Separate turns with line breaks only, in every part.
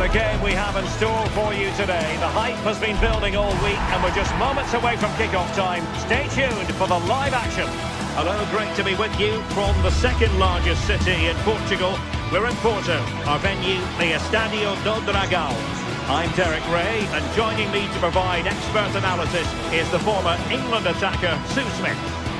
a game we have in store for you today. The hype has been building all week and we're just moments away from kick-off time. Stay tuned for the live action. Hello, great to be with you from the second largest city in Portugal. We're in Porto, our venue, the Estadio do Dragão. I'm Derek Ray, and joining me to provide expert analysis is the former England attacker, Sue Smith.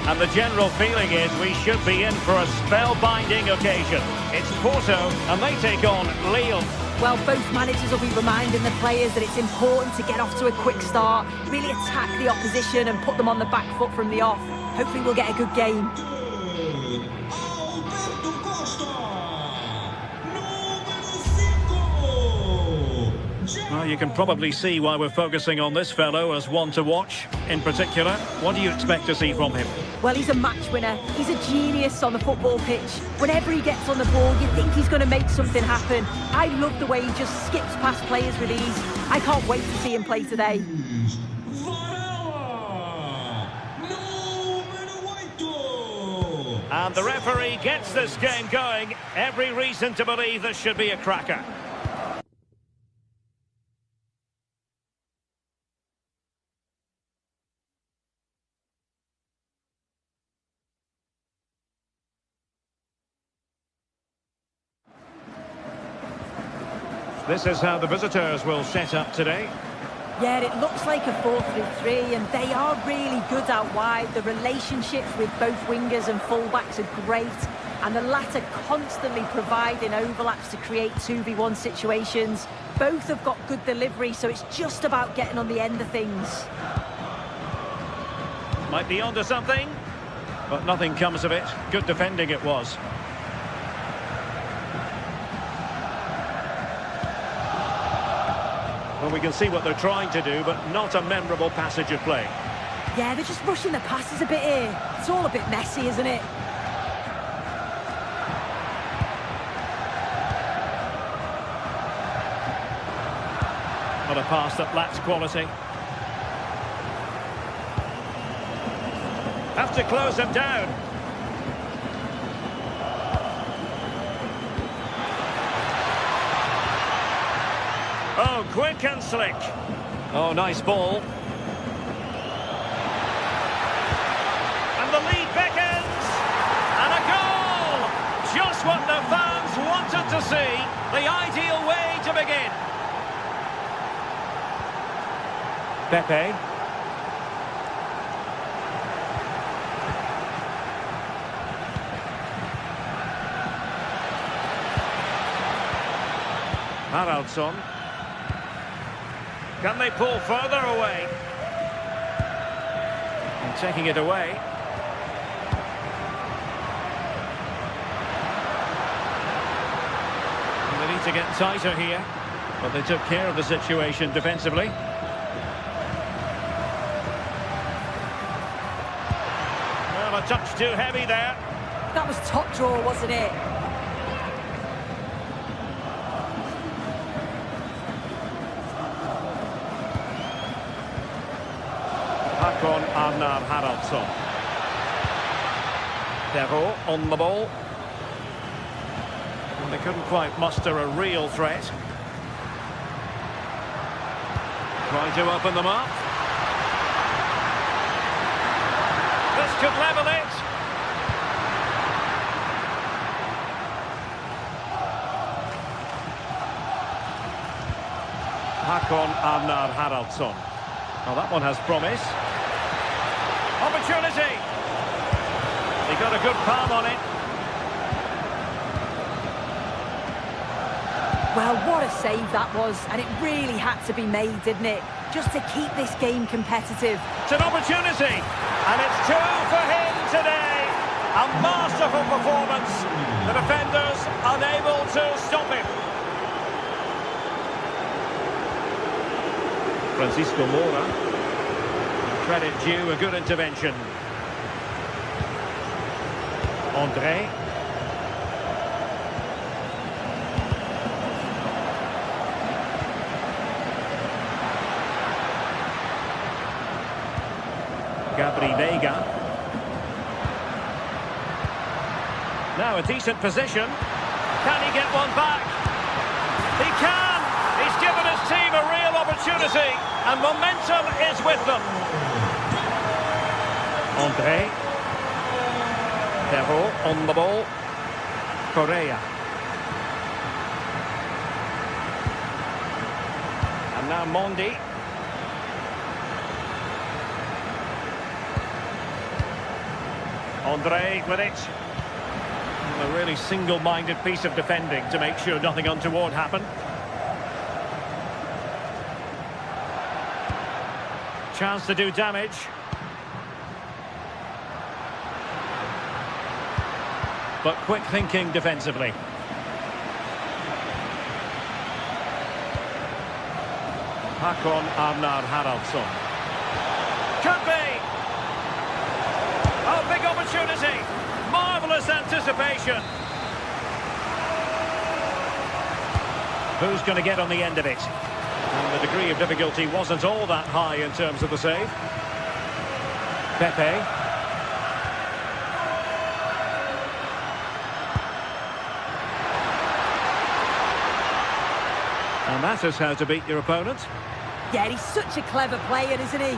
And the general feeling is we should be in for a spellbinding occasion. It's Porto, and they take on Lille.
Well, both managers will be reminding the players that it's important to get off to a quick start, really attack the opposition and put them on the back foot from the off. Hopefully we'll get a good game.
Well, you can probably see why we're focusing on this fellow as one to watch. In particular, what do you expect to see from him?
Well, he's a match winner. He's a genius on the football pitch. Whenever he gets on the ball, you think he's going to make something happen. I love the way he just skips past players with ease. I can't wait to see him play today.
And the referee gets this game going. Every reason to believe this should be a cracker. This is how the visitors will set up today.
Yeah, it looks like a 4-3-3, and they are really good out wide. The relationships with both wingers and fullbacks are great, and the latter constantly providing overlaps to create 2v1 situations. Both have got good delivery, so it's just about getting on the end of things.
Might be onto something, but nothing comes of it. Good defending it was. Well, we can see what they're trying to do, but not a memorable passage of play.
Yeah, they're just rushing the passes a bit here. It's all a bit messy, isn't it?
Not a pass that lacks quality. Have to close them down. Oh, quick and slick. Oh, nice ball. And the lead beckons. And a goal! Just what the fans wanted to see. The ideal way to begin. Pepe. Haraldsson. Can they pull further away? And taking it away. And they need to get tighter here, but they took care of the situation defensively. Well, a touch too heavy there.
That was top draw, wasn't it?
Hakon Arnar Haraldsson. Perrault on the ball. And they couldn't quite muster a real threat. Trying to open them up. This could level it. Hakon Arnar Haraldsson. Well, that one has promise. Opportunity! They got a good palm on it.
Well, what a save that was, and it really had to be made, didn't it? Just to keep this game competitive.
It's an opportunity, and it's two for him today. A masterful performance. The defenders unable to stop him. Francisco Moura. Credit due, a good intervention. André. Gabri Veiga. Now a decent position. Can he get one back? He can! He given his team a real opportunity, and momentum is with them. Andre. Perrault on the ball. Correa. And now Mondi. Andre with it. A really single-minded piece of defending to make sure nothing untoward happened. Chance to do damage. But quick thinking defensively. Håkon Arnar Haraldsson. Could be! Oh, big opportunity! Marvellous anticipation! Who's going to get on the end of it? And the degree of difficulty wasn't all that high in terms of the save. Pepe. And that is how to beat your opponent.
Yeah, he's such a clever player, isn't he?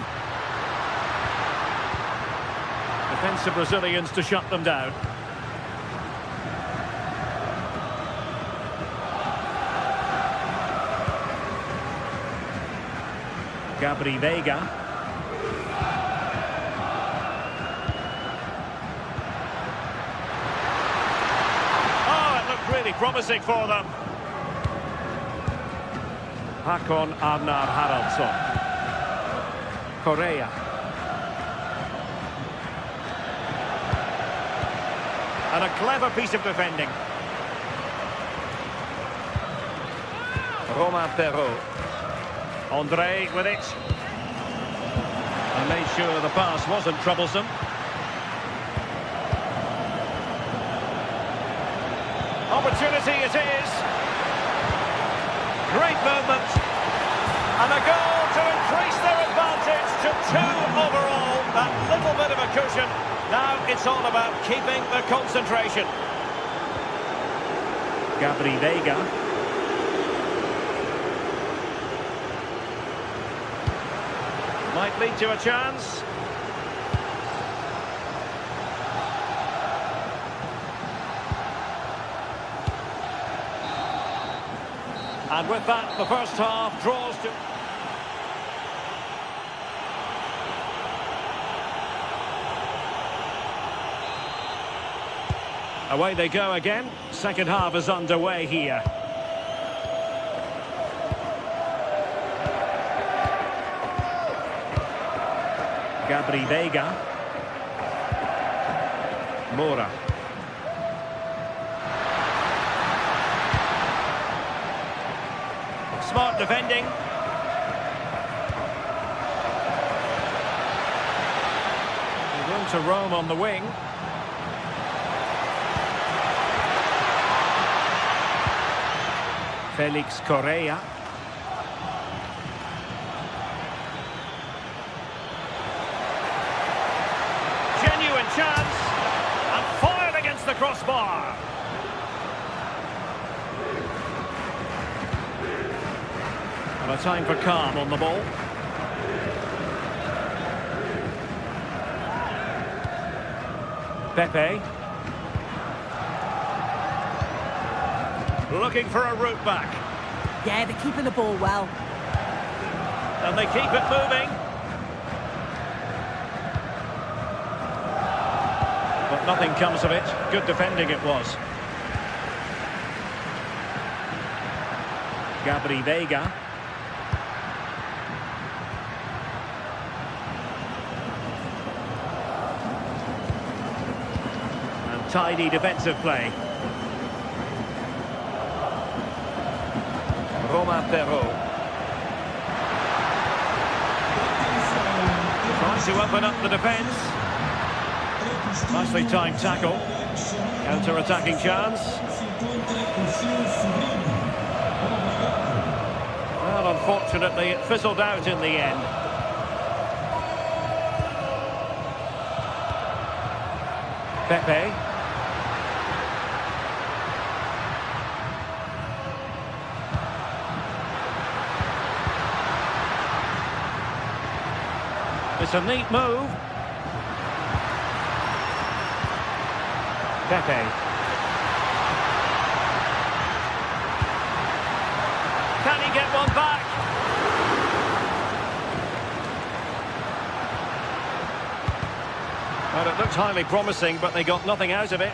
Defensive Brazilians to shut them down. Gabri Veiga. Oh, it looked really promising for them. Håkon Arnar Haraldsson. Correa. And a clever piece of defending. Romain Perrault. Andre with it. And made sure the pass wasn't troublesome. Opportunity it is. Great movement. And a goal to increase their advantage to 2 overall. That little bit of a cushion. Now it's all about keeping the concentration. Gabri Veiga. Might lead to a chance. And with that, the first half draws to... Away they go again. Second half is underway here. Gabri Veiga. Moura. Smart defending. Room to roam on the wing. Felix Correa. Genuine chance. And fired against the crossbar. And a time for calm on the ball. Pepe. Looking for a route back.
Yeah, they're keeping the ball well.
And they keep it moving. But nothing comes of it. Good defending it was. Gabri Veiga. And tidy defensive play. Romain Perrault. Tries to open up the defence. Nicely timed tackle. Counter-attacking chance. Well, unfortunately, it fizzled out in the end. Pepe. It's a neat move. Pepe. Can he get one back? Well, it looked highly promising, but they got nothing out of it.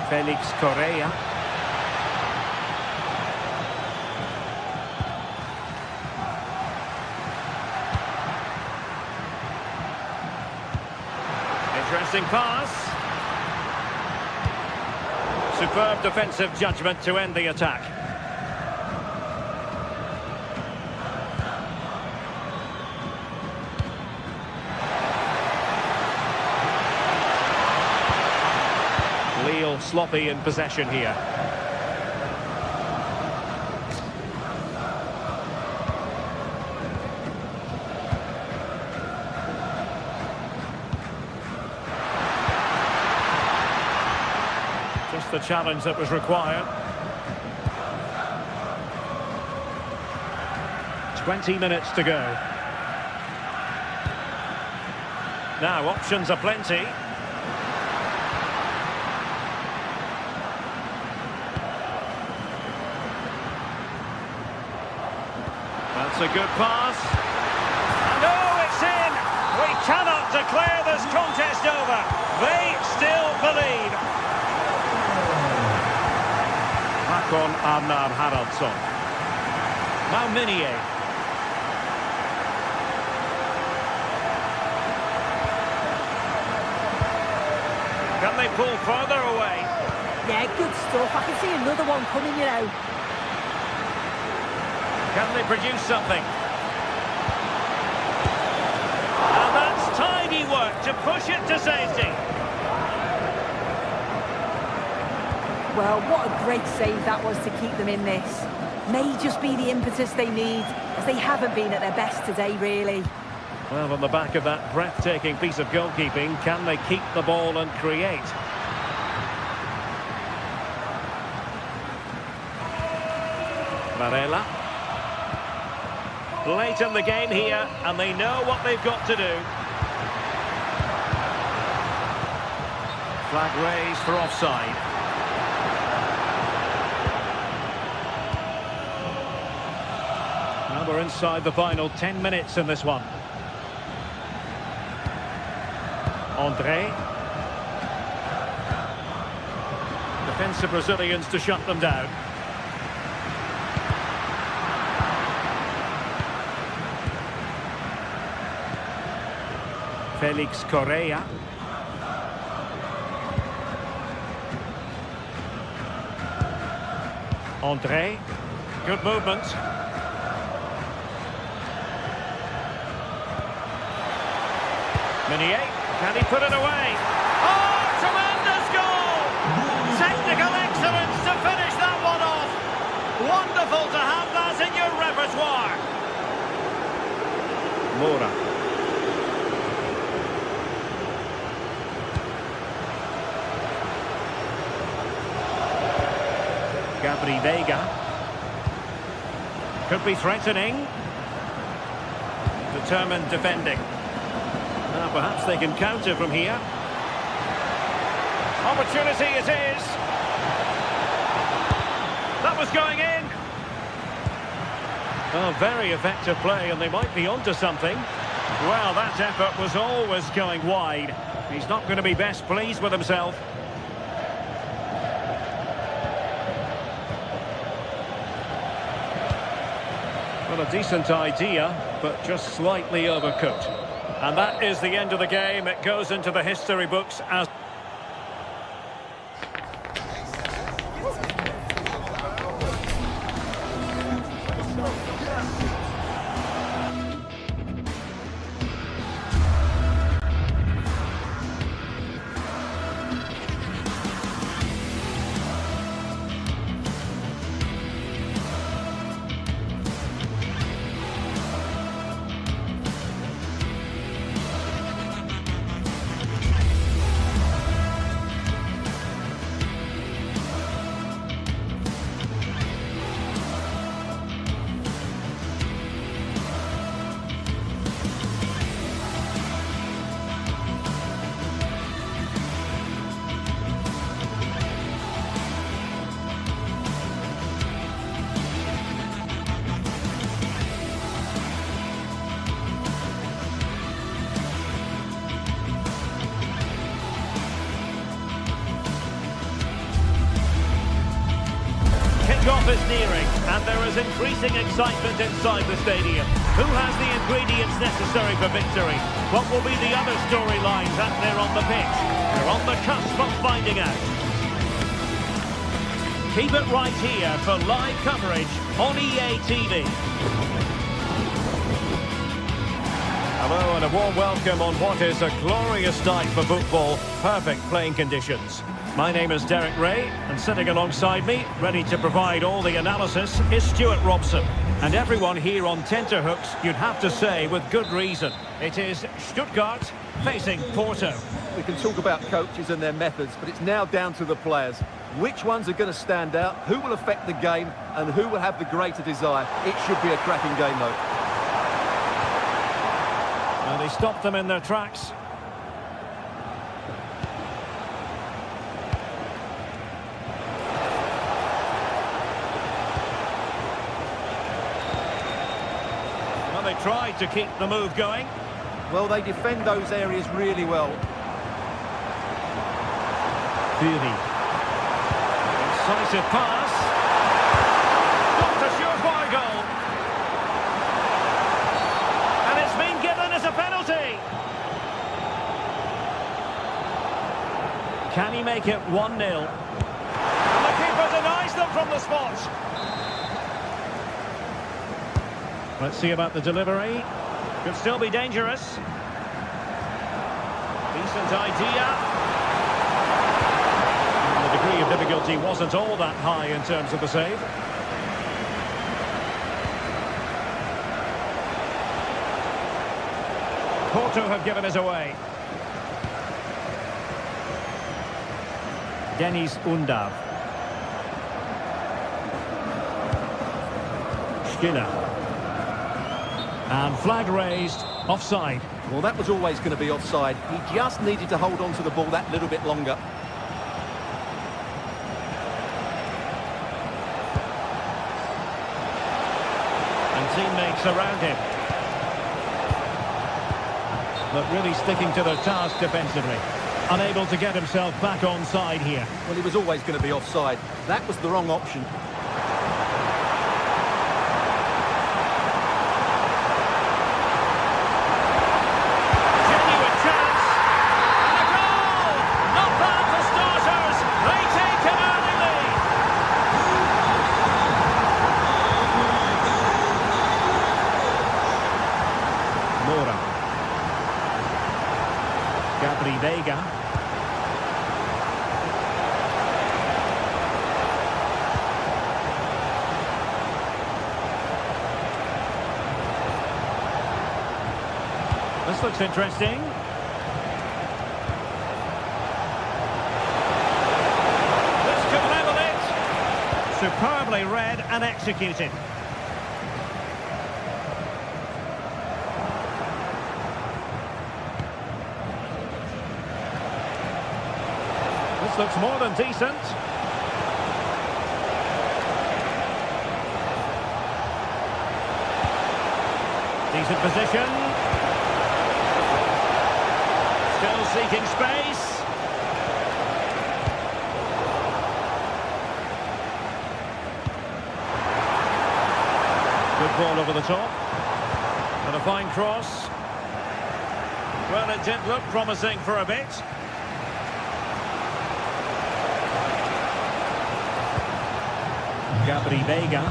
Felix Correa. Interesting pass. Superb defensive judgment to end the attack. Lille sloppy in possession here. Just the challenge that was required. 20 minutes to go. Now options are plenty. That's a good pass. And oh, it's in! We cannot declare this contest over. They still believe. Hakon Arnar Haraldsson. Now Minier. Can they pull further away?
Yeah, good stuff. I can see another one coming, you know.
Can they produce something? And that's tidy work to push it to safety.
Well, what a great save that was to keep them in this. May just be the impetus they need, as they haven't been at their best today, really.
Well, on the back of that breathtaking piece of goalkeeping, can they keep the ball and create? Varela. Late in the game here, and they know what they've got to do. Flag raised for offside. Now we're inside the final 10 minutes in this one. André. Defensive Brazilians to shut them down. Felix Correa. André. Good movement. Minier. Can he put it away? Oh, tremendous goal! Technical excellence to finish that one off. Wonderful to have that in your repertoire. Moura. Gabri Veiga. Could be threatening. Determined defending. Now perhaps they can counter from here. Opportunity it is. That was going in. Oh, very effective play, and they might be onto something. Well, that effort was always going wide. He's not going to be best pleased with himself. Well, a decent idea, but just slightly overcooked. And that is the end of the game. It goes into the history books as... Kickoff is nearing, and there is increasing excitement inside the stadium. Who has the ingredients necessary for victory? What will be the other storylines out there on the pitch? We're on the cusp of finding out. Keep it right here for live coverage on EA TV. Hello and a warm welcome on what is a glorious night for football. Perfect playing conditions. My name is Derek Ray, and sitting alongside me, ready to provide all the analysis, is Stuart Robson. And everyone here on tenterhooks, you'd have to say with good reason. It is Stuttgart facing Porto.
We can talk about coaches and their methods, but it's now down to the players. Which ones are going to stand out, who will affect the game, and who will have the greater desire. It should be a cracking game, though.
And he stopped them in their tracks. Well, they tried to keep the move going.
Well, they defend those areas really well.
Fury. Decisive pass. Not a surefire goal. And it's been given as a penalty. Can he make it 1-0? And the keeper denies them from the spot. Let's see about the delivery. Could still be dangerous. Decent idea. The degree of difficulty wasn't all that high in terms of the save. Porto have given us away. Deniz Undav. Skinner. And flag raised, offside.
Well, that was always going to be offside. He just needed to hold on to the ball that little bit longer.
Teammates around him, but really sticking to their task defensively, unable to get himself back on side here.
Well, he was always going to be offside. That was the wrong option.
Genuine chance, and a goal! Not bad for starters. They take an early lead. Mora. Gabri Vega. This looks interesting. This could level it. Superbly read and executed. This looks more than decent. Decent position. Still seeking space. Good ball over the top. And a fine cross. Well, it did look promising for a bit. Gabri Vega.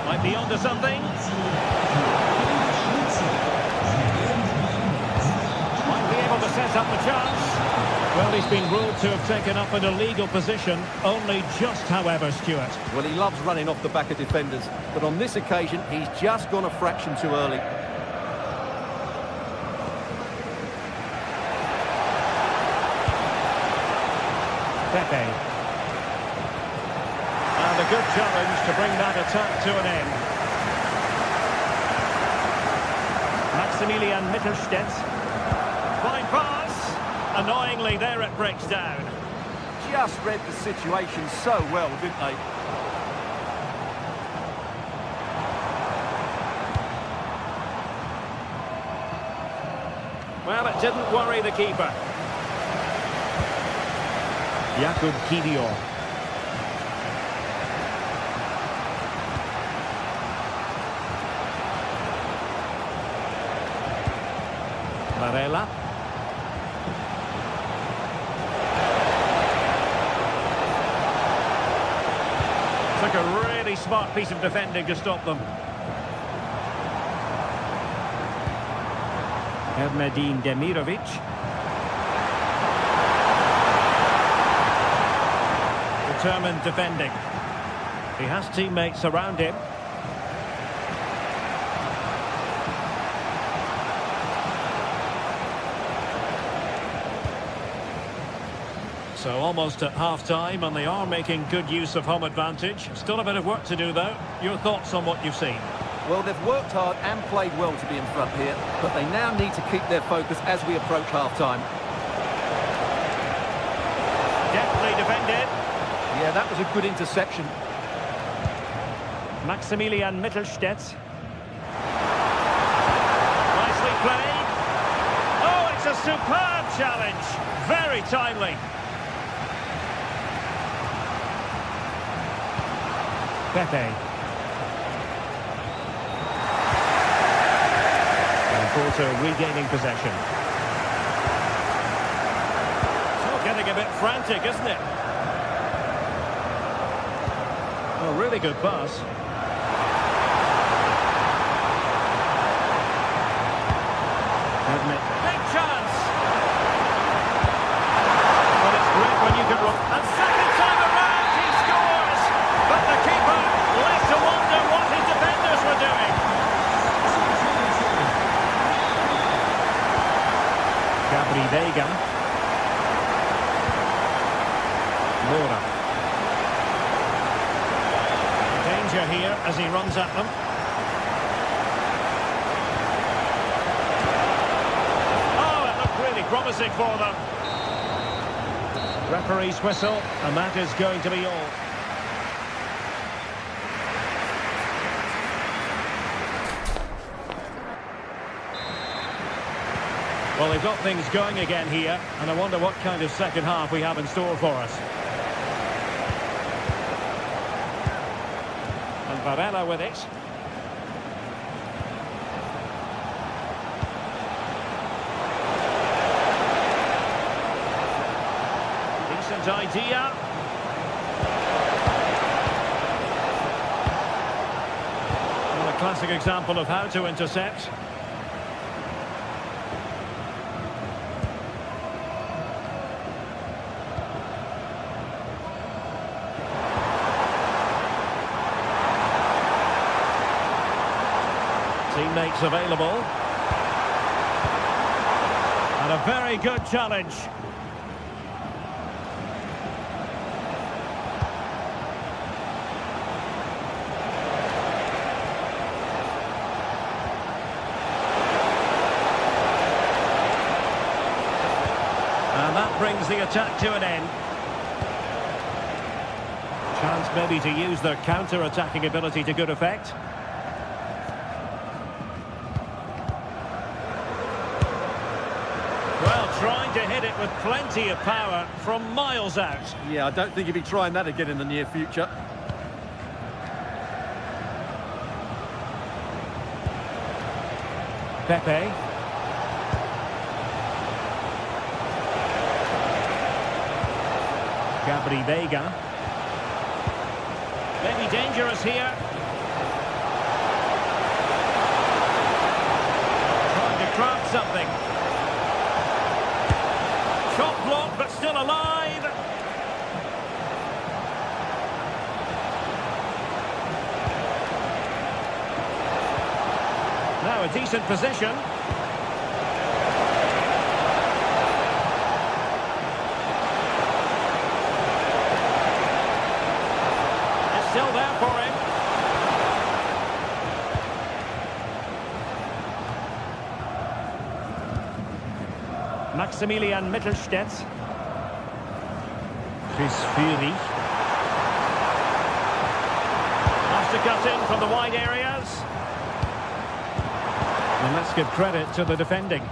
Might be onto something. Might be able to set up the chance. Well, he's been ruled to have taken up an illegal position. Only just, however, Stuart.
Well, he loves running off the back of defenders, but on this occasion, he's just gone a fraction too early.
Pepe. And a good challenge to bring that attack to an end. Maximilian Mittelstädt. Fine pass. Annoyingly, there it breaks down.
Just read the situation so well, didn't they?
Well, it didn't worry the keeper. Jakub Kiwior. Varela. Took a really smart piece of defending to stop them. Erdmedin Demirovic. Determined defending. He has teammates around him. So almost at half-time, and they are making good use of home advantage. Still a bit of work to do, though. Your thoughts on what you've seen?
Well, they've worked hard and played well to be in front here, but they now need to keep their focus as we approach half-time.
Deftly defended.
Yeah, that was a good interception.
Maximilian Mittelstädt. Nicely played. Oh, it's a superb challenge. Very timely. Pepe. And Porto regaining possession. It's getting a bit frantic, isn't it? Oh, really good pass. Big chance! Well, it's great when you can run. And second time around, he scores! But the keeper left to wonder what his defenders were doing. Gabri Veiga. Mora. Danger here as he runs at them. Promising for them. Referee's whistle, and that is going to be all. Well, they've got things going again here, and I wonder what kind of second half we have in store for us. And Varela with it. Idea. Well, a classic example of how to intercept. Teammates available. And a very good challenge. Brings the attack to an end. Chance maybe to use their counter-attacking ability to good effect. Well, trying to hit it with plenty of power from miles out.
Yeah, I don't think he'll be trying that again in the near future.
Pepe. Gabri Veiga. Maybe dangerous here. Trying to craft something. Shot blocked, but still alive. Now a decent position. Still there for him. Maximilian Mittelstädt. Chris Fury. Has to cut in from the wide areas. And let's give credit to the defending.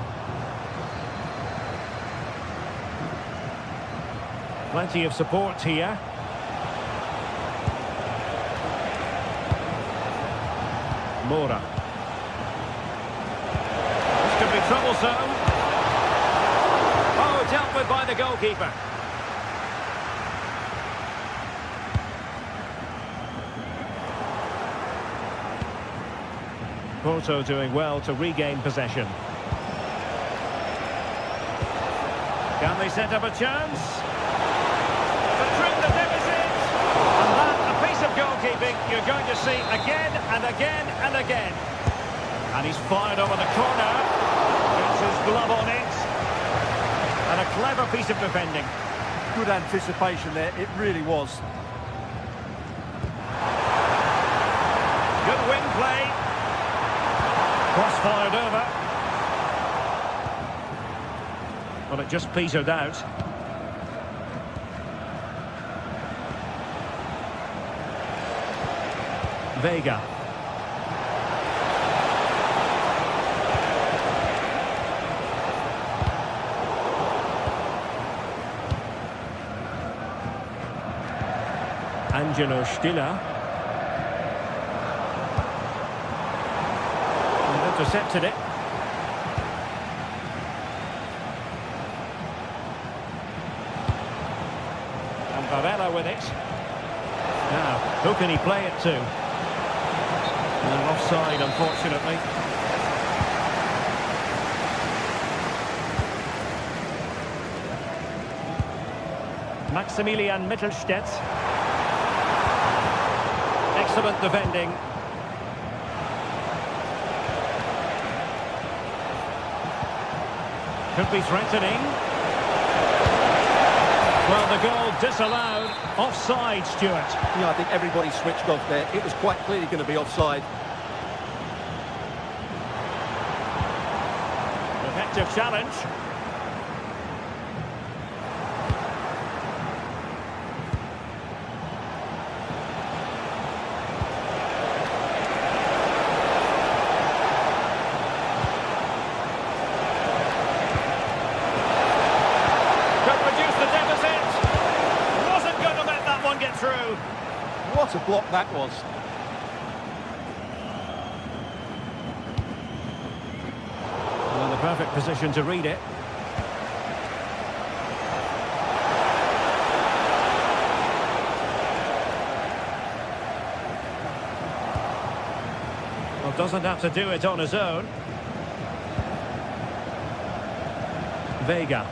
Plenty of support here. Mora. This could be troublesome. dealt with by the goalkeeper. Porto doing well to regain possession. Can they set up a chance? But through the deficit. And that, a piece of goalkeeping you're going to see again and again and again. And he's fired over the corner. Gets his glove on it. And a clever piece of defending.
Good anticipation there, it really was.
Good wing play. Cross fired over. Well, it just petered out. Vega. Angelo Stiller. And intercepted it. And Varela with it. Now, who can he play it to? And offside, unfortunately. Maximilian Mittelstädt. Excellent defending. Could be threatening. Well, the goal disallowed. Offside, Stuart.
Yeah, I think everybody switched off there. It was quite clearly going to be offside.
Effective challenge. Through.
What a block that was.
Well, the perfect position to read it. Well, doesn't have to do it on his own. Vega.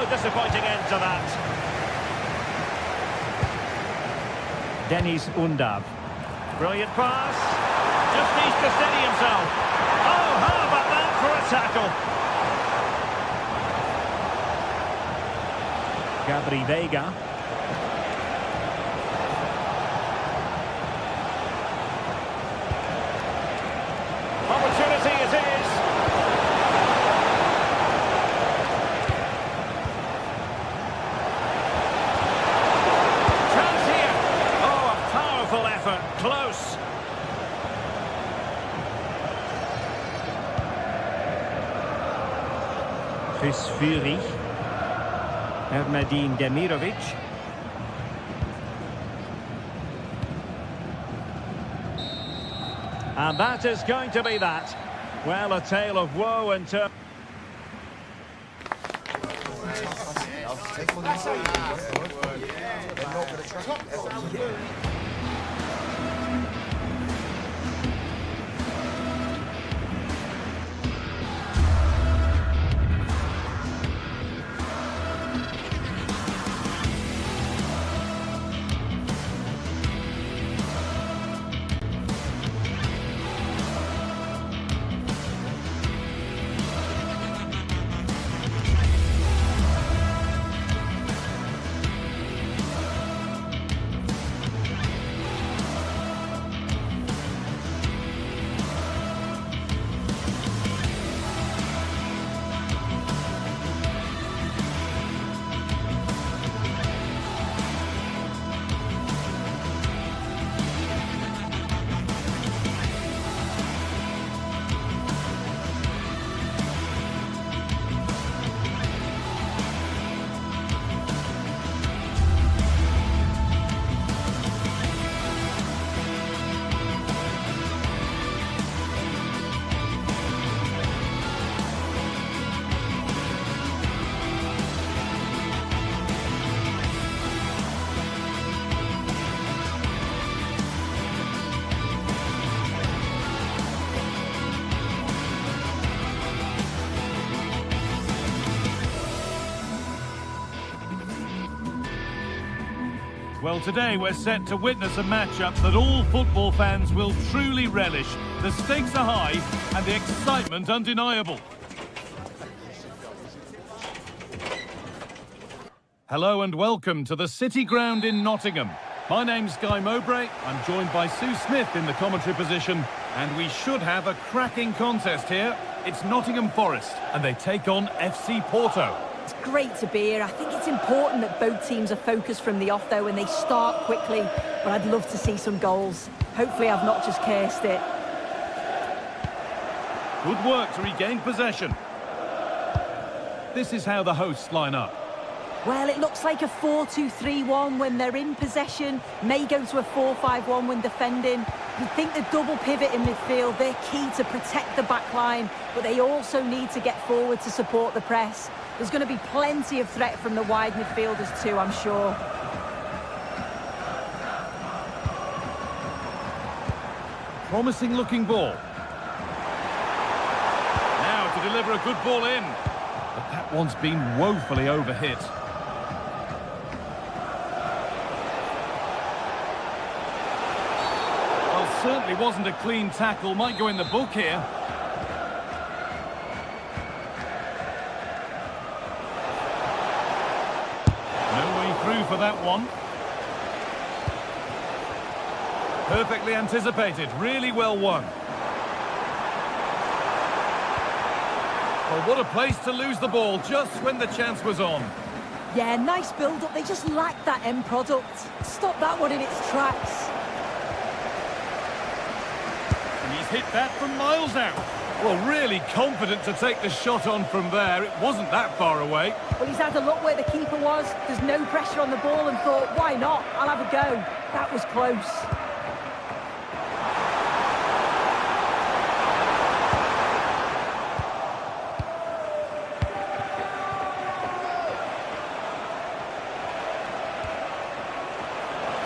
Disappointing end to that. Dennis Undav. Brilliant pass. Just needs to steady himself. Oh, how about that for a tackle? Gabri Vega. Opportunity it is. Close. Chris Fury. Ermadine Demirovic. And that is going to be that. Well, a tale of woe and turn.
Well, today we're set to witness a matchup that all football fans will truly relish. The stakes are high and the excitement undeniable. Hello and welcome to the City Ground in Nottingham. My name's Guy Mowbray. I'm joined by Sue Smith in the commentary position, and we should have a cracking contest here. It's Nottingham Forest, and they take on FC Porto.
It's great to be here. I think it's important that both teams are focused from the off, though, and they start quickly. But I'd love to see some goals. Hopefully I've not just cursed it.
Good work to regain possession. This is how the hosts line up.
Well, it looks like a 4-2-3-1 when they're in possession. May go to a 4-5-1 when defending. You'd think the double pivot in midfield, they're key to protect the back line, but they also need to get forward to support the press. There's going to be plenty of threat from the wide midfielders too, I'm sure.
Promising looking ball. Now to deliver a good ball in. But that one's been woefully overhit. Well, certainly wasn't a clean tackle. Might go in the book here. For that one. Perfectly anticipated, really well won. Well, what a place to lose the ball just when the chance was on.
Yeah, nice build-up. They just lacked that end product. Stop that one in its tracks.
And he's hit that from miles out. Well, really confident to take the shot on from there. It wasn't that far away.
Well, he's had a look where the keeper was. There's no pressure on the ball and thought, why not? I'll have a go. That was close.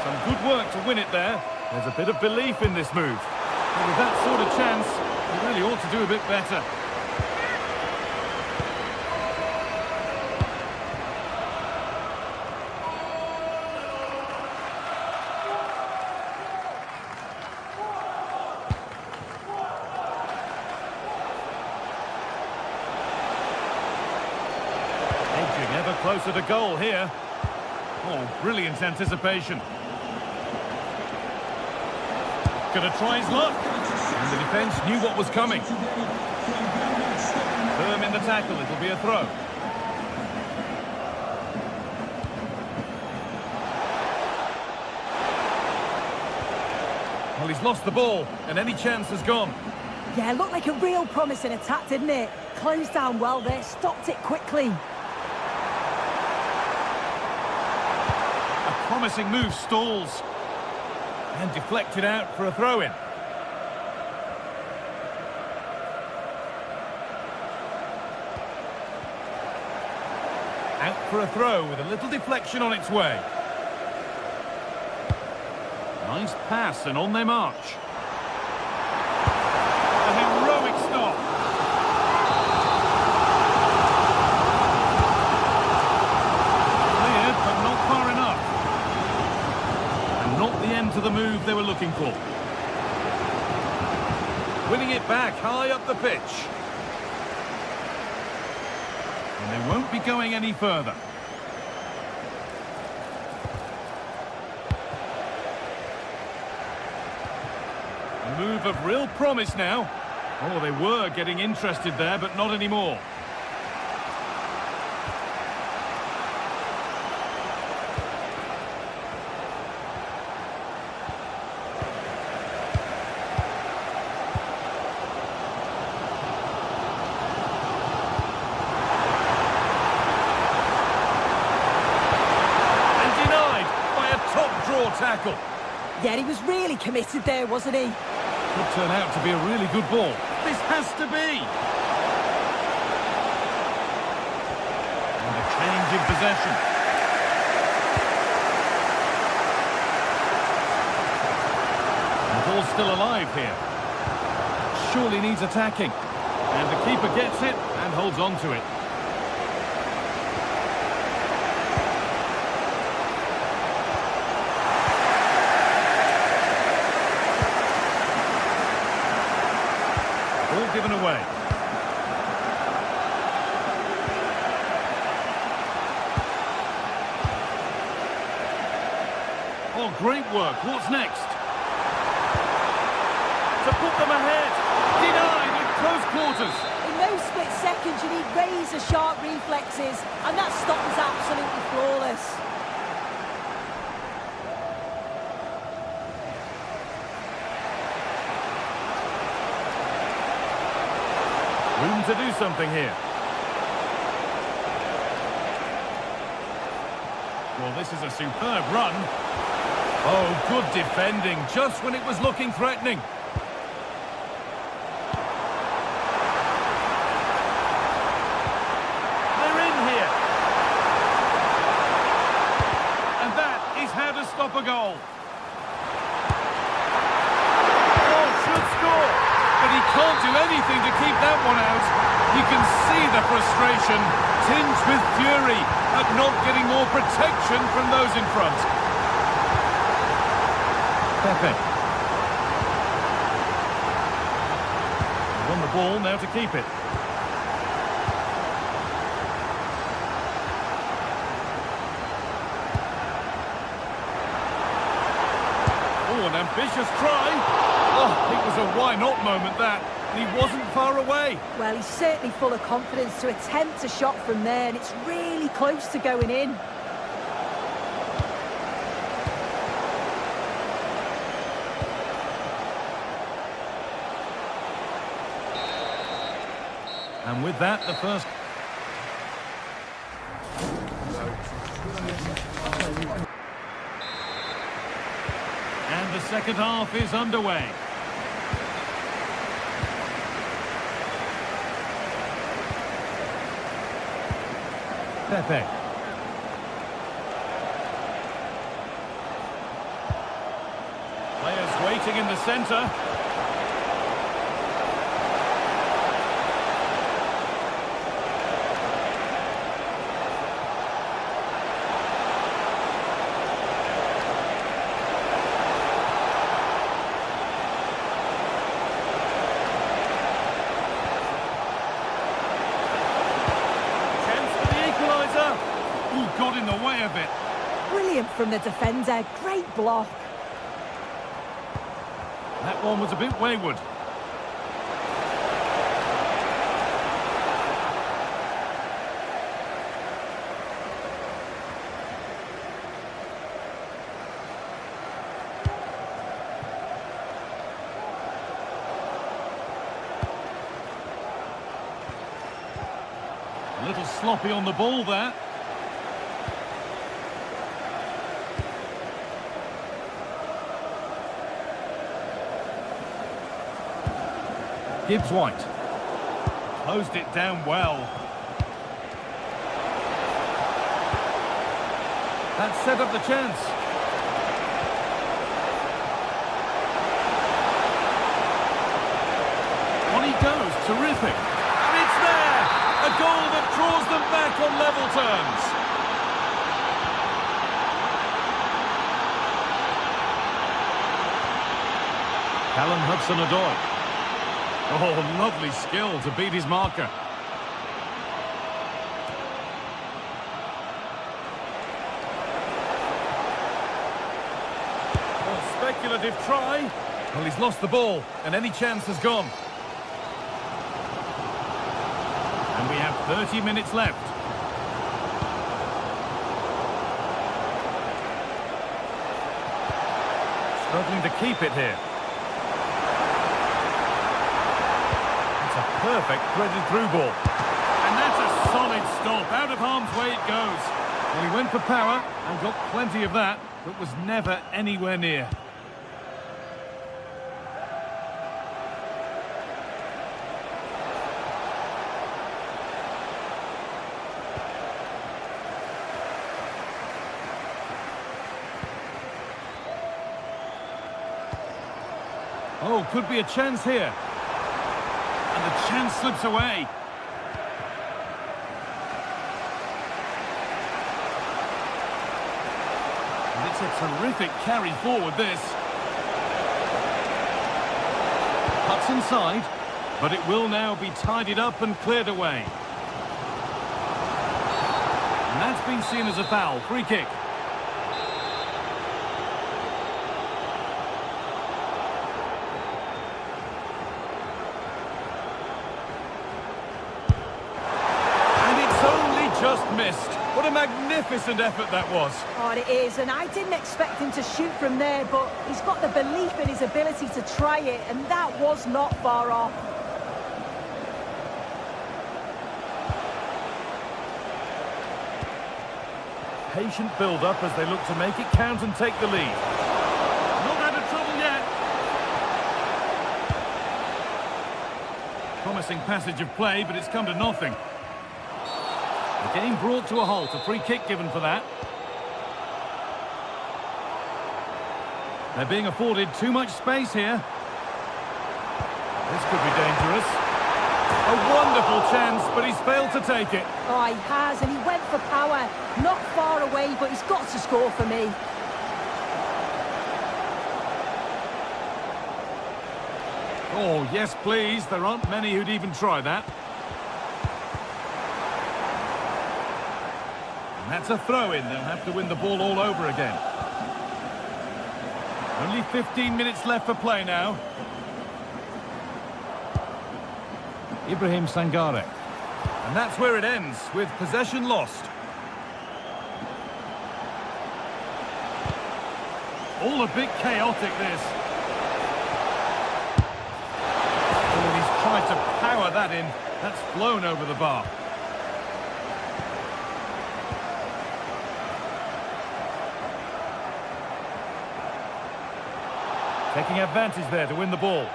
Some good work to win it there. There's a bit of belief in this move. And with that sort of chance, you really ought to do a bit better. Edging ever closer to goal here. Oh, brilliant anticipation. Gonna try his luck. And the defence knew what was coming. Firm in the tackle, it'll be a throw. Well, he's lost the ball, and any chance has gone.
Yeah, looked like a real promising attack, didn't it? Closed down well there, stopped it quickly.
A promising move stalls. And deflected out for a throw-in. Out for a throw with a little deflection on its way. Nice pass and on they march. A heroic stop. Cleared, but not far enough. And not the end to the move they were looking for. Winning it back high up the pitch. And they won't be going any further. A move of real promise now. Oh, they were getting interested there, but not anymore. Tackle.
Yeah, he was really committed there, wasn't he?
Could turn out to be a really good ball. This has to be. And a change in possession. And the ball's still alive here. Surely needs attacking. And the keeper gets it and holds on to it. All given away. Oh, great work. What's next? To put them ahead. Denied at close quarters.
In those split seconds, you need razor-sharp reflexes, and that stop is absolutely flawless.
Room to do something here. Well, this is a superb run. Oh, good defending, just when it was looking threatening. They're in here. And that is how to stop a goal. Oh, should score. But he can't do anything to keep that one out. You can see the frustration, tinged with fury at not getting more protection from those in front. Pepe. On the ball, now to keep it. Oh, an ambitious try. Oh, it was a why-not moment, that. And he wasn't far away.
Well, he's certainly full of confidence to attempt a shot from there, and it's really close to going in.
And with that, the first... And the second half is underway. Pepe. Players waiting in the centre. Got in the way of it.
Brilliant from the defender. Great block.
That one was a bit wayward. A little sloppy on the ball there. Gibbs White. Closed it down well. That set up the chance. On he goes, terrific. And it's there! A goal that draws them back on level terms. Callum Hudson-Odoi. Oh, lovely skill to beat his marker. Oh, speculative try. Well, he's lost the ball, and any chance has gone. And we have 30 minutes left. Struggling to keep it here. Perfect threaded through ball. And that's a solid stop. Out of harm's way it goes. Well, he went for power and got plenty of that, but was never anywhere near. Oh, could be a chance here. And the chance slips away. And it's a terrific carry forward, this. Cuts inside. But it will now be tidied up and cleared away. And that's been seen as a foul. Free kick. And it's only just missed. What a magnificent effort that was.
Oh, it is, and I didn't expect him to shoot from there, but he's got the belief in his ability to try it, and that was not far off.
Patient build-up as they look to make it count and take the lead. Not out of trouble yet. Promising passage of play, but it's come to nothing. The game brought to a halt. A free kick given for that. They're being afforded too much space here. This could be dangerous. A wonderful chance, but he's failed to take it.
Oh, he has, and he went for power. Not far away, but he's got to score for me.
Oh, yes, please. There aren't many who'd even try that. And that's a throw-in. They'll have to win the ball all over again. Only 15 minutes left for play now. Ibrahim Sangare. And that's where it ends, with possession lost. All a bit chaotic, this. Oh, he's tried to power that in. That's flown over the bar. Taking advantage there to win the ball.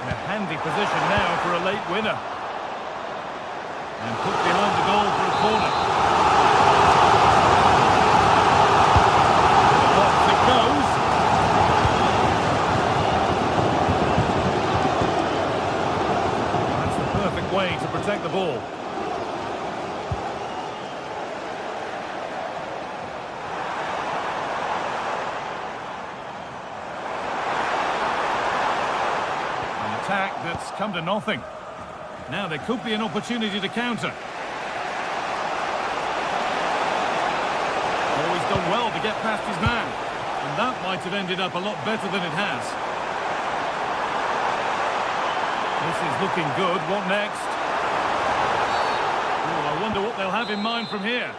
In a handy position now for a late winner. And put behind the goal for a corner. Off it goes. That's the perfect way to protect the ball. Attack that's come to nothing. Now there could be an opportunity to counter. Oh, he's done well to get past his man. And that might have ended up a lot better than it has. This is looking good. What next? Oh, I wonder what they'll have in mind from here.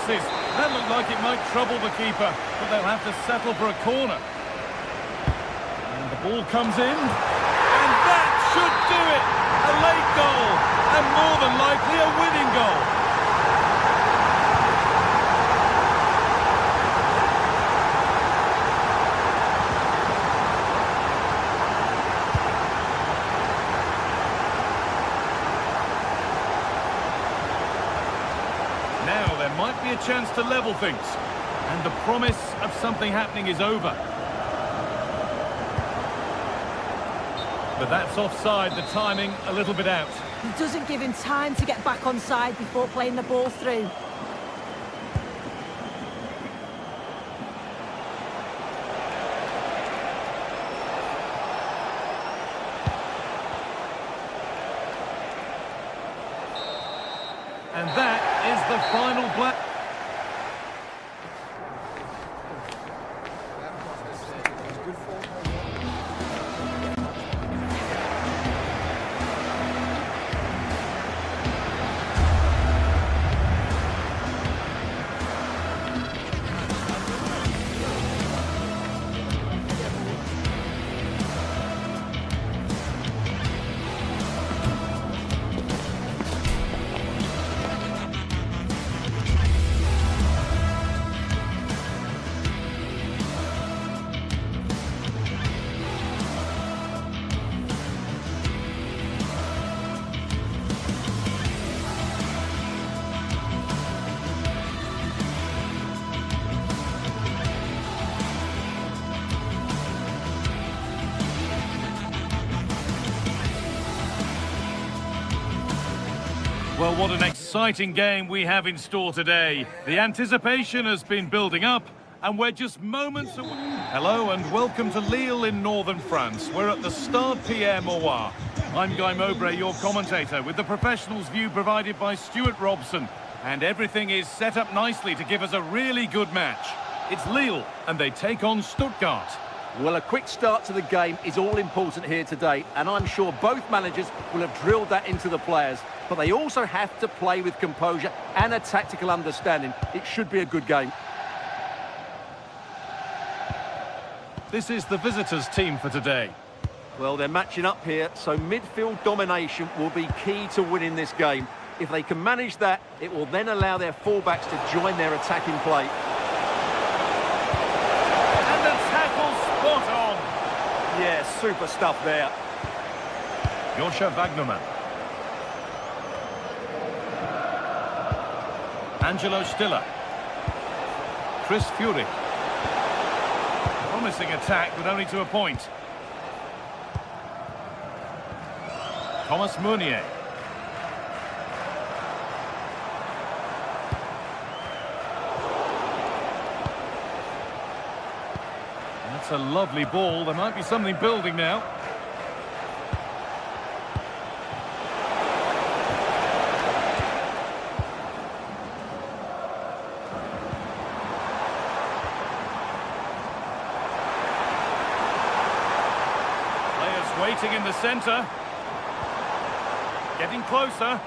That looked like it might trouble the keeper, but they'll have to settle for a corner. And the ball comes in, and that should do it! A late goal, and more than likely a winning goal. Now there might be a chance to level things, and the promise of something happening is over. But that's offside, the timing a little bit out.
He doesn't give him time to get back on side before playing the ball through.
And that is the final black. Well, what an exciting game we have in store today. The anticipation has been building up, and we're just moments away. Hello and welcome to Lille in northern France. We're at the Stade Pierre-Mauroy. I'm Guy Mowbray, your commentator, with the professionals' view provided by Stuart Robson. And everything is set up nicely to give us a really good match. It's Lille, and they take on Stuttgart.
Well, a quick start to the game is all important here today, and I'm sure both managers will have drilled that into the players. But they also have to play with composure and a tactical understanding. It should be a good game.
This is the visitors' team for today.
Well, they're matching up here, so midfield domination will be key to winning this game. If they can manage that, it will then allow their fullbacks to join their attacking play.
And the tackle spot on.
Yeah, super stuff there.
Joscha Wagnerman. Angelo Stiller. Chris Furyk. Promising attack, but only to a point. Thomas Meunier. That's a lovely ball. There might be something building now. Players waiting in the centre. Getting closer.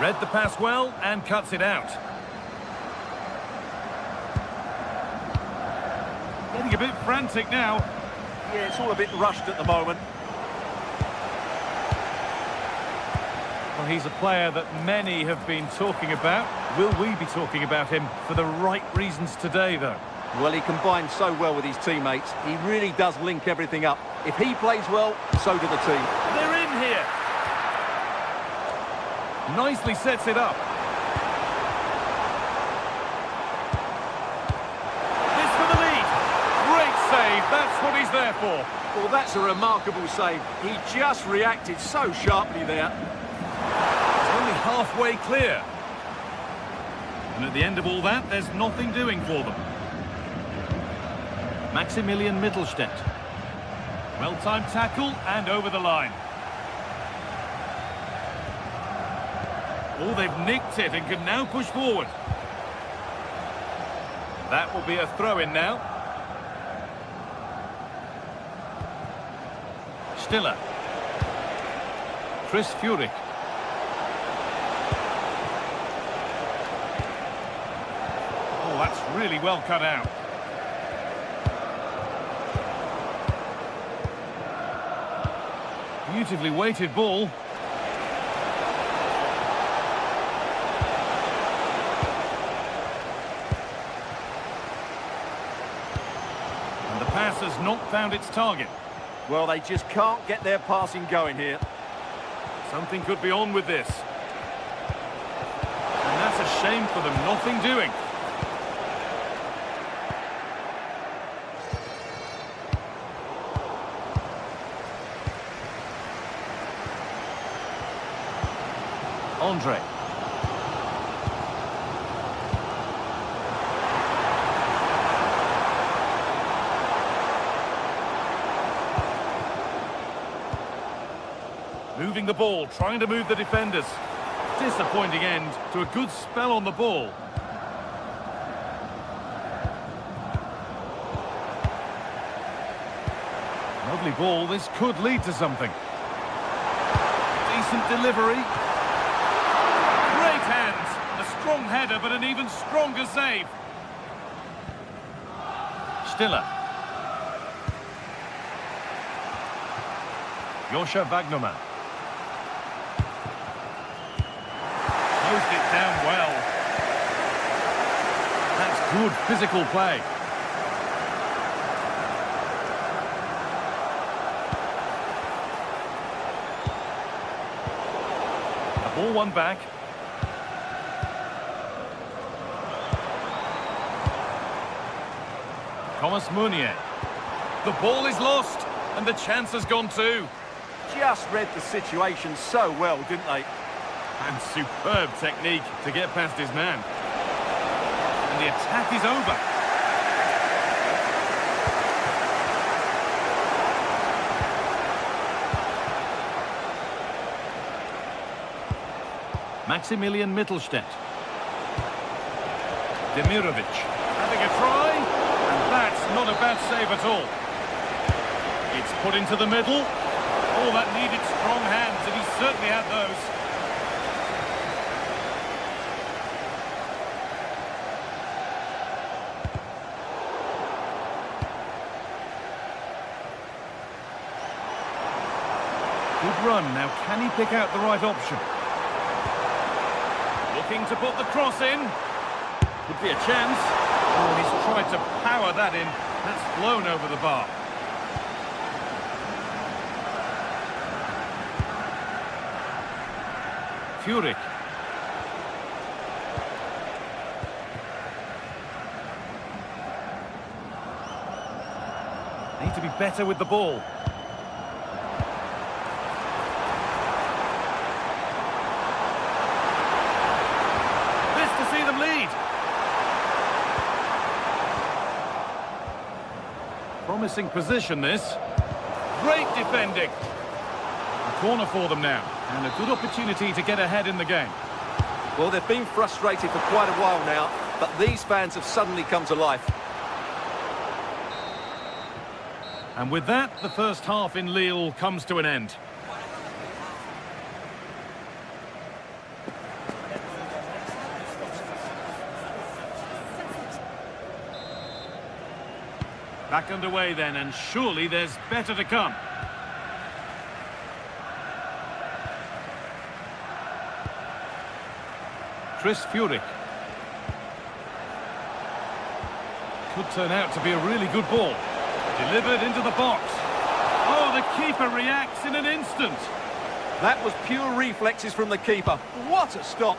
Read the pass well and cuts it out. Getting a bit frantic now.
Yeah, it's all a bit rushed at the moment.
Well, he's a player that many have been talking about. Will we be talking about him for the right reasons today, though?
Well, he combines so well with his teammates. He really does link everything up. If he plays well, so do the team.
They're in here. Nicely sets it up. This for the lead. Great save. That's what he's there for.
Well, that's a remarkable save. He just reacted so sharply there.
It's only halfway clear. And at the end of all that, there's nothing doing for them. Maximilian Mittelstädt. Well-timed tackle and over the line. Oh, they've nicked it and can now push forward. That will be a throw-in now. Stiller. Chris Furyk. Oh, that's really well cut out. Beautifully weighted ball. Pass has not found its target.
Well, they just can't get their passing going here.
Something could be on with this. And that's a shame for them. Nothing doing. Andre. Moving the ball, trying to move the defenders. Disappointing end to a good spell on the ball. Lovely ball, this could lead to something. Decent delivery. Great hands. A strong header, but an even stronger save. Stiller. Joscha Wagnerman. Closed it down well. That's good physical play. The ball won back. Thomas Meunier. The ball is lost, and the chance has gone too.
Just read the situation so well, didn't they?
And superb technique to get past his man. And the attack is over. Maximilian Mittelstädt. Demirovic having a try, and that's not a bad save at all. It's put into the middle. Oh, that needed strong hands, and he certainly had those. Good run. Now, can he pick out the right option? Looking to put the cross in. Could be a chance. Oh, and he's tried to power that in. That's flown over the bar. Furyk. Need to be better with the ball. Lead. Promising position, this. Great defending. A corner for them now, and a good opportunity to get ahead in the game.
Well, they've been frustrated for quite a while now, but these fans have suddenly come to life.
And with that, the first half in Lille comes to an end. Back underway then, and surely there's better to come. Chris Furyk. Could turn out to be a really good ball. Delivered into the box. Oh, the keeper reacts in an instant.
That was pure reflexes from the keeper. What a stop.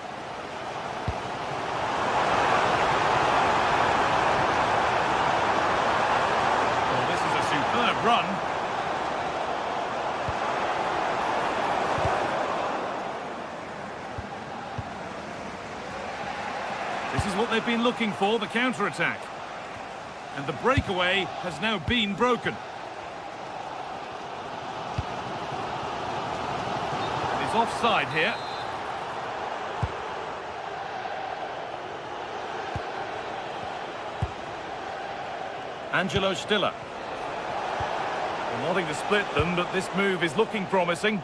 Run. This is what they've been looking for, the counter-attack. And the breakaway has now been broken. It's offside here. Angelo Stiller. Wanting to split them, but this move is looking promising.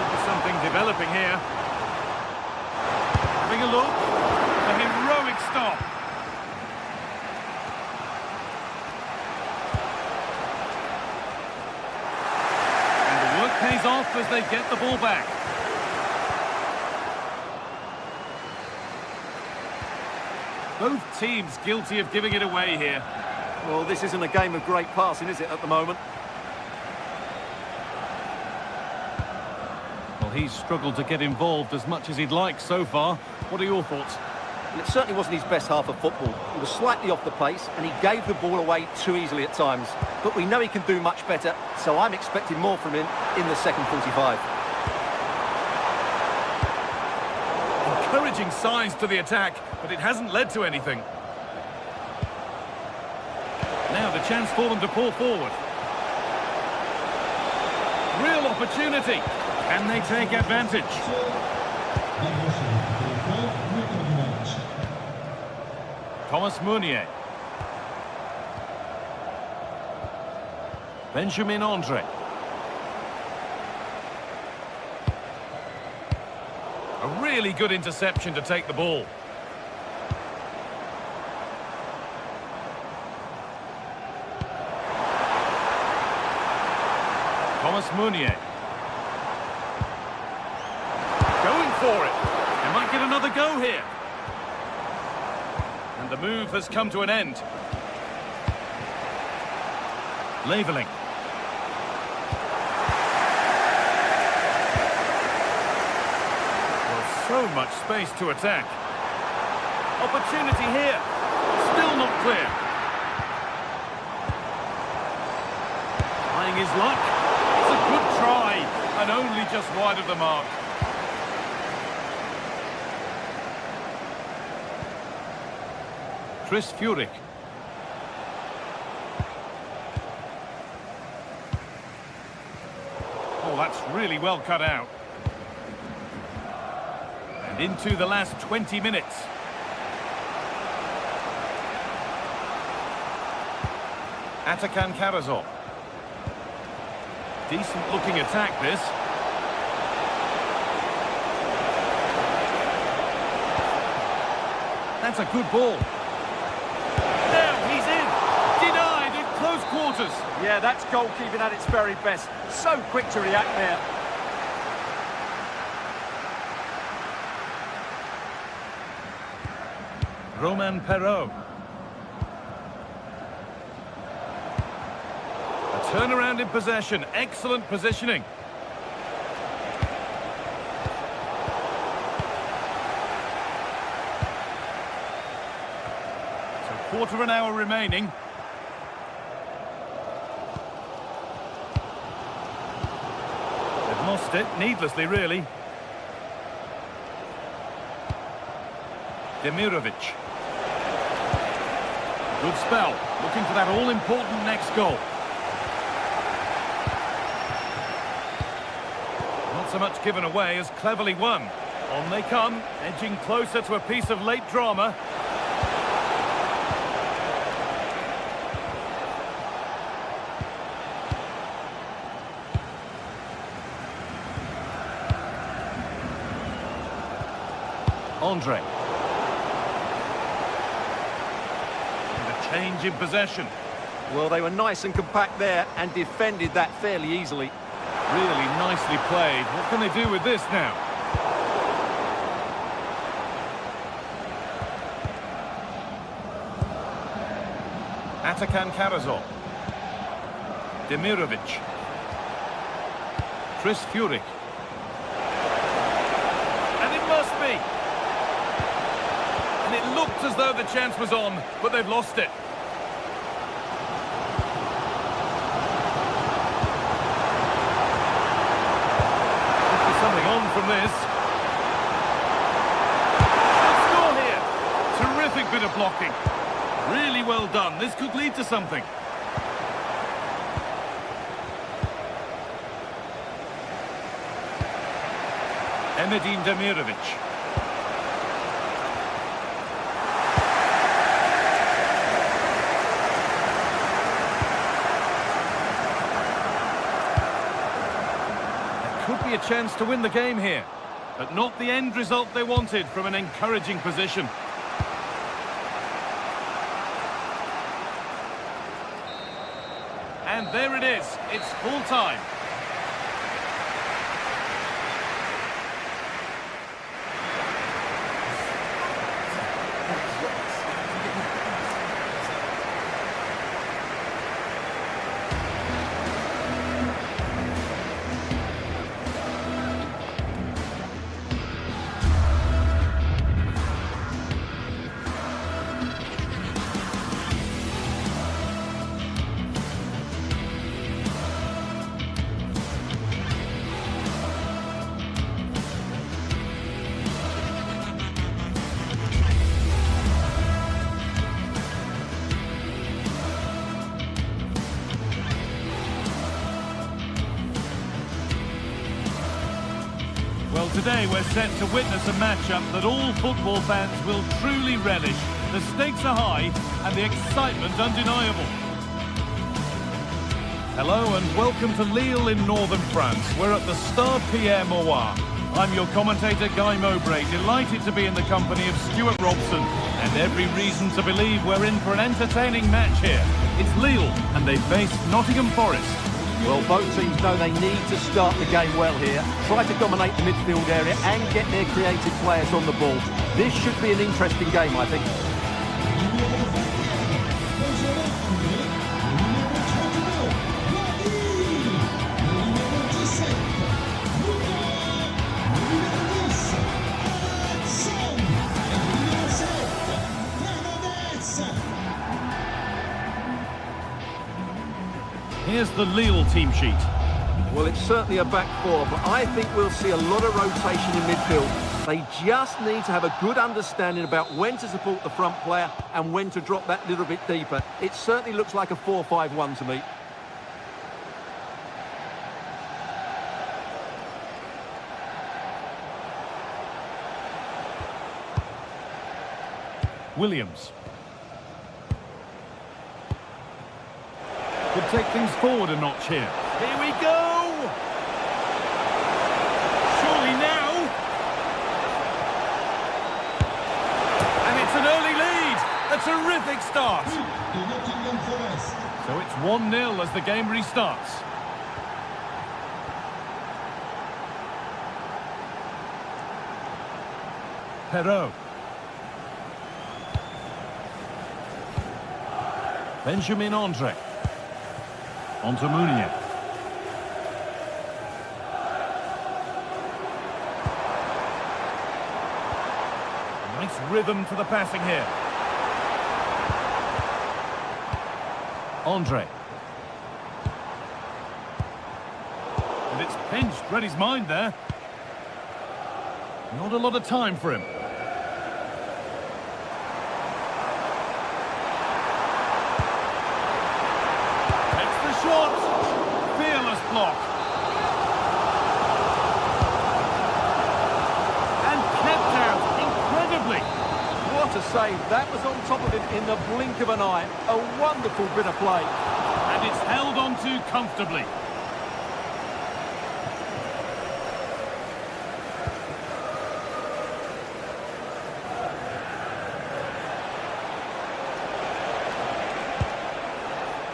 There's something developing here. Having a look. A heroic stop. And the work pays off as they get the ball back. Both teams guilty of giving it away here.
Well, this isn't a game of great passing, is it, at the moment?
Well, he's struggled to get involved as much as he'd like so far. What are your thoughts?
Well, it certainly wasn't his best half of football. He was slightly off the pace, and he gave the ball away too easily at times. But we know he can do much better, so I'm expecting more from him in the second 45.
Encouraging signs to the attack, but it hasn't led to anything. Now the chance for them to pull forward. Real opportunity. Can they take advantage? Thomas Meunier. Benjamin Andre. A really good interception to take the ball. Thomas Meunier. Going for it. They might get another go here. And the move has come to an end. Leveling. So much space to attack. Opportunity here. Still not clear. trying his luck. It's a good try, and only just wide of the mark. Chris Furyk. Oh, that's really well cut out. And into the last 20 minutes. Atakan Karazor. Decent looking attack, this. That's a good ball. Now he's in. Denied at close quarters.
Yeah, that's goalkeeping at its very best. So quick to react there.
Roman Perrault. A turnaround in possession. Excellent positioning. So quarter of an hour remaining. They've lost it, needlessly really. Demirovic. Good spell, looking for that all-important next goal. Not so much given away as cleverly won. On they come, edging closer to a piece of late drama. Andre. Change in possession.
Well, they were nice and compact there and defended that fairly easily.
Really nicely played. What can they do with this now? Atakan Karazor. Demirovic. Chris Furyk. And it must be. And it looked as though the chance was on, but they've lost it. Could be something on from this. Good score here. Terrific bit of blocking. Really well done. This could lead to something. Emedin Demirovic. Could be a chance to win the game here, but not the end result they wanted from an encouraging position. And there it is, it's full time. Well, today we're set to witness a matchup that all football fans will truly relish. The stakes are high and the excitement undeniable. Hello and welcome to Lille in northern France. We're at the Stade Pierre Mauroy. I'm your commentator, Guy Mowbray, delighted to be in the company of Stuart Robson, and every reason to believe we're in for an entertaining match here. It's Lille, and they face Nottingham Forest.
Well, both teams know they need to start the game well here, try to dominate the midfield area and get their creative players on the ball. This should be an interesting game, I think.
Here's the Lille team sheet.
Well, it's certainly a back four, but I think we'll see a lot of rotation in midfield. They just need to have a good understanding about when to support the front player and when to drop that little bit deeper. It certainly looks like a 4-5-1 to me.
Williams. Could take things forward a notch here. Here we go! Surely now! And it's an early lead! A terrific start! So it's 1-0 as the game restarts. Perrault. Benjamin Andre. On to Mounier. Nice rhythm to the passing here. Andre. And it's pinched, read his mind there. Not a lot of time for him. Shot! Fearless block. And kept out incredibly.
What a save. That was on top of him in the blink of an eye. A wonderful bit of play.
And it's held on to comfortably.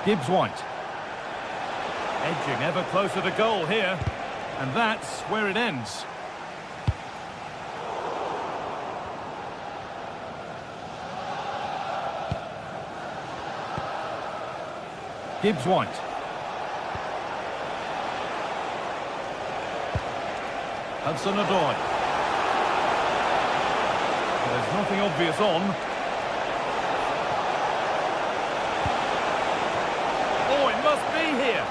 Gibbs-White. Edging ever closer to goal here. And that's where it ends. Gibbs-White. Hudson-Odoi. There's nothing obvious on. Oh, it must be here.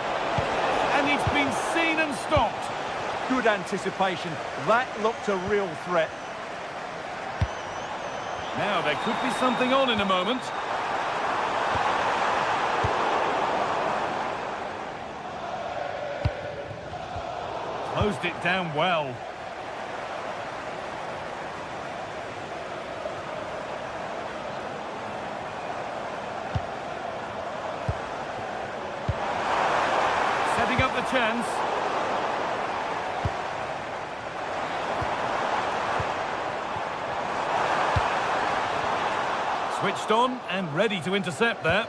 And it's been seen and stopped.
Good anticipation. That looked a real threat.
Now, there could be something on in a moment. Closed it down well. Setting up the chance. Switched on and ready to intercept there.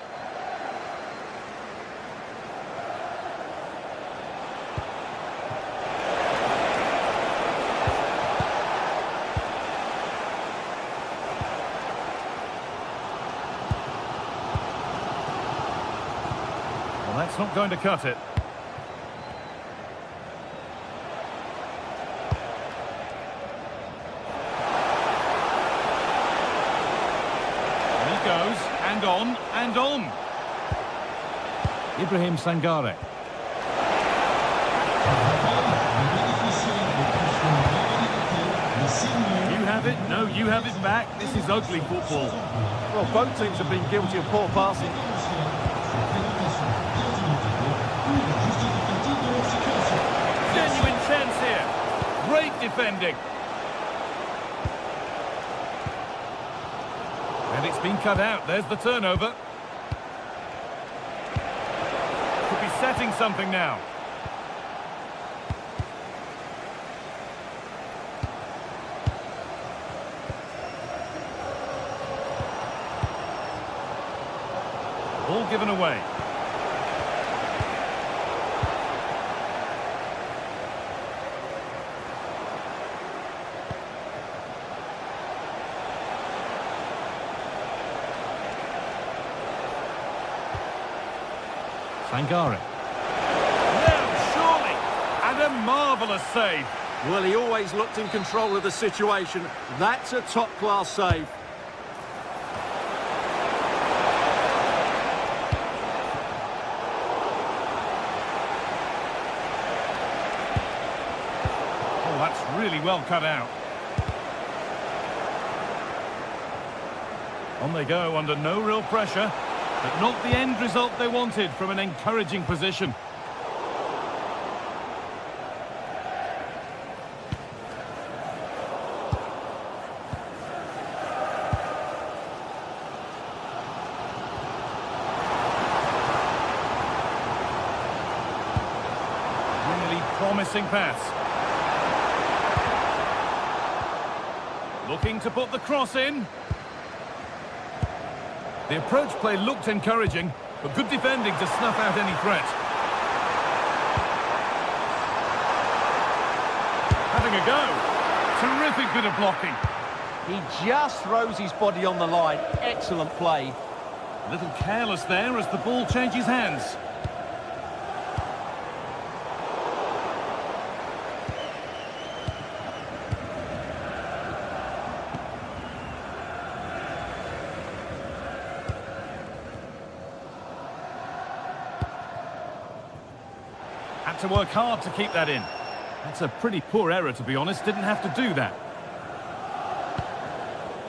Well, that's not going to cut it. Goes, and on, and on. Ibrahim Sangare. You have it, no, you have it back. This is ugly football.
Well, both teams have been guilty of poor passing.
Genuine chance here. Great defending. And it's been cut out. There's the turnover. Could be setting something now. Ball given away. Sangare. No, surely! And a marvellous save.
Well, he always looked in control of the situation. That's a top-class save.
well cut out. On they go under no real pressure, but not the end result they wanted from an encouraging position. Really promising pass. Looking to put the cross in. The approach play looked encouraging, but good defending to snuff out any threat. Having a go. Terrific bit of blocking.
He just throws his body on the line. Excellent play.
A little careless there as the ball changes hands. Had to work hard to keep that in. That's a pretty poor error, to be honest. Didn't have to do that.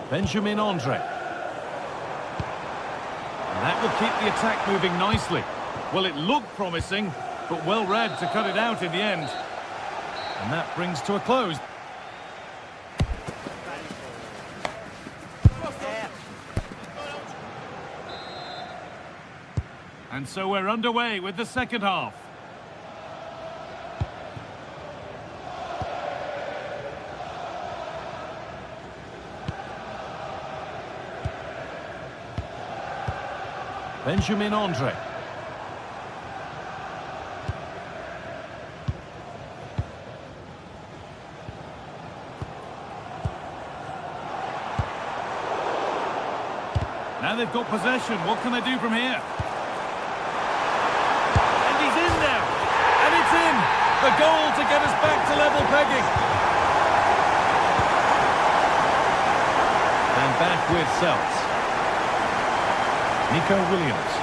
Benjamin Andre. And that will keep the attack moving nicely. Well, it looked promising, but well read to cut it out in the end. And that brings to a close. And so we're underway with the second half. Benjamin Andre. Now they've got possession. What can they do from here? And he's in now. And it's in. The goal to get us back to level pegging. And back with Seltz. Nico Williams.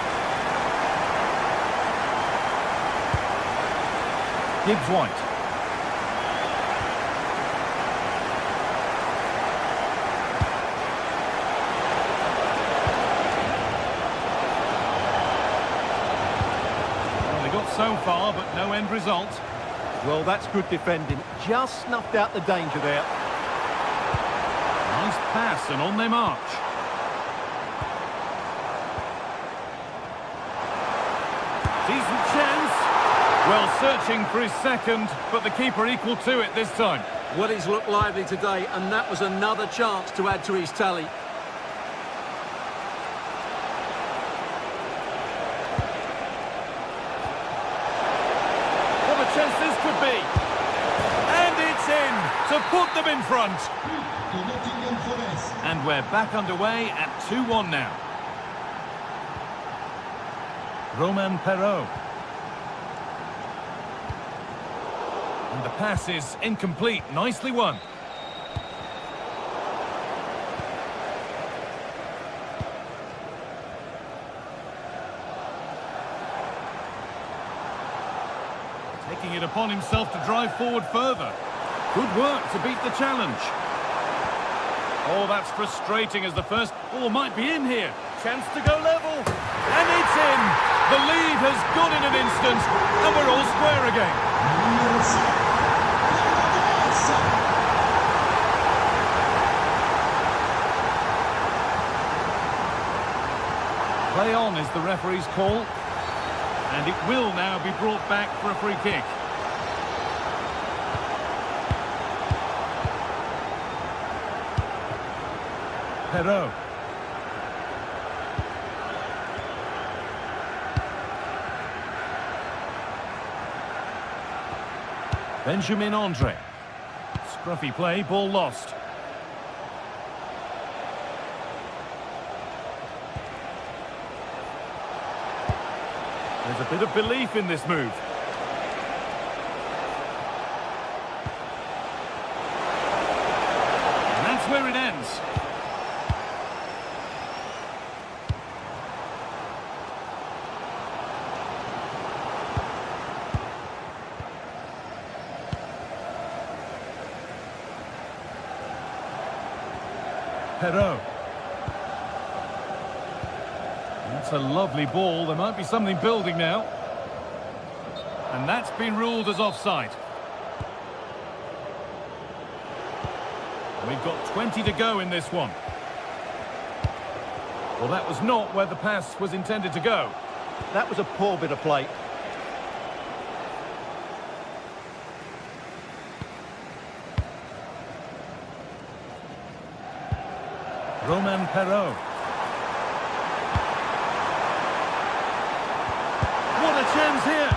Gibbs White. Well, they got so far, but no end result.
Well, that's good defending. Just snuffed out the danger there.
Nice pass, and on they march. Decent chance. Well, searching for his second, but the keeper equal to it this time.
Well, he's looked lively today, and that was another chance to add to his tally.
What a chance this could be. And it's in to put them in front. And we're back underway at 2-1 now. Romain Perrault. And the pass is incomplete. Nicely won. Taking it upon himself to drive forward further. Good work to beat the challenge. Oh, that's frustrating as the first ball might be in here. Chance to go level. And it's in. The lead has gone in an instant, and we're all square again. Play on is the referee's call, and it will now be brought back for a free kick. Perrault. Benjamin Andre. Scruffy play, ball lost. There's a bit of belief in this move. And that's where it ends. Perrault. That's a lovely ball. There might be something building now. And that's been ruled as offside. We've got 20 to go in this one. Well, that was not where the pass was intended to go.
That was a poor bit of play.
Romain Perrault. What a chance here.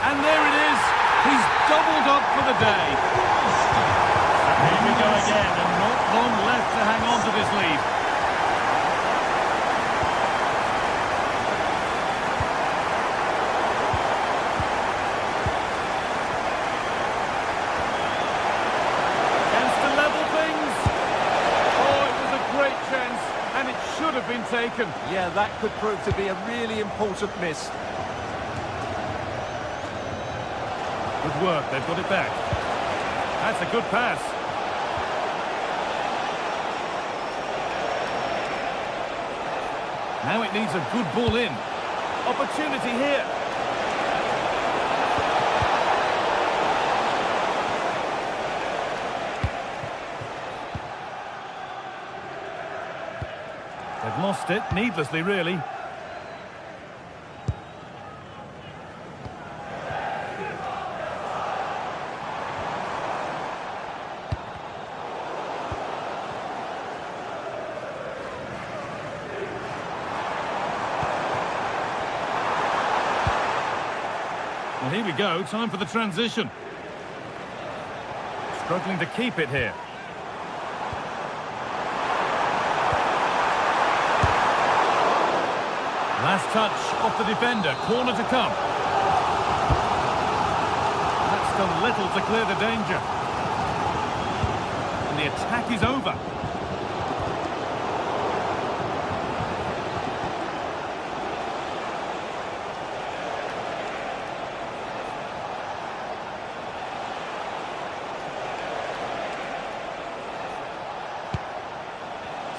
And there it is. He's doubled up for the day. Here we go again, and not long left to hang on to this lead. Chance to level things. Oh, it was a great chance, and it should have been taken.
Yeah, that could prove to be a really important miss.
Good work, they've got it back. That's a good pass. Now it needs a good ball in. Opportunity here. They've lost it, needlessly really. Well, here we go, time for the transition. Struggling to keep it here. Last touch off the defender, corner to come. That's done little to clear the danger. And the attack is over.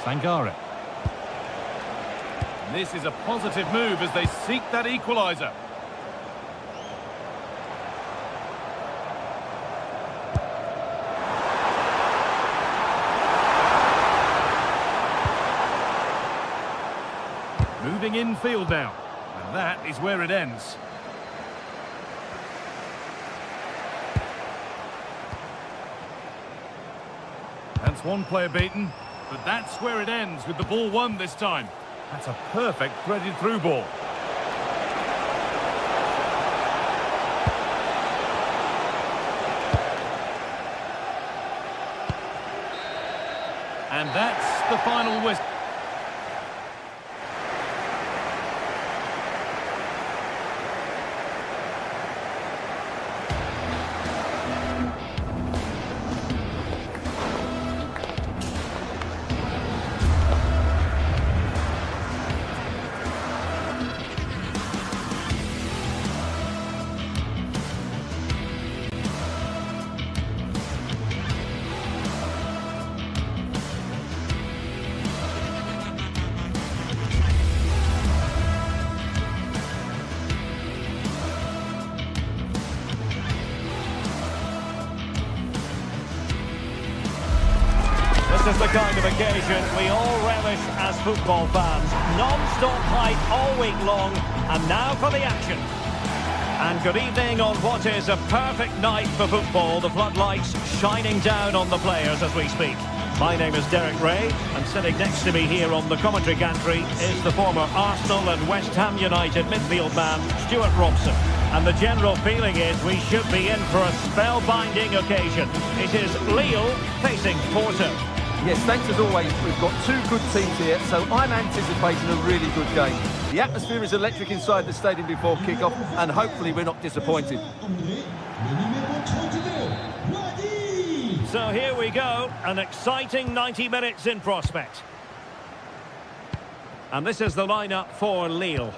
Sangare. This is a positive move as they seek that equaliser. Moving infield now, and that is where it ends. That's one player beaten. But that's where it ends, with the ball won this time. That's a perfect threaded through ball. And that's the final whistle.
This is the kind of occasion we all relish as football fans. Non-stop hype all week long, and now for the action. And good evening on what is a perfect night for football. The floodlights shining down on the players as we speak. My name is Derek Ray, and sitting next to me here on the commentary gantry is the former Arsenal and West Ham United midfield man, Stuart Robson. And the general feeling is we should be in for a spellbinding occasion. It is Lille facing Porto.
Yes, thanks as always. We've got two good teams here, so I'm anticipating a really good game. The atmosphere is electric inside the stadium before kick-off, and hopefully we're not disappointed.
So here we go, an exciting 90 minutes in prospect. And this is the lineup for Lille.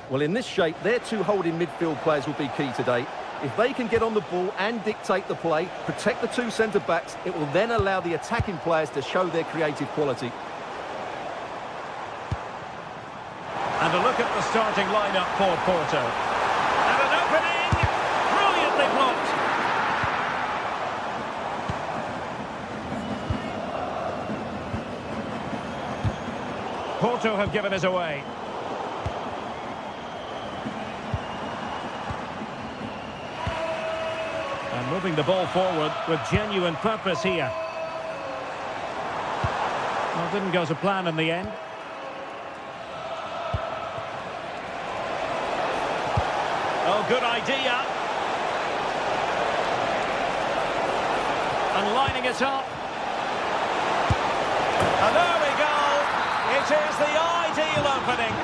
Well, in this shape, their two holding midfield players will be key today. If they can get on the ball and dictate the play, protect the two centre-backs, it will then allow the attacking players to show their creative quality.
And a look at the starting lineup for Porto. And an opening! Brilliantly blocked! Porto have given us away. And moving the ball forward with genuine purpose here. Well, didn't go to plan in the end. Oh, good idea. And lining it up. And there we go. It is the ideal opening.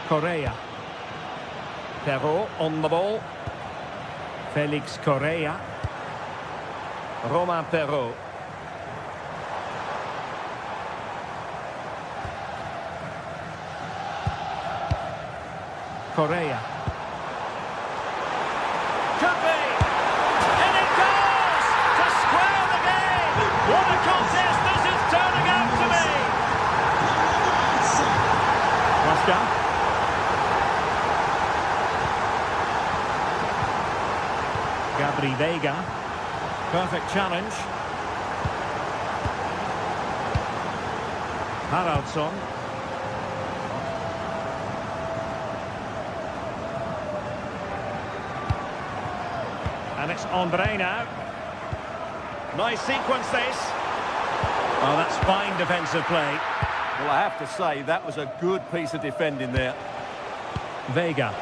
Correa. Perrault on the ball. Felix Correa. Romain Perrault. Correa. Could be! And it goes! To square the game! What a contest this is turning out to be! Oscar. Gabri Veiga. Perfect challenge. Haraldsson. And it's Andre now. Nice sequence this. Oh, that's fine defensive play.
Well, I have to say, that was a good piece of defending there.
Veiga.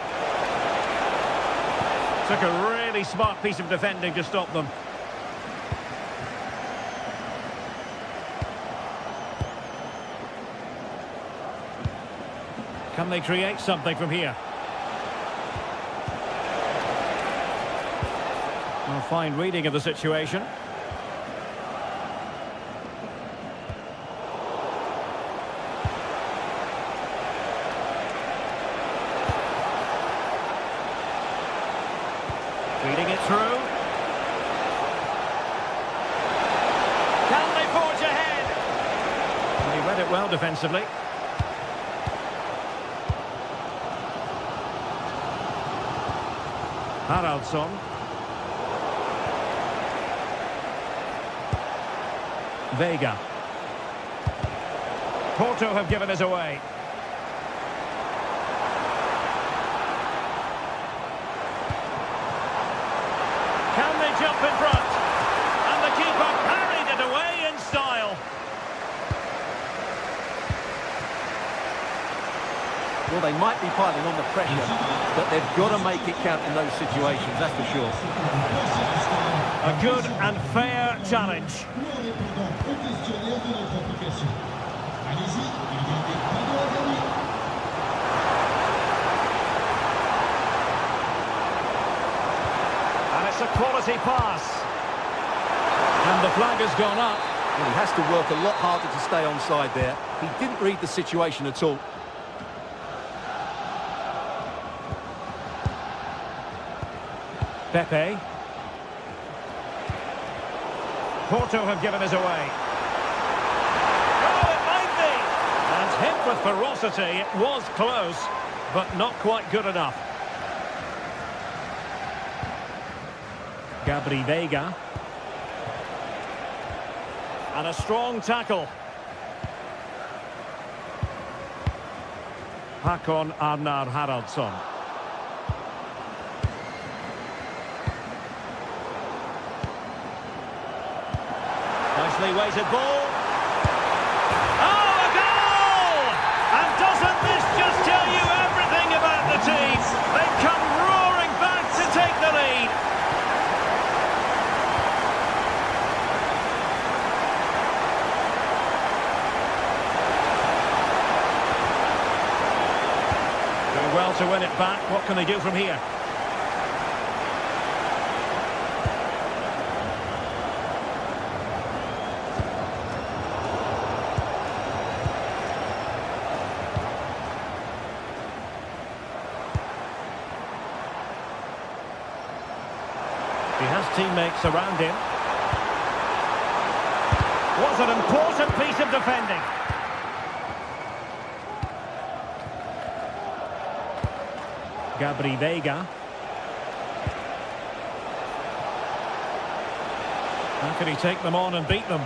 Took a really smart piece of defending to stop them. Can they create something from here? Well, fine reading of the situation. Feeding it through. Can they forge ahead? Well, he read it well defensively. Haraldsson. Veiga. Porto have given us away. Can they jump in front? And the keeper parried it away in style.
Well, they might be piling on the pressure, but they've got to make it count in those situations, that's for sure.
A good and fair challenge. And it's a quality pass. And the flag has gone up.
Well, he has to work a lot harder to stay onside there. He didn't read the situation at all.
Pepe. Porto have given us away. Oh, it might be! And hit with ferocity. It was close, but not quite good enough. Gabri Veiga. And a strong tackle. Hakon Arnar Haraldsson. Nicely weighted ball. Oh, a goal! And doesn't this just tell you everything about the team? They come roaring back to take the lead. Doing well to win it back. What can they do from here? He has teammates around him. Was an important piece of defending. Gabri Veiga. How can he take them on and beat them?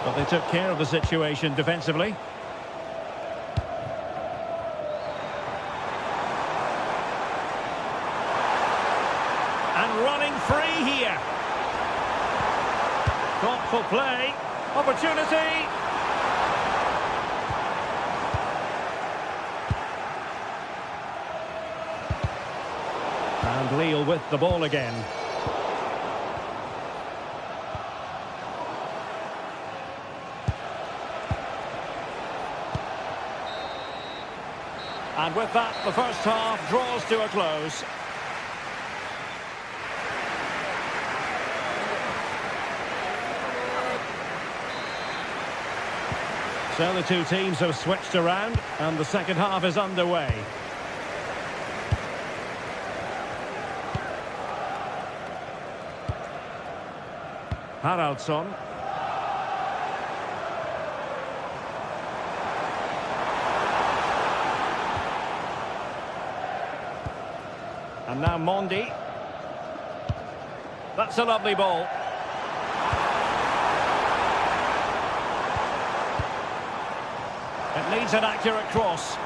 But they took care of the situation defensively. And running free here. Thoughtful play. Opportunity. And Lille with the ball again. And with that, the first half draws to a close. So the two teams have switched around, and the second half is underway. Haraldsson. And now Mondi. That's a lovely ball. It needs an accurate cross.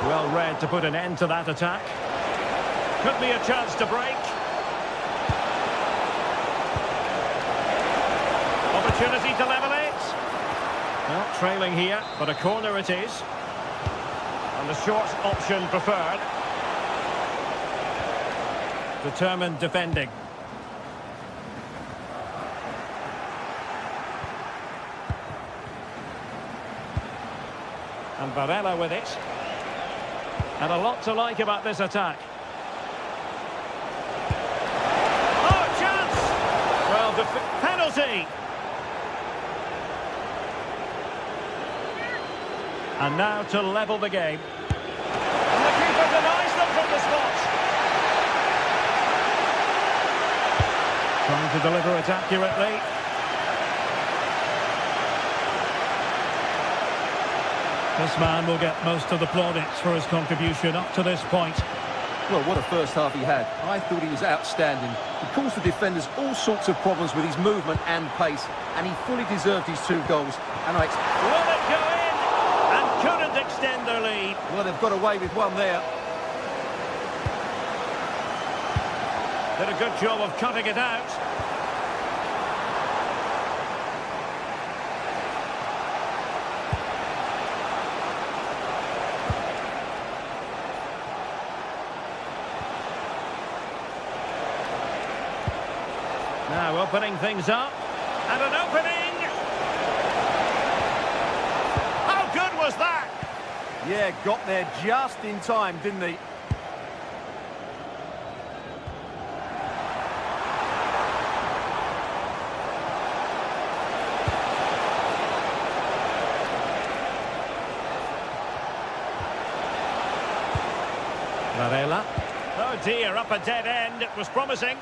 Well read to put an end to that attack. Could be a chance to break. Opportunity to level it. Well, trailing here, but a corner it is. And the short option preferred. Determined defending. And Varela with it. And a lot to like about this attack. Oh, chance! Well, the penalty! And now to level the game. And the keeper denies them from the spot. Trying to deliver it accurately. This man will get most of the plaudits for his contribution up to this point.
Well, what a first half he had. I thought he was outstanding. He caused the defenders all sorts of problems with his movement and pace, and he fully deserved his 2 goals. And
Will it go in? And couldn't extend their lead.
Well, they've got away with one there.
Did a good job of cutting it out. Now opening things up, and an opening! How good was that?
Yeah, got there just in time, didn't he?
Varela. Oh dear, up a dead end. It was promising.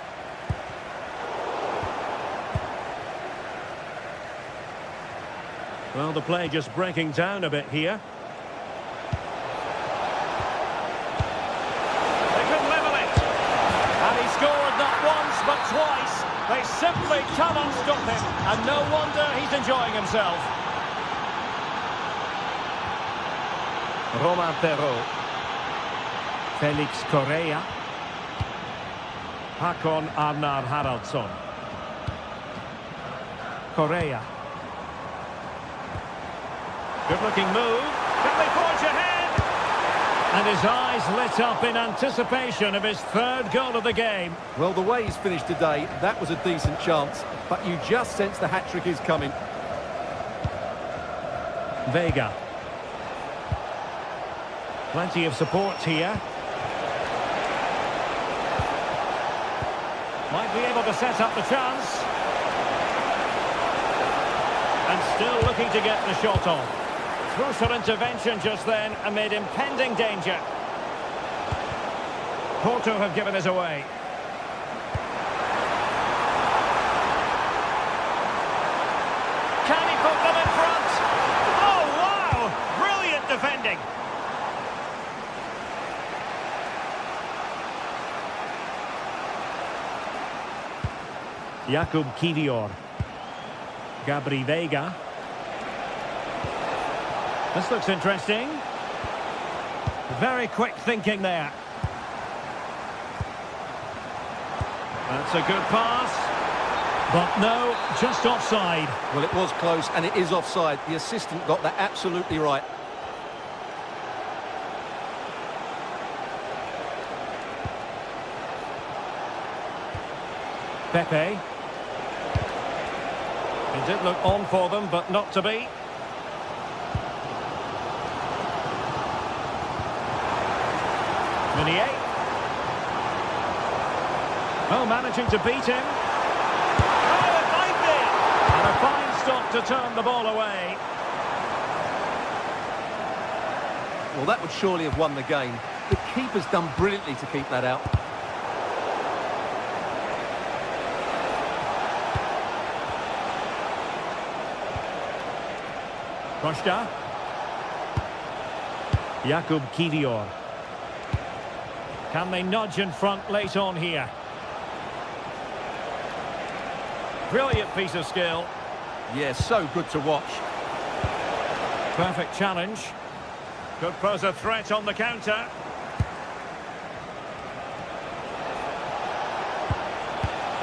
Well, the play just breaking down a bit here. They could level it. And he scored not once, but twice. They simply cannot stop him. And no wonder he's enjoying himself. Romain Perrault. Felix Correa. Hakon Arnar Haraldsson. Correa. Good-looking move. Can they forge ahead? And his eyes lit up in anticipation of his 3rd goal of the game.
Well, the way he's finished today, that was a decent chance. But you just sense the hat-trick is coming.
Veiga. Plenty of support here. Might be able to set up the chance. And still looking to get the shot on. Crucial intervention just then amid impending danger. Porto have given us away. Can he put them in front? Oh, wow! Brilliant defending. Jakub Kivior. Gabri Veiga. This looks interesting. Very quick thinking there. That's a good pass. But no, just offside.
Well, it was close, and it is offside. The assistant got that absolutely right.
Pepe. It did look on for them, but not to be. Meunier. Oh, managing to beat him. Oh, it might be! And a fine stop to turn the ball away.
Well, that would surely have won the game. The keeper's done brilliantly to keep that out.
Costa. Jakub Kivior. Can they nudge in front late on here? Brilliant piece of skill.
Yeah, so good to watch.
Perfect challenge. Could pose a threat on the counter.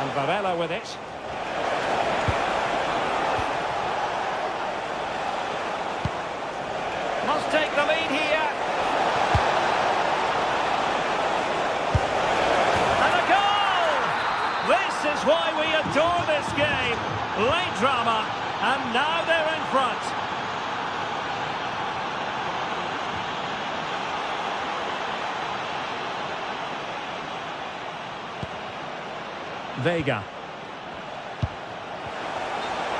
And Varela with it. Must take the lead here. And a goal! This is why we adore this game. Late drama, and now they're in front. Veiga.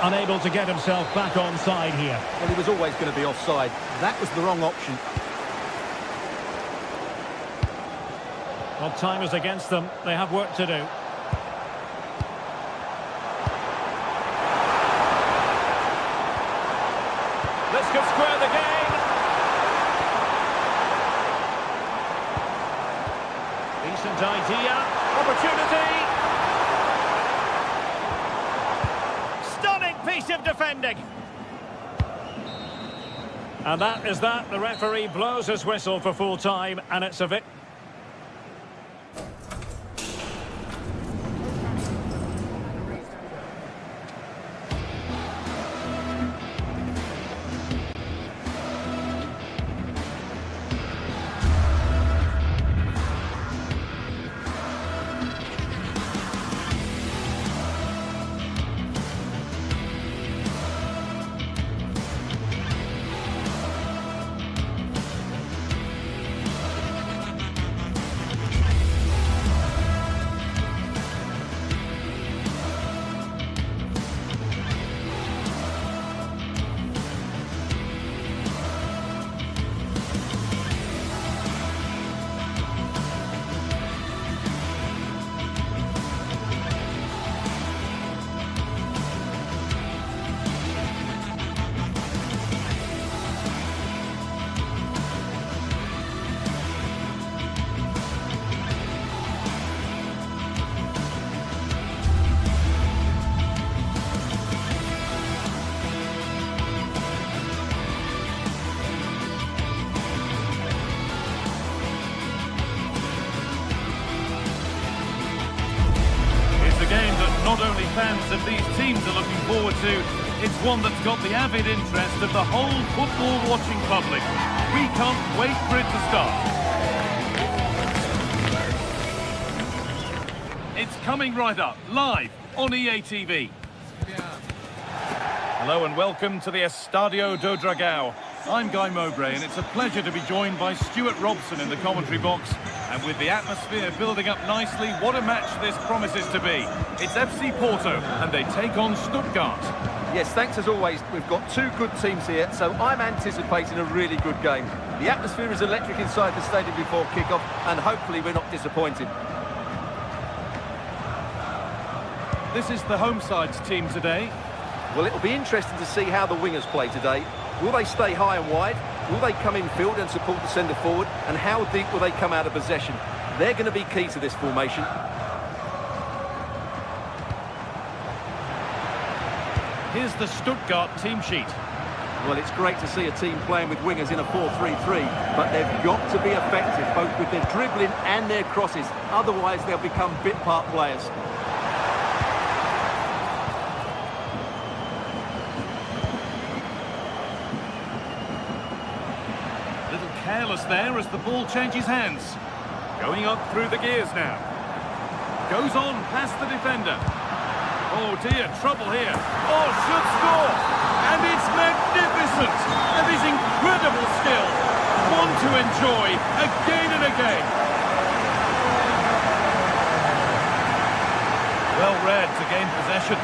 Unable to get himself back on side here.
Well, he was always going to be offside. That was the wrong option.
Well, time is against them. They have work to do. This could square the game. Decent idea. Opportunity. Stunning piece of defending. And that is that. The referee blows his whistle for full time, and it's a victory.
Not only fans of these teams are looking forward to, it's one that's got the avid interest of the whole football-watching public. We can't wait for it to start. It's coming right up, live on EA TV. Hello and welcome to the Estadio do Dragão. I'm Guy Mowbray, and it's a pleasure to be joined by Stuart Robson in the commentary box. And with the atmosphere building up nicely, what a match this promises to be. It's FC Porto, and they take on Stuttgart.
Yes, thanks as always. We've got two good teams here, so I'm anticipating a really good game. The atmosphere is electric inside the stadium before kick-off, and hopefully we're not disappointed.
This is the home side's team today.
Well, it'll be interesting to see how the wingers play today. Will they stay high and wide? Will they come in field and support the centre forward? And how deep will they come out of possession? They're going to be key to this formation.
Here's the Stuttgart team sheet.
Well, it's great to see a team playing with wingers in a 4-3-3, but they've got to be effective, both with their dribbling and their crosses. Otherwise, they'll become bit-part players.
Careless there as the ball changes hands. Going up through the gears now. Goes on past the defender. Oh dear, trouble here. Oh, should score. And it's magnificent. And his incredible skill. One to enjoy again and again. Well read to gain possession.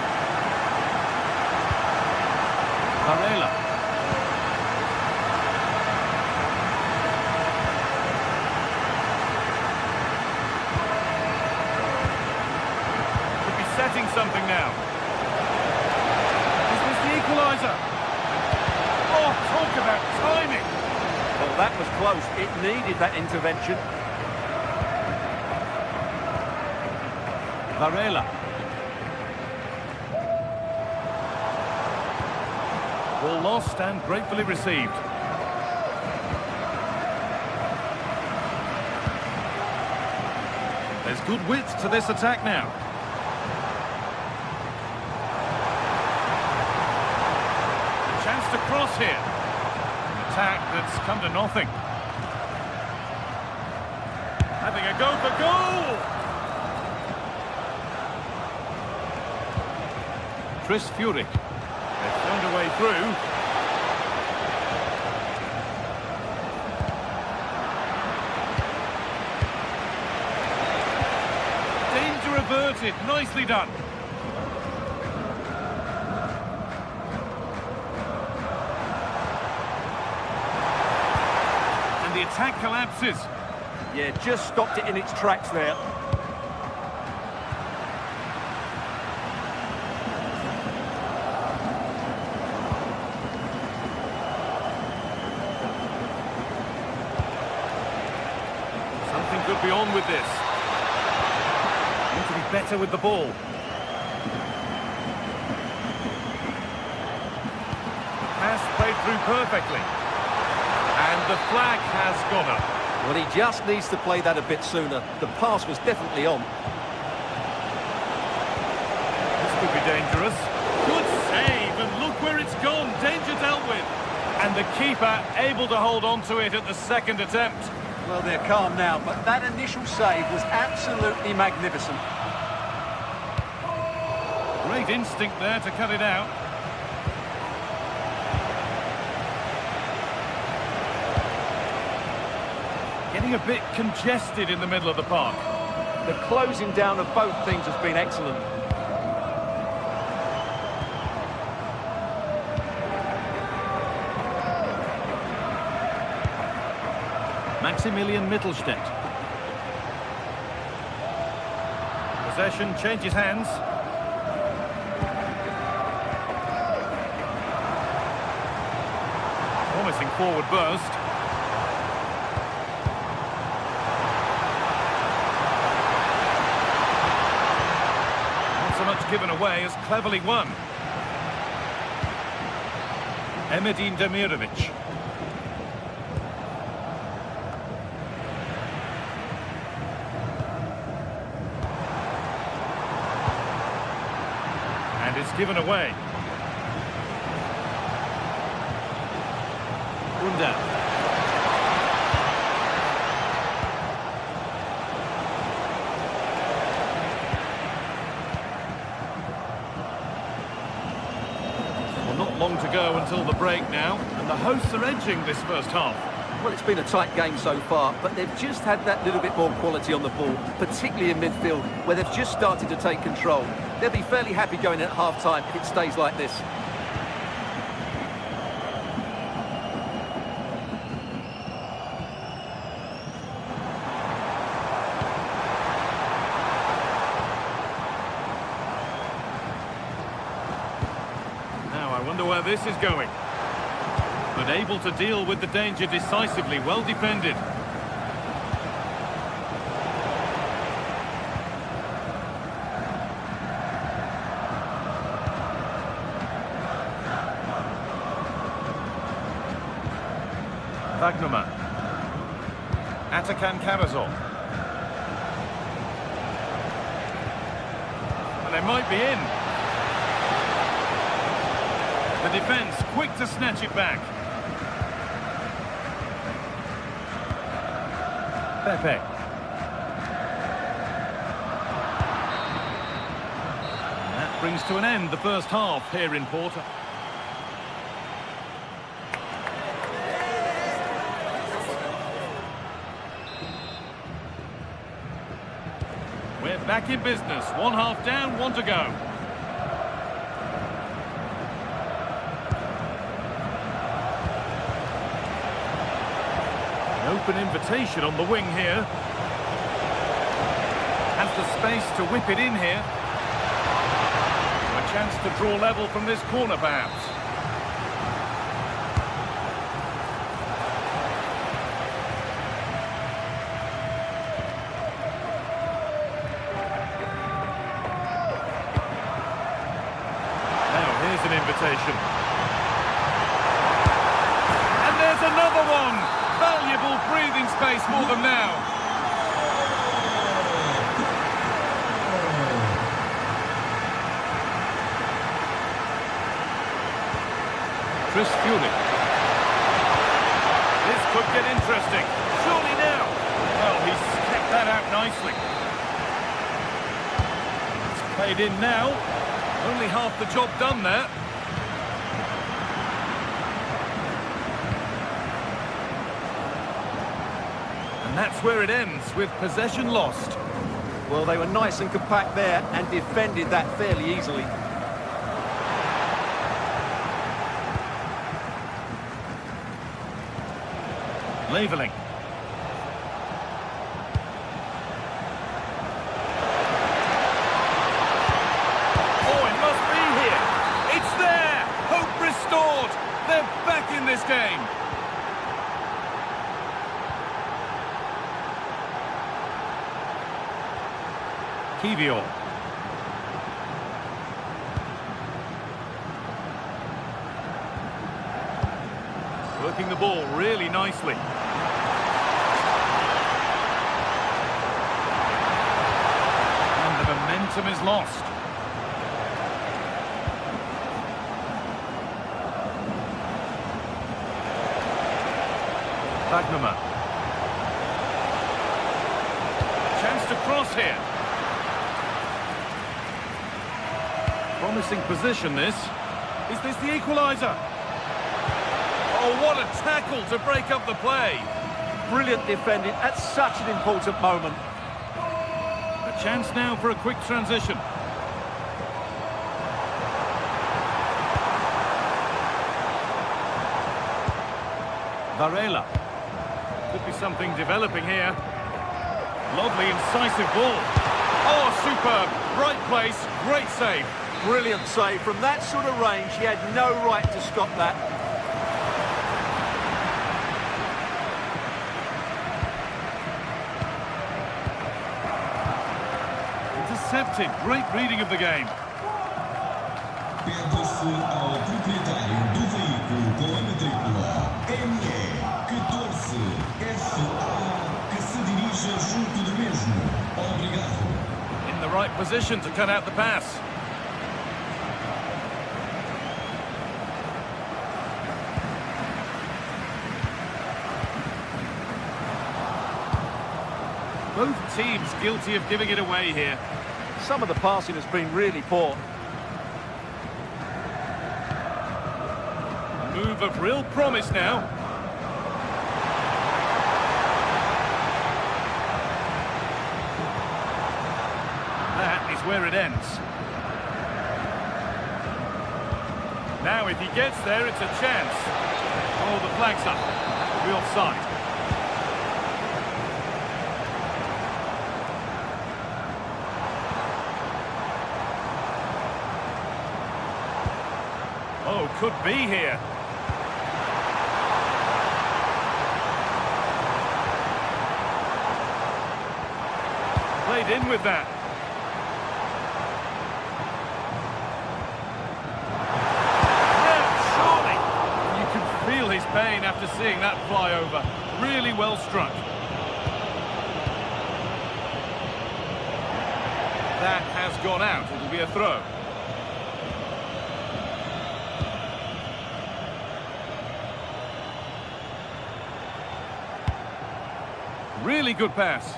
Varela. Setting something now. Is this the equaliser? Oh, talk about timing.
Well, that was close. It needed that intervention.
Varela. Ball lost and gratefully received. There's good width to this attack now. To cross here. An attack that's come to nothing. Having a go for goal! Chris Furyk. They've found a way through. Danger averted. Nicely done. The attack collapses.
Yeah, just stopped it in its tracks there.
Something could be on with this. Need to be better with the ball. Pass played through perfectly. And the flag has gone up.
Well, he just needs to play that a bit sooner. The pass was definitely on.
This could be dangerous. Good save, and look where it's gone. Danger dealt with. And the keeper able to hold on to it at the second attempt.
Well, they're calm now, but that initial save was absolutely magnificent.
Great instinct there to cut it out. Getting a bit congested in the middle of the park.
The closing down of both teams has been excellent.
Maximilian Mittelstädt. Possession changes hands. Promising forward burst. So much given away as cleverly won. Emedin Demirovic. And it's given away. Runda. Not long to go until the break now, and the hosts are edging this first half.
Well, it's been a tight game so far, but they've just had that little bit more quality on the ball, particularly in midfield, where they've just started to take control. They'll be fairly happy going in at half-time if it stays like this.
where this is going. But able to deal with the danger decisively, well defended. Wagnerman. Atakan Karazor. And they might be in. The defence quick to snatch it back. Pepe. And that brings to an end the first half here in Porto. We're back in business. One half down, one to go. An open invitation on the wing here. Has the space to whip it in here. A chance to draw level from this corner, perhaps. Here's an invitation. And there's another one! Valuable breathing space for them now. Chris Fury. This could get interesting. Surely now. Well, he's kept that out nicely. It's played in now. Only half the job done there. And that's where it ends, with possession lost.
Well, they were nice and compact there and defended that fairly easily.
Leveling. They're back in this game. Kivior. Working the ball really nicely. And the momentum is lost. Wagnerman. Chance to cross here. Promising position, this. Is this the equaliser? Oh, what a tackle to break up the play.
Brilliant defending at such an important moment.
A chance now for a quick transition. Varela. Could be something developing here. Lovely, incisive ball. Oh, superb. Right place, great save.
Brilliant save. From that sort of range, he had no right to stop that.
Intercepted. Great reading of the game.
Pertence ao proprietário do veículo com a matrícula ME14FA que se dirige junto do mesmo. Obrigado.
In the right position to cut out the pass. Both teams guilty of giving it away here.
Some of the passing has been really poor.
Move of real promise now. That is where it ends. Now if he gets there, it's a chance. Oh, the flag's up. That will be offside. Oh, could be here. Played in with that. Feel his pain after seeing that fly over. Really well struck. That has gone out. It'll be a throw. Really good pass.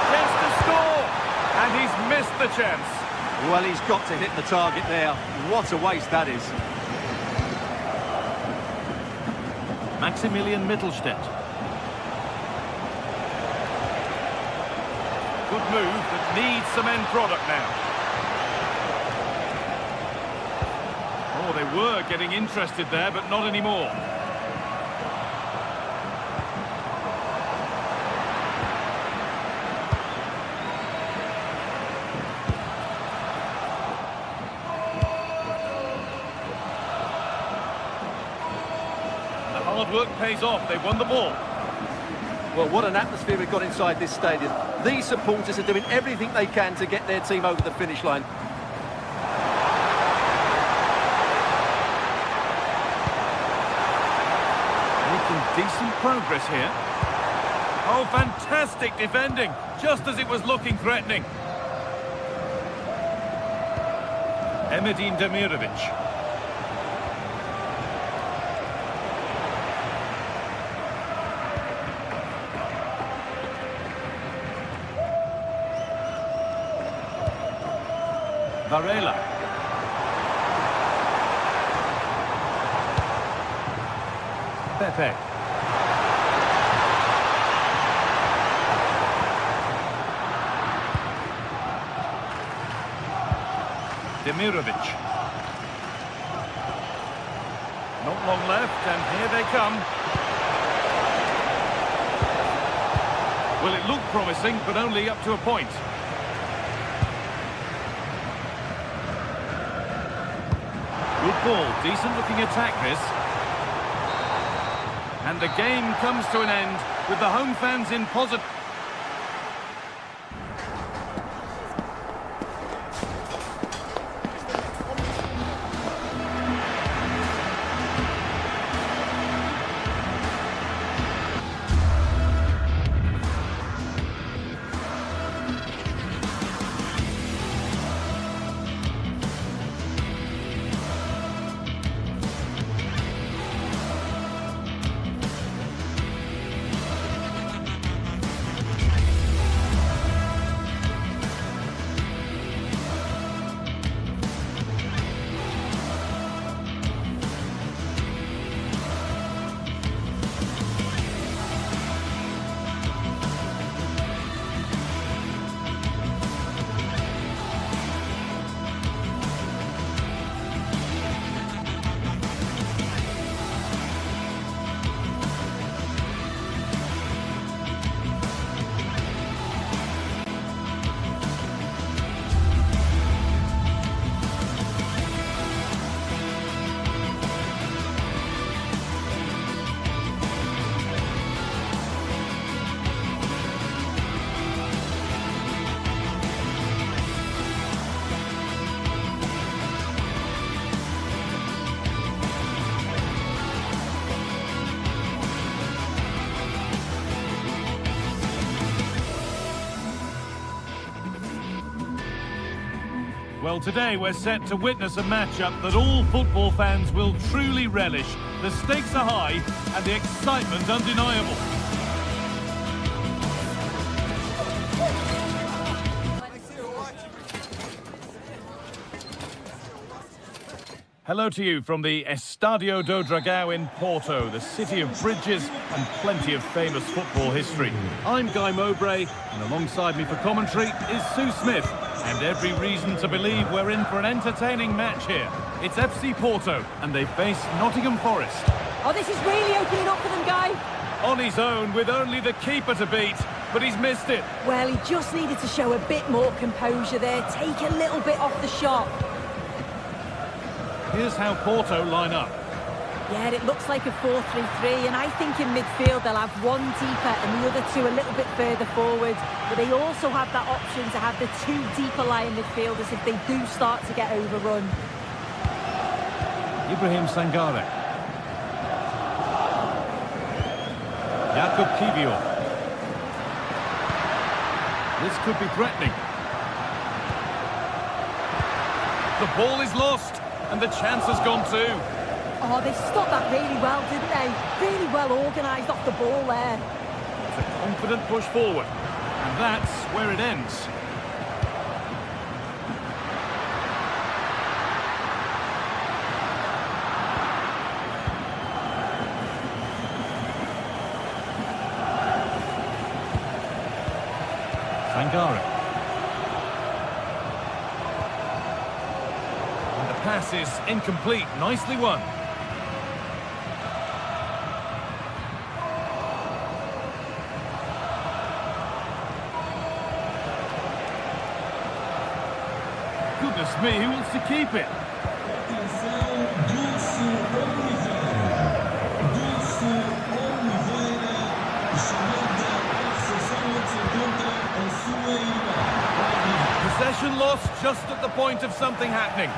Chance to score! And he's missed the chance.
Well, he's got to hit the target there. What a waste that is.
Maximilian Mittelstädt. Good move, but needs some end product now. Oh, they were getting interested there, but not anymore.
Hard work pays off. They won the ball. Well, what an atmosphere we've got inside this stadium. These supporters are doing everything they can to get their team over the finish line.
Making decent progress here. Oh, fantastic defending, just as it was looking threatening. Emedin Demirovic. Varela. Pepe. Demirovic. Not long left, and here they come. Well, it looked promising, but only up to a point. Good ball, decent looking attack this. And the game comes to an end with the home fans in positive. Well, today we're set to witness a matchup that all football fans will truly relish. The stakes are high and the excitement undeniable. Hello to you from the Estadio do Dragão in Porto, the city of bridges and plenty of famous football history. I'm Guy Mowbray, and alongside me for commentary is Sue Smith. And every reason to believe we're in for an entertaining match here. It's FC Porto, and they face Nottingham Forest.
Oh, this is really opening up for them, Guy.
On his own, with only the keeper to beat, but he's missed it.
Well, he just needed to show a bit more composure there, take a little bit off the shot.
Here's how Porto line up.
Yeah, it looks like a 4-3-3, and I think in midfield they'll have one deeper and the other two a little bit further forward. But they also have that option to have the two deeper lying midfielders if they do start to get overrun.
Ibrahim Sangare. Jakub Kivior. This could be threatening. The ball is lost, and the chance has gone too.
Oh, they stopped that really well, didn't they? Really well organised off the ball there.
It's a confident push forward, and that's where it ends. Sangare. And the pass is incomplete. Nicely won. Goodness me, who wants to keep it?
Atenção, Dulce Oliveira. Dulce Oliveira, chamada a sessão onde se encontra a sua irmã.
Possession lost just at the point of something happening.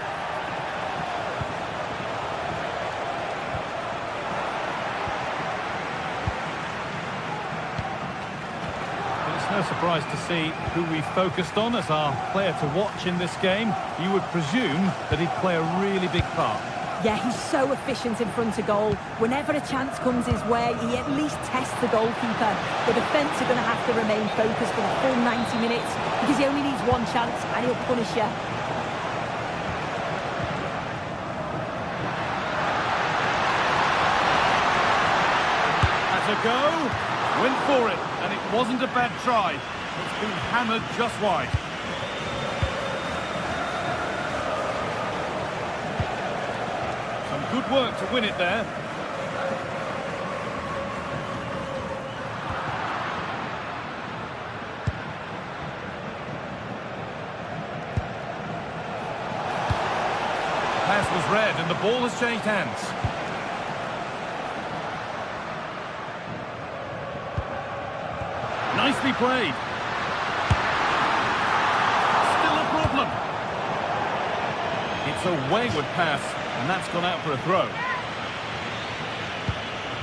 It's no surprise to see who we focused on as our player to watch in this game. You would presume that he'd play a really big part.
Yeah, he's so efficient in front of goal. Whenever a chance comes his way, he at least tests the goalkeeper. The defence are going to have to remain focused for the full 90 minutes because he only needs one chance and he'll punish you.
That's a go. Went for it, and it wasn't a bad try. It's been hammered just wide. Good work to win it there. Pass was read and the ball has changed hands. Nicely played. Still a problem. It's a wayward pass. And that's gone out for a throw.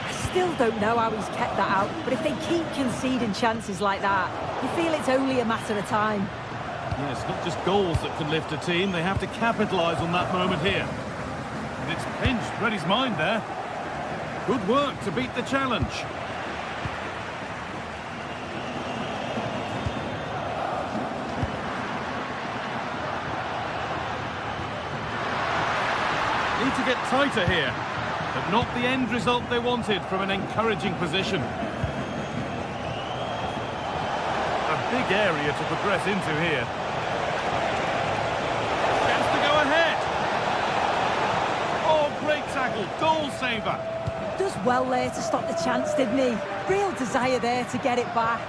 I still don't know how he's kept that out, but if they keep conceding chances like that, you feel it's only a matter of time.
Yeah, it's not just goals that can lift a team, they have to capitalise on that moment here. And it's pinched Reddy's mind there. Good work to beat the challenge. Need to get tighter here, but not the end result they wanted from an encouraging position. A big area to progress into here. Chance to go ahead. Oh, great tackle, goal saver.
Does well there to stop the chance, didn't he? Real desire there to get it back.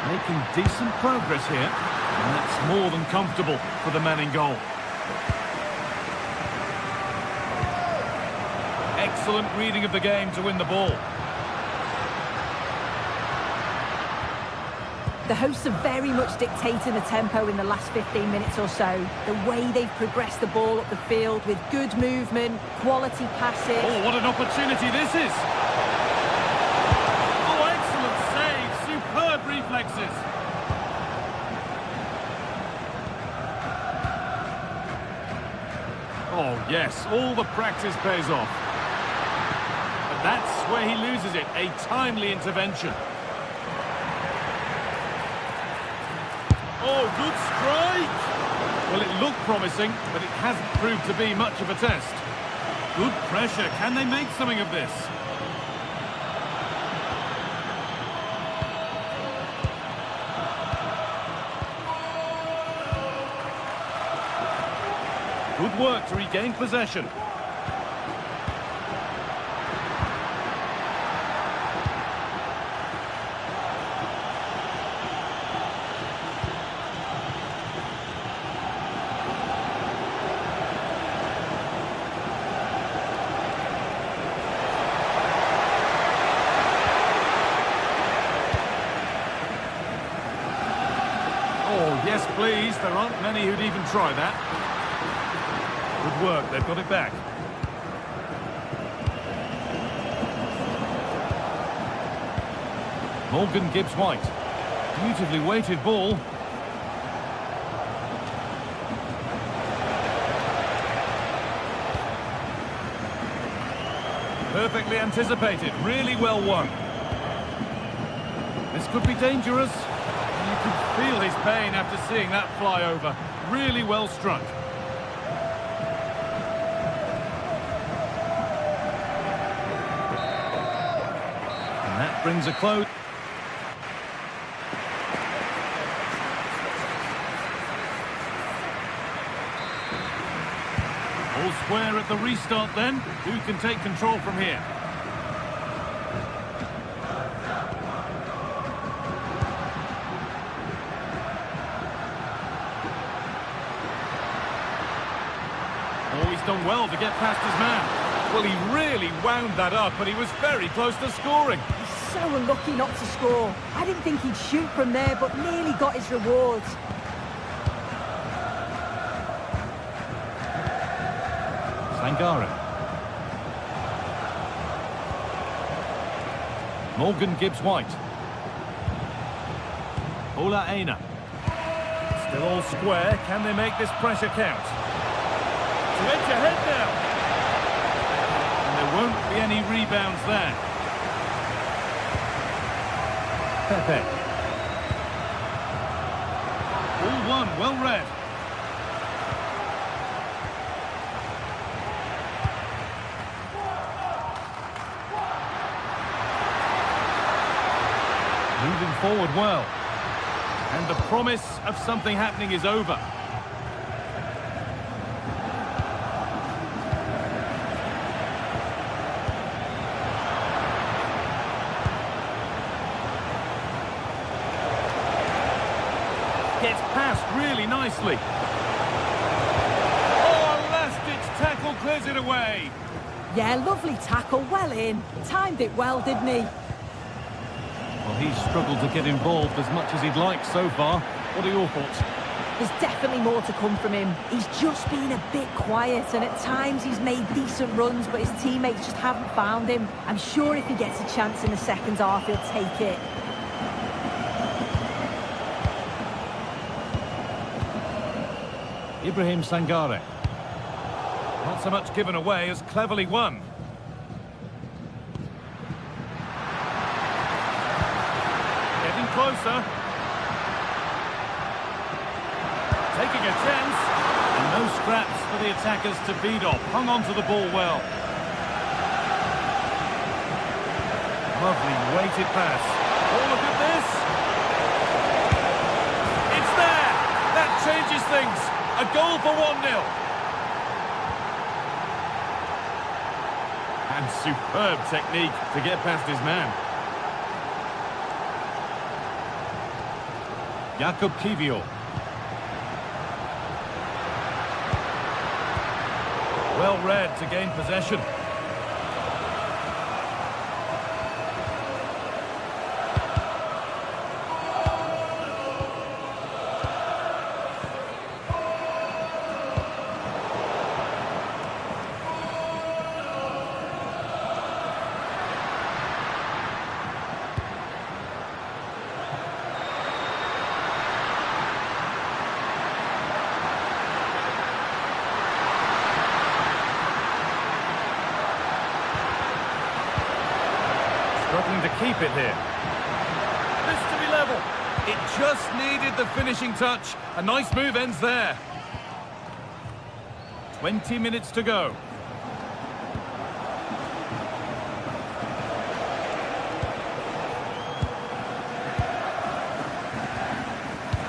Making decent progress here. And that's more than comfortable for the man in goal. Excellent reading of the game to win the ball.
The hosts are very much dictating the tempo in the last 15 minutes or so. The way they've progressed the ball up the field with good movement, quality passing.
Oh, what an opportunity this is! Oh, excellent save! Superb reflexes! Oh, yes, all the practice pays off. But that's where he loses it, a timely intervention. Oh, good strike! Well, it looked promising, but it hasn't proved to be much of a test. Good pressure. Can they make something of this? Good work to regain possession. please. There aren't many who'd even try that. Good work, they've got it back. Morgan Gibbs-White. Beautifully weighted ball. Perfectly anticipated, really well won. This could be dangerous. You can feel his pain after seeing that fly over. Really well struck. And that brings a close. All square at the restart then. Who can take control from here? Oh, he's done well to get past his man. Well, he really wound that up, but he was very close to scoring.
He's so unlucky not to score. I didn't think he'd shoot from there, but nearly got his rewards.
Sangare. Morgan Gibbs-White. Ola Aina. Still all square. Can they make this pressure count? To edge ahead now. And there won't be any rebounds there. Pepe. All one, well read. Moving forward well. And the promise of something happening is over. Gets past really nicely. Oh, a last-ditch tackle clears it away.
Yeah, lovely tackle, well in. Timed it well, didn't he?
Well, he's struggled to get involved as much as he'd like so far. What are your thoughts?
There's definitely more to come from him. He's just been a bit quiet, and at times he's made decent runs, but his teammates just haven't found him. I'm sure if he gets a chance in the second half, he'll take it.
Ibrahim Sangare. Not so much given away as cleverly won. Getting closer. Taking a chance. And no scraps for the attackers to beat off. Hung on to the ball well. Lovely weighted pass. Oh, look at this. It's there. That changes things. A goal for 1-0. And superb technique to get past his man. Jakub Kivio. Well read to gain possession. Struggling to keep it here. This to be level. It just needed the finishing touch. A nice move ends there. 20 minutes to go.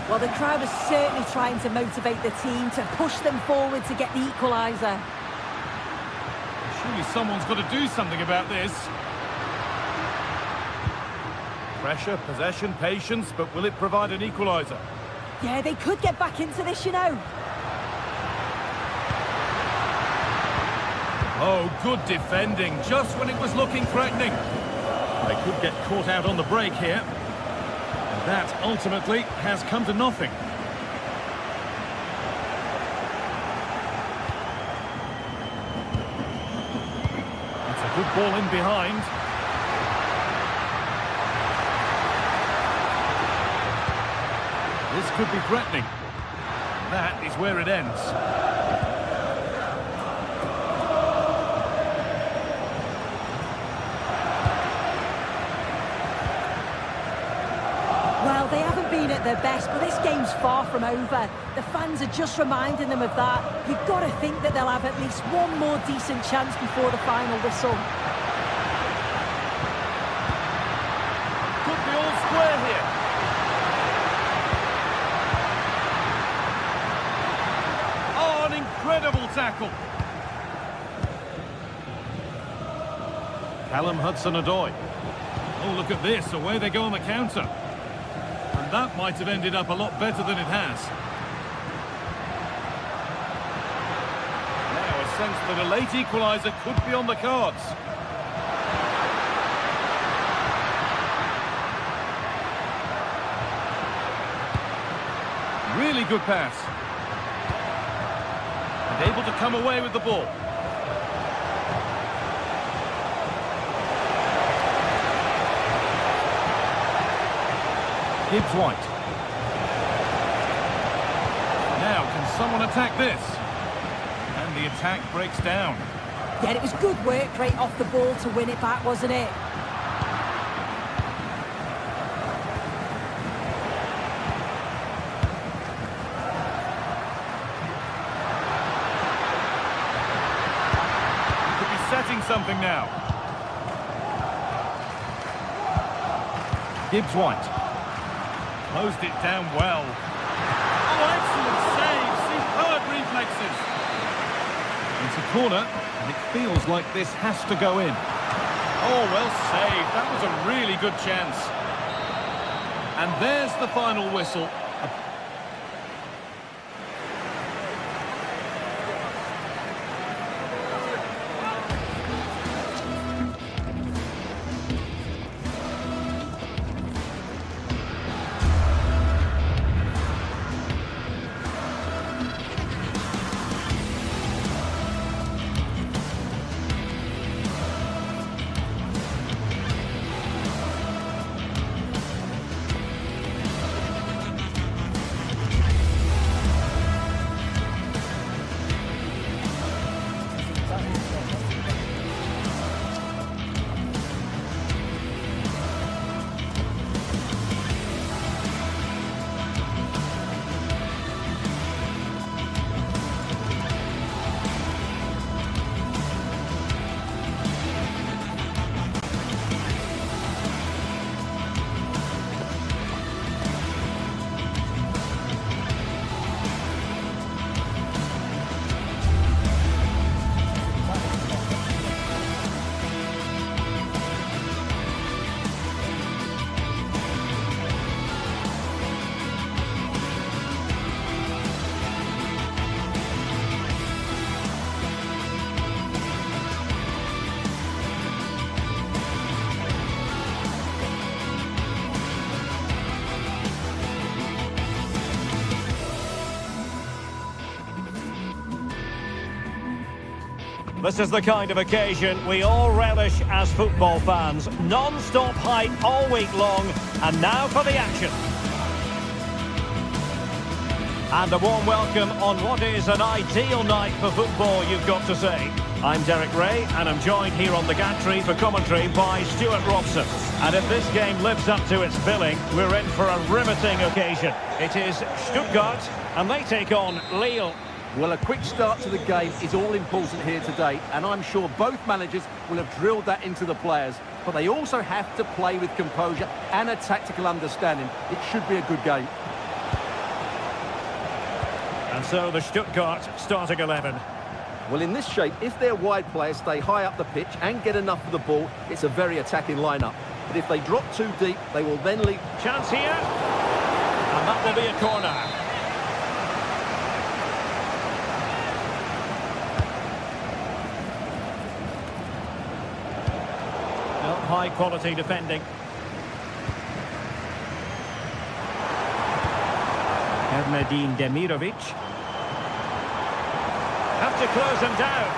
Well, the crowd is certainly trying to motivate the team to push them forward to get the equaliser.
Surely someone's got to do something about this. Pressure, possession, patience, but will it provide an equaliser?
Yeah, they could get back into this, you know.
Oh, good defending, just when it was looking threatening. They could get caught out on the break here. And that, ultimately, has come to nothing. Good ball in behind. This could be threatening. That is where it ends.
Well, they haven't been at their best, but this game's far from over. The fans are just reminding them of that. You've got to think that they'll have at least one more decent chance before the final whistle.
Could be all square here. Oh, an incredible tackle. Callum Hudson-Odoi. Oh, look at this. Away they go on the counter. And that might have ended up a lot better than it has. Now a sense that a late equaliser could be on the cards. Really good pass. And able to come away with the ball. Gibbs White. Now, can someone attack this? And the attack breaks down.
Yeah, it was good work right off the ball to win it back, wasn't it?
Could be setting something now. Gibbs White. Closed it down well. Oh, excellent save. Superb reflexes. It's a corner, and it feels like this has to go in. Oh, well saved. That was a really good chance. And there's the final whistle.
This is the kind of occasion we all relish as football fans. Non-stop hype all week long, and now for the action. And a warm welcome on what is an ideal night for football, you've got to say. I'm Derek Ray, and I'm joined here on the gantry for commentary by Stuart Robson. And if this game lives up to its billing, we're in for a riveting occasion. It is Stuttgart, and they take on Lille.
Well, a quick start to the game is all important here today, and I'm sure both managers will have drilled that into the players. But they also have to play with composure and a tactical understanding. It should be a good game.
And so the Stuttgart starting 11.
Well, in this shape, if their wide players stay high up the pitch and get enough of the ball, it's a very attacking lineup. But if they drop too deep, they will then leave.
Chance here, and that will be a corner. High quality defending. Erdnedin Demirovic. Have to close them down.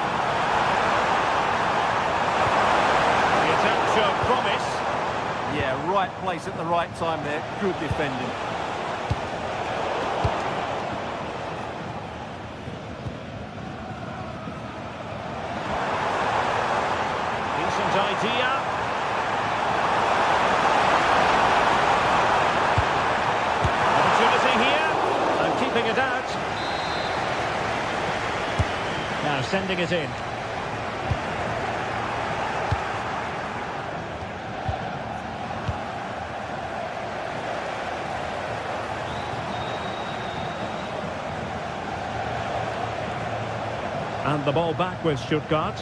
right place at the right time there. Good defending.
Decent idea. Opportunity here. And keeping it out. Now sending it in. And the ball back with Stuttgart.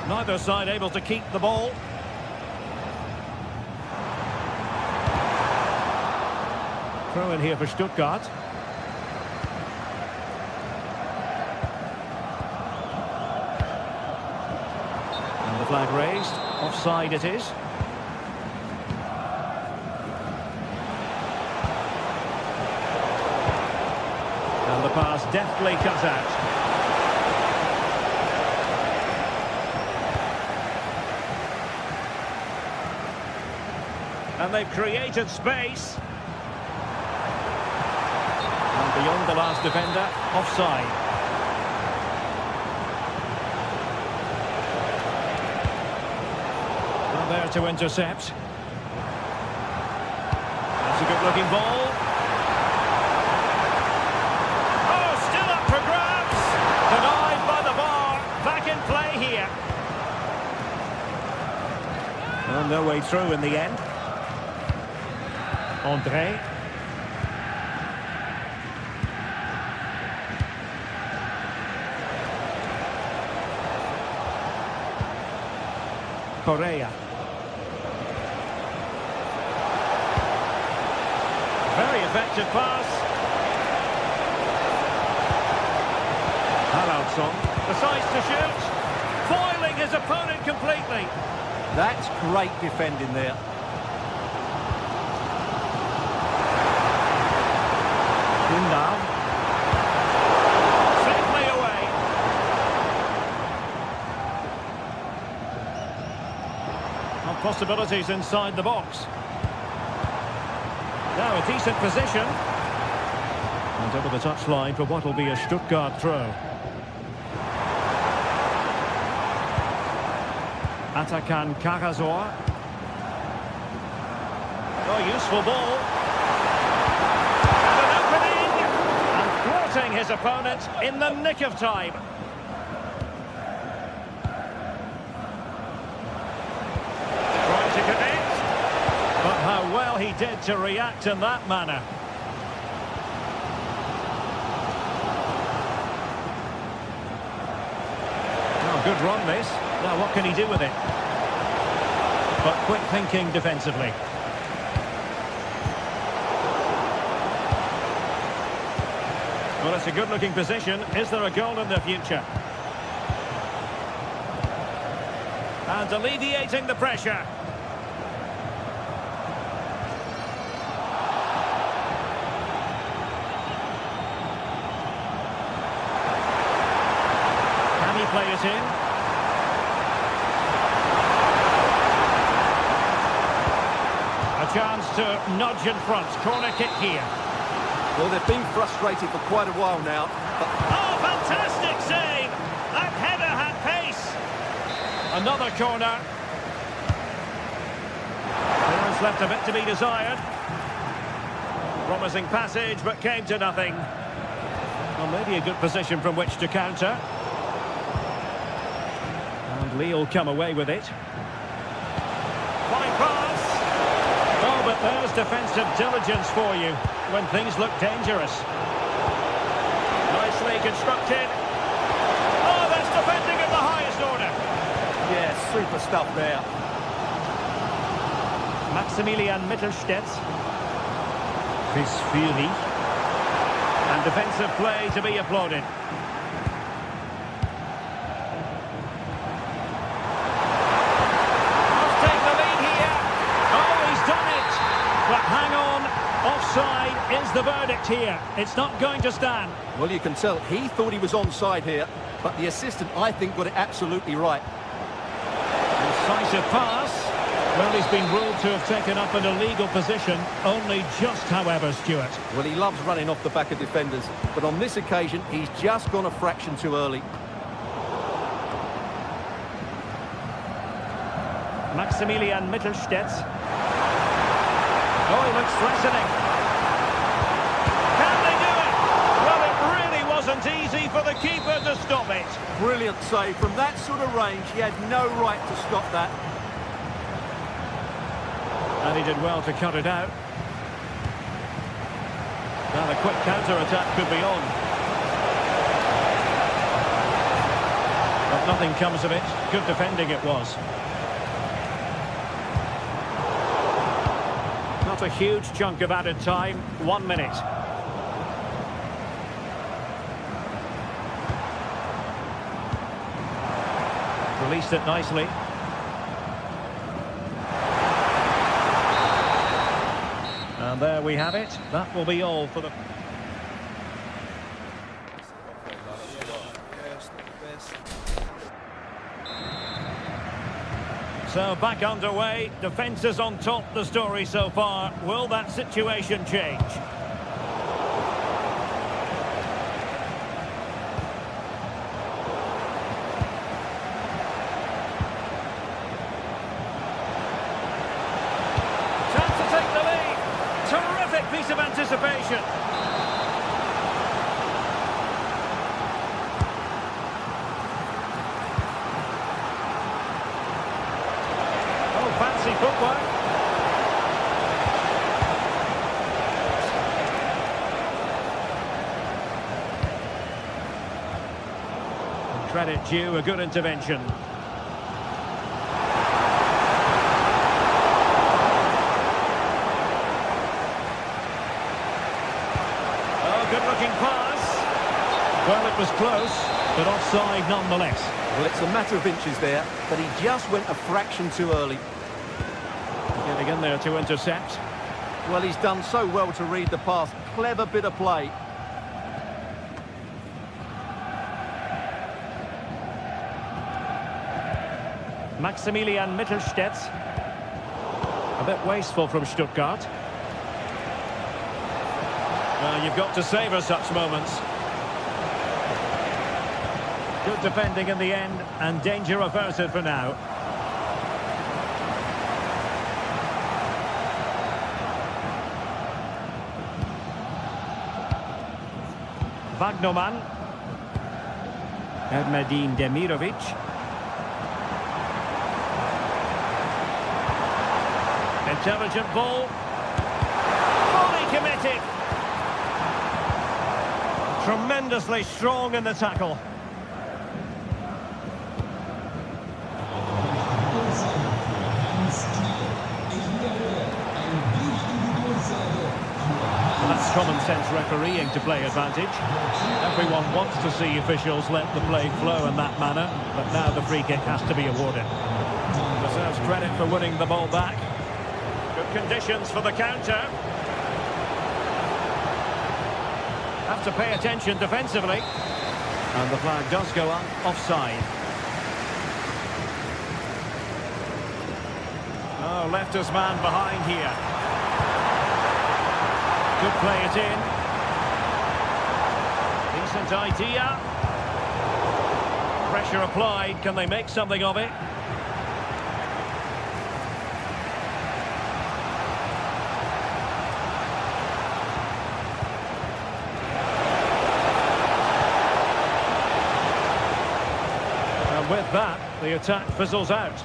Neither side able to keep the ball. Throw in here for Stuttgart. And the flag raised. Offside it is. And the pass deftly cut out. And they've created space. And beyond the last defender, offside. Not there to intercept. That's a good-looking ball. Oh, still up for grabs. Denied by the bar. Back in play here. Well, no way through in the end. André. Correa. Very effective pass. Haraldsson decides to shoot. Foiling his opponent completely.
That's great defending there.
Safely away. Well, possibilities inside the box. Now a decent position. And over the touchline for what will be a Stuttgart throw. Atakan Karazor. Oh, useful ball. His opponent in the nick of time. Trying to connect, but how well he did to react in that manner. Oh, good run this. Now what can he do with it? But quick thinking defensively. Well, it's a good-looking position. Is there a goal in the future? And alleviating the pressure. Can he play it in? A chance to nudge in front. Corner kick here.
Well, they've been frustrated for quite a while now.
Oh, fantastic save! That header had pace. Another corner. Clearance left a bit to be desired. Promising passage, but came to nothing. Well, maybe a good position from which to counter. And Lee will come away with it. Fine pass. Oh, but there's defensive diligence for you when things look dangerous. Nicely constructed. Oh, that's defending at the highest order.
Yeah, super stuff there.
Maximilian Mittelstädt. Chris Fury. And defensive play to be applauded. Must take the lead here. Oh, he's done it. But hang on. Offside is the verdict here. It's not going to stand.
Well, you can tell he thought he was onside here. but the assistant, I think, got it absolutely right.
Decisive pass. Well, he's been ruled to have taken up an illegal position. Only just, however, Stuart.
Well, he loves running off the back of defenders, but on this occasion, he's just gone a fraction too early.
Maximilian Mittelstädt. Oh, he looks threatening. Can they do it? Well, it really wasn't easy for the keeper to stop it.
Brilliant save. From that sort of range, he had no right to stop that.
And he did well to cut it out. Now the quick counter-attack could be on. But nothing comes of it. Good defending it was. Not a huge chunk of added time. 1 minute. Released it nicely. And there we have it. That will be all for the... So back underway. Defence is on top, the story so far. Will that situation change? Chance to take the lead. Terrific piece of anticipation. Oh, fancy footwork. Credit due, a good intervention. Good-looking pass. Well, it was close, but offside nonetheless.
Well, it's a matter of inches there, but he just went a fraction too early.
Getting in there to intercept.
Well, he's done so well to read the pass. Clever bit of play.
Maximilian Mittelstädt. A bit wasteful from Stuttgart. Well, you've got to savour such moments. Good defending in the end, and danger averted for now. Wagnerman. Ermedin Demirovic. Intelligent ball. Fully committed. Tremendously strong in the tackle. That's common sense refereeing to play advantage. Everyone wants to see officials let the play flow in that manner, but now the free kick has to be awarded. Deserves credit for winning the ball back. Good conditions for the counter. Have to pay attention defensively. And the flag does go up, offside. Oh, left his man behind here. Could play it in. Decent idea. Pressure applied. Can they make something of it? And with that, the attack fizzles out.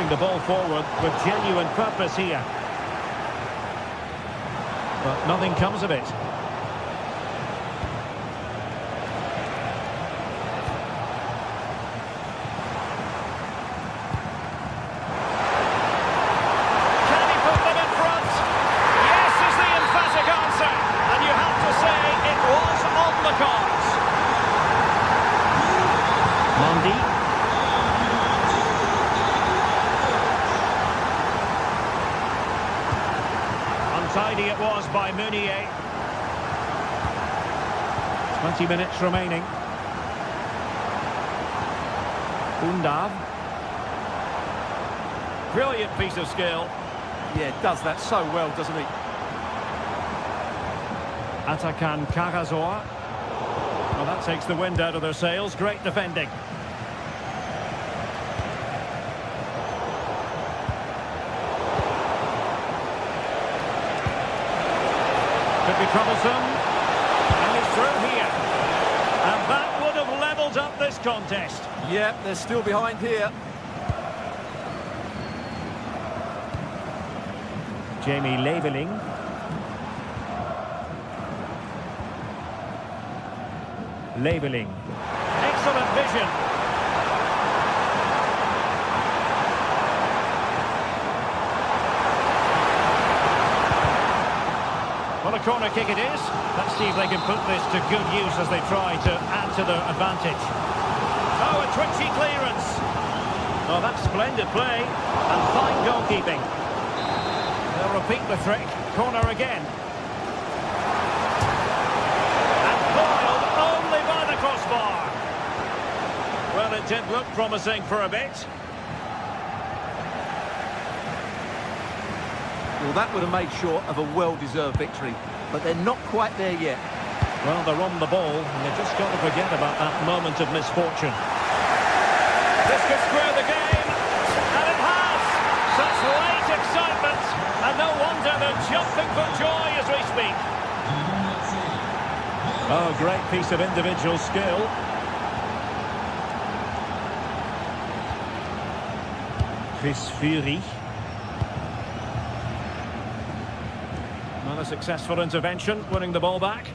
The ball forward with genuine purpose here. But nothing comes of it. Can he put them in front? Yes is the emphatic answer. And you have to say it was on the cards. Mondi. Tidy it was by Meunier. 20 minutes remaining. Undav. Brilliant piece of skill.
Yeah, does that so well, doesn't he?
Atakan Karazor. Well, that takes the wind out of their sails. Great defending. Could be troublesome. And he's through here. And that would have levelled up this contest.
Yeah, they're still behind here.
Jamie Leveling. Leveling. Excellent vision. Well, a corner kick it is. Let's see if they can put this to good use as they try to add to their advantage. Oh, a twitchy clearance. Oh, that's splendid play and fine goalkeeping. They'll repeat the trick. Corner again. And foiled only by the crossbar. Well, it did look promising for a bit.
Well, that would have made sure of a well-deserved victory, but they're not quite there yet.
Well, they're on the ball, and they've just got to forget about that moment of misfortune. This could square the game, and it has! Such late excitement, and no wonder they're jumping for joy as we speak. Oh, great piece of individual skill. Chris Fury. Not a successful intervention, winning the ball back.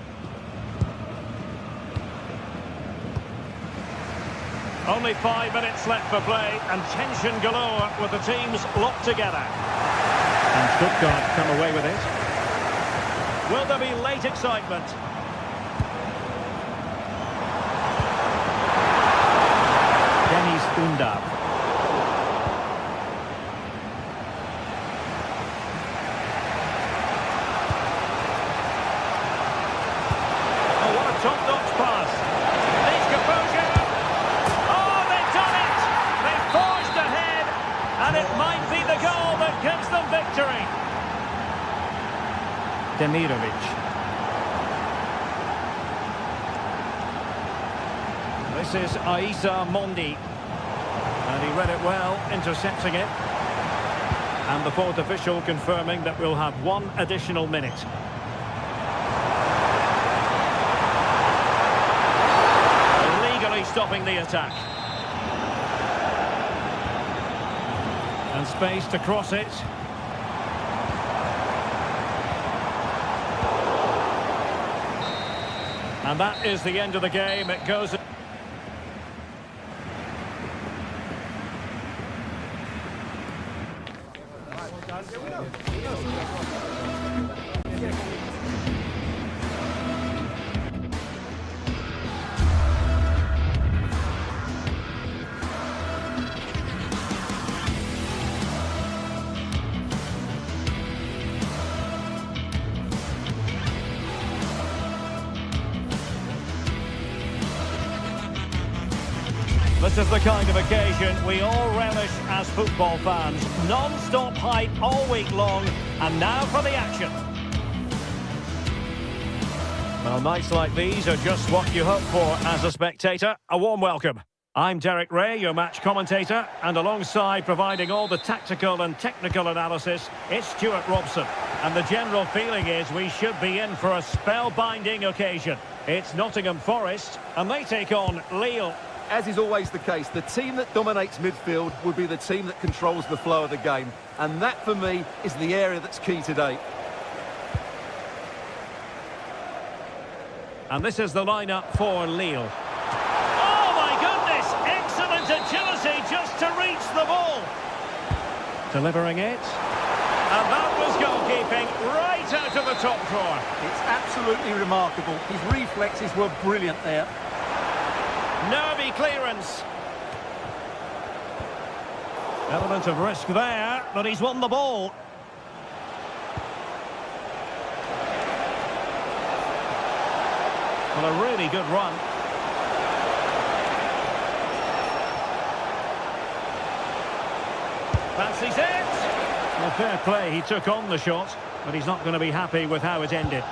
Only 5 minutes left for play, and tension galore with the teams locked together. And Stuttgart come away with it. Will there be late excitement? Dennis Undav. Top-notch pass. Needs composure. Oh, they've done it! They've forged ahead, and it might be the goal that gives them victory. Demirovic. This is Aissa Mondi. And he read it well, intercepting it. And the fourth official confirming that we'll have 1 additional minute. Stopping the attack. And space to cross it. And that is the end of the game. It goes... This is the kind of occasion we all relish as football fans. Non-stop hype all week long, and now for the action. Well, nights like these are just what you hope for as a spectator. A warm welcome. I'm Derek Ray, your match commentator, and alongside providing all the tactical and technical analysis, it's Stuart Robson. And the general feeling is we should be in for a spellbinding occasion. It's Nottingham Forest, and they take on Lille.
As is always the case, the team that dominates midfield will be the team that controls the flow of the game. And that, for me, is the area that's key today.
And this is the lineup for Lille. Oh, my goodness! Excellent agility just to reach the ball. Delivering it. And that was goalkeeping right out of the top drawer.
It's absolutely remarkable. His reflexes were brilliant there.
Nervy clearance. Element of risk there, but he's won the ball. Well, Well, a really good run. Fancies it! Well, fair play, he took on the shot, but he's not going to be happy with how it ended.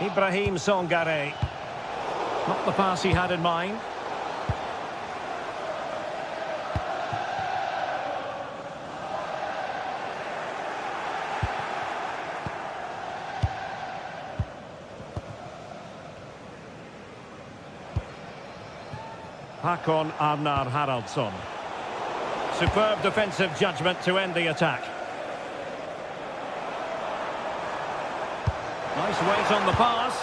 Ibrahim Songare. Not the pass he had in mind. Hakon Arnar Haraldsson. Superb defensive judgment to end the attack. Nice weight on the pass,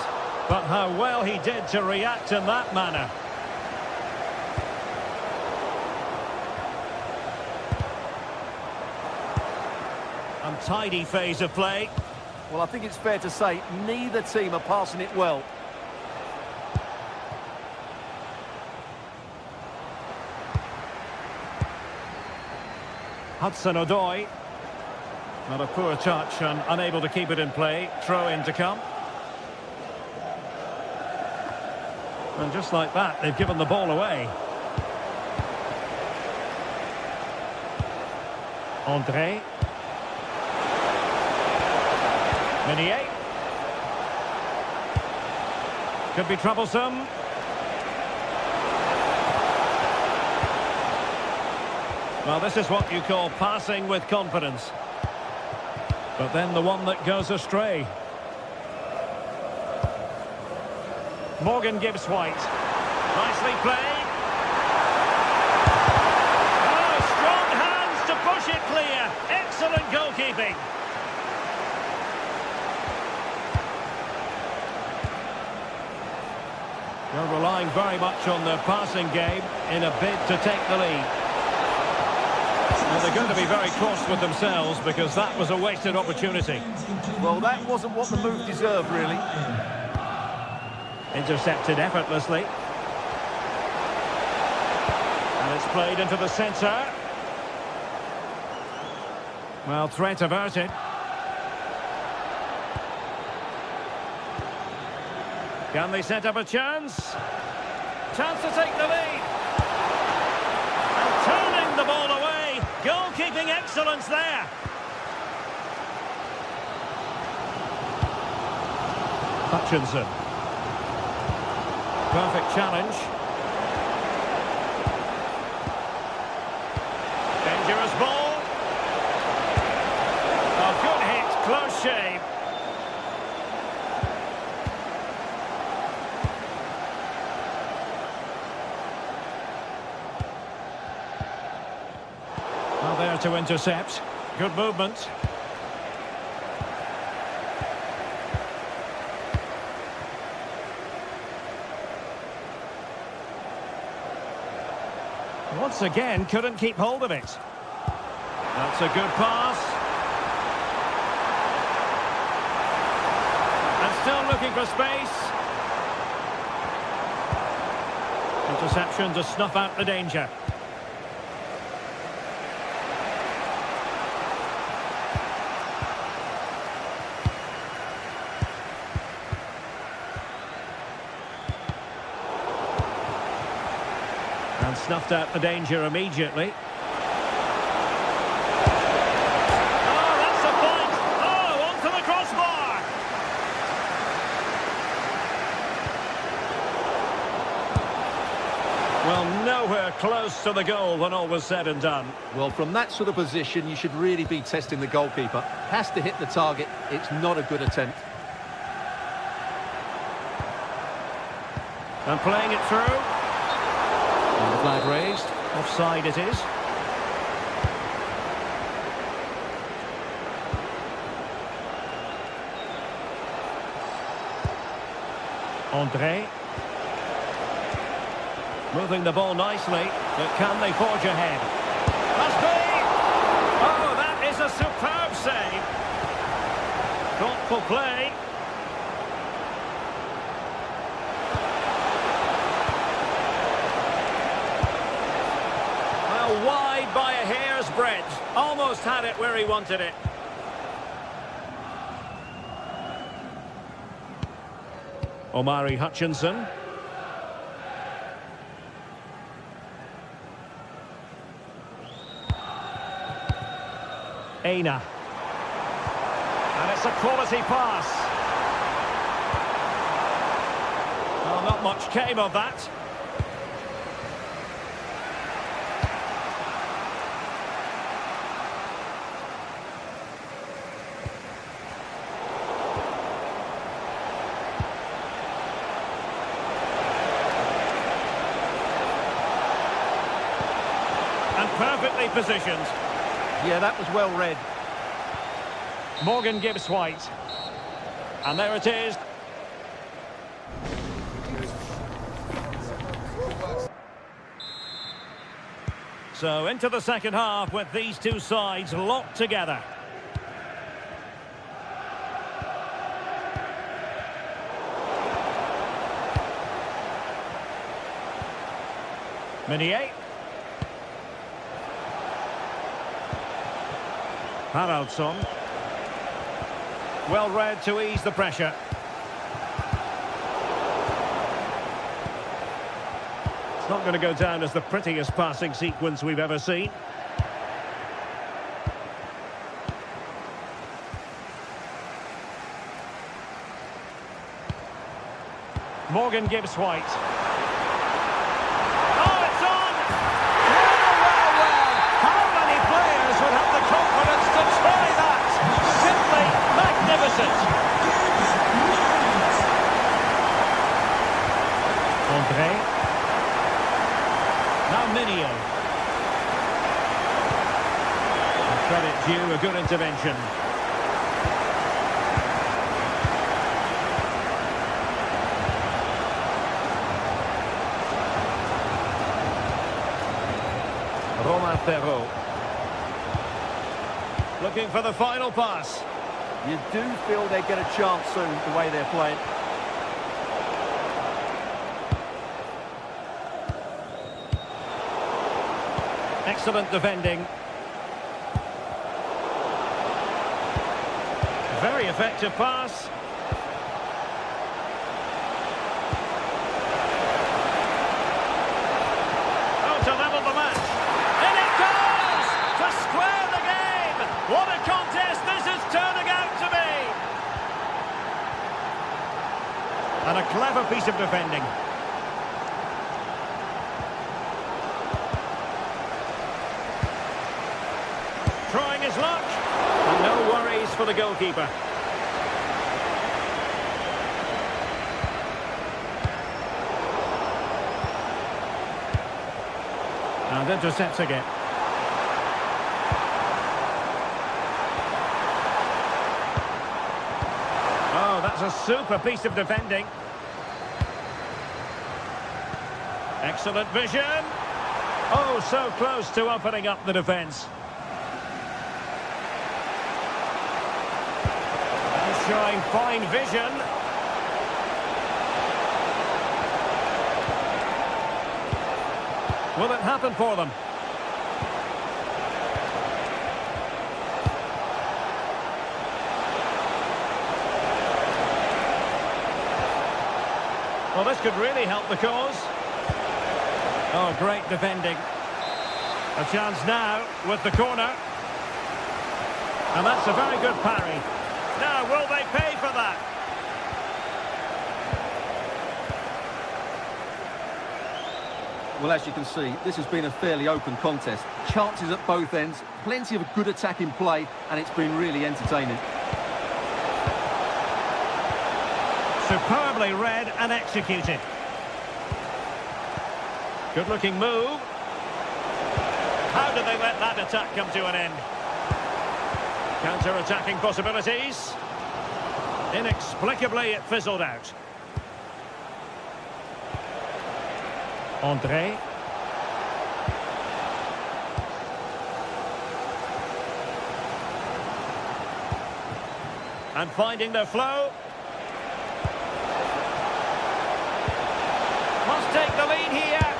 but how well he did to react in that manner. Untidy phase of play.
Well, I think it's fair to say neither team are passing it well.
Hudson-Odoi. Not a poor touch and unable to keep it in play. Throw in to come. And just like that, they've given the ball away. André. Meunier. Could be troublesome. Well, this is what you call passing with confidence. But then the one that goes astray. Morgan Gibbs-White. Nicely played. Oh, strong hands to push it clear. Excellent goalkeeping. They're relying very much on their passing game in a bid to take the lead. Well, they're going to be very cross with themselves because that was a wasted opportunity.
Well, that wasn't what the move deserved, really.
Intercepted effortlessly. And it's played into the centre. Well, threat averted. Can they set up a chance? Chance to take the lead. And turning the ball away. Goalkeeping excellence there. Hutchinson. Perfect challenge. Dangerous ball. A good hit, close shave. Well, there to intercept. Good movement. Once again, couldn't keep hold of it. That's a good pass. And still looking for space. Interception to snuff out the danger. And snuffed out the danger immediately. Oh, that's a point! Oh, onto the crossbar! Well, nowhere close to the goal when all was said and done.
Well, from that sort of position, you should really be testing the goalkeeper. Has to hit the target. It's not a good attempt.
And playing it through. And the flag raised. Offside it is. André. Moving the ball nicely, but can they forge ahead? Must be! Oh, that is a superb save. Thoughtful play. Well, wide by a hair's breadth. Almost had it where he wanted it. Omari Hutchinson. Aina. And it's a quality pass. Well, not much came of that. And perfectly positioned.
Yeah, that was well read.
Morgan Gibbs-White. And there it is. So into the second half with these two sides locked together. Meunier. Haraldsson. Well read to ease the pressure. It's not going to go down as the prettiest passing sequence we've ever seen. Morgan Gibbs-White. Oh, it's on! Well. How many players would have the confidence to try that? Simply magnificent. André. Now Meunier. Credit due, a good intervention. Romain Perrault. Looking for the final pass.
You do feel they get a chance soon, the way they're playing.
Excellent defending. Very effective pass. Oh, to level the match. And it goes! To square the game! What a contest this is turning out to be! And a clever piece of defending. Trying his luck. And no worries for the goalkeeper. And intercepts again. Oh, that's a super piece of defending. Excellent vision. Oh, so close to opening up the defence. Showing fine vision. Will it happen for them? Well, this could really help the cause. Oh, great defending. A chance now with the corner. And that's a very good parry. Now, will they pay for that?
Well, as you can see, this has been a fairly open contest. Chances at both ends, plenty of good attacking play, and it's been really entertaining.
Superbly read and executed. Good-looking move. How did they let that attack come to an end? Counter-attacking possibilities. Inexplicably, it fizzled out. André. And finding their flow. Must take the lead here.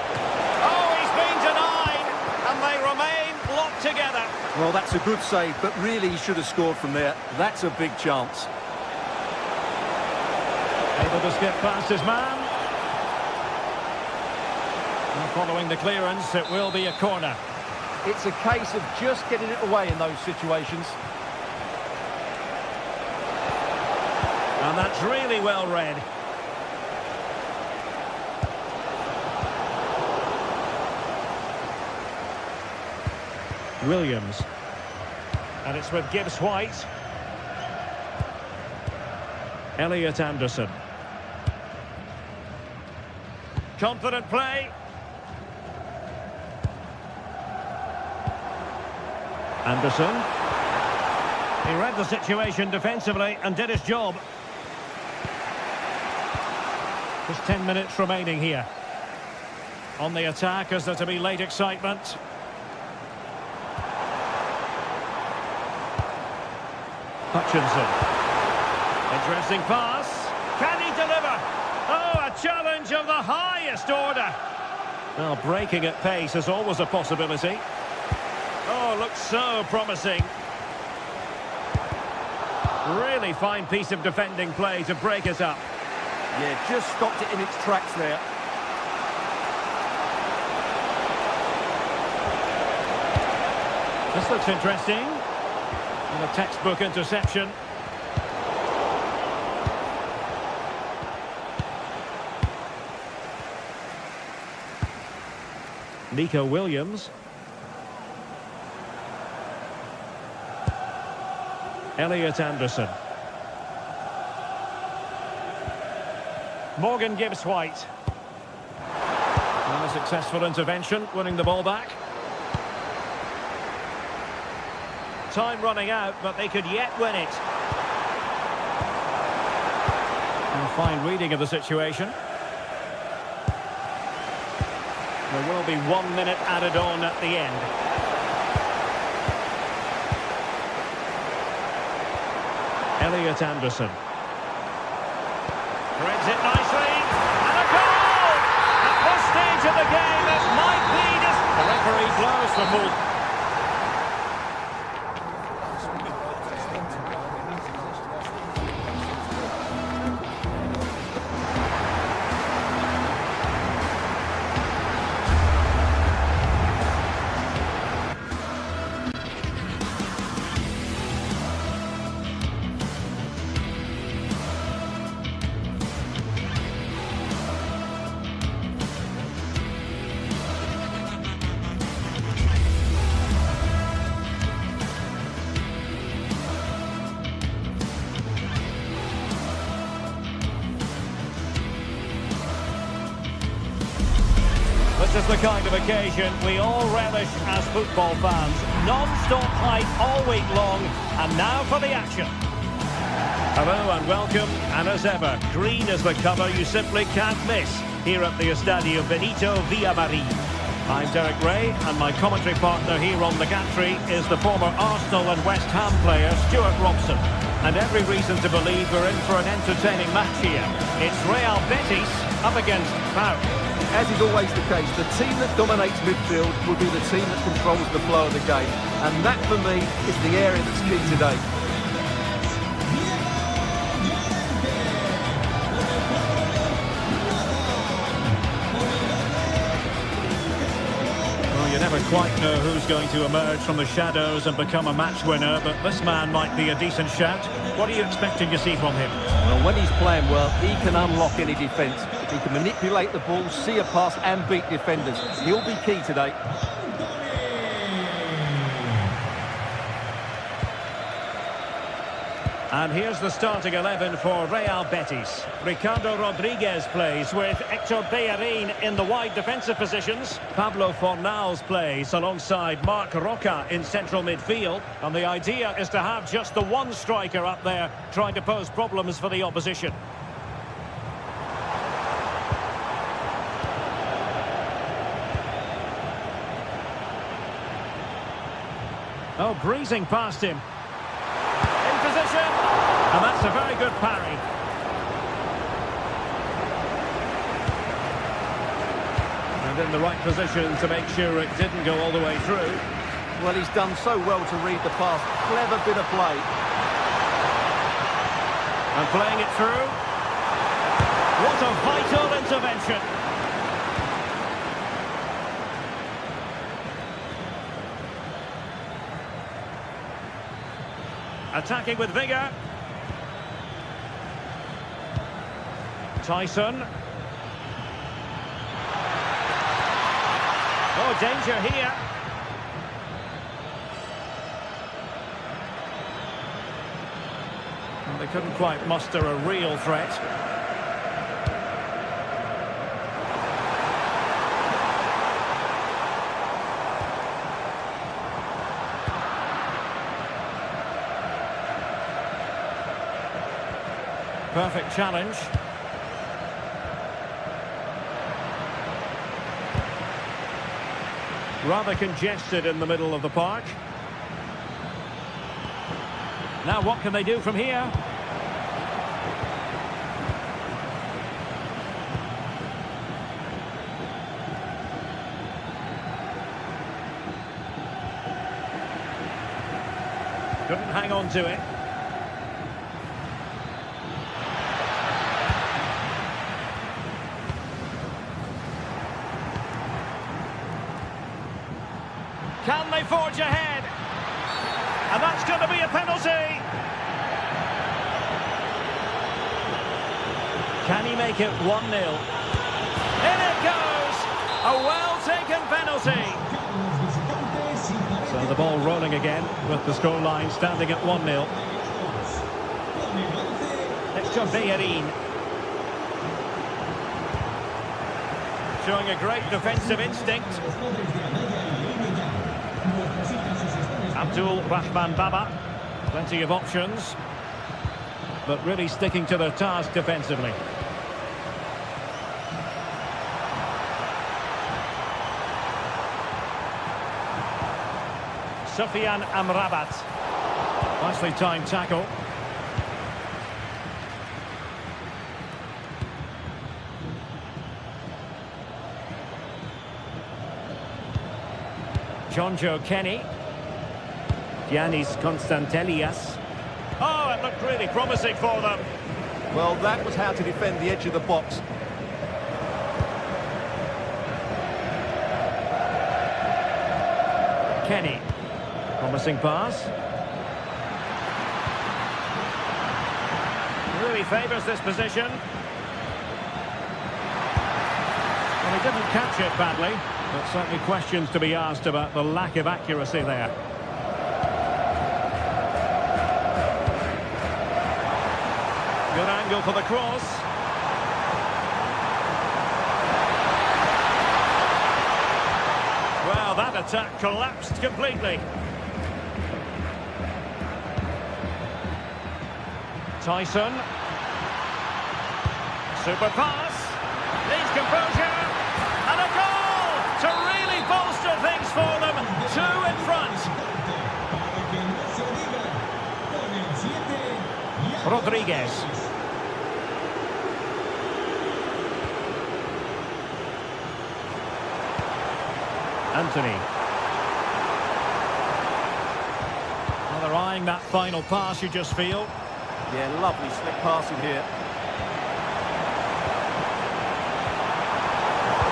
Oh, he's been denied. And they remain locked together.
Well, that's a good save, but really he should have scored from there. That's a big chance.
Able to skip past his man. And following the clearance, it will be a corner.
It's a case of just getting it away in those situations.
And that's really well read. Williams. And it's with Gibbs-White. Elliot Anderson. Confident play. Anderson. He read the situation defensively and did his job. Just 10 minutes remaining here. On the attack, is there to be late excitement? Hutchinson. Interesting pass. Can he deliver? Oh, a challenge of the highest order. Well, breaking at pace is always a possibility. Oh, looks so promising. Really fine piece of defending play to break it up.
Yeah, just stopped it in its tracks there.
This looks interesting. And a textbook interception. Nico Williams. Elliot Anderson. Morgan Gibbs-White. And a successful intervention, winning the ball back. Time running out, but they could yet win it. And a fine reading of the situation. There will be 1 minute added on at the end. Elliot Anderson. Threads it nicely. And a goal! At this stage of the game, it might be this. The referee blows for full. This is the kind of occasion we all relish as football fans. Non-stop hype all week long, and now for the action. Hello and welcome, and as ever, green is the colour you simply can't miss here at the Estadio Benito Villamarín. I'm Derek Ray, and my commentary partner here on the gantry is the former Arsenal and West Ham player Stuart Robson. And every reason to believe we're in for an entertaining match here. It's Real Betis up against Pau.
As is always the case, the team that dominates midfield will be the team that controls the flow of the game. And that, for me, is the area that's key today.
Well, you never quite know who's going to emerge from the shadows and become a match winner, but this man might be a decent shout. What are you expecting to see from him?
Well, when he's playing well, he can unlock any defence. He can manipulate the ball, see a pass and beat defenders. He'll be key today.
And here's the starting 11 for Real Betis. Ricardo Rodriguez plays with Héctor Bellerín in the wide defensive positions. Pablo Fornals plays alongside Marc Roca in central midfield. And the idea is to have just the one striker up there trying to pose problems for the opposition. Oh, breezing past him. In position. And that's a very good parry. And in the right position to make sure it didn't go all the way through.
Well, he's done so well to read the pass. Clever bit of play.
And playing it through. What a vital intervention. Attacking with vigour. Tyson. Oh, danger here. Well, they couldn't quite muster a real threat. Perfect challenge. Rather congested in the middle of the park. Now what can they do from here? Couldn't hang on to it. Can they forge ahead? And that's going to be a penalty. Can he make it 1-0? In it goes! A well-taken penalty. So the ball rolling again with the scoreline standing at 1-0. It's to Bellerin. Showing a great defensive instinct. Abdul Rahman Baba, plenty of options, but really sticking to their task defensively. Sufyan Amrabat, nicely timed tackle. Jonjo Kenny. Giannis Constantelias. Oh, it looked really promising for them.
Well, that was how to defend the edge of the box.
Kenny. Promising pass. Really favours this position. Well, he didn't catch it badly, but certainly questions to be asked about the lack of accuracy there. Good angle for the cross. Well, that attack collapsed completely. Tyson. Super pass. Needs composure. And a goal to really bolster things for them. 2 in front. Rodriguez. Anthony. Well, they're eyeing that final pass, you just feel.
Yeah, lovely slick passing here.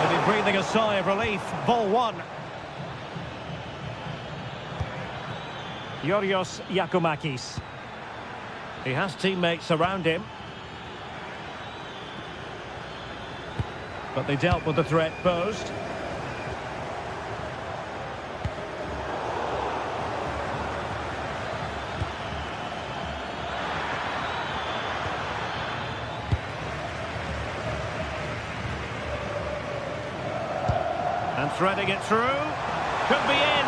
They'll be breathing a sigh of relief. Ball 1. Yorios Yakumakis. He has teammates around him. But they dealt with the threat posed. And threading it through. Could be in.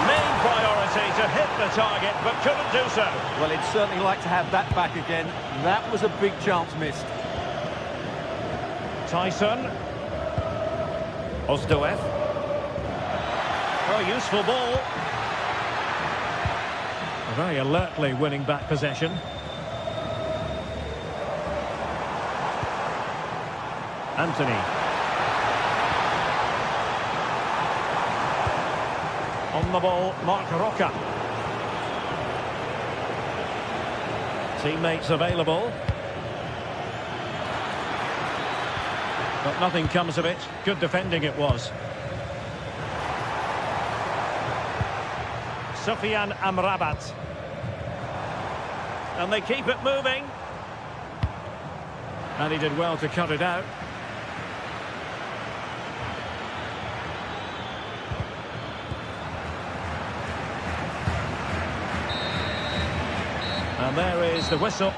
Main priority to hit the target, but couldn't do so.
Well, he'd certainly like to have that back again. That was a big chance missed.
Tyson. Ozdoev. Oh, useful ball. Very alertly winning back possession. Anthony. On the ball, Mark Roca. Teammates available. But nothing comes of it. Good defending it was. Sufyan Amrabat. And they keep it moving. And he did well to cut it out. And there is the whistle.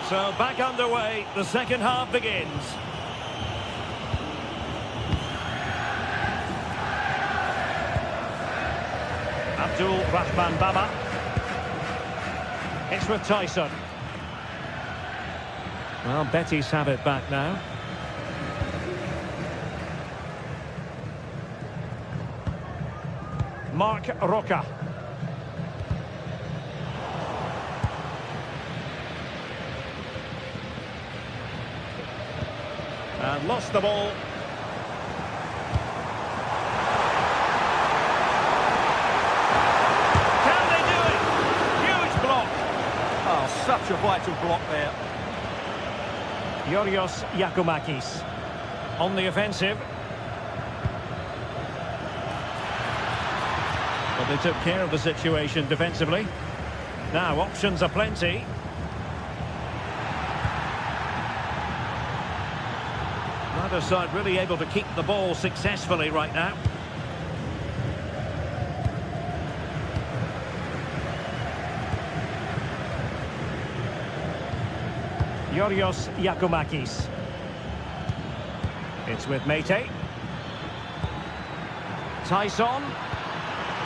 So back underway, the second half begins. Abdul Rahman Baba. It's with Tyson. Well, Betis have it back now. Mark Roca. And lost the ball. Can they do it? Huge block.
Oh, such a vital block there.
Yorios Yakumakis on the offensive. But they took care of the situation defensively. Now options are plenty. Neither side really able to keep the ball successfully right now. Yorios Yakumakis. It's with Mete. Tyson.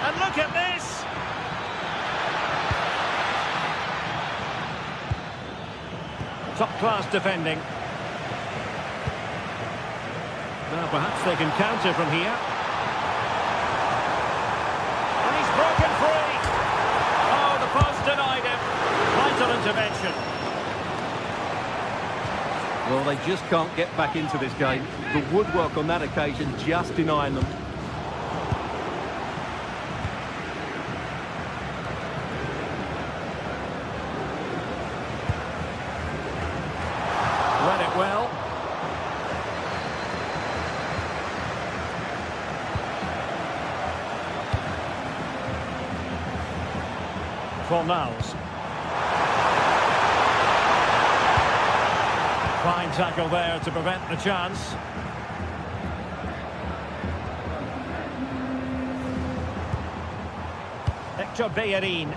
And look at this! Top-class defending. Now perhaps they can counter from here. And he's broken free! Oh, the post denied him. Vital intervention.
Well, they just can't get back into this game. The woodwork on that occasion just denying them.
Read it well. Fornals. Fine tackle there to prevent the chance. Hector Bellerin.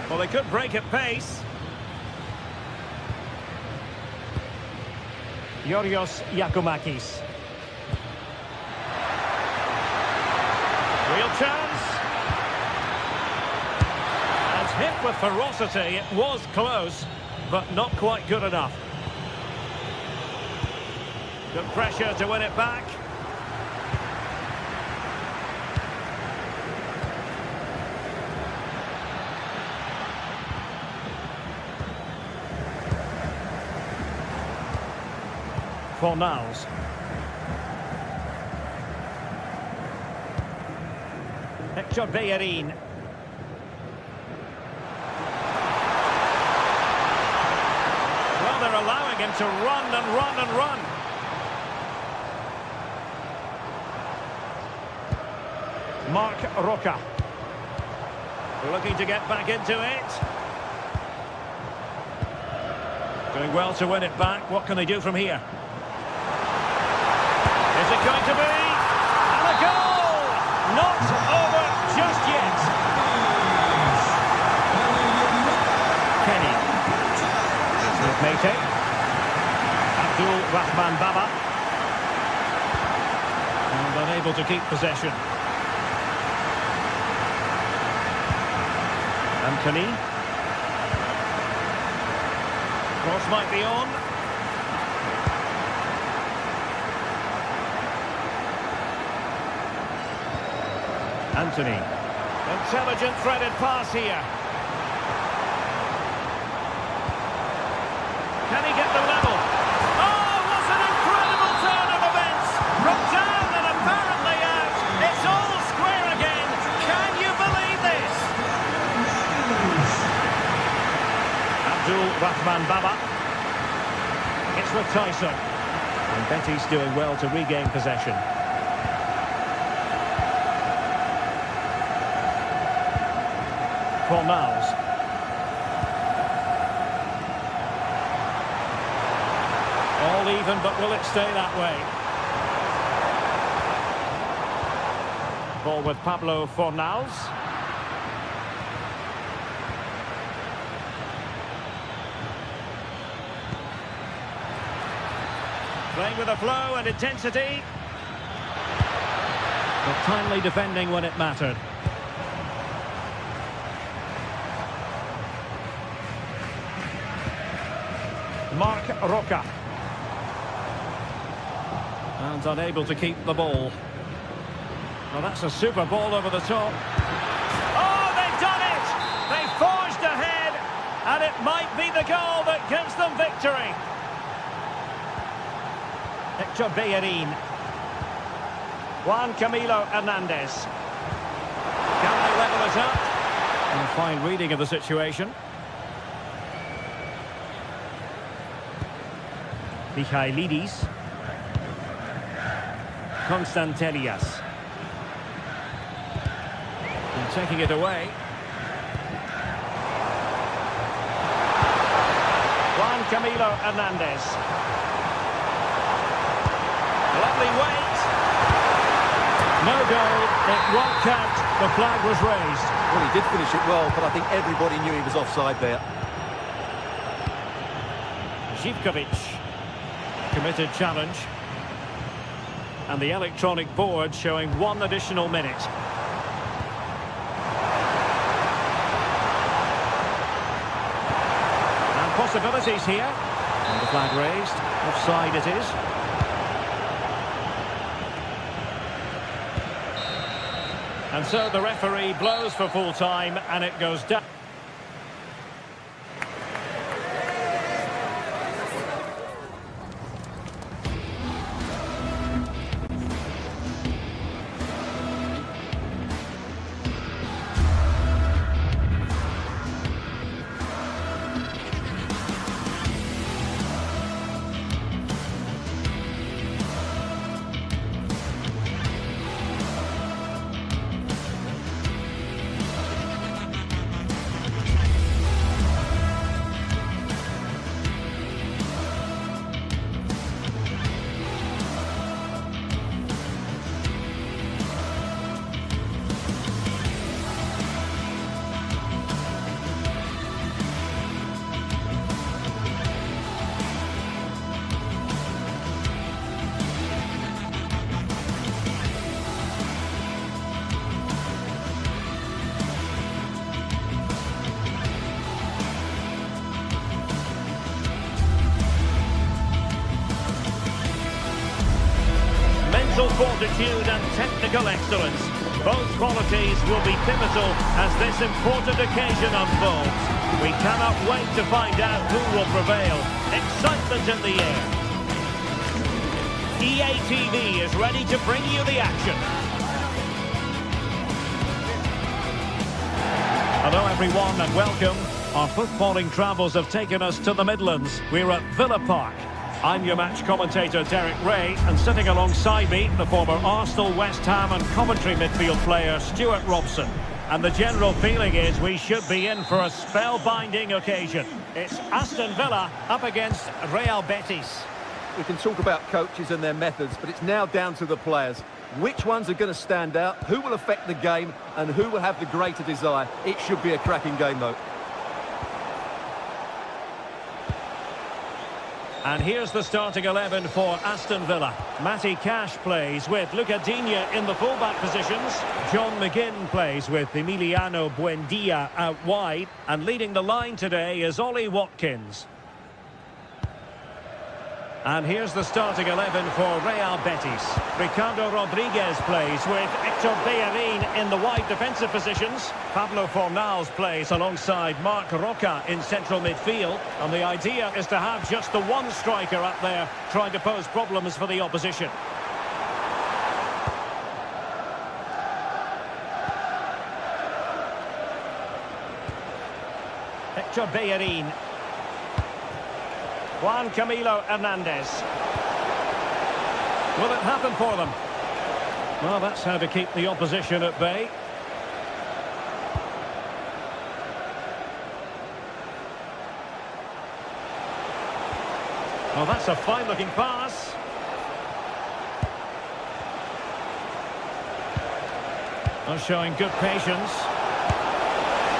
Well, they could break at pace. Yorios Yakumakis. Real chance. And hit with ferocity. It was close, but not quite good enough. Good pressure to win it back. Fornals. Hector Bellerin. Well, they're allowing him to run and run and run. Mark Roca. Looking to get back into it. Doing well to win it back. What can they do from here? Is it going to be? And a goal! Not over just yet. Kenny. It's with Mete. Abdul Rahman Baba. And unable to keep possession. Anthony. Cross might be on. Anthony. Intelligent threaded pass here. Can he get the level? Oh, what an incredible turn of events! From down and apparently out. It's all square again. Can you believe this? Baba. It's with Tyson. And Betty's doing well to regain possession. Fornals. All even, but will it stay that way? Ball with Pablo Fornals. Playing with a flow and intensity. But timely defending when it mattered. Marc Roca. And unable to keep the ball. Well, that's a super ball over the top. Oh, they've done it! They forged ahead, and it might be the goal that gives them victory. Hector Bellerin. Juan Camilo Hernandez. Can they level it up? And a fine reading of the situation. Michailidis. Konstantelias. And taking it away. Juan Camilo Hernandez. Lovely weight. No goal. It won't count. The flag was raised.
Well, he did finish it well, but I think everybody knew he was offside there.
Zivkovic. Committed challenge. And the electronic board showing 1 additional minute. And possibilities here. And the flag raised. Offside it is. And so the referee blows for full time and it goes down. Fortitude and technical excellence. Both qualities will be pivotal as this important occasion unfolds. We cannot wait to find out who will prevail. Excitement in the air. EA TV is ready to bring you the action. Hello everyone and welcome. Our footballing travels have taken us to the Midlands. We're at Villa Park. I'm your match commentator, Derek Ray, and sitting alongside me, the former Arsenal, West Ham and Coventry midfield player, Stuart Robson. And the general feeling is we should be in for a spellbinding occasion. It's Aston Villa up against Real Betis.
We can talk about coaches and their methods, but it's now down to the players. Which ones are going to stand out, who will affect the game, and who will have the greater desire? It should be a cracking game, though.
And here's the starting 11 for Aston Villa. Matty Cash plays with Luca Digne in the fullback positions. John McGinn plays with Emiliano Buendia out wide. And leading the line today is Ollie Watkins. And here's the starting 11 for Real Betis. Ricardo Rodriguez plays with Hector Bellerin in the wide defensive positions. Pablo Fornals plays alongside Marc Roca in central midfield. And the idea is to have just the one striker up there trying to pose problems for the opposition. Hector Bellerin. Juan Camilo Hernandez. Will it happen for them? Well, that's how to keep the opposition at bay. Well, that's a fine-looking pass. Oh, showing good patience.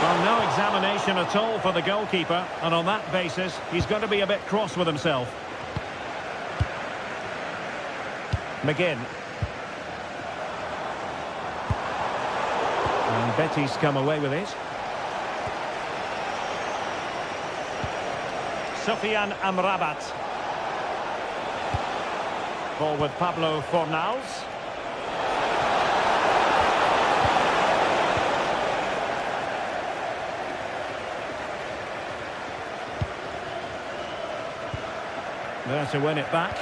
Well, no examination at all for the goalkeeper, and on that basis, he's going to be a bit cross with himself. McGinn. And Betis come away with it. Sofian Amrabat. Ball with Pablo Fornals. There to win it back.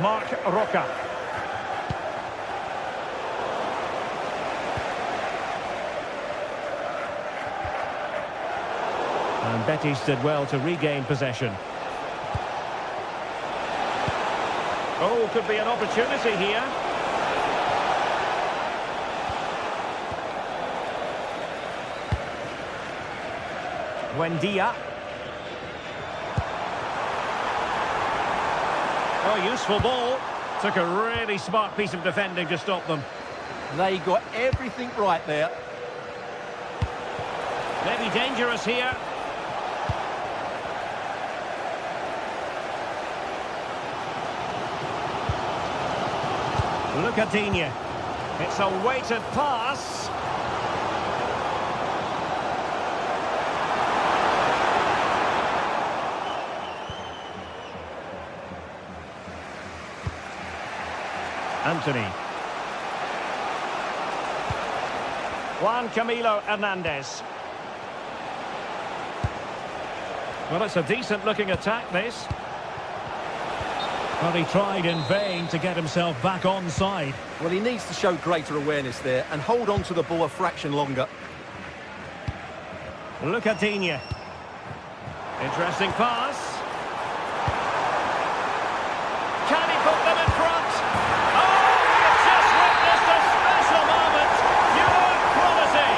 Marc Roca. And Betis did well to regain possession. Oh, could be an opportunity here. Buendia. Oh, useful ball. Took a really smart piece of defending to stop them.
They got everything right there.
Maybe dangerous here. Look at Digne. It's a weighted pass. Anthony. Juan Camilo Hernandez. Well, it's a decent-looking attack, this. Well, he tried in vain to get himself back on side.
Well, he needs to show greater awareness there and hold on to the ball a fraction longer.
Look at Digne. Interesting pass. Can he put them in front? Oh, we've just witnessed a special moment. Pure quality.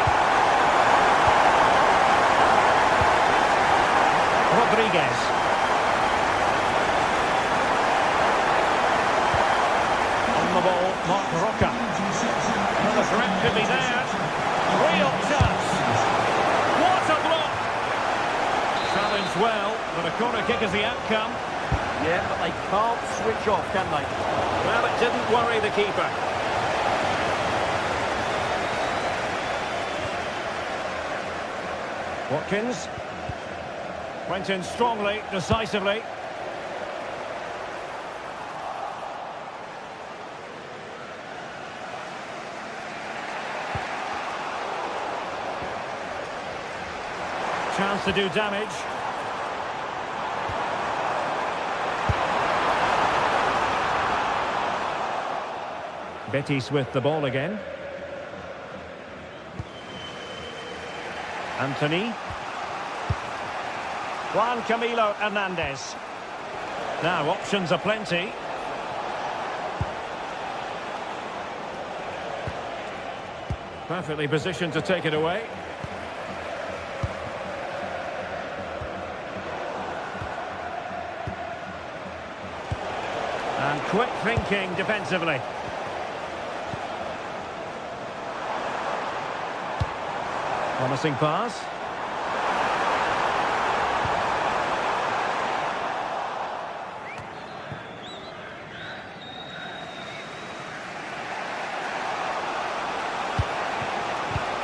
Rodriguez. On the ball, Marc Roca. Well, the threat could be there. Real chance. What a block. Challenged well, but a corner kick is the outcome.
Yeah, but they can't switch off, can they?
Well, it didn't worry the keeper. Watkins. Went in strongly, decisively. Chance to do damage. Betis with the ball again. Anthony. Juan Camilo Hernandez. Now, options are plenty. Perfectly positioned to take it away. And quick thinking defensively. Promising pass.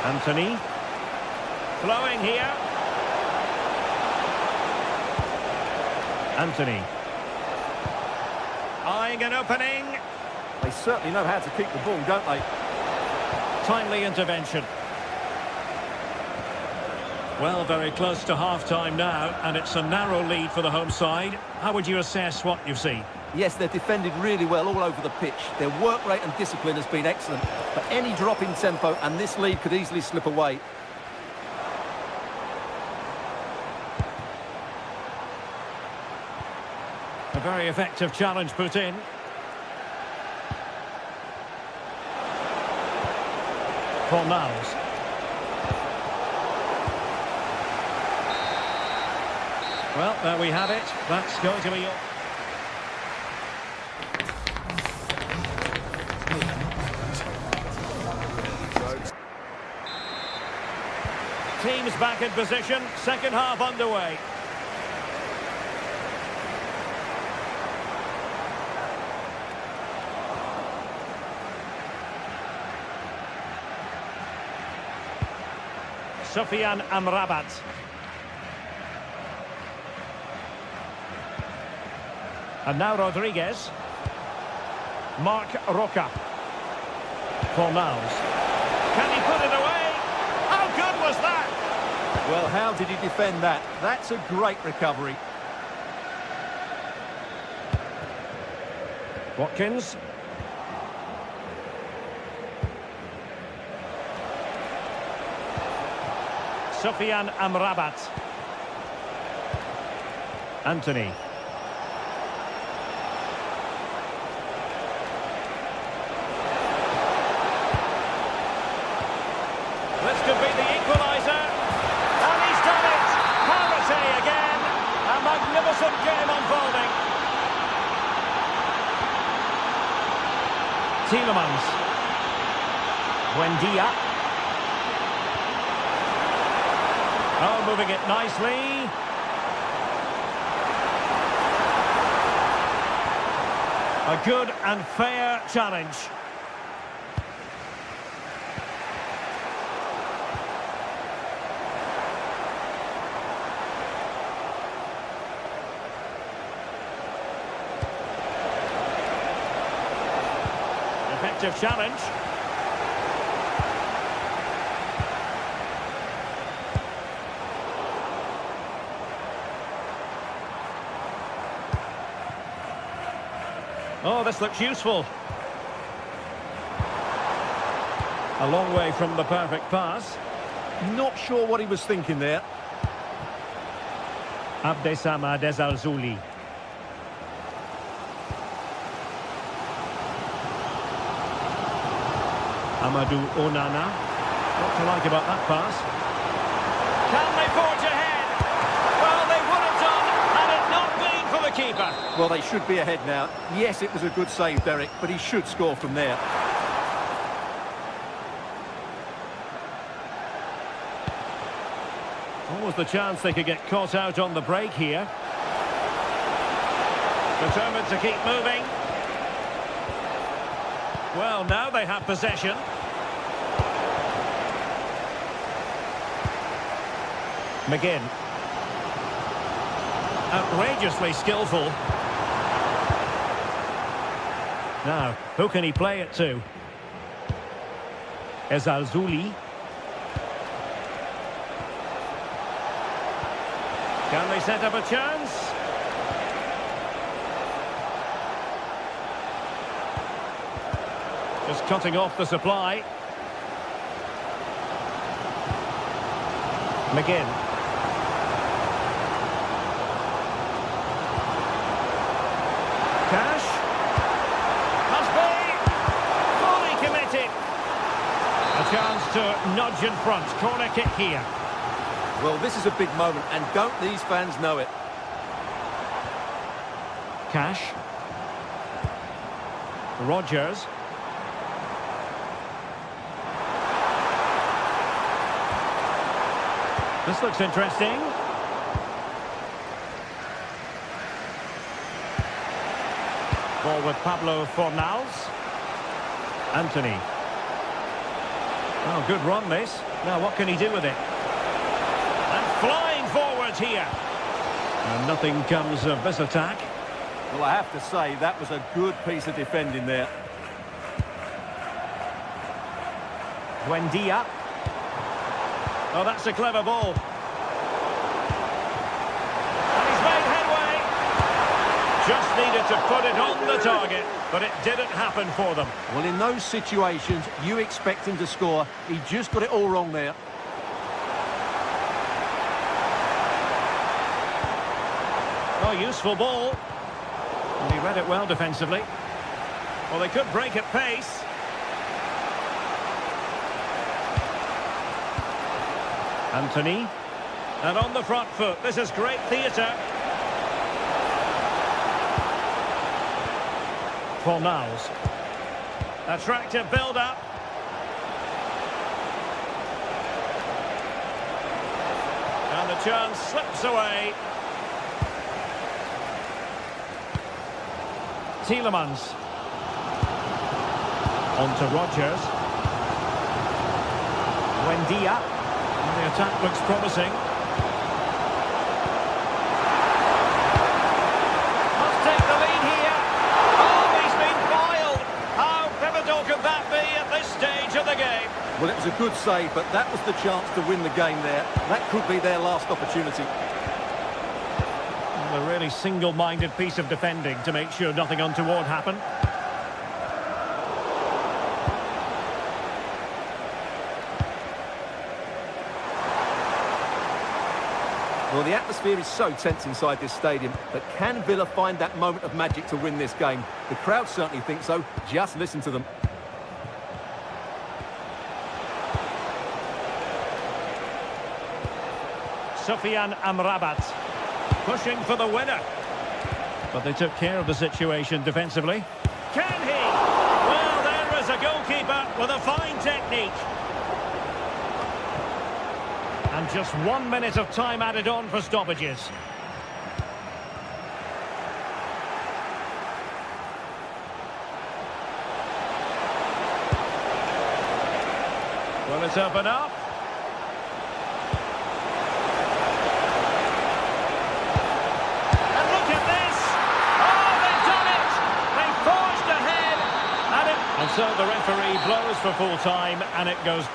Anthony. Flowing here. Anthony. Eyeing an opening.
They certainly know how to keep the ball, don't they?
Timely intervention. Well, very close to half-time now, and it's a narrow lead for the home side. How would you assess what you've seen?
Yes, they've defended really well all over the pitch. Their work rate and discipline has been excellent. But any drop in tempo, and this lead could easily slip away.
A very effective challenge put in. Fornals. Well, there we have it. That's going to be your... Teams back in position. Second half underway. Sofian Amrabat. And now Rodriguez. Mark Roca. Fornals. Can he put it away? How good was that?
Well, how did he defend that? That's a great recovery.
Watkins. Sofian Amrabat. Anthony. This could be the equaliser. And he's done it! Parity again. A magnificent game unfolding. Tielemans. Buendia. Oh, moving it nicely. A good and fair challenge. Effective challenge. Oh, this looks useful. A long way from the perfect pass.
Not sure what he was thinking there.
Abdessamad Al-Zouli. Amadou Onana. What to like about that pass? Can they forge ahead? Well, they would have done had it not been for the keeper.
Well, they should be ahead now. Yes, it was a good save, Derek, but he should score from there.
What was the chance they could get caught out on the break here? Determined to keep moving. Well, now they have possession. McGinn. Outrageously skillful. Now, who can he play it to? Al-Zouli. Can they set up a chance? Just cutting off the supply. McGinn. Cash. Must be fully committed. A chance to nudge in front. Corner kick here.
Well, this is a big moment, and don't these fans know it?
Cash. Rogers. This looks interesting. Ball with Pablo Fornals. Anthony. Oh, good run this. Now what can he do with it? And flying forwards here. And nothing comes of this attack.
Well, I have to say, that was a good piece of defending there.
Buendia. Oh, that's a clever ball. And he's made headway. Just needed to put it on the target, but it didn't happen for them.
Well, in those situations, you expect him to score. He just got it all wrong there.
Oh, useful ball. And he read it well defensively. Well, they could break at pace. Anthony. And on the front foot. This is great theatre. Fornals. Attractive build-up. And the chance slips away. Tielemans. On to Rodgers. Buendia. And the attack looks promising. Must take the lead here. Oh, he's been foiled. How pivotal could that be at this stage of the game?
Well, it was a good save, but that was the chance to win the game there. That could be their last opportunity.
A really single-minded piece of defending to make sure nothing untoward happened.
Well, the atmosphere is so tense inside this stadium, but can Villa find that moment of magic to win this game? The crowd certainly think so. Just listen to them.
Sufyan Amrabat. Pushing for the winner. But they took care of the situation defensively. Can he? Well, there is a goalkeeper with a fine technique. And just 1 minute of time added on for stoppages. Well, it's up and up. So the referee blows for full time and it goes.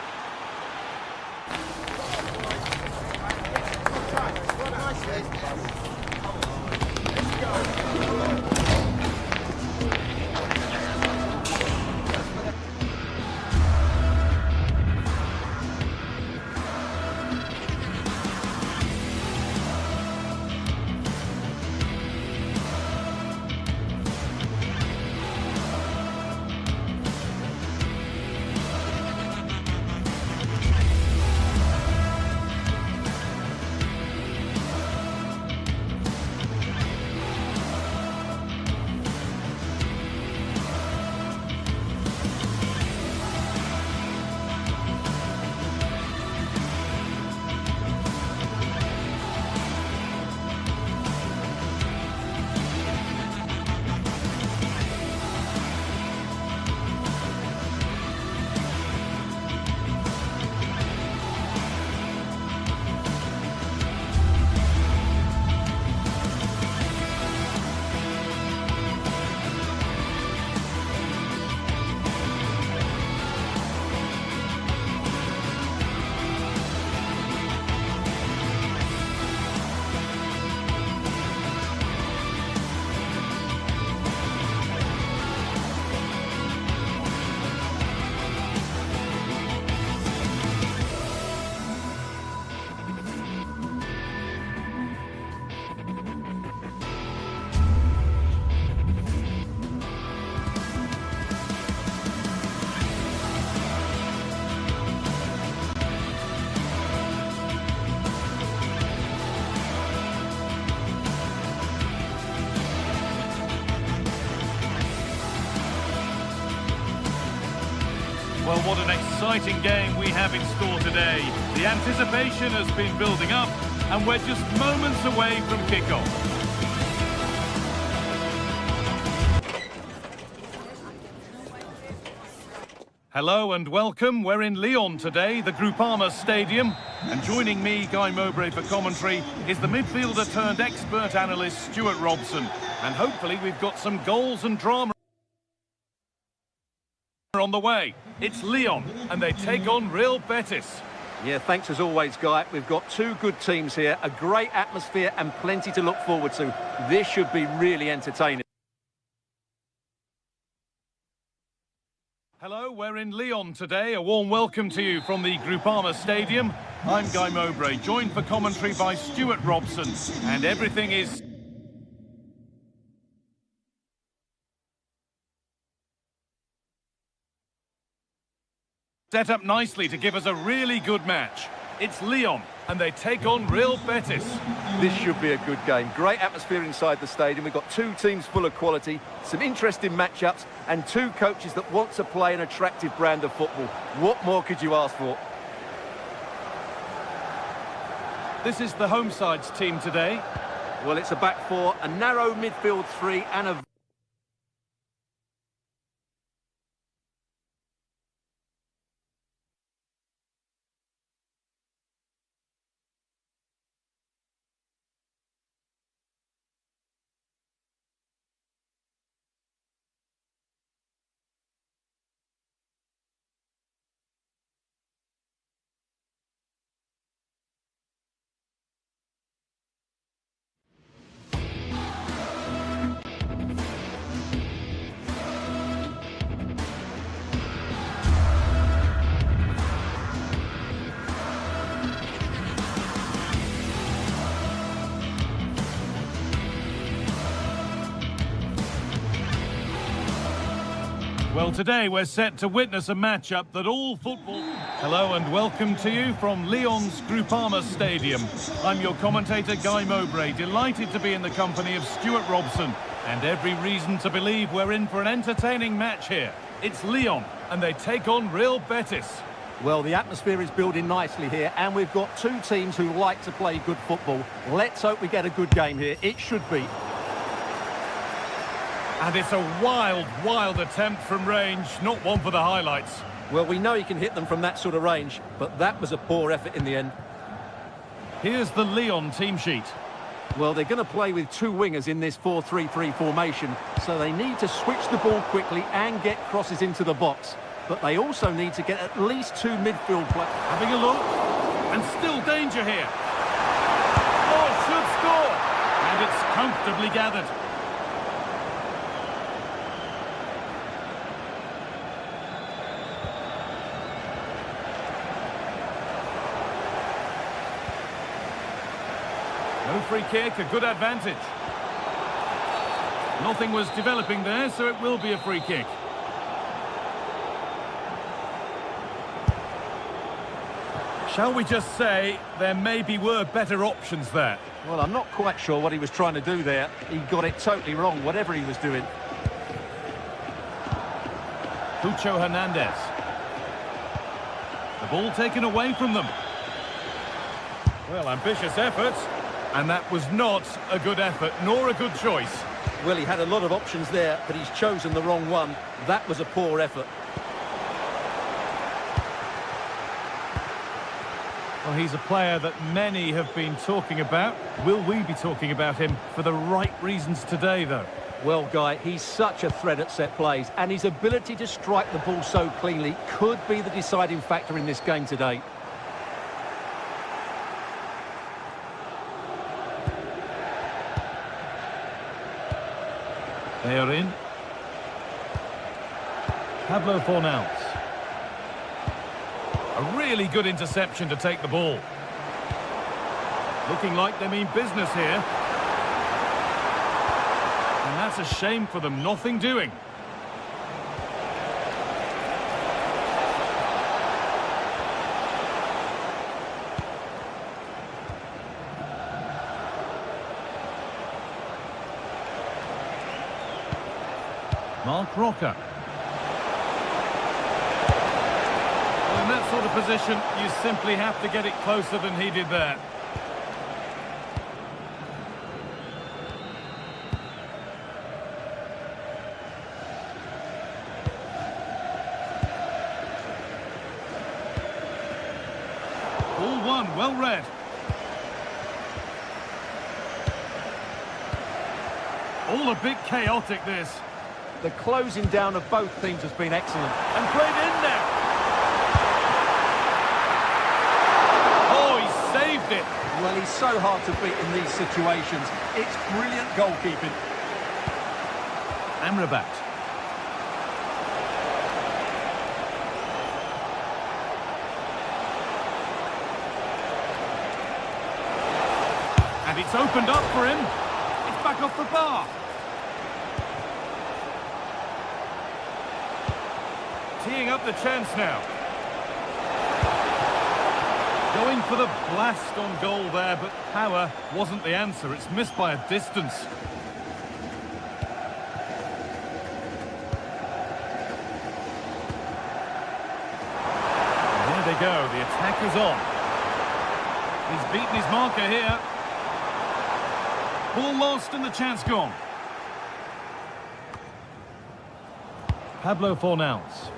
Well, what an exciting game we have in store today. The anticipation has been building up, and we're just moments away from kickoff. Hello and welcome. We're in Lyon today, the Groupama Stadium. And joining me, Guy Mowbray, for commentary is the midfielder turned expert analyst, Stuart Robson. And hopefully we've got some goals and drama on the way. It's Lyon, and they take on Real Betis.
Yeah, thanks as always, Guy. We've got two good teams here, a great atmosphere and plenty to look forward to. This should be really entertaining.
Hello, we're in Lyon today. A warm welcome to you from the Groupama Stadium. I'm Guy Mowbray, joined for commentary by Stuart Robson. And everything is set up nicely to give us a really good match. It's Lyon, and they take on Real Betis.
This should be a good game. Great atmosphere inside the stadium. We've got two teams full of quality, some interesting matchups, and two coaches that want to play an attractive brand of football. What more could you ask for?
This is the home side's team today.
Well, it's a back four, a narrow midfield three, and a...
Well, today we're set to witness a matchup that all football... Hello and welcome to you from Lyon's Groupama Stadium. I'm your commentator, Guy Mowbray, delighted to be in the company of Stuart Robson. And every reason to believe we're in for an entertaining match here. It's Lyon, and they take on Real Betis.
Well, the atmosphere is building nicely here, and we've got two teams who like to play good football. Let's hope we get a good game here. It should be.
And it's a wild, wild attempt from range, not one for the highlights.
Well, we know he can hit them from that sort of range, but that was a poor effort in the end.
Here's the Lyon team sheet.
Well, they're going to play with two wingers in this 4-3-3 formation, so they need to switch the ball quickly and get crosses into the box. But they also need to get at least two midfield players.
Having a look, and still danger here. Oh, should score! And it's comfortably gathered. No free kick, a good advantage. Nothing was developing there, so it will be a free kick. Shall we just say there maybe were better options there?
Well, I'm not quite sure what he was trying to do there. He got it totally wrong, whatever he was doing.
Pucho Hernandez. The ball taken away from them. Well, ambitious efforts. And that was not a good effort, nor a good choice.
Well, he had a lot of options there, but he's chosen the wrong one. That was a poor effort.
Well, he's a player that many have been talking about. Will we be talking about him for the right reasons today, though?
Well, Guy, he's such a threat at set plays, and his ability to strike the ball so cleanly could be the deciding factor in this game today.
They are in. Pablo Fornals. A really good interception to take the ball. Looking like they mean business here. And that's a shame for them, nothing doing. Mark Roca. Well, in that sort of position, you simply have to get it closer than he did there. Ball one, well read. All a bit chaotic, this.
The closing down of both teams has been excellent.
And played in there. Oh, he saved it.
Well, he's so hard to beat in these situations. It's brilliant goalkeeping.
Amrabat. And it's opened up for him. It's back off the bar. Teeing up the chance now. Going for the blast on goal there, but power wasn't the answer. It's missed by a distance. And there they go, the attack is on. He's beaten his marker here. Ball lost and the chance gone. Pablo Fornals.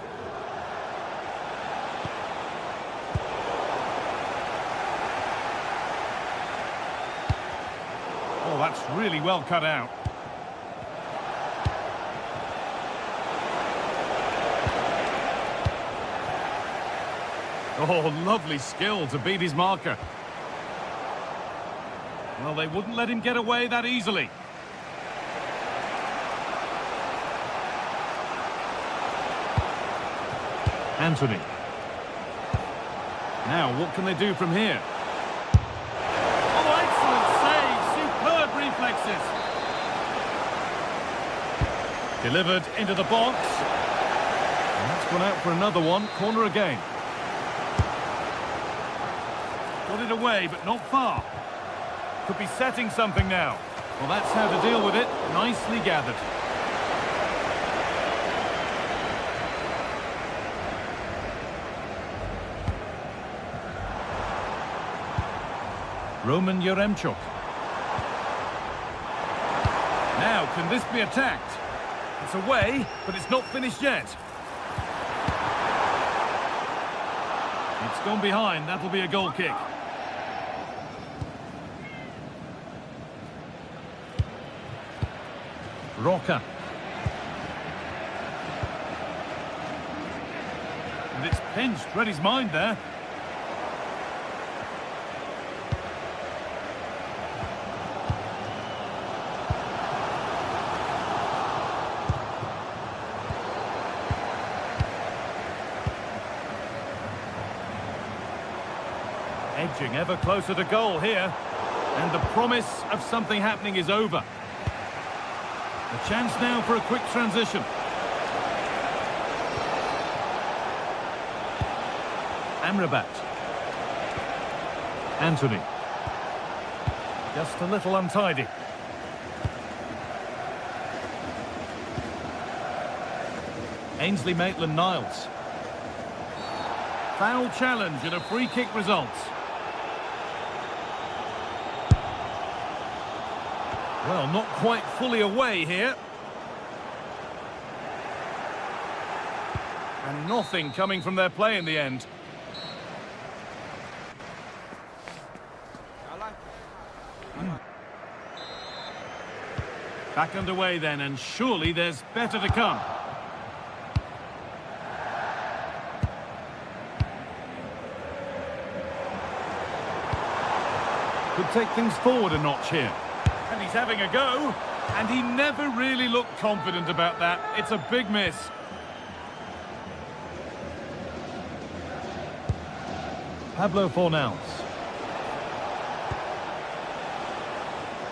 Oh, that's really well cut out. Oh, lovely skill to beat his marker. Well, they wouldn't let him get away that easily. Anthony. Now, what can they do from here? Oh, excellent save! Superb reflexes. Delivered into the box. And that's gone out for another one. Corner again. Got it away, but not far. Could be setting something now. Well, that's how to deal with it. Nicely gathered. Roman Yaremchuk. Now, can this be attacked? It's away, but it's not finished yet. It's gone behind. That'll be a goal kick. Roca. And it's pinched. Read his mind there. Edging ever closer to goal here. And the promise of something happening is over. A chance now for a quick transition. Amrabat. Anthony. Just a little untidy. Ainsley Maitland-Niles. Foul challenge and a free kick results. Well, not quite fully away here. And nothing coming from their play in the end. Back underway then, and surely there's better to come. Could take things forward a notch here. And he's having a go, and he never really looked confident about that. It's a big miss. Pablo Fornals.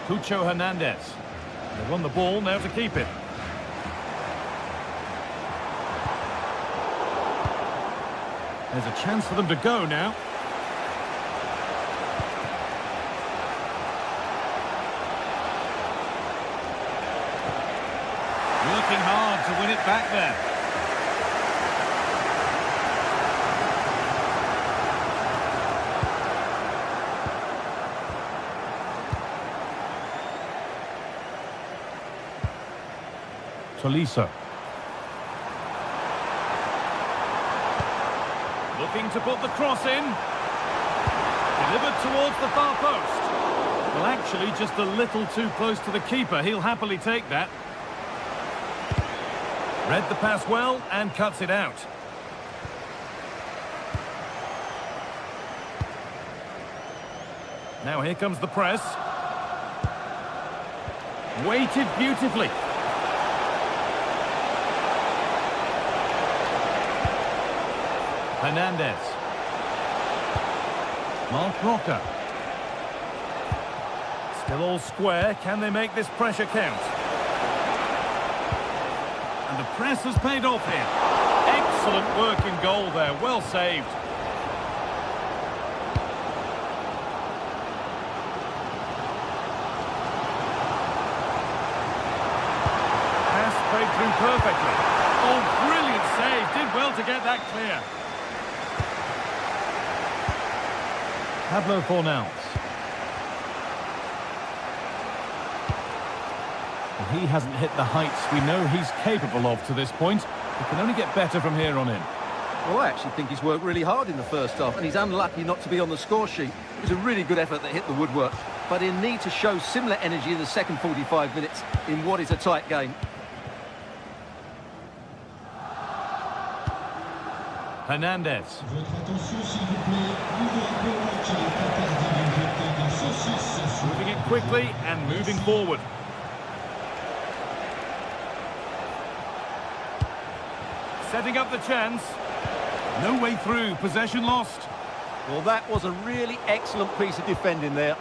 Cucho Hernandez. They won the ball, now to keep it. There's a chance for them to go now. Working hard to win it back there. Tolisso. Looking to put the cross in. Delivered towards the far post. Well, actually, just a little too close to the keeper. He'll happily take that. Read the pass well and cuts it out. Now here comes the press. Weighted beautifully. Hernandez. Mark Roca. Still all square. Can they make this pressure count? And the press has paid off here. Excellent work in goal there. Well saved. played through perfectly. Oh, brilliant save. Did well to get that clear. Pablo Fornals. Well, he hasn't hit the heights we know he's capable of to this point. He can only get better from here on in.
Well, I actually think he's worked really hard in the first half, and he's unlucky not to be on the score sheet. It was a really good effort that hit the woodwork, but he'll need to show similar energy in the second 45 minutes in what is a tight game.
Hernandez.
Votre attention, s'il vous plaît. Nouveau rappel au match avec la tardive liberté d'un saucisse.
Moving it quickly and moving forward. Setting up the chance. No way through. Possession lost.
Well, that was a really excellent piece of defending there.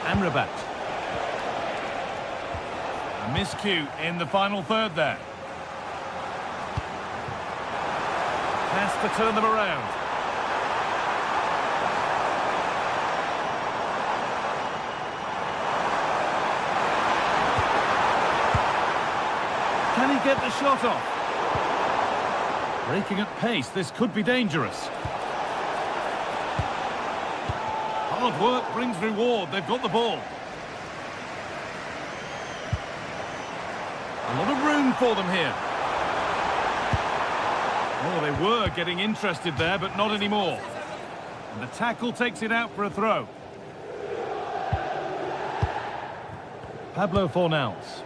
Amrabat. A miscue in the final third there. Has to turn them around. Can he get the shot off? Breaking at pace, this could be dangerous. Hard work brings reward. They've got the ball. A lot of room for them here. Oh, they were getting interested there, but not anymore. And the tackle takes it out for a throw. Pablo Fornals.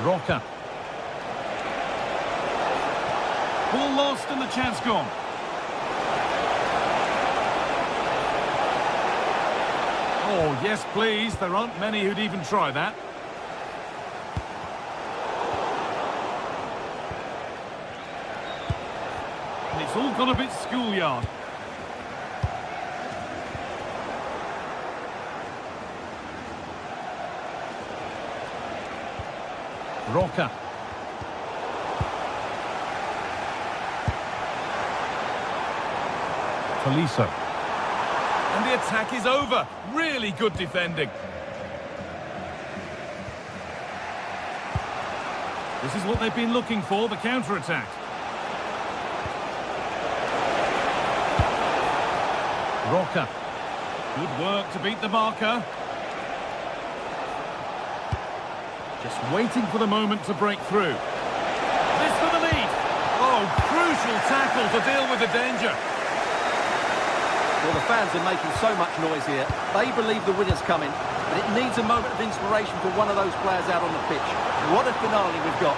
Roca. Ball lost and the chance gone. Oh, yes, please. There aren't many who'd even try that. And it's all gone a bit schoolyard. Roca. Tolisso. And the attack is over. Really good defending. This is what they've been looking for, the counter-attack. Roca. Good work to beat the marker. Just waiting for the moment to break through. This for the lead. Oh, crucial tackle to deal with the danger.
Well, the fans are making so much noise here. They believe the winner's coming, but it needs a moment of inspiration for one of those players out on the pitch. What a finale we've got.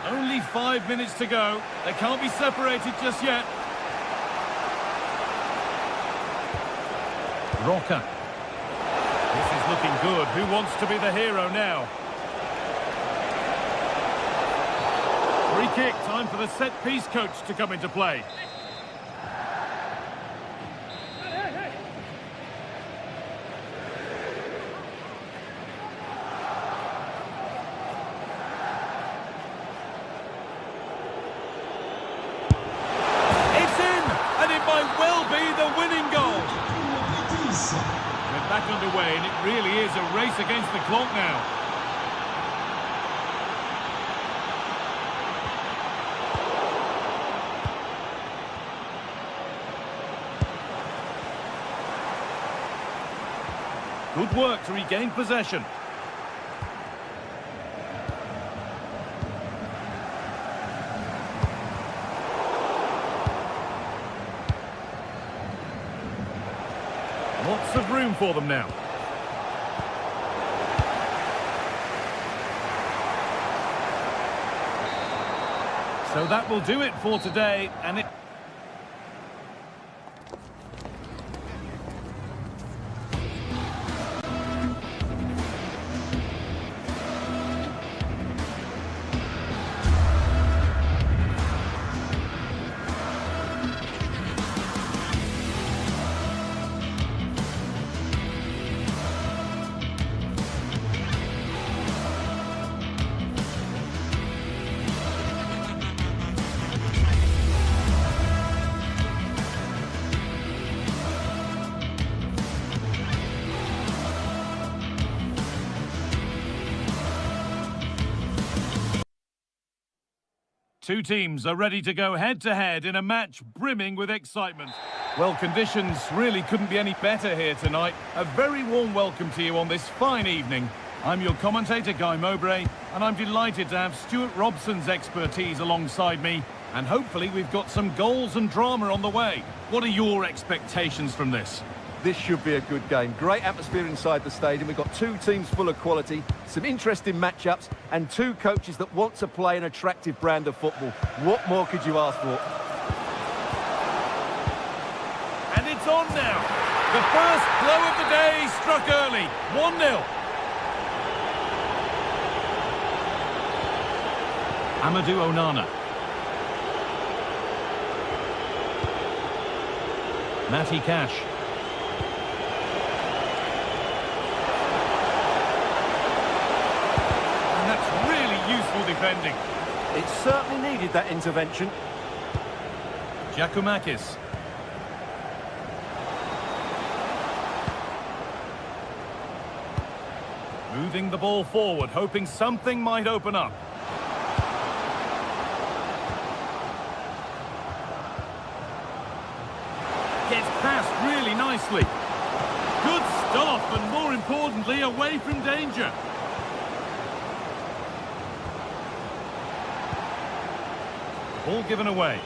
Only 5 minutes to go. They can't be separated just yet. Roca. This is looking good. Who wants to be the hero now? Free kick. Time for the set-piece coach to come into play. It's in! And it might well be the winning goal. We're back underway, and it really is a race against the clock now. Good work to regain possession. Lots of room for them now. So that will do it for today, and it... Two teams are ready to go head-to-head in a match brimming with excitement. Well, conditions really couldn't be any better here tonight. A very warm welcome to you on this fine evening. I'm your commentator, Guy Mowbray, and I'm delighted to have Stuart Robson's expertise alongside me. And hopefully we've got some goals and drama on the way. What are your expectations from this?
This should be a good game. Great atmosphere inside the stadium. We've got two teams full of quality, some interesting matchups, and two coaches that want to play an attractive brand of football. What more could you ask for?
And it's on now. The first blow of the day struck early. 1-0. Amadou Onana. Matty Cash. And that's really useful defending.
It certainly needed that intervention.
Giacomakis. Moving the ball forward, hoping something might open up. Gets past really nicely. Good stop, and more importantly, away from danger. Ball given away.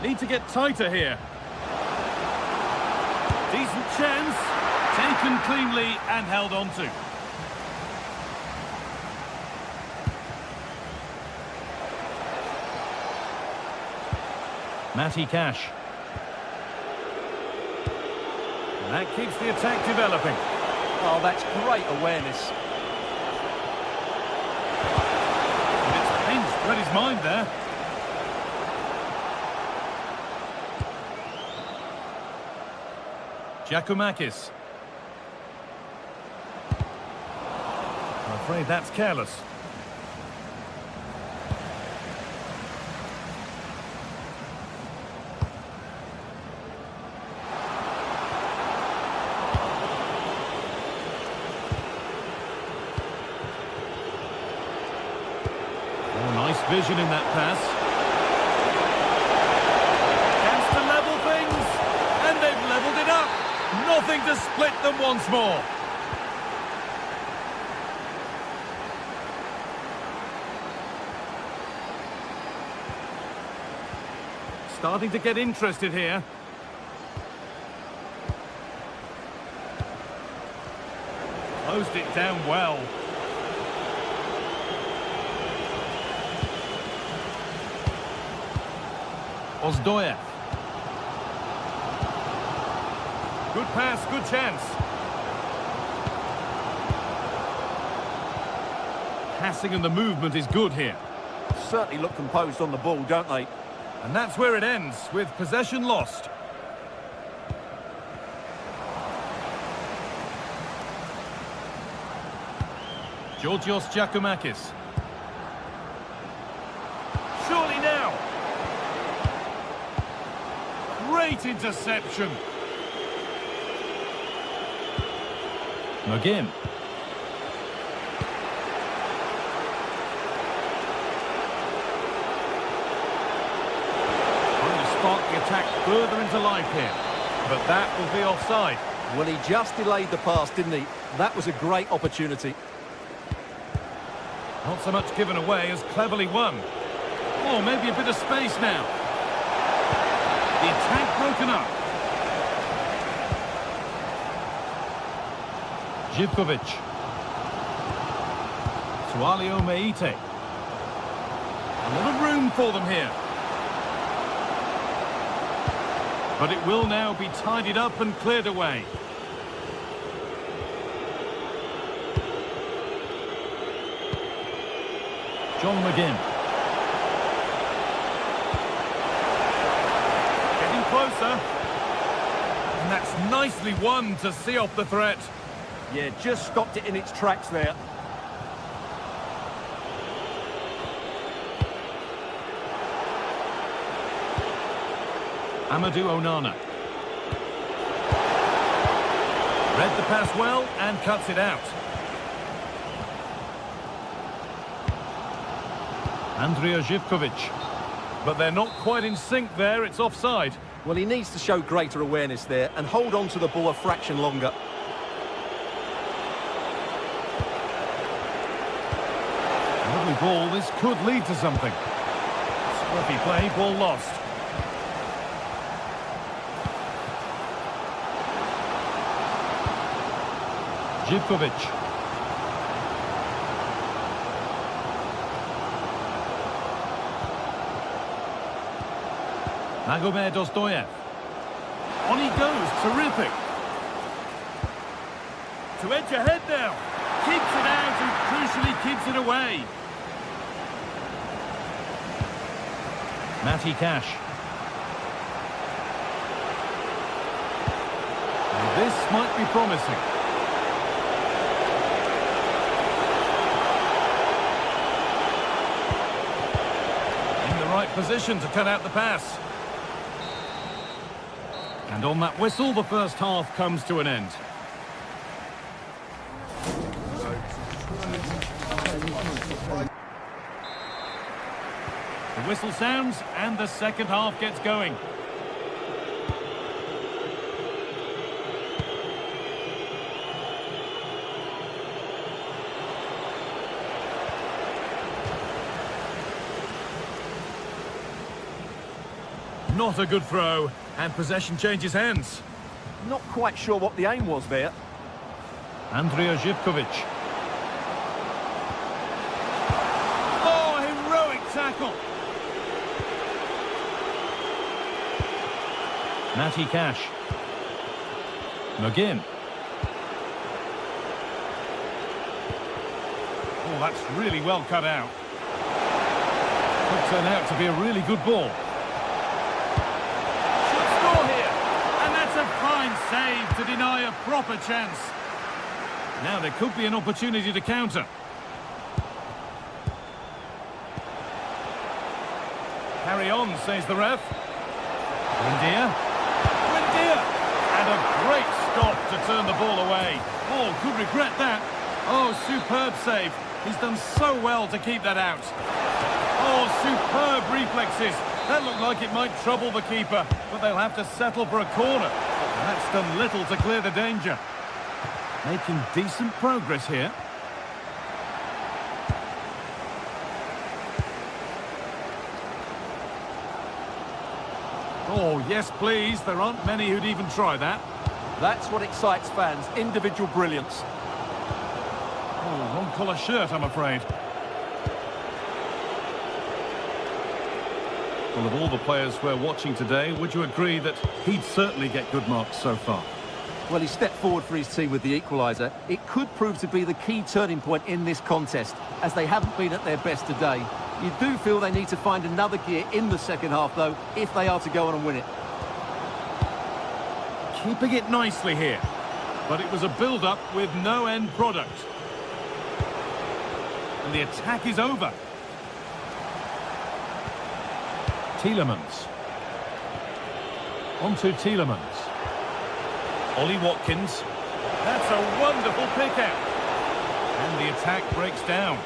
Need to get tighter here. Decent chance, taken cleanly and held on to. Matty Cash. And that keeps the attack developing.
Oh, that's great awareness.
And it's pinched, read his mind there. Giacomakis. I'm afraid that's careless. Oh, nice vision in that pass. Chance to level things, and they've levelled it up. Nothing to split them once more. Starting to get interested here. Closed it down well. Ozdoyev. Good pass, good chance. Passing and the movement is good here.
Certainly look composed on the ball, don't they?
And that's where it ends, with possession lost. Georgios Giacomakis. Surely now. Great interception. McGinn. Trying to spark the attack further into life here. But that will be offside.
Well, he just delayed the pass, didn't he? That was a great opportunity.
Not so much given away as cleverly won. Oh, maybe a bit of space now. The attack broken up. Živkovic. Sualio Meite. A lot of room for them here. But it will now be tidied up and cleared away. John McGinn. Getting closer. And that's nicely won to see off the threat.
Yeah, just stopped it in its tracks there.
Amadou Onana. Read the pass well and cuts it out. Andrija Živković. But they're not quite in sync there, it's offside.
Well, he needs to show greater awareness there and hold on to the ball a fraction longer.
Lovely ball, this could lead to something. Scruffy play, ball lost. Živković. Magomed Dostoyev. On he goes, terrific. To edge ahead now. Keeps it out and crucially keeps it away. Matty Cash. And this might be promising. In the right position to cut out the pass. And on that whistle, the first half comes to an end. The whistle sounds and the second half gets going. Not a good throw, and possession changes hands.
Not quite sure what the aim was there.
Andrija Živković. Oh, heroic tackle. Matty Cash. McGinn. Oh, that's really well cut out. Could turn out to be a really good ball. A fine save to deny a proper chance. Now there could be an opportunity to counter. Carry on, says the ref. Buendia. And a great stop to turn the ball away. Oh, could regret that. Oh, superb save. He's done so well to keep that out. Oh, superb reflexes. That looked like it might trouble the keeper, but they'll have to settle for a corner. And that's done little to clear the danger. Making decent progress here. Oh, yes, please. There aren't many who'd even try that.
That's what excites fans, individual brilliance.
Oh, wrong colour shirt, I'm afraid. Well, of all the players we're watching today, would you agree that he'd certainly get good marks so far?
Well, he stepped forward for his team with the equaliser. It could prove to be the key turning point in this contest, as they haven't been at their best today. You do feel they need to find another gear in the second half, though, if they are to go on and win it.
Keeping it nicely here, but it was a build-up with no end product. And the attack is over. Tielemans. On to Tielemans. Ollie Watkins. That's a wonderful pick out. And the attack breaks down.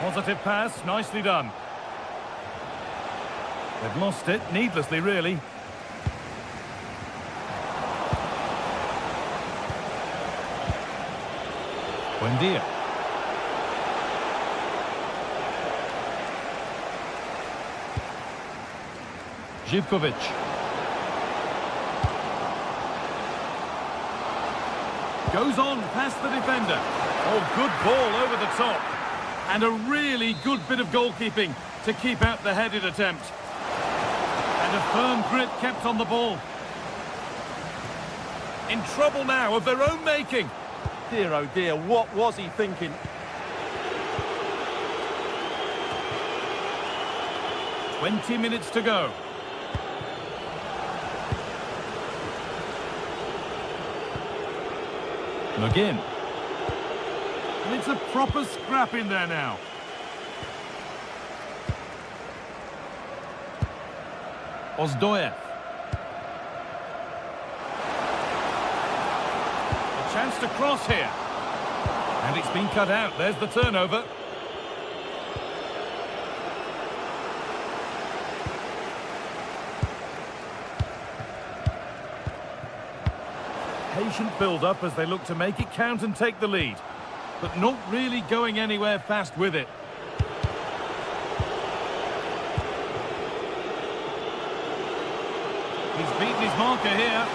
Positive pass, nicely done. They've lost it, needlessly really. Buendia. Živković. Goes on past the defender. Oh, good ball over the top. And a really good bit of goalkeeping to keep out the headed attempt. And a firm grip kept on the ball. In trouble now of their own making.
Dear, oh dear, what was he thinking?
20 minutes to go. McGinn. And it's a proper scrap in there now. Ozdoyev. A chance to cross here. And it's been cut out. There's the turnover. Patient build-up as they look to make it count and take the lead. But not really going anywhere fast with it. He's beaten his marker here.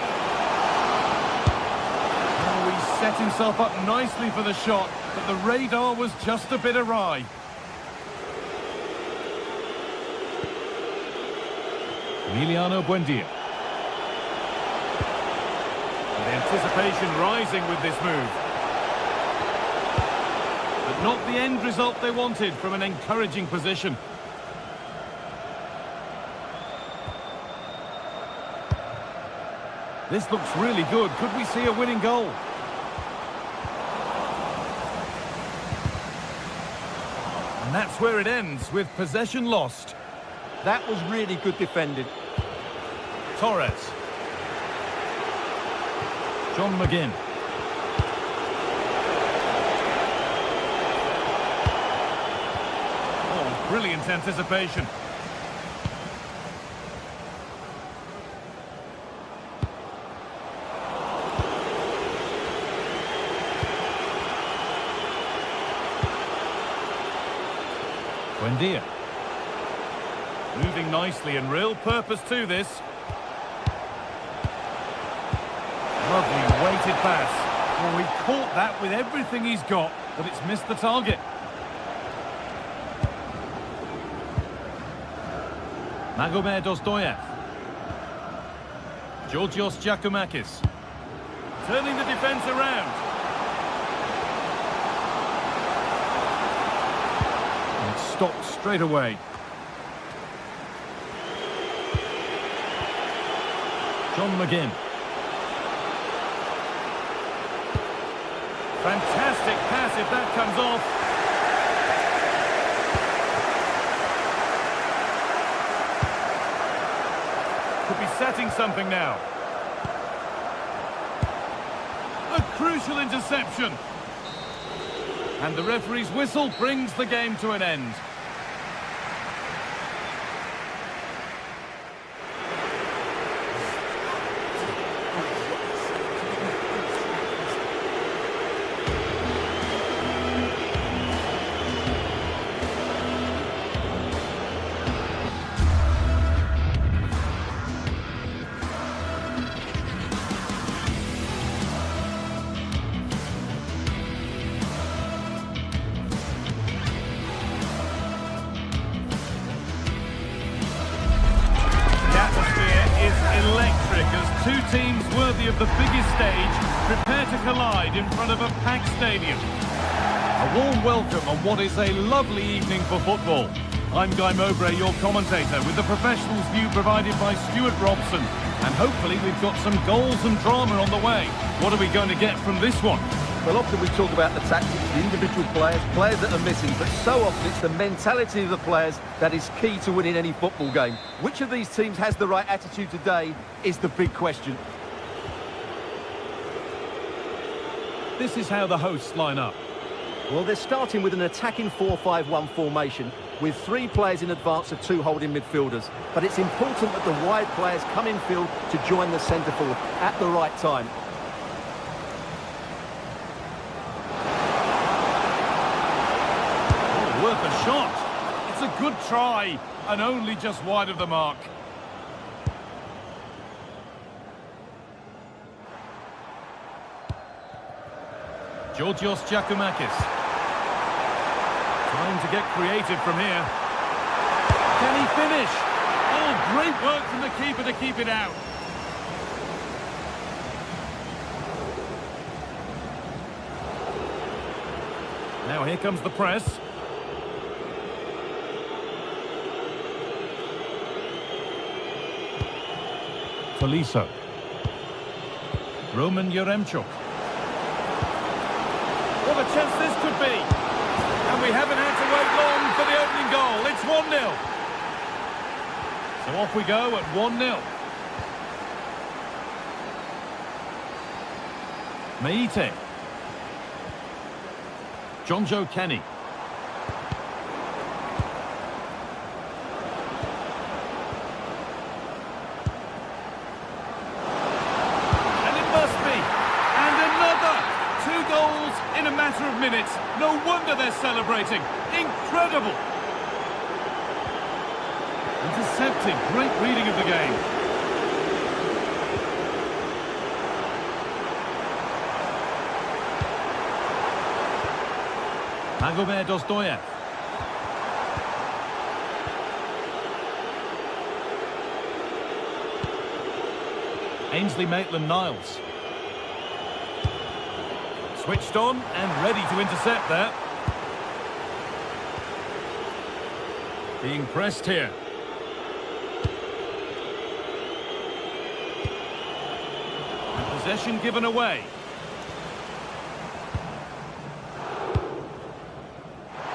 Oh, he set himself up nicely for the shot, but the radar was just a bit awry. Emiliano Buendia. And the anticipation rising with this move. But not the end result they wanted from an encouraging position. This looks really good. Could we see a winning goal? And that's where it ends, with possession lost.
That was really good defending.
Torres. John McGinn. Oh, brilliant anticipation. Buendia. Moving nicely and real purpose to this. Lovely weighted pass. Well, he caught that with everything he's got, but it's missed the target. Magomed Ozdoyev. Georgios Giacomakis. Turning the defence around. And it's stopped straight away. John McGinn. Fantastic pass if that comes off. Could be setting something now. A crucial interception. And the referee's whistle brings the game to an end. Two teams worthy of the biggest stage prepare to collide in front of a packed stadium. A warm welcome on what is a lovely evening for football. I'm Guy Mowbray, your commentator, with the professionals' view provided by Stuart Robson. And hopefully we've got some goals and drama on the way. What are we going to get from this one?
Well, often we talk about the tactics, the individual players that are missing, but so often it's the mentality of the players that is key to winning any football game. Which of these teams has the right attitude today is the big question.
This is how the hosts line up.
Well, they're starting with an attacking 4-5-1 formation with 3 players in advance of 2 holding midfielders. But it's important that the wide players come in field to join the centre forward at the right time.
Worth a shot. It's a good try, and only just wide of the mark. Georgios Giacomakis. Time to get creative from here. Can he finish? Oh, great work from the keeper to keep it out. Now here comes the press. Tolisso. Roman Yaremchuk. What a chance this could be. And we haven't had to wait long for the opening goal. It's 1-0. So off we go at 1-0. Meite. John Joe Kenny. And it must be. And another. 2 goals in a matter of minutes. No wonder they're celebrating. Incredible. Intercepted. Great reading of the game. Magomed Dostoyev. Ainsley Maitland-Niles. Switched on and ready to intercept there. Being pressed here. And possession given away.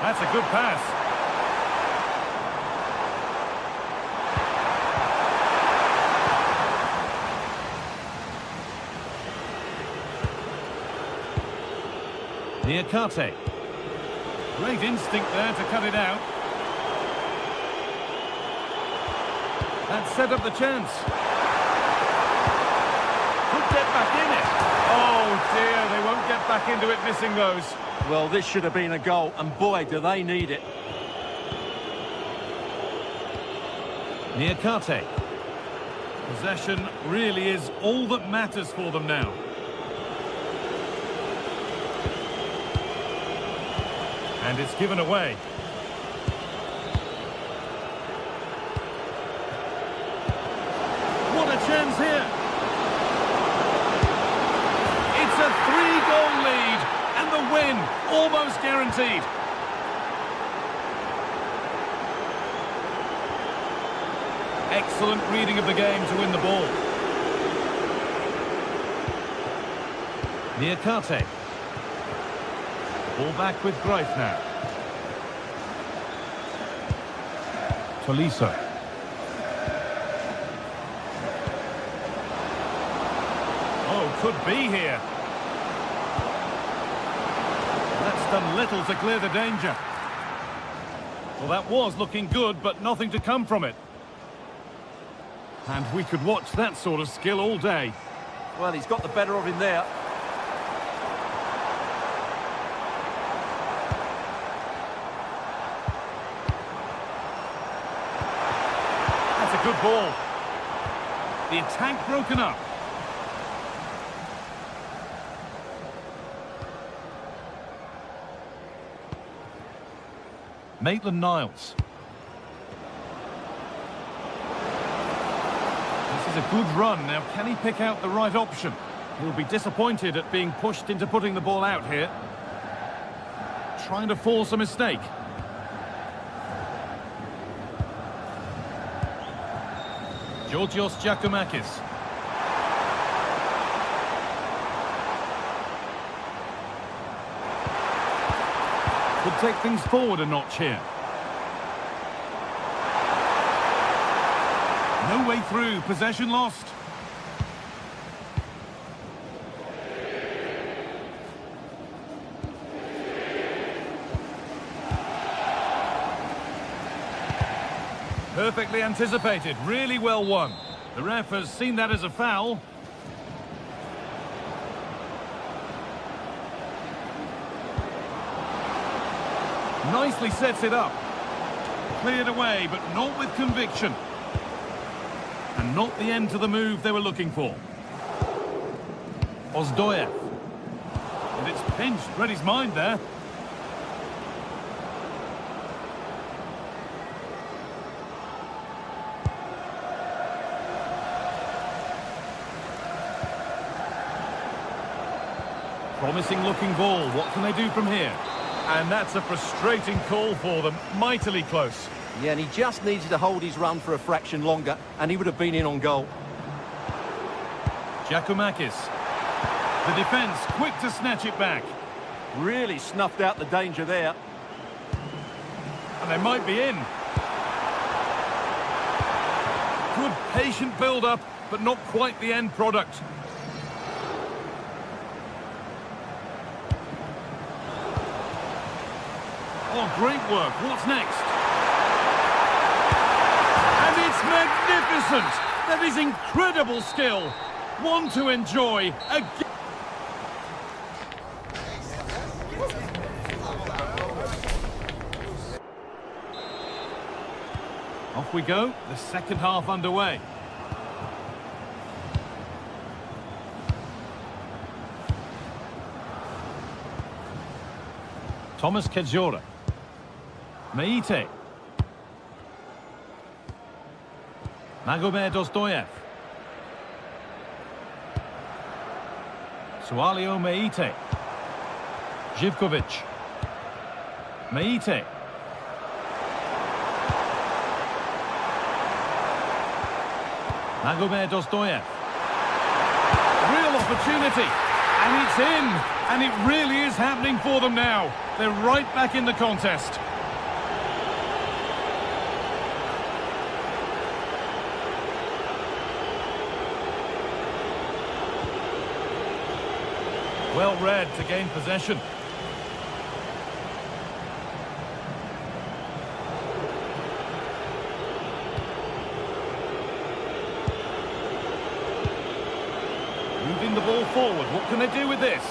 That's a good pass. Niakate. Great instinct there to cut it out. That set up the chance. Could get back in it. Oh dear, they won't get back into it, missing those.
Well, this should have been a goal, and boy, do they need it.
Niakate. Possession really is all that matters for them now. And it's given away. What a chance here. It's a 3-goal lead. And the win, almost guaranteed. Excellent reading of the game to win the ball. Niakate. Ball back with Greif now. Tolisso. Oh, could be here. That's done little to clear the danger. Well, that was looking good, but nothing to come from it. And we could watch that sort of skill all day.
Well, he's got the better of him there.
That's a good ball. The attack broken up. Maitland-Niles. This is a good run. Now, can he pick out the right option? He'll be disappointed at being pushed into putting the ball out here. Trying to force a mistake. Georgios Giacomakis. Could take things forward a notch here. No way through, possession lost. Perfectly anticipated, really well won. The ref has seen that as a foul. Nicely sets it up. Cleared away, but not with conviction. And not the end to the move they were looking for. Ozdoyev. And it's pinched. Read his mind there. Promising looking ball. What can they do from here? And that's a frustrating call for them. Mightily close.
Yeah, and he just needed to hold his run for a fraction longer, and he would have been in on goal.
Giacomakis. The defence quick to snatch it back.
Really snuffed out the danger there.
And they might be in. Good patient build-up, but not quite the end product. Oh, great work. What's next? And it's magnificent! That is incredible skill. One to enjoy. Off we go, the second half underway. Thomas Kedzora. Meite. Magomed Dostoyev. Sualio Meite. Živković. Meite. Magomed Dostoyev. Real opportunity. And it's in. And it really is happening for them now. They're right back in the contest. Well read to gain possession. Moving the ball forward. What can they do with this?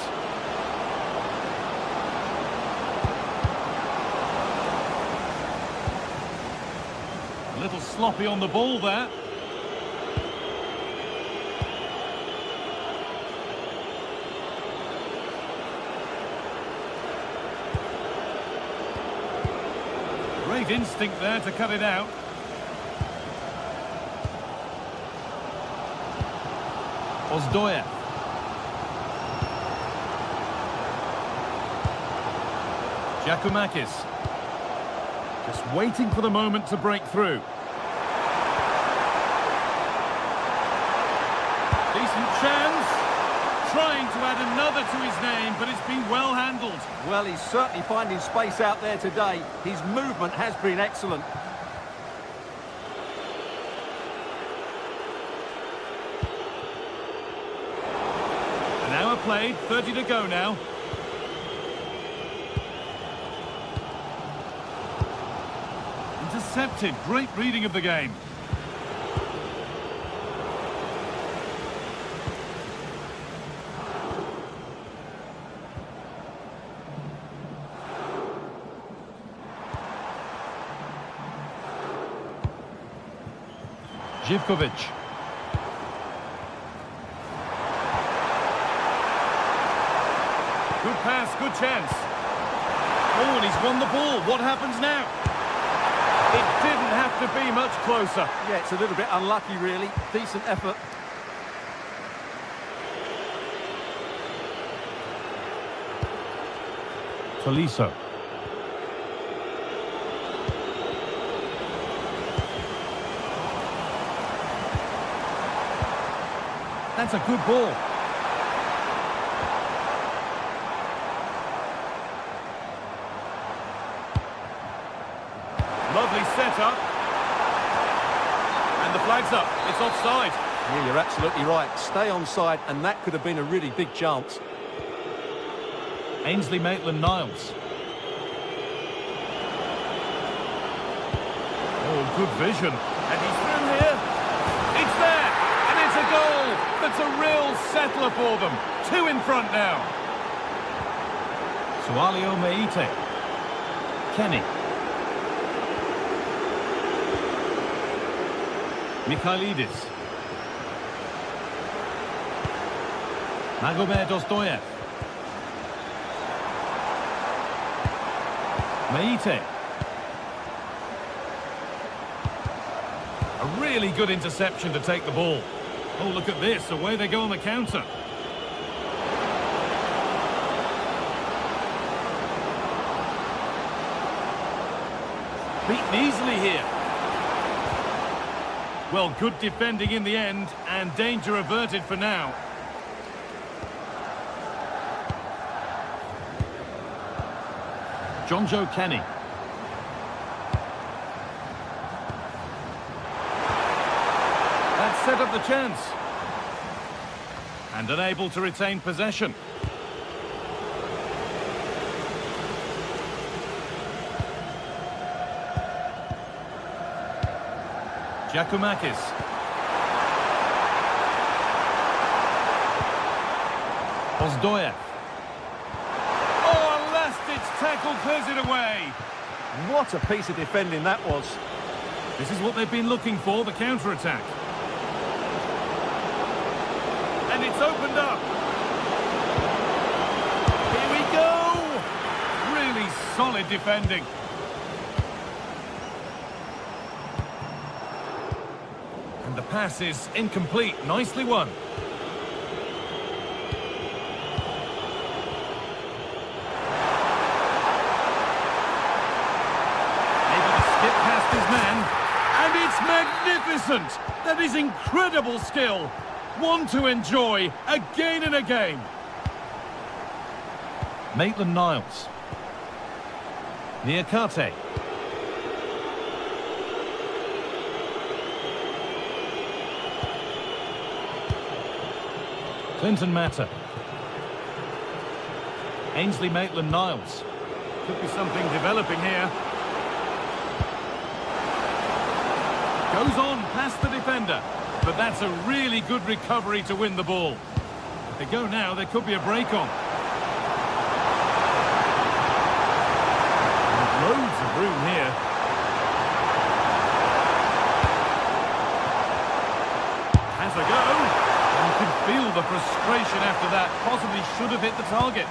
A little sloppy on the ball there. Great instinct there to cut it out. Ozdoyev. Giacomakis. Just waiting for the moment to break through. Decent chance. Trying to add another to his name, but it's been well handled.
Well, he's certainly finding space out there today. His movement has been excellent.
An hour played, 30 to go now. Intercepted, great reading of the game. Živković. Good pass, good chance. Oh, and he's won the ball. What happens now? It didn't have to be much closer.
Yeah, it's a little bit unlucky, really. Decent effort.
Tolisso. That's a good ball. Lovely setup. And the flag's up. It's offside.
Yeah, you're absolutely right. Stay onside, and that could have been a really big chance.
Ainsley Maitland-Niles. Oh, good vision. And he's through here. It's there. And it's a goal. That's a real settler for them. 2 in front now. Sualio Meite. Kenny. Mikhailidis. Magomed Dostoyev. Meite. A really good interception to take the ball. Oh, look at this. Away they go on the counter. Beaten easily here. Well, good defending in the end, and danger averted for now. John Joe Kenny. That set up the chance. And unable to retain possession. Giacomakis. Ozdoyev. Oh, a last-ditch tackle clears it away.
What a piece of defending that was.
This is what they've been looking for, the counter-attack. And it's opened up. Here we go. Really solid defending. And the pass is incomplete. Nicely won. Able to skip past his man. And it's magnificent. That is incredible skill. One to enjoy again and again. Maitland-Niles. Niakate. Clinton Mata. Ainsley Maitland-Niles. Could be something developing here. Goes on past the defender. But that's a really good recovery to win the ball. If they go now, there could be a break on. And loads of room here. Has a go. You can feel the frustration after that. Possibly should have hit the target.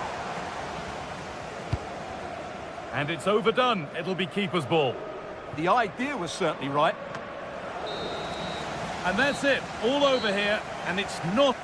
And it's overdone. It'll be keeper's ball.
The idea was certainly right.
And that's it, all over here, and it's not...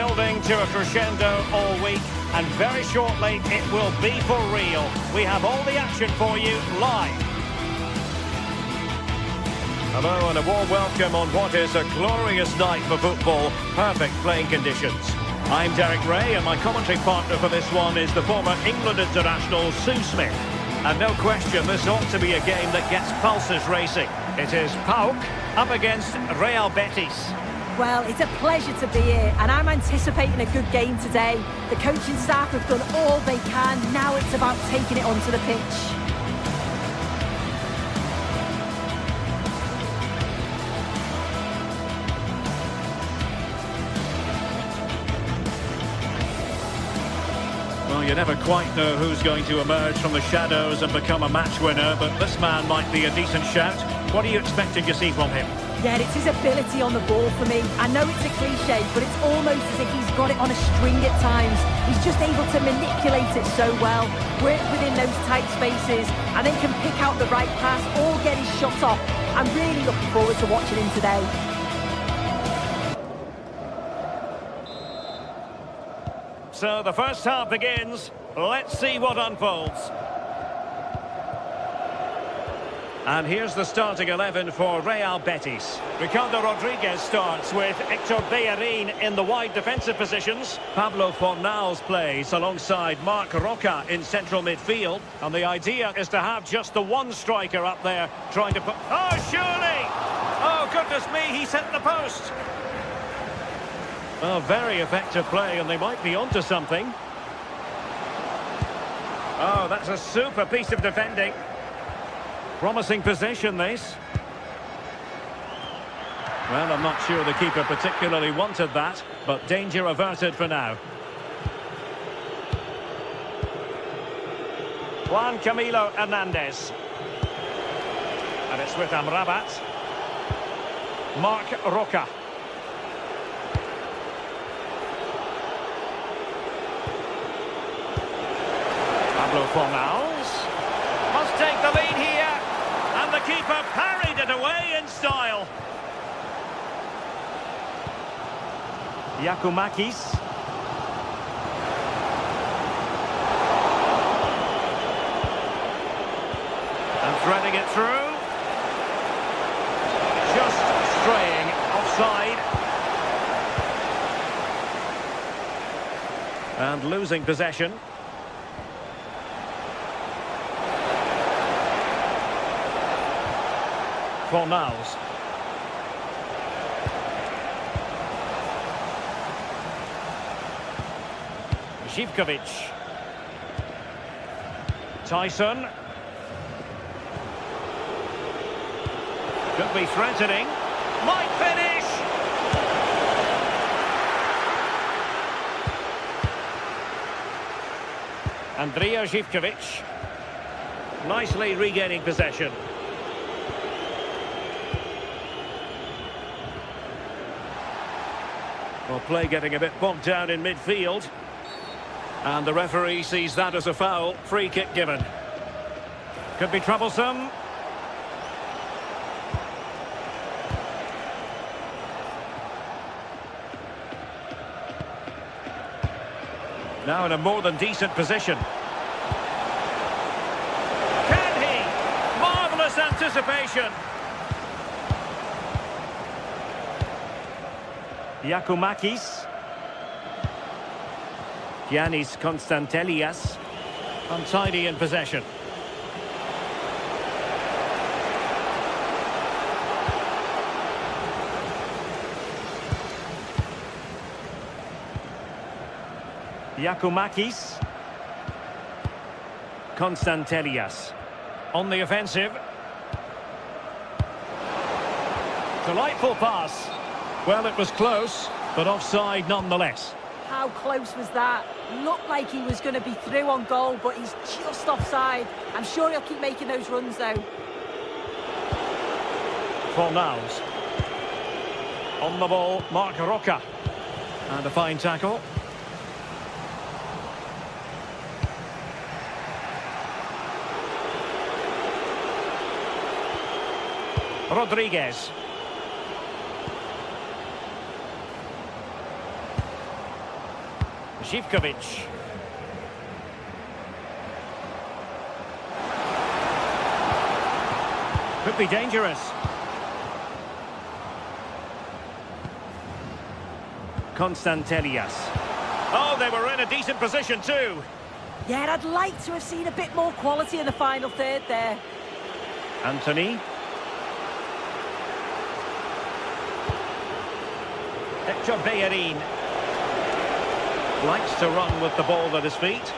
building to a crescendo all week, and very shortly it will be for real. We have all the action for you live. Hello and a warm welcome on what is a glorious night for football. Perfect playing conditions. I'm Derek Ray, and my commentary partner for this one is the former England international Sue Smith. And no question, this ought to be a game that gets pulses racing. It is PAOK up against Real Betis.
Well, it's a pleasure to be here, and I'm anticipating a good game today. The coaching staff have done all they can. Now it's about taking it onto the pitch.
Well, you never quite know who's going to emerge from the shadows and become a match winner, but this man might be a decent shout. What are you expecting to see from him?
Yeah, it's his ability on the ball for me. I know it's a cliche, but it's almost as if he's got it on a string at times. He's just able to manipulate it so well, work within those tight spaces, and then can pick out the right pass or get his shot off. I'm really looking forward to watching him today.
So the first half begins. Let's see what unfolds. And here's the starting 11 for Real Betis. Ricardo Rodriguez starts with Hector Bellerin in the wide defensive positions. Pablo Fornals plays alongside Marc Roca in central midfield. And the idea is to have just the one striker up there trying to put... Oh, surely! Oh, goodness me, he's hit the post. Well, very effective play, and they might be onto something. Oh, that's a super piece of defending. Promising position, this. Well, I'm not sure the keeper particularly wanted that, but danger averted for now. Juan Camilo Hernandez. And it's with Amrabat. Marc Roca. Pablo Fornals must take the lead here, and the keeper parried it away in style. Giacomakis. And threading it through. Just straying offside. And losing possession. Fornals. Živkovic. Tyson. Could be threatening. Might finish. Andrija Živkovic. Nicely regaining possession. Well, play getting a bit bogged down in midfield. And the referee sees that as a foul. Free kick given. Could be troublesome. Now in a more than decent position. Can he? Marvellous anticipation. Giacomakis. Giannis Konstantelias. Untidy in possession. Giacomakis. Konstantelias. On the offensive. Delightful pass. Well, it was close, but offside nonetheless.
How close was that? Looked like he was going to be through on goal, but he's just offside. I'm sure he'll keep making those runs, though.
Fornals. On the ball, Marc Roca. And a fine tackle. Rodriguez. Zivkovic. Could be dangerous. Constantelias. Oh, they were in a decent position too.
Yeah, I'd like to have seen a bit more quality in the final third there.
Anthony. Hector Bellerin. Likes to run with the ball at his feet.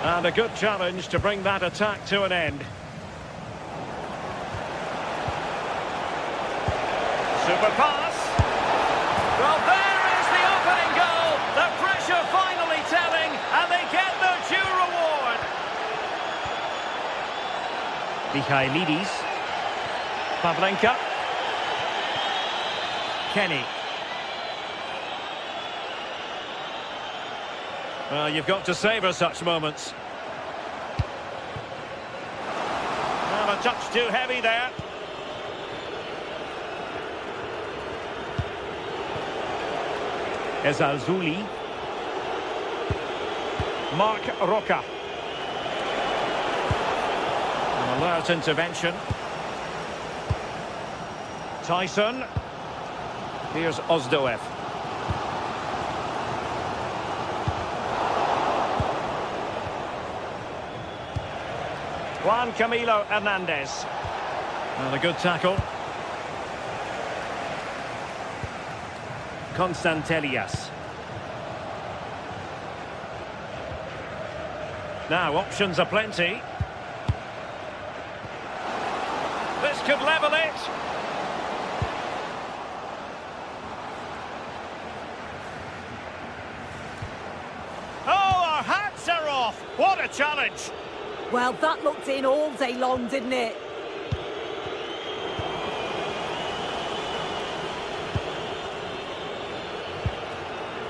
And a good challenge to bring that attack to an end. Super pass. Well, there is the opening goal. The pressure finally telling, and they get their due reward. Michailidis. Pavlenka. Kenny. Well, you've got to savour such moments. Well, a touch too heavy there. Ezalzouli. Mark Roca. An alert intervention. Tyson. Here's Ozdoev. Juan Camilo Hernandez. And a good tackle. Constantelias. Now, options are plenty. This could level it. Oh, our hats are off. What a challenge.
Well, that looked in all day long, didn't it?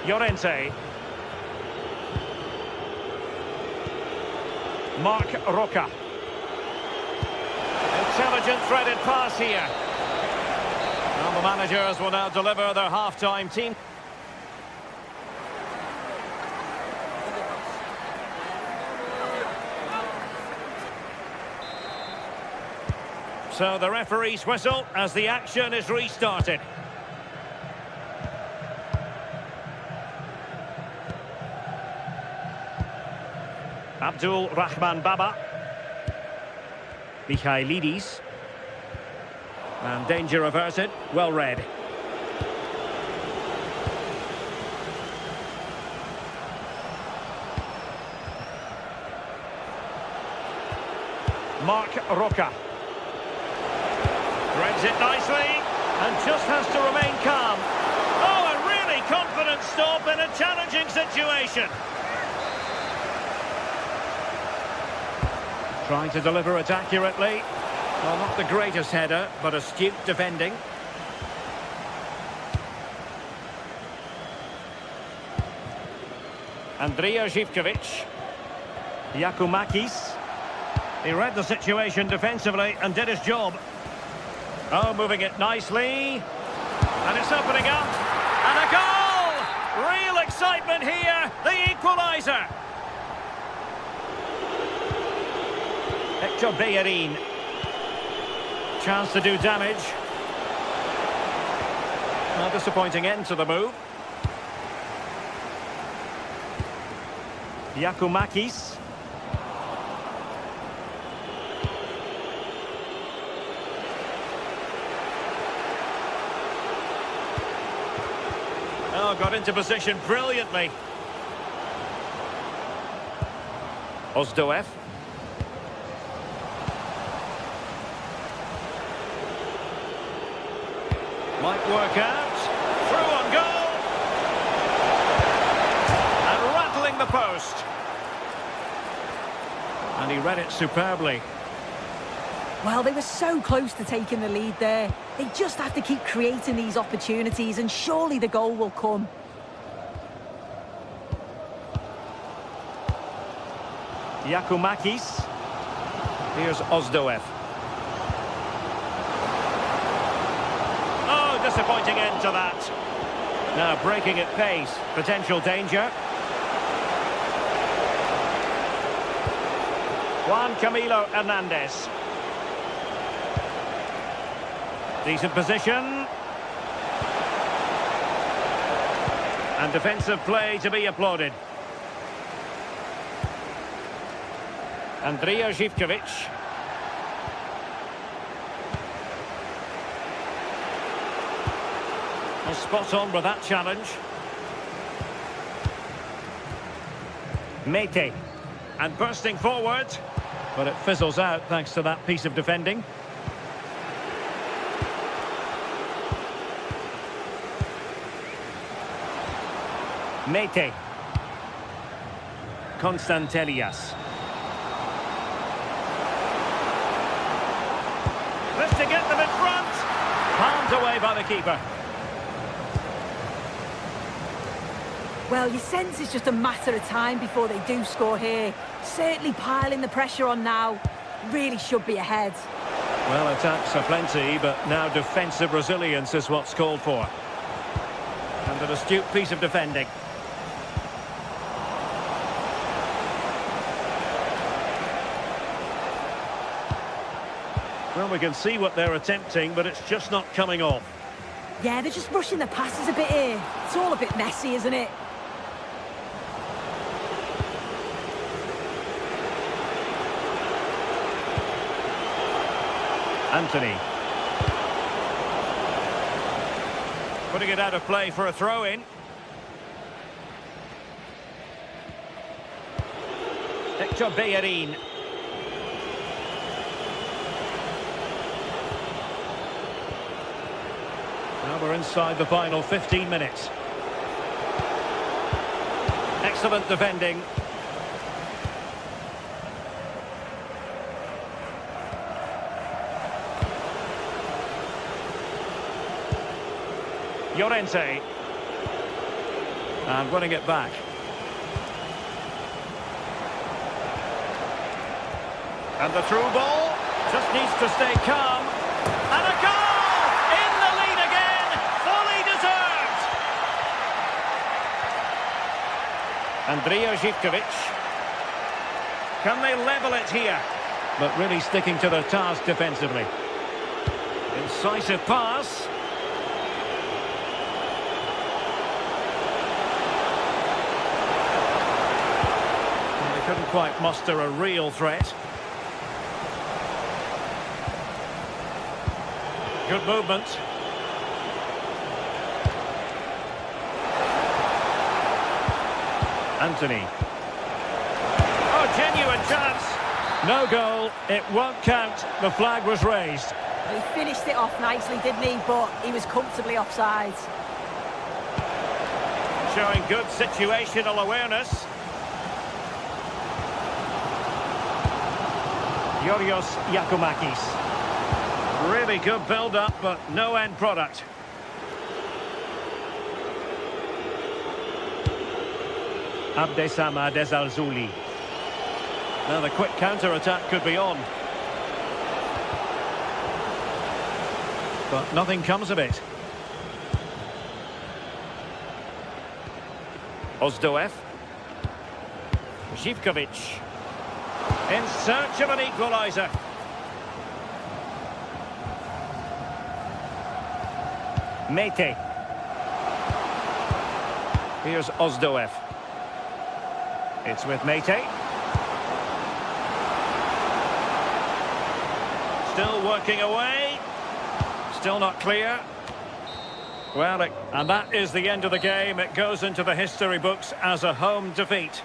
Llorente. Mark Roca. Intelligent threaded pass here. And the managers will now deliver their half-time team. So the referee's whistle as the action is restarted. Abdul Rahman Baba. Michailidis. And danger averted. Well read. Mark Roca. Threads it nicely, and just has to remain calm. Oh, a really confident stop in a challenging situation. Trying to deliver it accurately. Well, not the greatest header, but astute defending. Andrija Zivkovic. Yakumakis. He read the situation defensively and did his job. Oh, moving it nicely. And it's opening up. And a goal! Real excitement here. The equaliser. Hector Bellerin. Chance to do damage. A disappointing end to the move. Yakumakis. Oh, got into position brilliantly. Ozdoev. Might work out. Through on goal. And rattling the post. And he read it superbly.
Well, they were so close to taking the lead there. They just have to keep creating these opportunities and surely the goal will come.
Yakumakis. Here's Ozdoev. Oh, disappointing end to that. Now breaking at pace, potential danger. Juan Camilo Hernandez. Decent position. And defensive play to be applauded. Andrija Zivkovic. Well, spot on with that challenge. Mete. And bursting forward. But it fizzles out thanks to that piece of defending. Mete. Constantelias. This to get them in front. Palmed away by the keeper.
Well, you sense it's just a matter of time before they do score here. Certainly piling the pressure on now. Really should be ahead.
Well, attacks are plenty, but now defensive resilience is what's called for. And an astute piece of defending. Well, we can see what they're attempting, but it's just not coming off.
Yeah, they're just rushing the passes a bit here. It's all a bit messy, isn't it?
Anthony. Putting it out of play for a throw-in. Hector Bellerin. Now we're inside the final 15 minutes. Excellent defending. Llorente. And winning it back. And the through ball just needs to stay calm. And a goal! In the lead again! Fully deserved! Andrija Zivkovic. Can they level it here? But really sticking to their task defensively. Incisive pass. Couldn't quite muster a real threat. Good movement. Anthony. Oh, genuine chance. No goal. It won't count. The flag was raised.
He finished it off nicely, didn't he? But he was comfortably offside.
Showing good situational awareness. Yorios Yakumakis. Really good build-up, but no end product. Abdessamad Ezalzouli. Now the quick counter-attack could be on. But nothing comes of it. Ozdoev. Zivkovic. In search of an equaliser. Mete. Here's Ozdoev. It's with Mete. Still working away. Still not clear. Well, and that is the end of the game. It goes into the history books as a home defeat.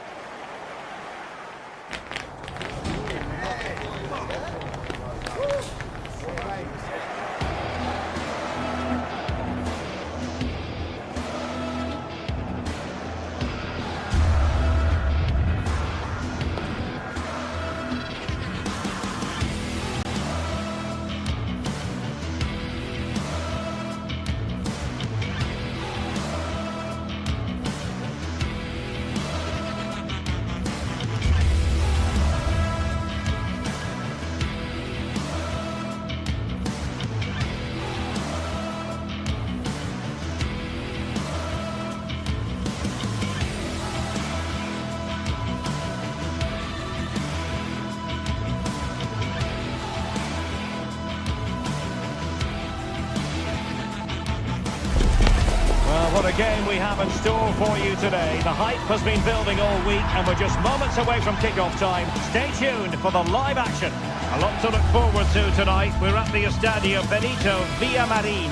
game we have in store for you today. The hype has been building all week and we're just moments away from kick-off time. Stay tuned for the live action. A lot to look forward to tonight. We're at the Estadio Benito Villamarín.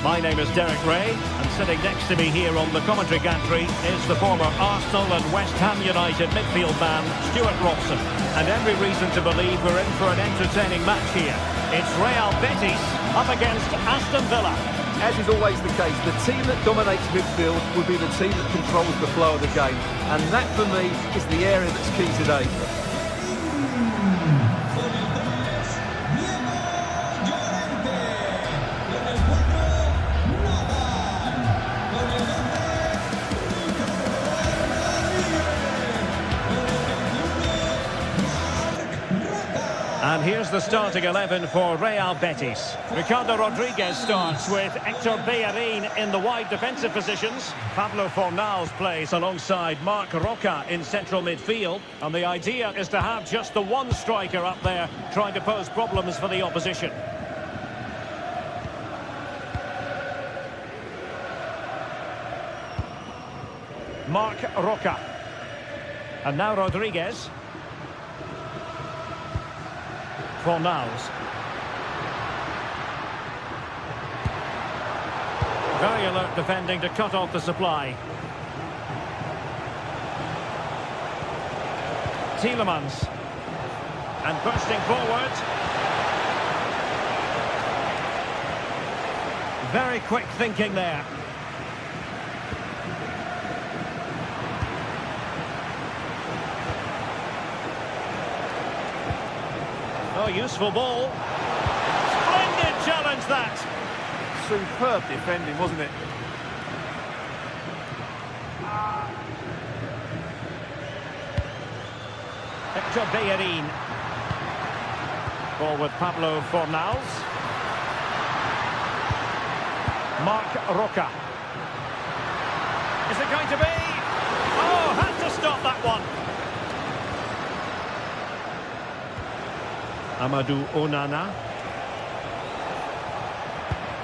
My name is Derek Ray, and sitting next to me here on the commentary gantry is the former Arsenal and West Ham United midfield man, Stuart Robson. And every reason to believe we're in for an entertaining match here. It's Real Betis up against Aston Villa.
As is always the case, the team that dominates midfield will be the team that controls the flow of the game. And that, for me, is the area that's key today.
And here's the starting 11 for Real Betis. Ricardo Rodriguez starts with Hector Bellerin in the wide defensive positions. Pablo Fornals plays alongside Marc Roca in central midfield. And the idea is to have just the one striker up there trying to pose problems for the opposition. Marc Roca. And now Rodriguez. Fornals. Very alert defending to cut off the supply. Tielemans. And bursting forward. Very quick thinking there. Oh, useful ball. Splendid challenge, that.
Superb defending, wasn't it?
Hector Bellerin. Ball with Pablo Fornals. Marc Roca. Is it going to be? Oh, had to stop that one. Amadou Onana.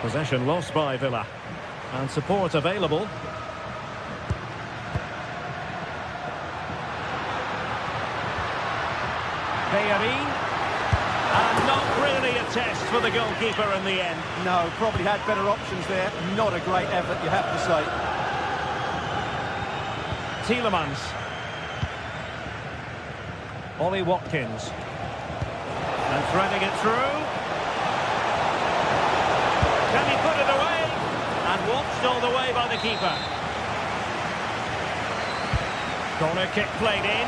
Possession lost by Villa. And support available. Bellerin. And not really a test for the goalkeeper in the end.
No, probably had better options there. Not a great effort, you have to say.
Tielemans. Ollie Watkins. And threading it through. Can he put it away? And watched all the way by the keeper. Corner kick played in.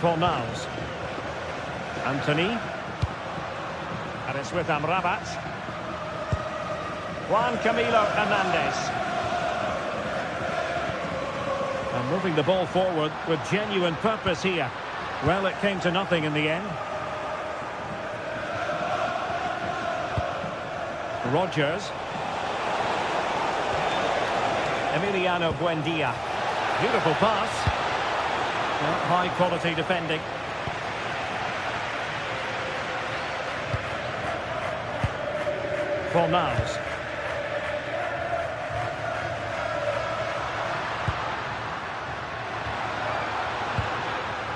Fornals. Anthony. And it's with Amrabat. Juan Camilo Hernandez. And moving the ball forward with genuine purpose here. Well, it came to nothing in the end. Rodgers. Emiliano Buendia. Beautiful pass. Well, high quality defending. Fornals.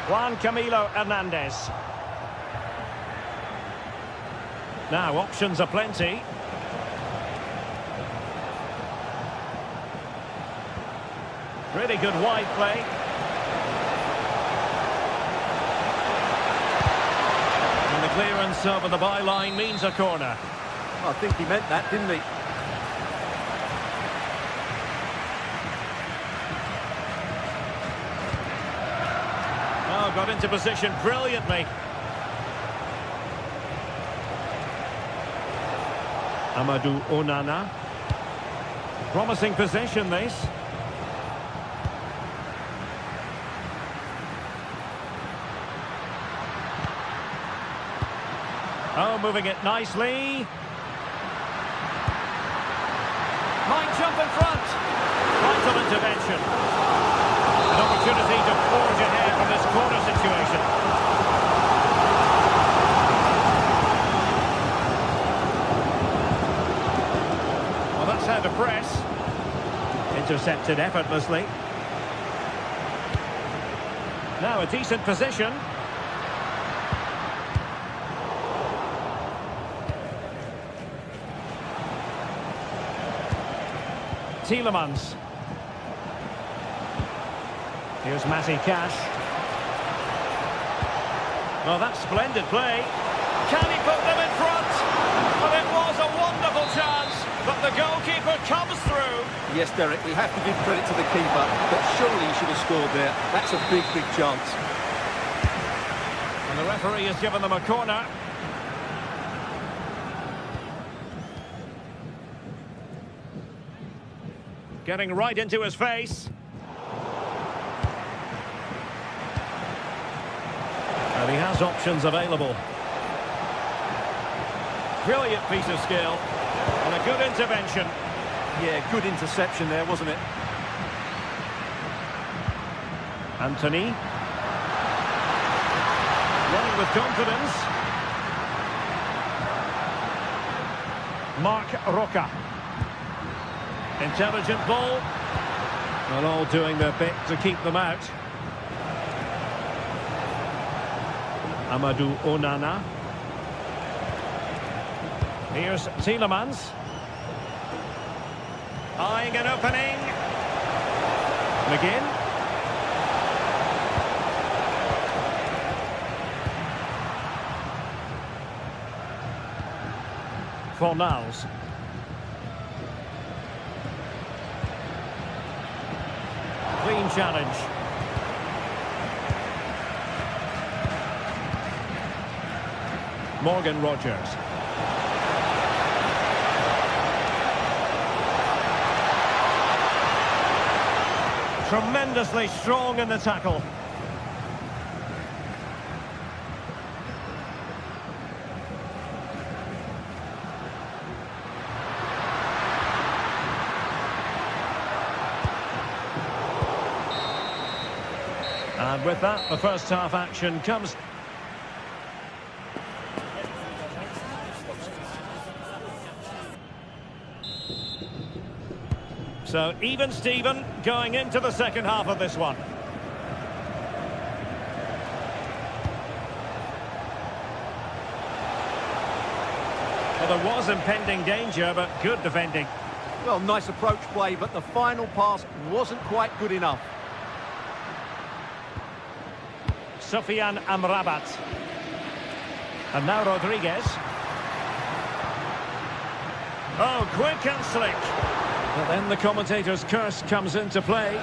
Juan Camilo Hernandez. Now, options are plenty. Really good wide play. And the clearance over the byline means a corner.
I think he meant that, didn't he?
Oh, got into position brilliantly. Amadou Onana. Promising possession, this. Oh, moving it nicely. Might jump in front. Vital intervention. An opportunity to forge ahead from this corner situation. now to press. Intercepted effortlessly. Now a decent position. Tielemans. Here's Matty Cash. Well, that's splendid play. Can he put them in front? Well, it was a wonderful chance, but the goalkeeper comes through.
Yes, Derek, we have to give credit to the keeper, but surely he should have scored there. That's a big, big chance.
And the referee has given them a corner. Getting right into his face. And he has options available. Brilliant piece of skill. And a good intervention.
Yeah, good interception there, wasn't it?
Anthony. Running with confidence. Marc Roca. Intelligent ball. And all doing their bit to keep them out. Amadou Onana. Here's Tielemans. Eyeing an opening. McGinn. Fornals. Clean challenge. Morgan Rogers. Tremendously strong in the tackle. And with that, the first half action comes. So even Steven going into the second half of this one. Well, there was impending danger, but good defending.
Well, nice approach play, but the final pass wasn't quite good enough.
Sofiane Amrabat. And now Rodriguez. Oh, quick and slick. But then the commentator's curse comes into play.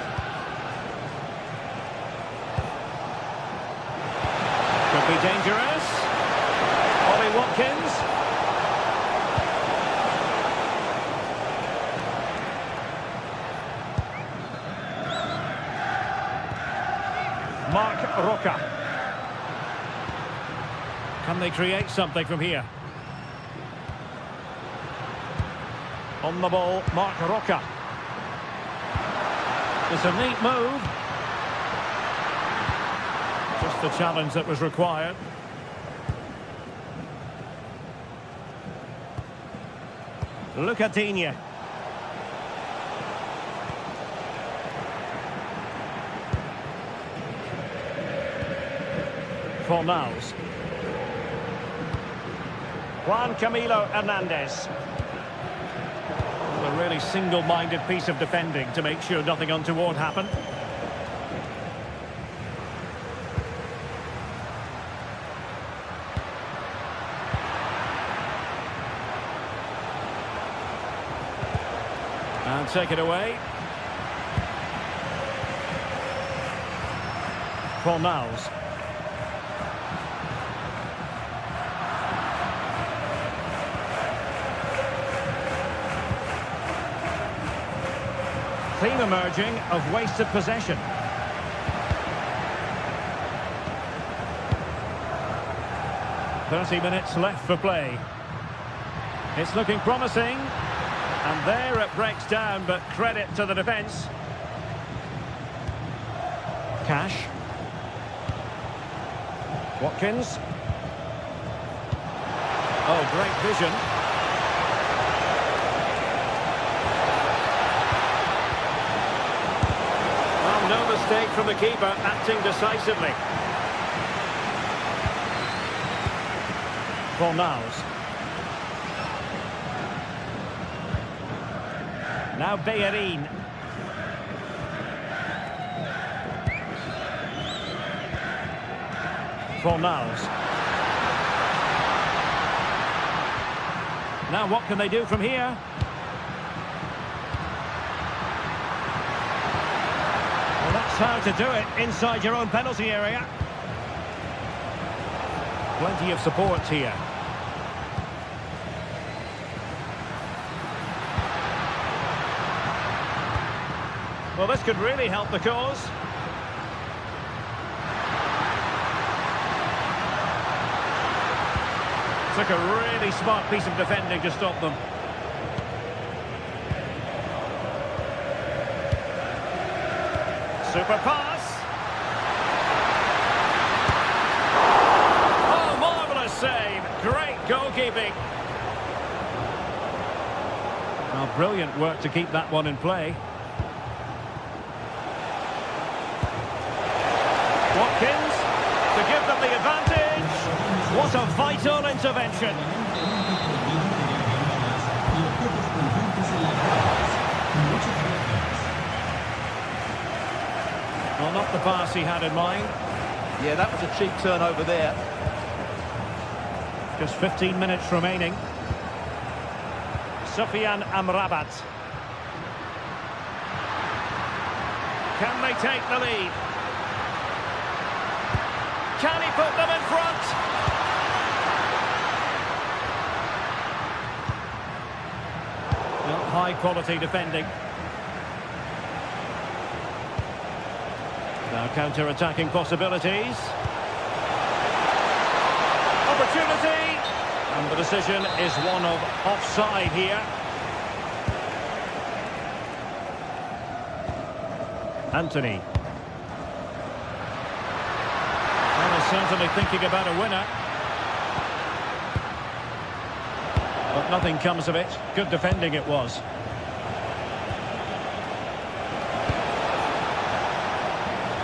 Could be dangerous. Ollie Watkins. Marc Roca. Can they create something from here? On the ball, Marc Roca. It's a neat move. Just the challenge that was required. Look at Digne. Fornals. Juan Camilo Hernandez. A really single-minded piece of defending to make sure nothing untoward happened. And take it away. Fornals. Theme emerging of wasted possession. "30 minutes left for play. It's looking promising. And there it breaks down, but credit to the defence. Cash. Watkins. Oh, great vision. mistake from the keeper, acting decisively. Fornals. Now Bellerin. Fornals. Now what can they do from here? Well, that's how to do it inside your own penalty area. Plenty of support here. Well, this could really help the cause. Took a really smart piece of defending to stop them. Super pass. Oh, marvellous save. Great goalkeeping. Well, brilliant work to keep that one in play. Watkins to give them the advantage. What a vital intervention. Well, not the pass he had in mind.
Yeah, that was a cheap turnover there.
Just 15 minutes remaining. Sufyan Amrabat. Can they take the lead? Can he put them in front? Well, high quality defending. Now counter-attacking possibilities. Opportunity! And the decision is one of offside here. Anthony. Well, they're certainly thinking about a winner. But nothing comes of it. Good defending it was.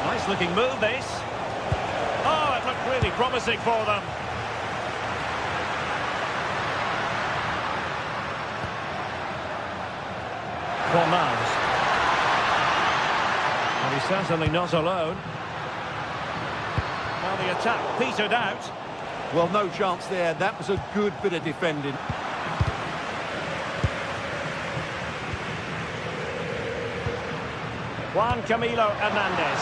Nice looking move, this. Oh, it looked really promising for them. Fornals. And he's certainly not alone. Well, the attack petered out.
Well, no chance there. That was a good bit of defending.
Juan Camilo Hernandez.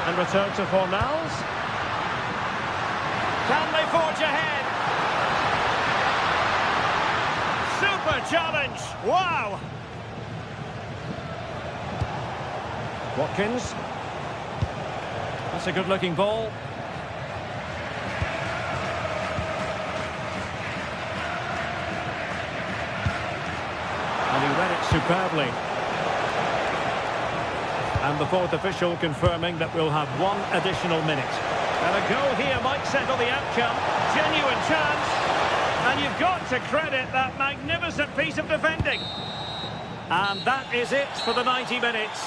And return to Fornals. Can they forge ahead? Super challenge! Wow! Watkins. That's a good-looking ball. And he read it superbly. And the fourth official confirming that we'll have one additional minute. And a goal here might settle the outcome. Genuine chance. And you've got to credit that magnificent piece of defending. And that is it for the 90 minutes.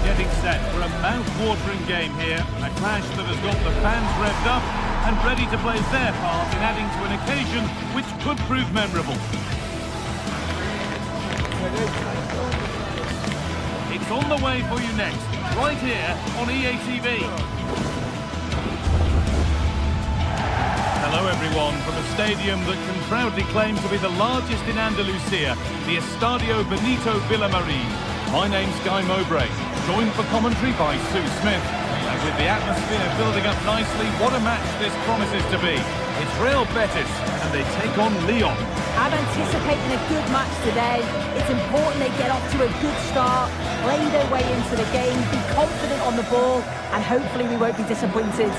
Getting set for a mouth-watering game here, a clash that has got the fans revved up and ready to play their part in adding to an occasion which could prove memorable. It's on the way for you next, right here on EA TV. Hello everyone, from a stadium that can proudly claim to be the largest in Andalusia, the Estadio Benito Villamarín. My name's Guy Mowbray, joined for commentary by Sue Smith. And with the atmosphere building up nicely, what a match this promises to be. It's Real Betis, and they take on Lyon.
I'm anticipating a good match today. It's important they get off to a good start, play their way into the game, be confident on the ball, and hopefully we won't be disappointed.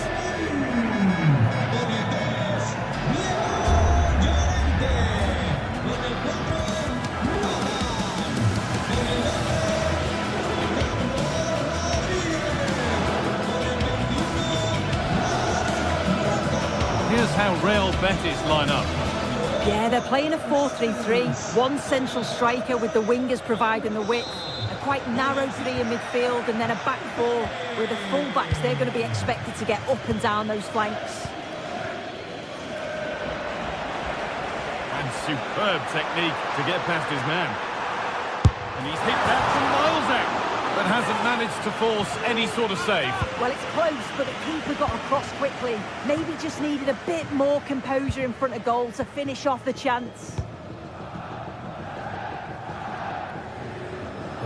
Here's how Real Betis line up.
Yeah, they're playing a 4-3-3. One central striker with the wingers providing the width. A quite narrow three in midfield and then a back four where the full-backs, they're going to be expected to get up and down those flanks.
And superb technique to get past his man. And he's hit that from miles out, but hasn't managed to force any sort of save.
Well, it's close, but the keeper got across quickly. Maybe just needed a bit more composure in front of goal to finish off the chance.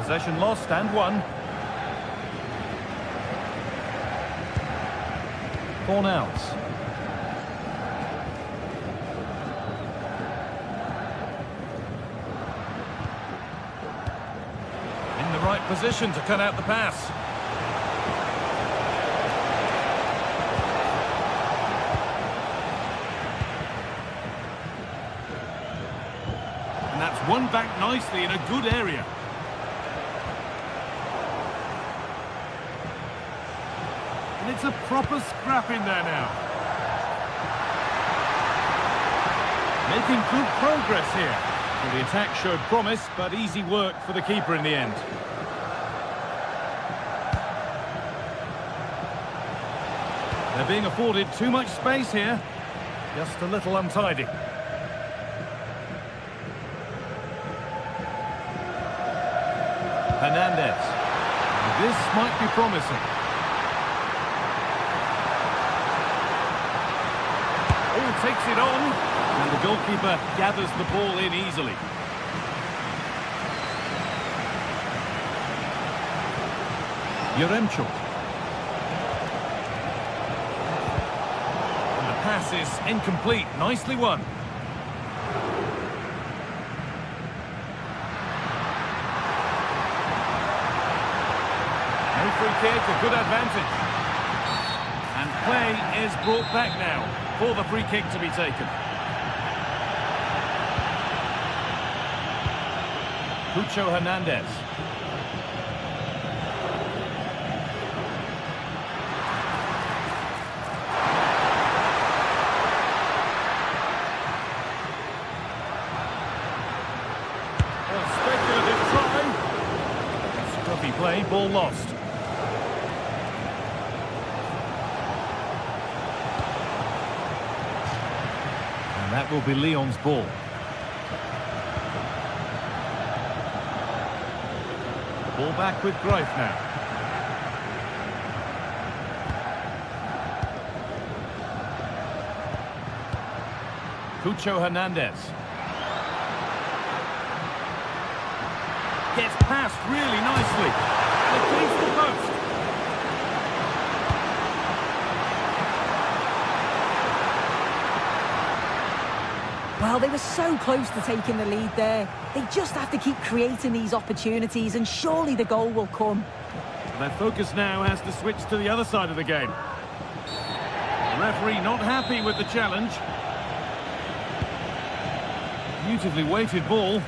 Possession lost and won. Cornels. In the right position to cut out the pass. And that's won back nicely in a good area. And it's a proper scrap in there now. Making good progress here. Well, the attack showed promise, but easy work for the keeper in the end. They're being afforded too much space here. Just a little untidy. Hernandez. This might be promising. Oh, takes it on. And the goalkeeper gathers the ball in easily. Yaremchuk. And the pass is incomplete. Nicely won. No free kick, a good advantage. And play is brought back now for the free kick to be taken. Cucho Hernandez. A speculative try. Scruffy play, ball lost. And that will be Lyon's ball. Ball back with Greif now. Cucho Hernandez. Gets past really nicely. Against the post.
Well, they were so close to taking the lead there. They just have to keep creating these opportunities and surely the goal will come.
Their focus now has to switch to the other side of the game. The referee not happy with the challenge. Beautifully weighted ball.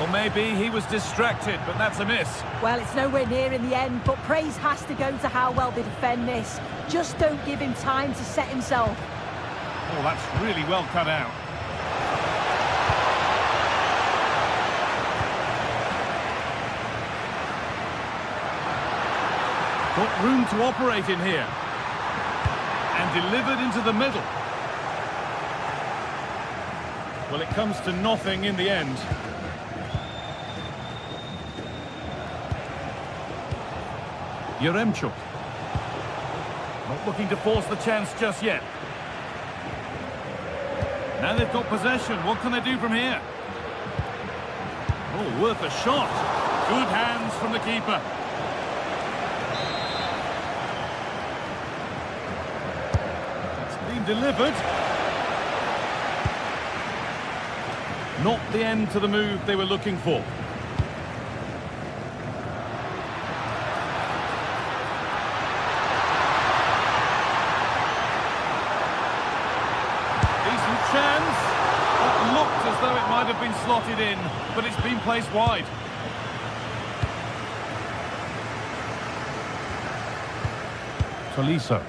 Or maybe he was distracted, but that's a miss.
Well, it's nowhere near in the end, but praise has to go to how well they defend this. Just don't give him time to set himself.
Oh, that's really well cut out. Got room to operate in here. And delivered into the middle. Well, it comes to nothing in the end. Yaremchuk. Not looking to force the chance just yet. Now they've got possession. What can they do from here? Oh, worth a shot. Good hands from the keeper. It's been delivered. Not the end to the move they were looking for. Decent chance. It looked as though it might have been slotted in, but it's been placed wide. Tolisso.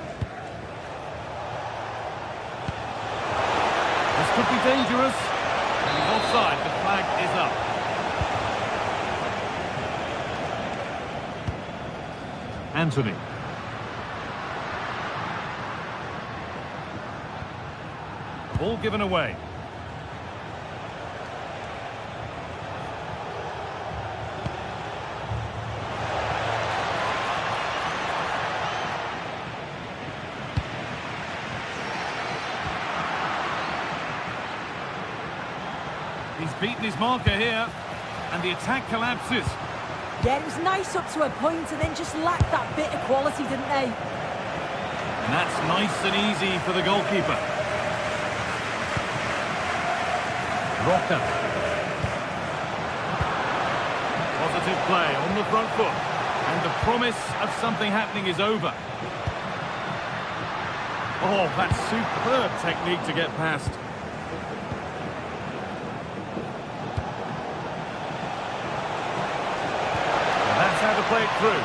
This could be dangerous. He's offside, the flag is up. Anthony. Ball given away. He's beaten his marker here, and the attack collapses.
Yeah, it was nice up to a point and then just lacked that bit of quality, didn't they?
And that's nice and easy for the goalkeeper. Roca. Positive play on the front foot. And the promise of something happening is over. Oh, that's superb technique to get past. That's how to play it through.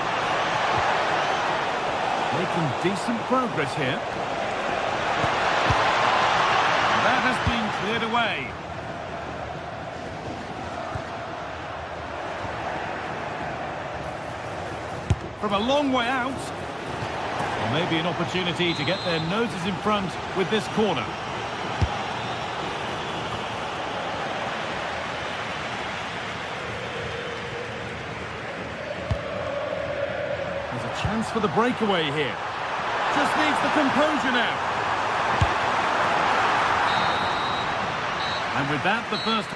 Making decent progress here. That has been cleared away. From a long way out. Or maybe an opportunity to get their noses in front with this corner. There's a chance for the breakaway here. Just needs the composure now. And with that, the first...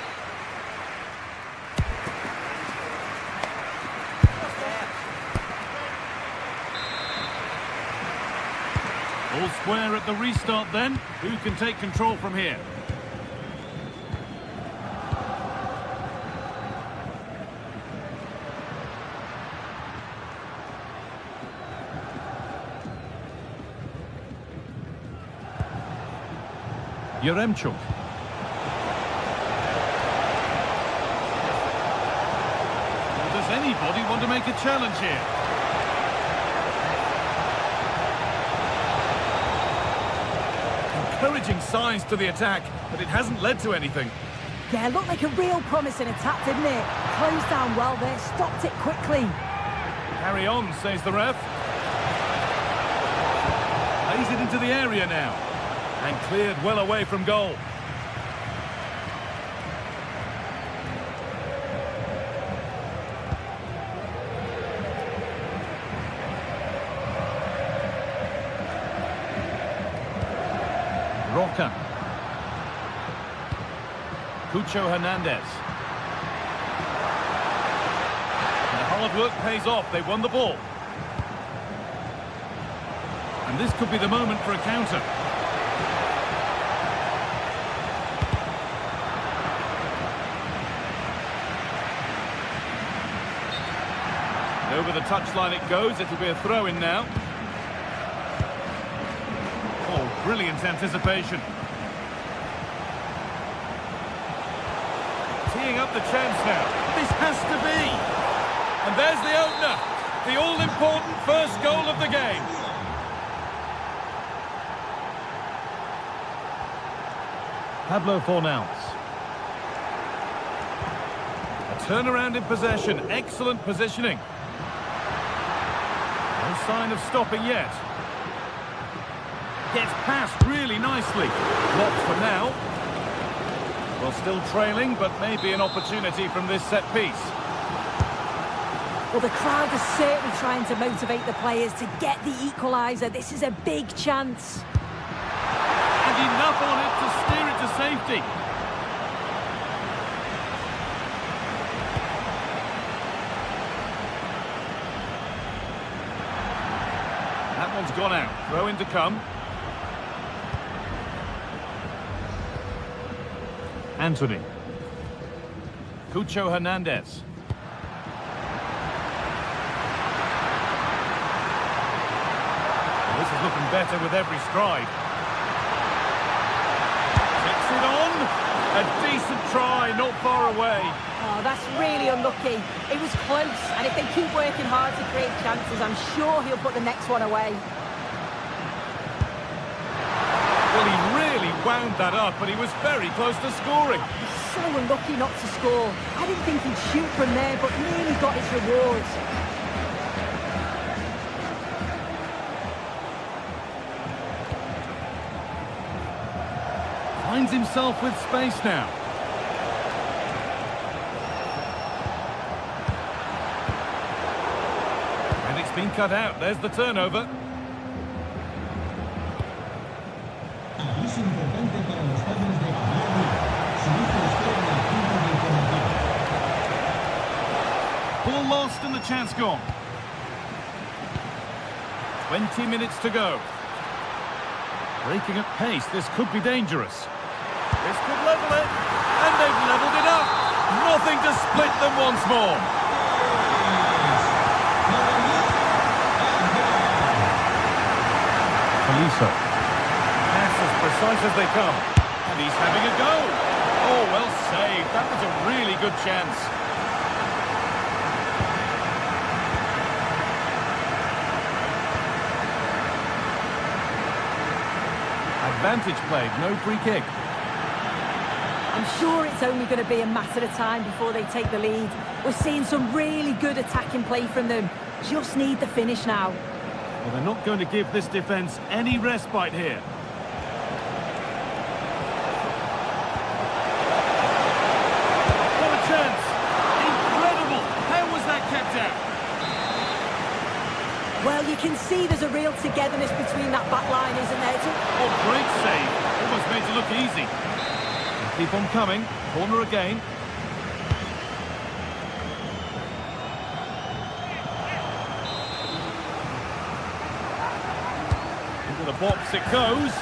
All square at the restart then. Who can take control from here? Yaremchuk. Does anybody want to make a challenge here? Encouraging signs to the attack, but it hasn't led to anything.
Yeah, looked like a real promising attack, didn't it? Closed down well there, stopped it quickly.
Carry on, says the ref. Plays it into the area now. And cleared well away from goal. Roca. Cucho Hernandez. And the hard work pays off. They won the ball. And this could be the moment for a counter. Over the touchline it goes. It'll be a throw-in now. Oh, brilliant anticipation. Teeing up the chance now. This has to be. And there's the opener. The all-important first goal of the game. Pablo Fornals. A turnaround in possession. Excellent positioning. No sign of stopping yet. Gets past really nicely. Blocked for now. Well, still trailing, but maybe an opportunity from this set piece.
Well, the crowd is certainly trying to motivate the players to get the equaliser. This is a big chance.
And enough on it to steer it to safety. That one's gone out. Throw in to come. Anthony. Cucho Hernandez. This is looking better with every stride. Takes it on. A decent try, not far away.
Oh, that's really unlucky. It was close, and if they keep working hard to create chances, I'm sure he'll put the next one away.
Well, he really wound that up, but he was very close to scoring.
He's so unlucky not to score. I didn't think he'd shoot from there, but nearly got his rewards.
Finds himself with space now. And it's been cut out. There's the turnover.
Aviso importante para los padres de Miami. Su hijo espera el punto de informativo.
Ball lost and the chance gone. 20 minutes to go. Breaking at pace, this could be dangerous. This could level it, and they've levelled it up. Nothing to split them once more. Aliso. Pass as precise as they come. And he's having a go. Oh, well saved. That was a really good chance. Advantage played, no free kick.
I'm sure it's only going to be a matter of time before they take the lead. We're seeing some really good attacking play from them. Just need the finish now.
Well, they're not going to give this defence any respite here. What a chance! Incredible! How was that kept out?
Well, you can see there's a real togetherness between that back line, isn't there?
Oh, great save. Almost made it look easy. Keep on coming. Corner again. Into the box it goes.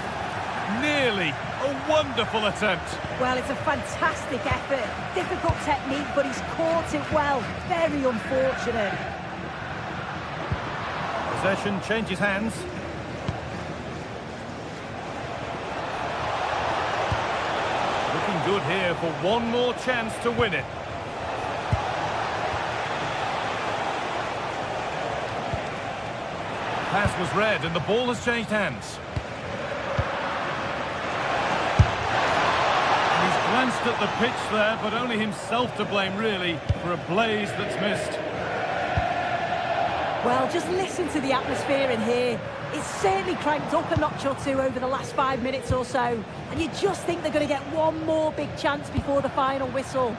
Nearly. A wonderful attempt.
Well, it's a fantastic effort. Difficult technique, but he's caught it well. Very unfortunate.
Possession changes hands. Looking good here for one more chance to win it. Pass was read and the ball has changed hands. And he's glanced at the pitch there, but only himself to blame really for a blaze that's missed.
Well, just listen to the atmosphere in here. It's certainly cranked up a notch or two over the last 5 minutes or so. And you just think they're going to get one more big chance before the final whistle.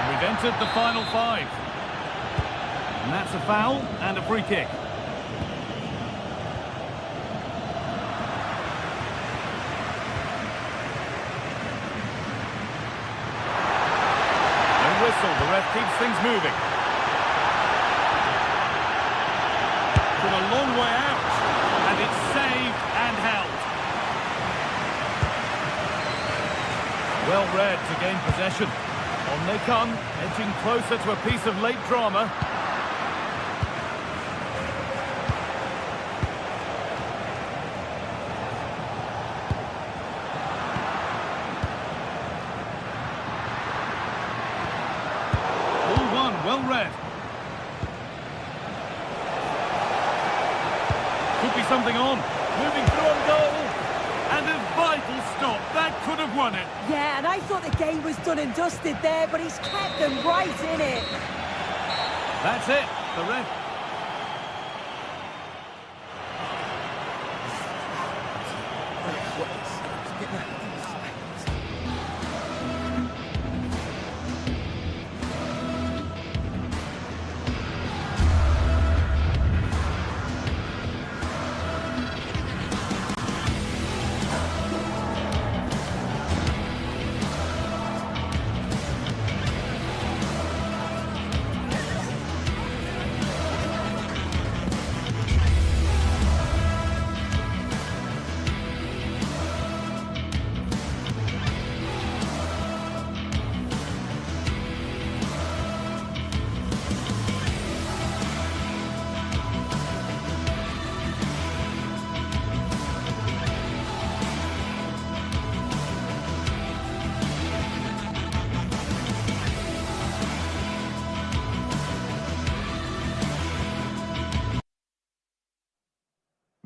We've entered the final 5. And that's a foul and a free kick. The ref keeps things moving. From a long way out, and it's saved and held. Well read to gain possession. On they come, edging closer to a piece of late drama. Well read. Could be something on. Moving through on goal. And a vital stop. That could have won it.
Yeah, and I thought the game was done and dusted there, but he's kept them right in it.
That's it. The ref.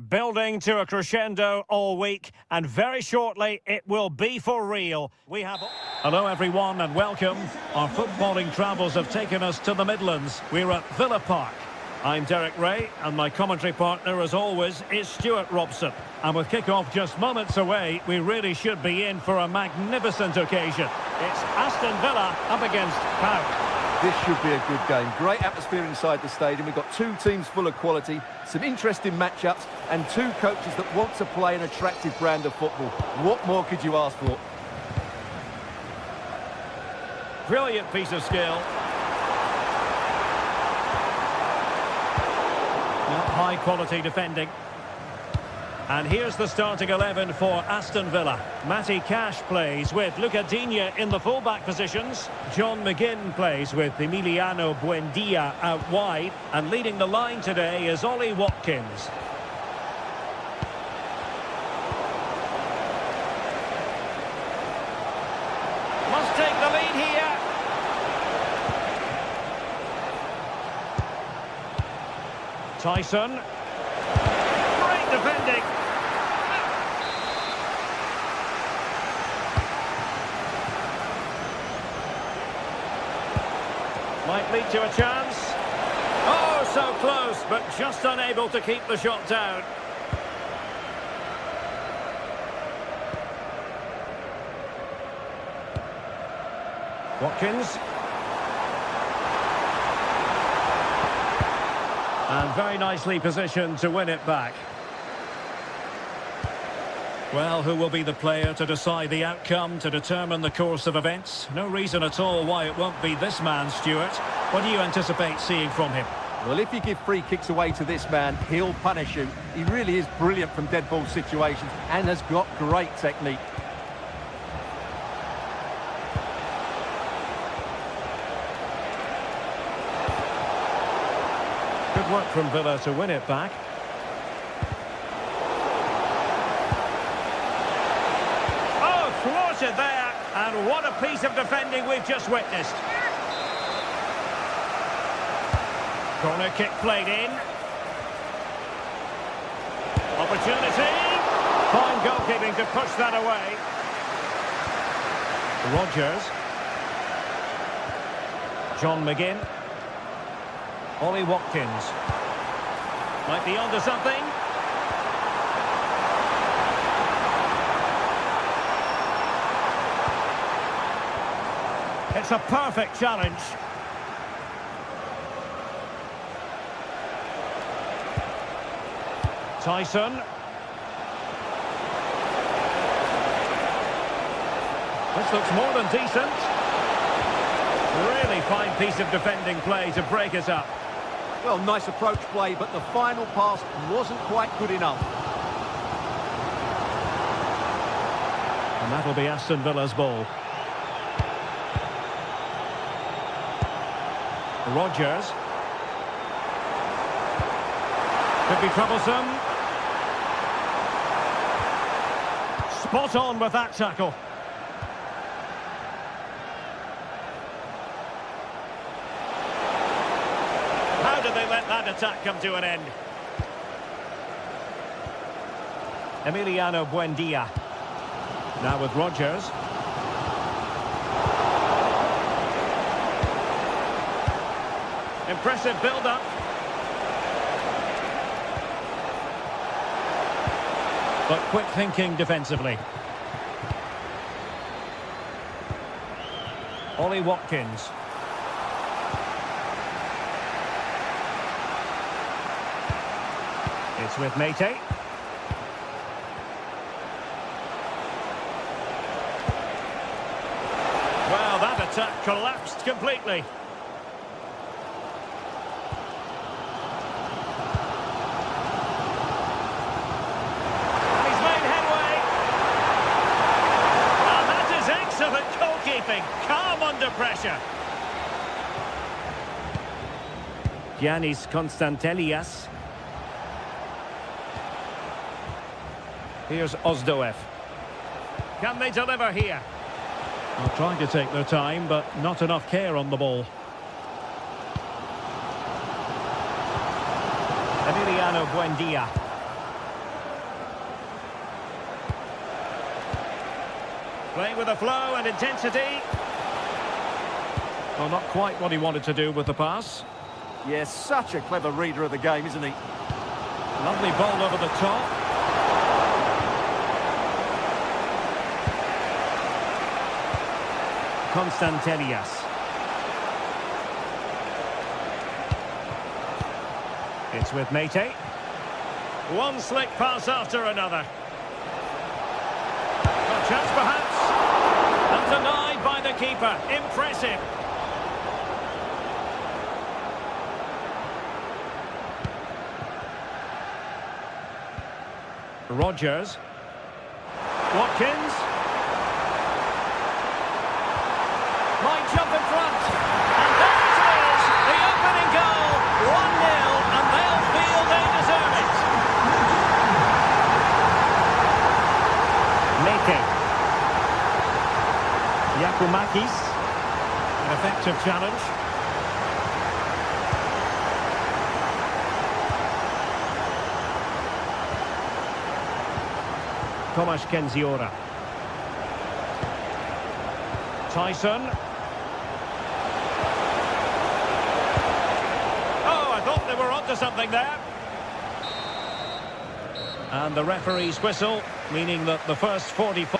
building to a crescendo all week, and very shortly it will be for real. We have... Hello everyone and welcome. Our footballing travels have taken us to the Midlands. We're at Villa Park. I'm Derek Ray, and my commentary partner, as always, is Stuart Robson. And with kick-off just moments away, we really should be in for a magnificent occasion. It's Aston Villa up against Power.
This should be a good game. Great atmosphere inside the stadium. We've got two teams full of quality, some interesting matchups, and two coaches that want to play an attractive brand of football. What more could you ask for?
Brilliant piece of skill. High quality defending. And here's the starting 11 for Aston Villa. Matty Cash plays with Luca Digne in the full-back positions. John McGinn plays with Emiliano Buendia out wide. And leading the line today is Ollie Watkins. Must take the lead here. Tyson. Great defending. Might lead to a chance. Oh, so close, but just unable to keep the shot down. Watkins. And very nicely positioned to win it back. Well, who will be the player to decide the outcome, to determine the course of events? No reason at all why it won't be this man, Stuart. What do you anticipate seeing from him?
Well, if you give free kicks away to this man, he'll punish you. He really is brilliant from dead ball situations and has got great technique.
Good work from Villa to win it back. Oh, thwarted there. And what a piece of defending we've just witnessed. Corner kick played in. Opportunity. Fine goalkeeping to push that away. Rodgers. John McGinn. Ollie Watkins. Might be onto something. It's a perfect challenge. Tyson. This looks more than decent. Really fine piece of defending play to break us up.
Well, nice approach play, but the final pass wasn't quite good enough.
And that'll be Aston Villa's ball. Rodgers. Could be troublesome. Spot on with that tackle. How did they let that attack come to an end? Emiliano Buendia. Now with Rodgers. Impressive build-up. But quick thinking defensively. Ollie Watkins. It's with Mate. Well, that attack collapsed completely. And he's made headway. And that is excellent goalkeeping. Calm under pressure. Giannis Konstantelias. Here's Ozdoev. Can they deliver here? Well, trying to take their time, but not enough care on the ball. Emiliano Buendia. Playing with a flow and intensity. Well, not quite what he wanted to do with the pass.
Yes, such a clever reader of the game, isn't he?
Lovely ball over the top. Constantelias. It's with Mate. One slick pass after another. A chance perhaps. And denied by the keeper. Impressive. Rodgers. Watkins. Might jump in front. And there it is. The opening goal. 1-0. And they'll feel they deserve it. Mete. Yakumakis. An effective challenge. Tomasz Kenziora. Tyson. Oh, I thought they were onto something there. And the referee's whistle, meaning that the first 45...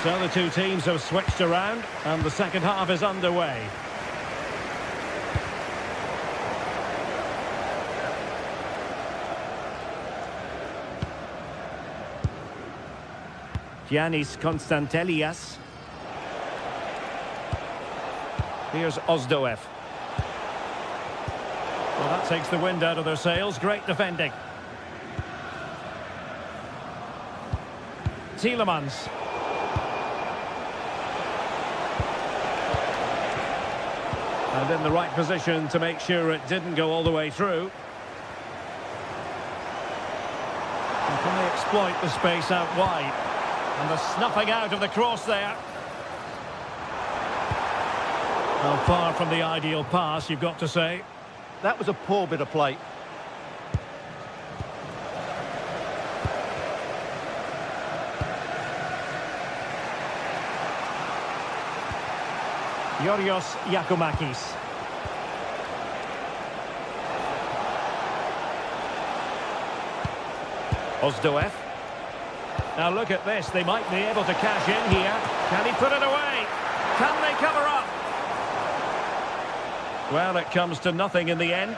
So the two teams have switched around, and the second half is underway. Giannis Constantelias. Here's Ozdoev. Well, that takes the wind out of their sails. Great defending. Tielemans. And in the right position to make sure it didn't go all the way through. And can they exploit the space out wide? And the snuffing out of the cross there. Well, far from the ideal pass, you've got to say.
That was a poor bit of play.
Yorios Yakumakis. Ozdoev. Now look at this, they might be able to cash in here. Can he put it away? Can they cover up? Well, it comes to nothing in the end.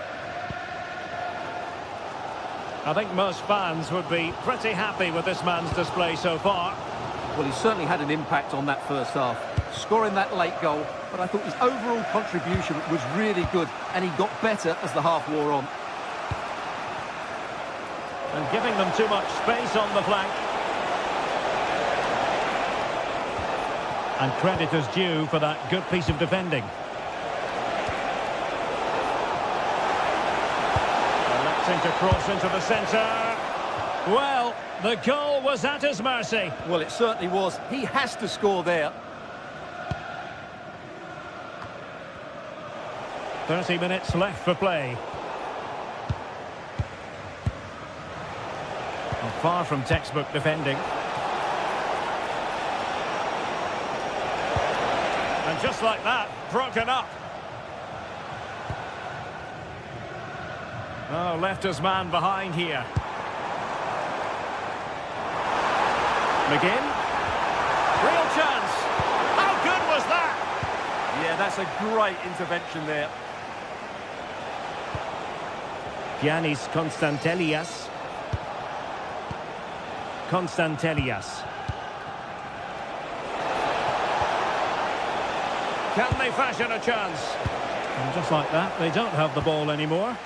I think most fans would be pretty happy with this man's display so far.
Well, he certainly had an impact on that first half, scoring that late goal, but I thought his overall contribution was really good, and he got better as the half wore on.
And giving them too much space on the flank. And credit is due for that good piece of defending. Electing to cross into the centre. Well, the goal was at his mercy.
Well, it certainly was. He has to score there.
30 minutes left for play. And far from textbook defending. And just like that, broken up. Oh, left his man behind here. McGinn. Real chance. How good was that?
Yeah, that's a great intervention there.
Giannis Constantelias. Constantelias. Can they fashion a chance? And just like that, they don't have the ball anymore.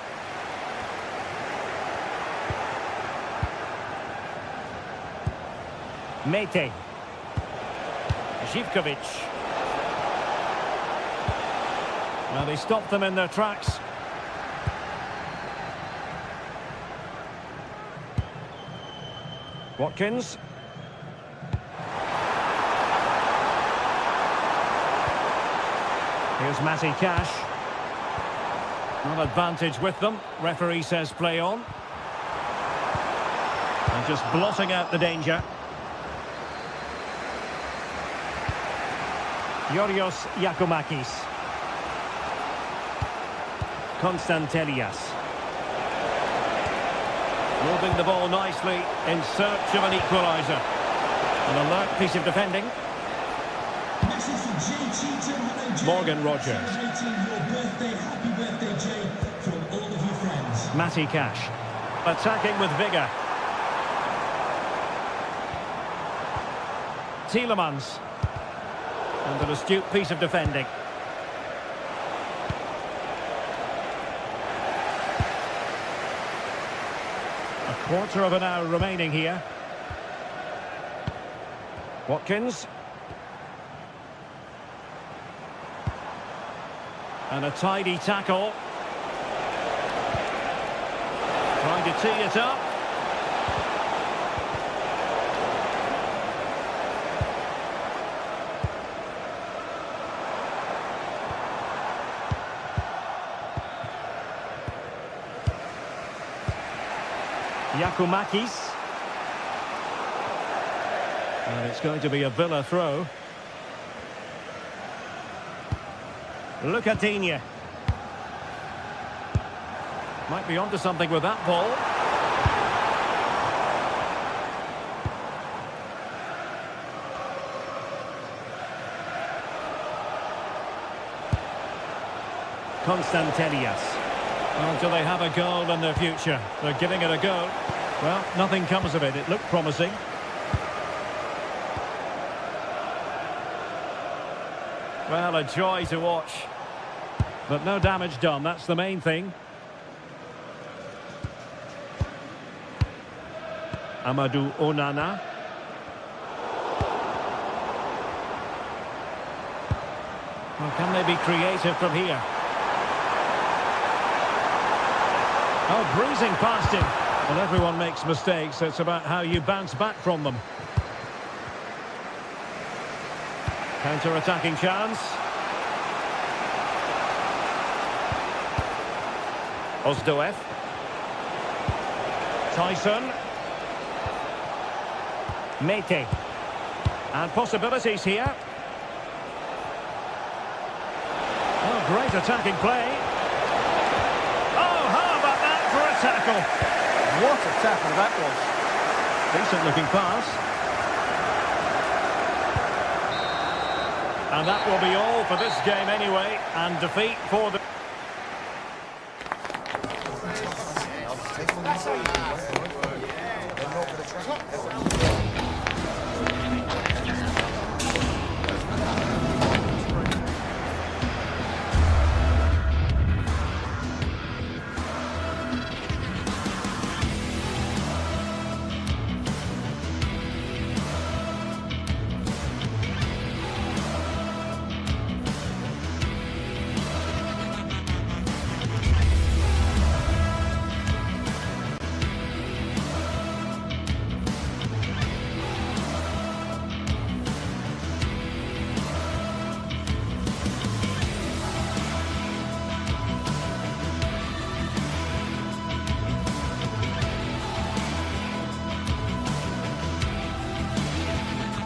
Mete. Zivkovic. Now they stopped them in their tracks. Watkins. Here's Matty Cash. Not advantage with them. Referee says play on. And just blotting out the danger. Yorios Yakumakis. Konstantelias. Moving the ball nicely in search of an equaliser. An alert piece of defending. Morgan Rogers. Matty Cash. Attacking with vigour. Tielemans. And an astute piece of defending. A quarter of an hour remaining here. Watkins. And a tidy tackle. Trying to tee it up. Yakumakis. And it's going to be a Villa throw. Lucatinha. Might be onto something with that ball. Konstantelias. Well, do they have a goal in their future? They're giving it a go. Well, nothing comes of it. It looked promising. Well, a joy to watch. But no damage done, that's the main thing. Amadou Onana. Well, can they be creative from here? Oh, breezing past him. Well, everyone makes mistakes. It's about how you bounce back from them. Counter-attacking chance. Ozdoev. Tyson. Mete. And possibilities here. Oh, great attacking play. Oh, how about that for a tackle?
What a tackle that was.
Decent looking pass. And that will be all for this game anyway. And defeat for the...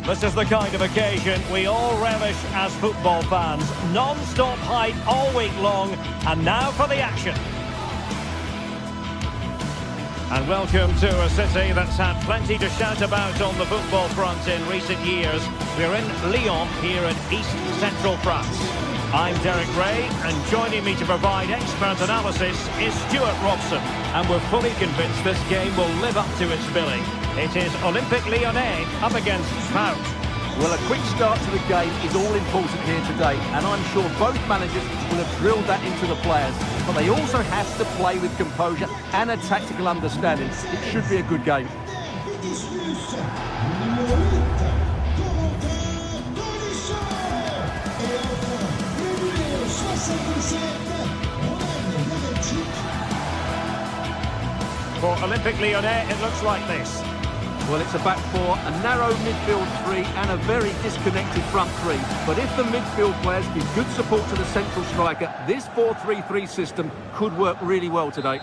This is the kind of occasion we all relish as football fans. Non-stop hype all week long, and now for the action. And welcome to a city that's had plenty to shout about on the football front in recent years. We're in Lyon, here in East Central France. I'm Derek Ray, and joining me to provide expert analysis is Stuart Robson. And we're fully convinced this game will live up to its billing. It is Olympique Lyonnais up against Pau.
Well, a quick start to the game is all important here today, and I'm sure both managers will have drilled that into the players. But they also have to play with composure and a tactical understanding. It should be a good game.
For Olympique Lyonnais, it looks like this.
Well, it's a back four, a narrow midfield three and a very disconnected front three. But if the midfield players give good support to the central striker, this 4-3-3 system could work really well today.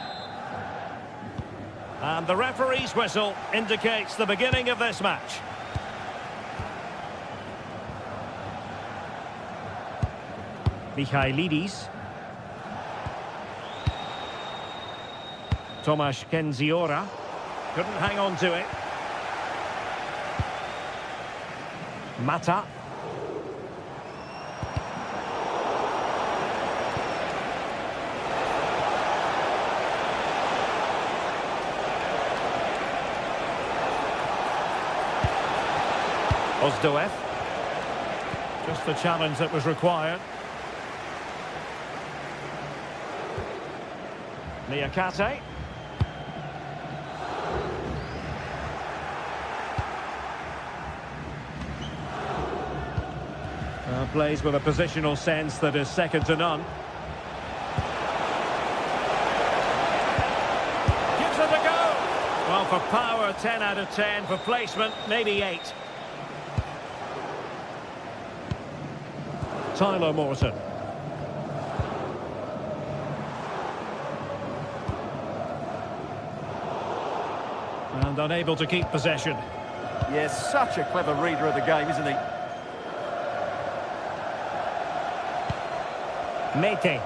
And the referee's whistle indicates the beginning of this match. Michailidis. Tomasz Kenziora. Couldn't hang on to it. Mata. Ozdoev. Just the challenge that was required. Niakate. Plays with a positional sense that is second to none. Gives it a go. Well, for power, 10 out of 10. For placement, maybe 8. Tyler Morton. And unable to keep possession.
Yes, such a clever reader of the game, isn't he?
Mete.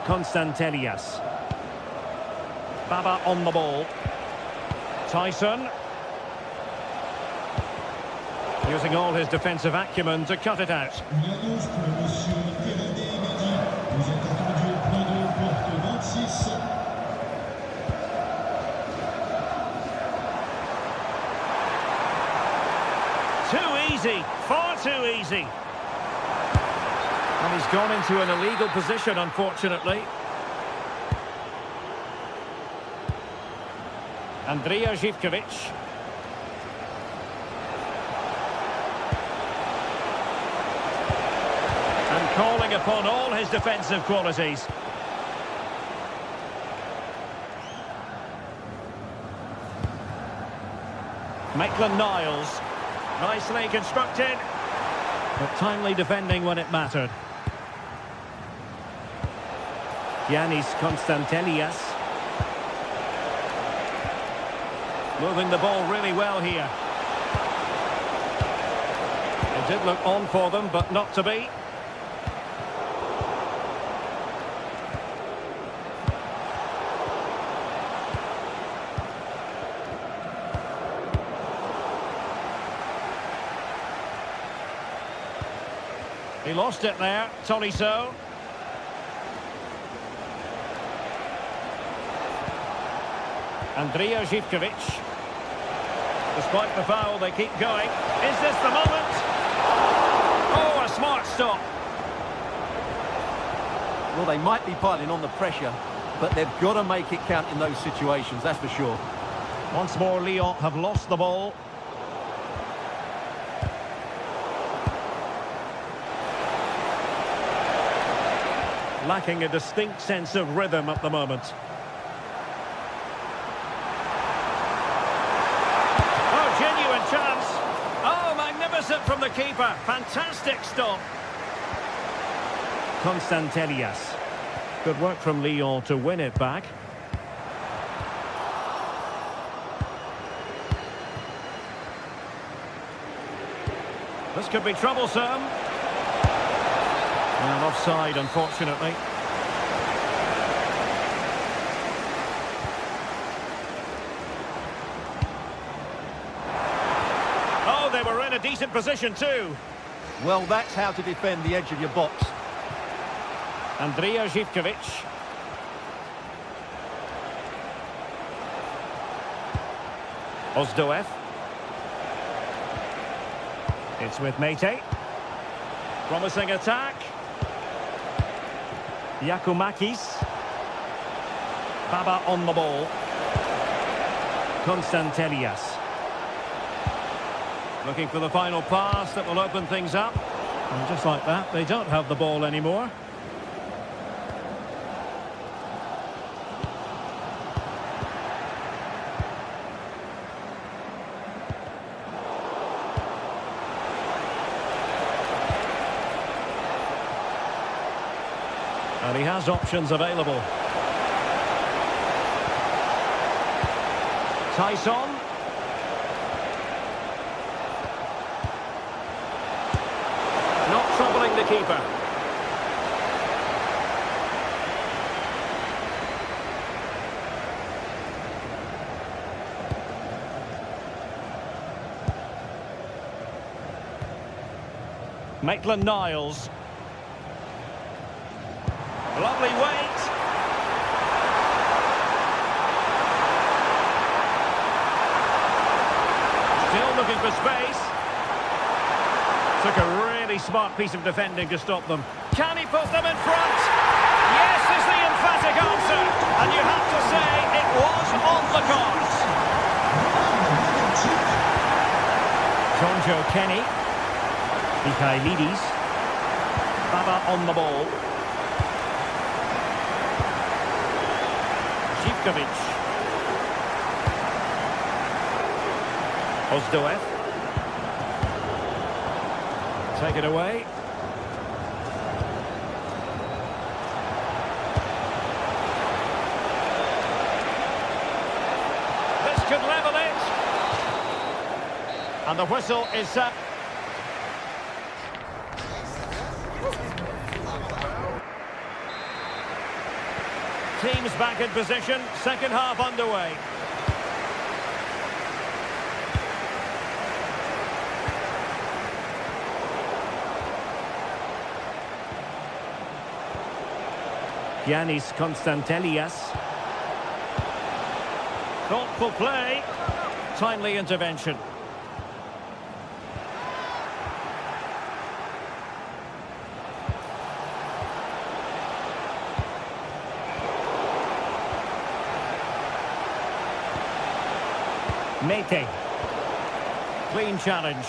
Constantelias. Baba on the ball. Tyson. Using all his defensive acumen to cut it out.
Unidos pour le monsieur Terradé Mehdi. Vous êtes attendu au point de porte 26.
Too easy. Far too easy. And he's gone into an illegal position, unfortunately. Andrija Živković. And calling upon all his defensive qualities. Maitland-Niles. Nicely constructed. But timely defending when it mattered. Giannis Constantelias. Moving the ball really well here. It did look on for them, but not to be. He lost it there, Tolisso. Andrija Živković. Despite the foul, they keep going. Is this the moment? Oh, a smart stop.
Well, they might be piling on the pressure, but they've got to make it count in those situations, that's for sure.
Once more, Lyon have lost the ball. Lacking a distinct sense of rhythm at the moment. Oh, genuine chance. Oh, magnificent from the keeper. Fantastic stop. Constantelias. Good work from Lyon to win it back. This could be troublesome. And offside, unfortunately. Oh, they were in a decent position too.
Well, that's how to defend the edge of your box.
Andrija Živković. Ozdoev. It's with Mete. Promising attack. Yakumakis. Baba on the ball. Constantelias. Looking for the final pass that will open things up. And just like that, they don't have the ball anymore. And he has options available. Tyson. Not troubling the keeper. Maitland-Niles. Lovely weight. Still looking for space. Took a really smart piece of defending to stop them. Can he put them in front? Yes is the emphatic answer. And you have to say it was on the cards. Jonjo Kenny. Mikhailidis. Baba on the ball. Zivkovic. Ozdoev. Take it away. This could level it. And the whistle is set. Teams back in position, second half underway. Giannis Konstantelias. Thoughtful play. Timely intervention. Mete. Clean challenge.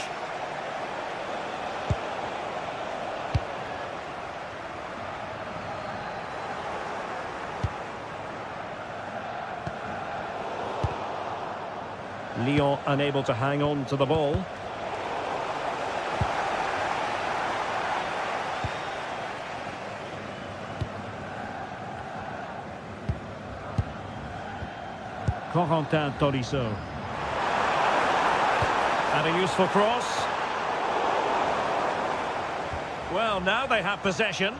Lyon unable to hang on to the ball. Corentin Tolisso. And a useful cross. Well, now they have possession.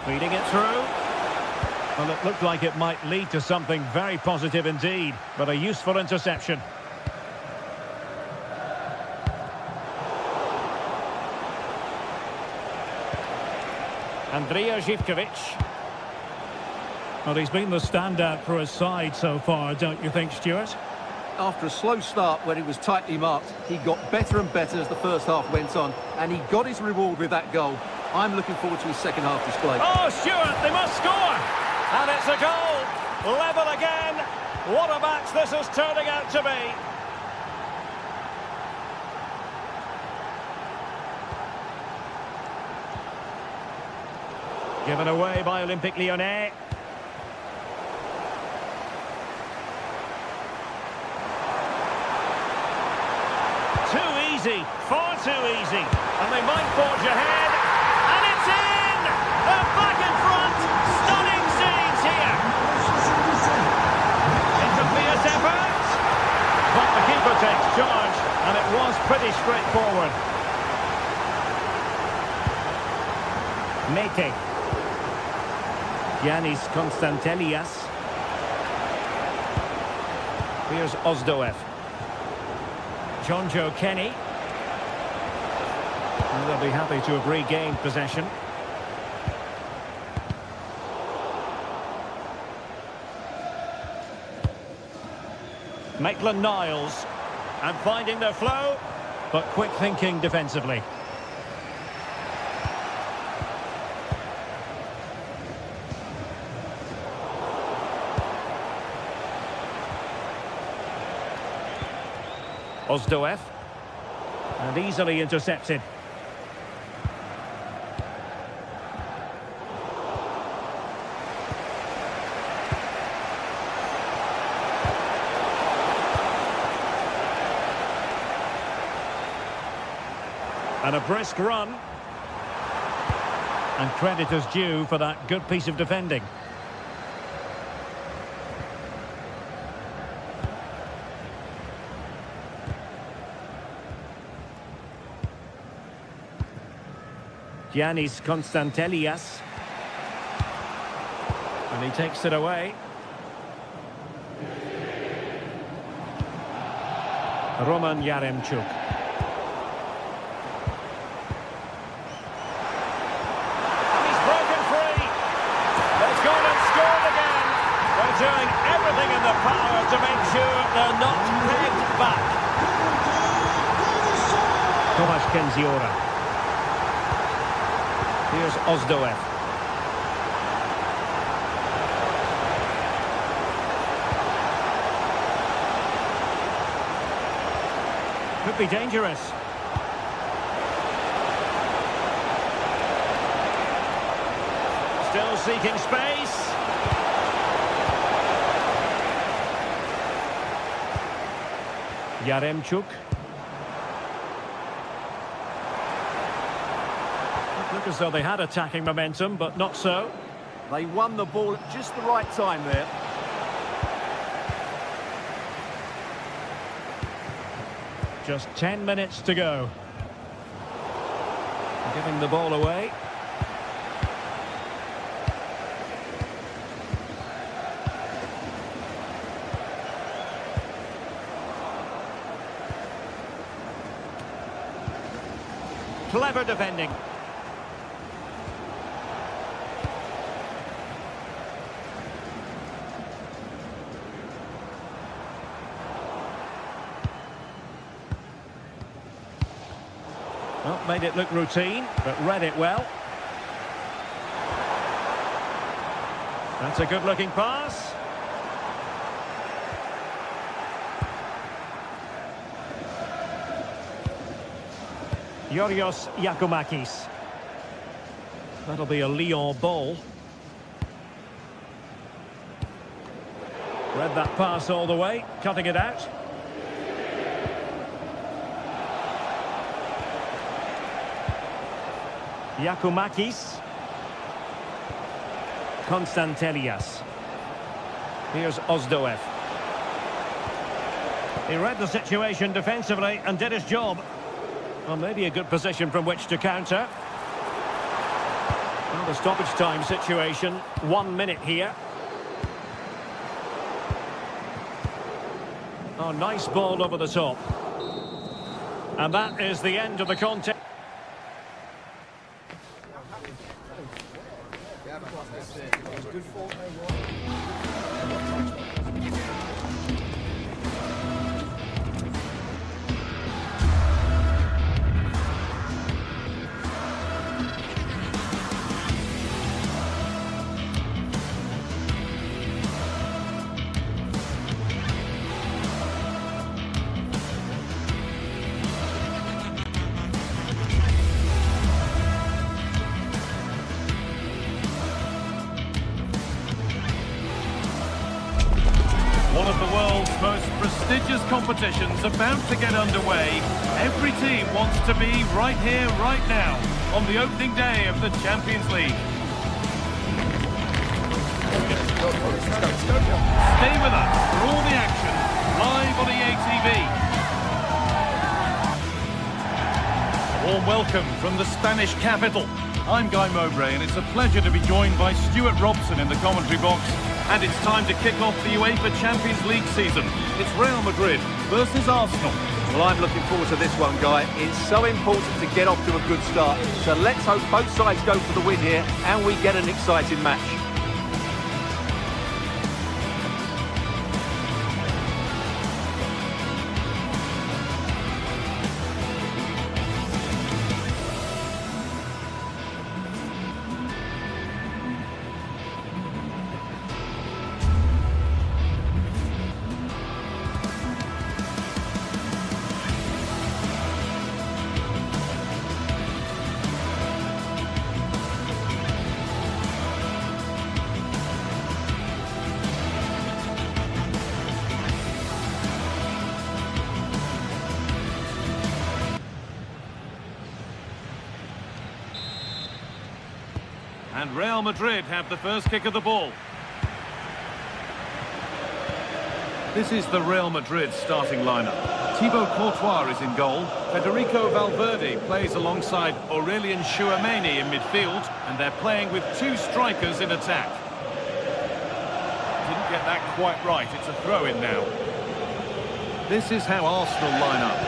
Feeding it through. Well, it looked like it might lead to something very positive indeed, but a useful interception. Andrija Zivkovic. Well, he's been the standout for his side so far, don't you think, Stuart?
After a slow start where he was tightly marked, he got better and better as the first half went on, and he got his reward with that goal. I'm looking forward to his second half display.
Oh, Stuart, they must score! And it's a goal! Level again! What a match this is turning out to be! Given away by Olympique Lyonnais. Too easy, far too easy. And they might forge ahead. And it's in! They're back in front! Stunning scenes here! It's a fierce effort! But the keeper takes charge, and it was pretty straightforward. Mete. Giannis Konstantelias. Here's Ozdoev. Jonjo Kenny. And they'll be happy to have regained possession. Maitland-Niles. And finding their flow, but quick thinking defensively. Ozdoev. And easily intercepted. And a brisk run. And credit is due for that good piece of defending. Giannis Constantelias. And he takes it away. Roman Yaremchuk. He's broken free. They've gone and scored again. They're doing everything in their power to make sure they're not pegged back. Tomasz Kenziora. Here's Ozdoev. Could be dangerous. Still seeking space. Yaremchuk. Look as though they had attacking momentum, but not so.
They won the ball at just the right time there.
Just 10 minutes to go. Giving the ball away. Clever defending. Well, made it look routine, but read it well. That's a good-looking pass. Yorios Yakumakis. That'll be a Lyon ball. Read that pass all the way, cutting it out. Yakumakis. Constantelias. Here's Ozdoev. He read the situation defensively and did his job. Well, maybe a good position from which to counter. Well, the stoppage time situation, 1 minute here. Oh, nice ball over the top. And that is the end of the contest.
One of the world's most prestigious competitions about to get underway. Every team wants to be right here, right now, on the opening day of the Champions League. Stay with us for all the action, live on EA TV. A warm welcome from the Spanish capital. I'm Guy Mowbray, and it's a pleasure to be joined by Stuart Robson in the commentary box. And it's time to kick off the UEFA Champions League season. It's Real Madrid versus Arsenal.
Well, I'm looking forward to this one, Guy. It's so important to get off to a good start. So let's hope both sides go for the win here and we get an exciting match.
And Real Madrid have the first kick of the ball. This is the Real Madrid starting lineup. Thibaut Courtois is in goal. Federico Valverde plays alongside Aurelien Tchouameni in midfield. And they're playing with two strikers in attack. Didn't get that quite right. It's a throw-in now. This is how Arsenal line up.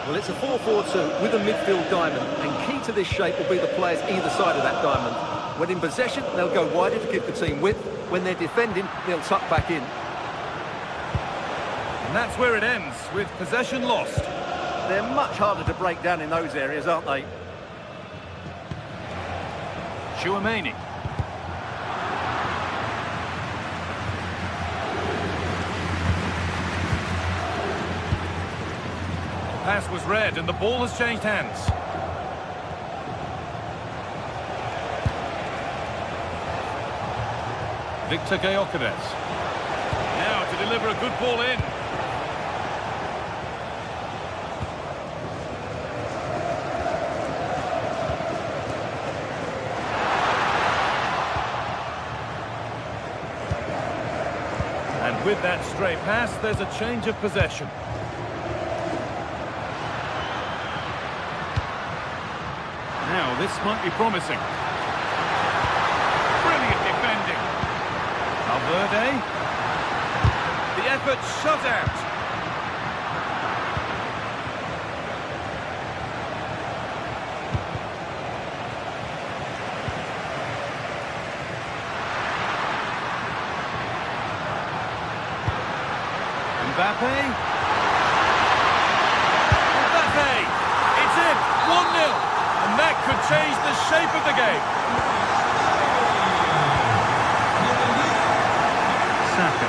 Well, it's a 4-4-2 with a midfield diamond, and key to this shape will be the players either side of that diamond. When in possession, they'll go wider to give the team width. When they're defending, they'll tuck back in.
And that's where it ends, with possession lost.
They're much harder to break down in those areas, aren't they?
Tchouameni. Pass was read and the ball has changed hands. Victor Gyökeres. Now to deliver a good ball in. And with that stray pass, there's a change of possession. Now, this might be promising. Brilliant defending. Valverde. The effort shut out. Mbappe. Mbappe. It's in. 1-0. And that could change the shape of the game. Saka.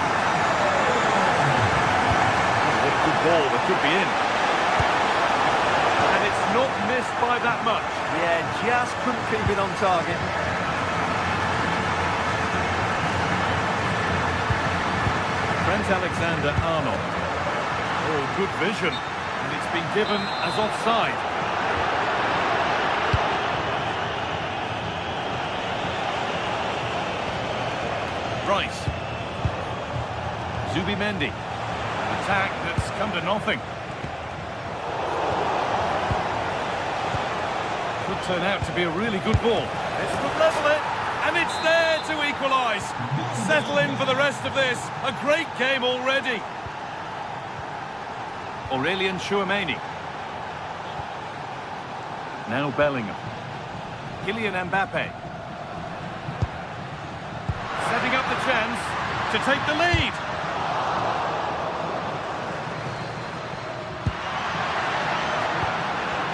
What a good ball, that could be in. And it's not missed by that much.
Yeah, just couldn't keep it on target.
Trent Alexander-Arnold. Oh, good vision. And it's been given as offside. Rice. Zubimendi. Attack that's come to nothing. Could turn out to be a really good ball. This could level it, and it's there to equalise. Settle in for the rest of this. A great game already. Aurelien Tchouameni. Now Bellingham. Kylian Mbappe. Setting up the chance to take the lead.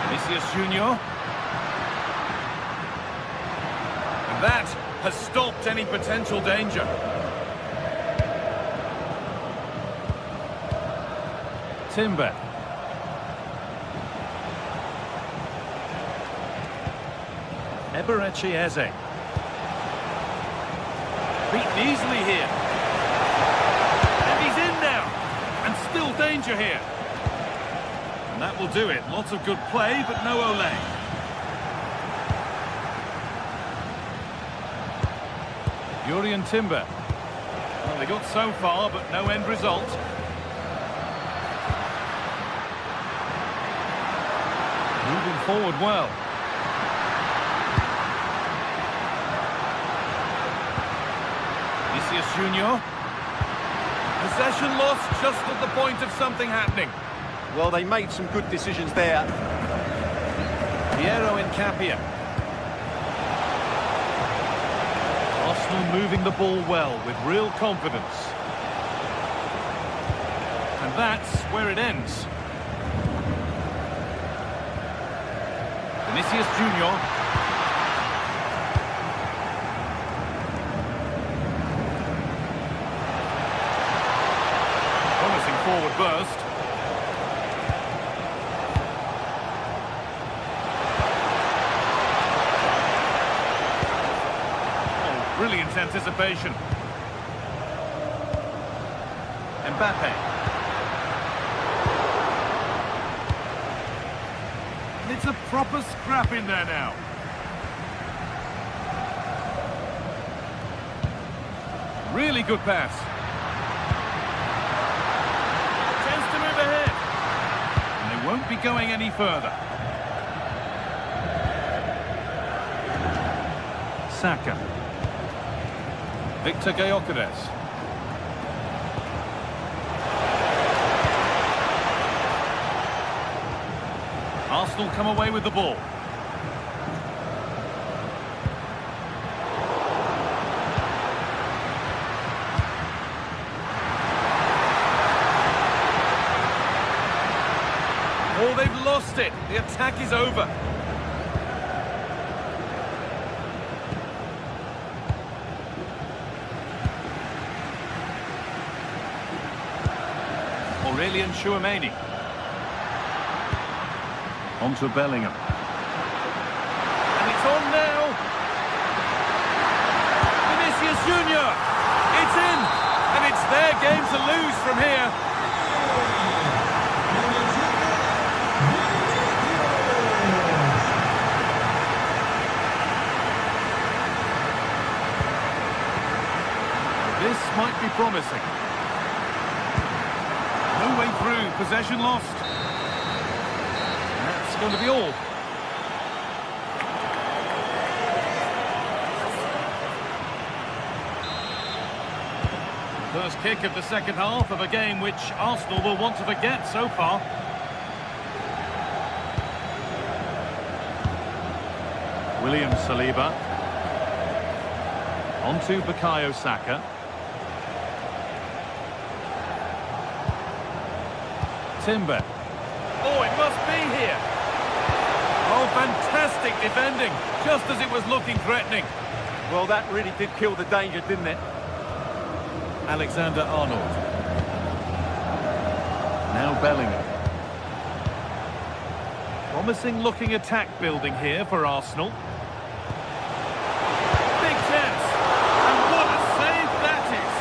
Vinicius Junior. And that has stopped any potential danger. Timber. Eberechi Eze. Beaten easily here. And he's in now. And still danger here. And that will do it. Lots of good play, but no Ole. Jurrien Timber. Well, they got so far, but no end result. Moving forward well. Vinicius Junior. Possession lost just at the point of something happening.
Well, they made some good decisions there.
Piero Incapia. Arsenal moving the ball well with real confidence. And that's where it ends. Vinicius Junior. Promising forward burst. Oh, brilliant anticipation. Mbappe. It's a proper scrap in there now. Really good pass. Chance to move ahead. And they won't be going any further. Saka. Victor Gyökeres. Arsenal come away with the ball. Oh, they've lost it. The attack is over. Aurelien Tchouameni. On to Bellingham. And it's on now. Vinicius Junior. It's in. And it's their game to lose from here. This might be promising. No way through. Possession lost. That's going to be all. First kick of the second half of a game which Arsenal will want to forget so far. William Saliba. On to Bukayo Saka. Timber. Oh, it must be here. Oh, fantastic defending, just as it was looking threatening.
Well, that really did kill the danger, didn't it?
Alexander-Arnold. Now Bellingham. Promising looking attack building here for Arsenal. Big chance. And what a save that is.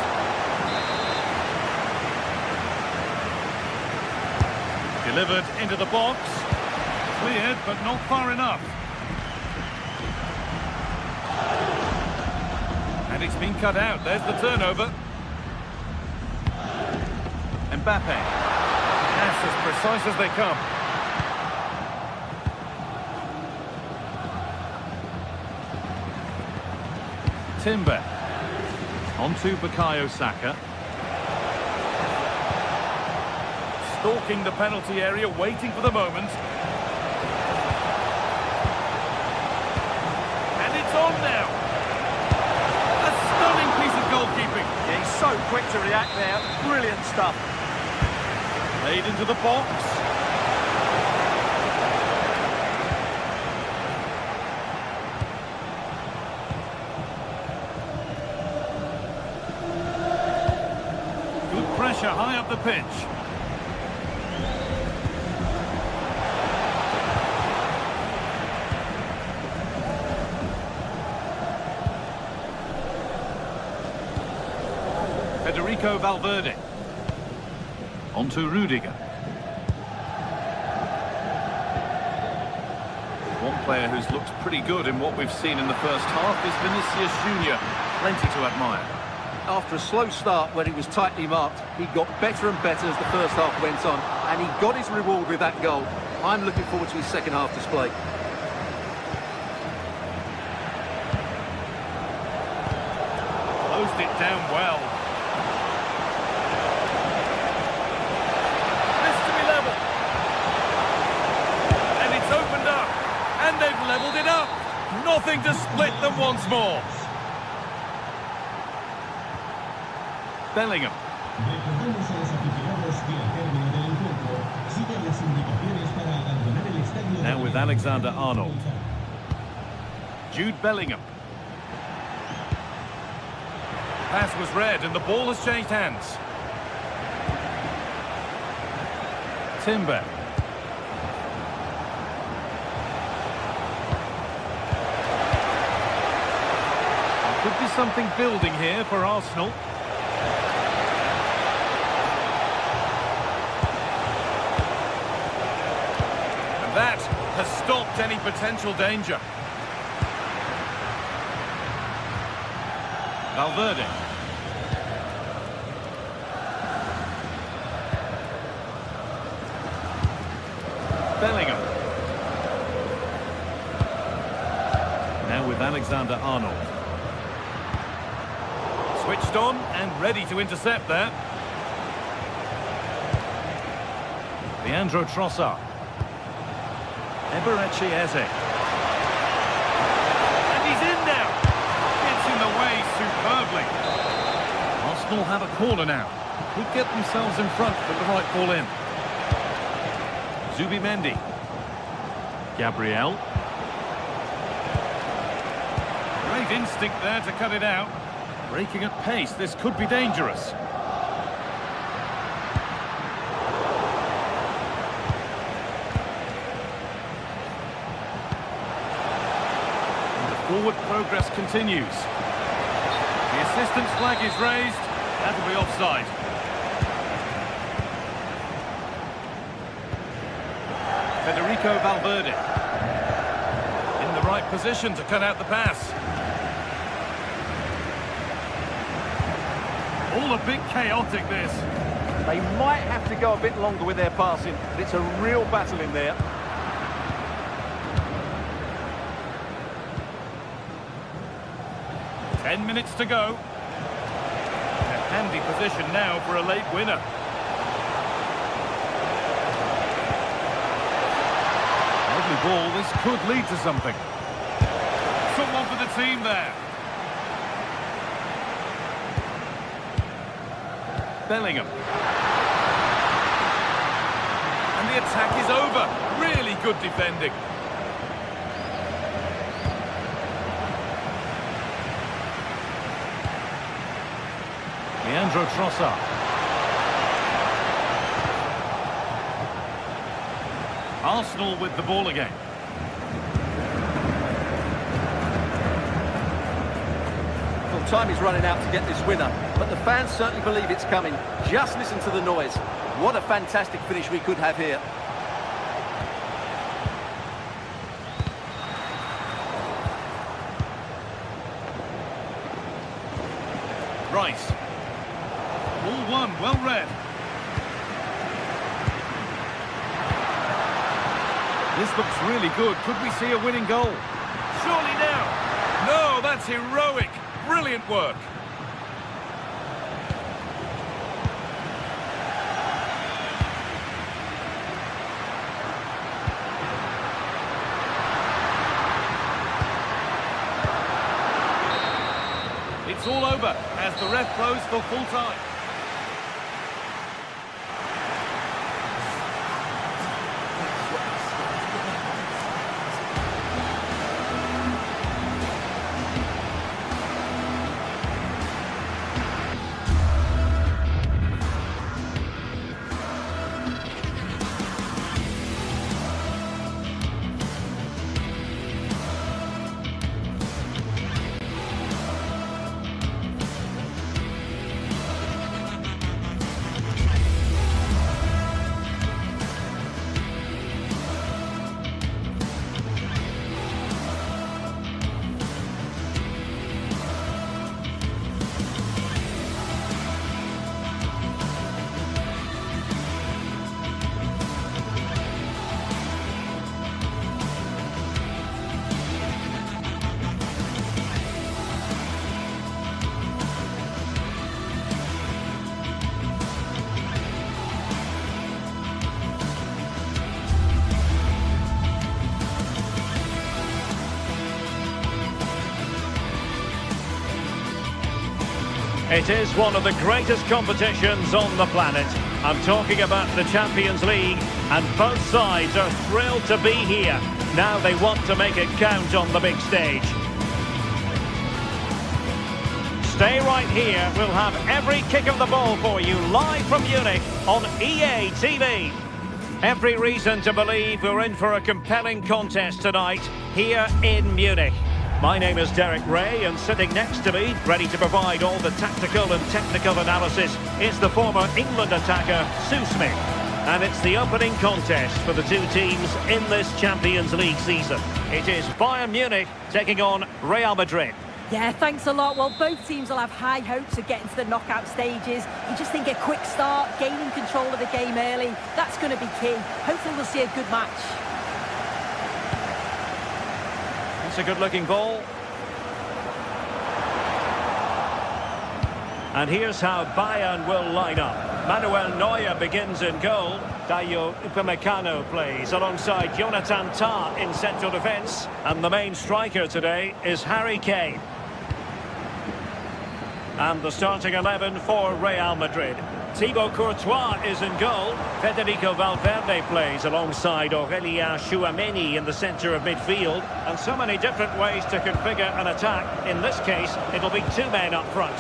Delivered into the box. Cleared, but not far enough. And it's been cut out. There's the turnover. Mbappe. That's as precise as they come. Timber. On to Bukayo Saka. Stalking the penalty area, waiting for the moment. And it's on now. A stunning piece of goalkeeping.
Yeah, he's so quick to react there. Brilliant stuff.
Played into the box. Good pressure high up the pitch. Federico Valverde. On to Rudiger. One player who's looked pretty good in what we've seen in the first half is Vinicius Junior. Plenty to admire.
After a slow start when he was tightly marked, he got better and better as the first half went on, and he got his reward with that goal. I'm looking forward to his second half display.
Closed it down well. And they've levelled it up. Nothing to split them once more. Bellingham.
Recordamos a los aficionados que al término del encuentro sigan las indicaciones para abandonar el estadio.
Now with Alexander-Arnold. Jude Bellingham. Pass was read and the ball has changed hands. Timber. Could be something building here for Arsenal. And that has stopped any potential danger. Valverde. Bellingham. Now with Alexander-Arnold. Switched on and ready to intercept there. Leandro Trossard. Eberechi Eze. And he's in now. Gets in the way superbly. Arsenal have a corner now. Could get themselves in front with the right ball in. Zubimendi. Gabriel. Great instinct there to cut it out. Breaking at pace, this could be dangerous. And the forward progress continues. The assistant's flag is raised. That'll be offside. Federico Valverde. In the right position to cut out the pass. All a bit chaotic, this.
They might have to go a bit longer with their passing, but it's a real battle in there.
Ten minutes to go. A handy position now for a late winner. Lovely ball, this could lead to something. Someone for the team there. Bellingham. And the attack is over. Really good defending. Leandro Trossard. Arsenal with the ball again.
Well, time is running out to get this winner, but the fans certainly believe it's coming. Just listen to the noise. What a fantastic finish we could have here.
Rice. Ball one, well read. This looks really good. Could we see a winning goal? Surely now. No, that's heroic. Brilliant work. It's all over as the ref blows for full time.
It is one of the greatest competitions on the planet. I'm talking about the Champions League, and both sides are thrilled to be here. Now they want to make it count on the big stage. Stay right here. We'll have every kick of the ball for you live from Munich on EA TV. Every reason to believe we're in for a compelling contest tonight here in Munich. My name is Derek Ray, and sitting next to me, ready to provide all the tactical and technical analysis, is the former England attacker, Sue Smith. And it's the opening contest for the two teams in this Champions League season. It is Bayern Munich taking on Real Madrid.
Yeah, thanks a lot. Well, both teams will have high hopes of getting to the knockout stages. You just think a quick start, gaining control of the game early, that's going to be key. Hopefully we'll see a good match.
It's a good-looking ball. And here's how Bayern will line up. Manuel Neuer begins in goal. Dayo Upamecano plays alongside Jonathan Tah in central defence. And the main striker today is Harry Kane. And the starting 11 for Real Madrid. Thibaut Courtois is in goal. Federico Valverde plays alongside Aurélien Tchouaméni in the centre of midfield. And so many different ways to configure an attack. In this case, it'll be two men up front.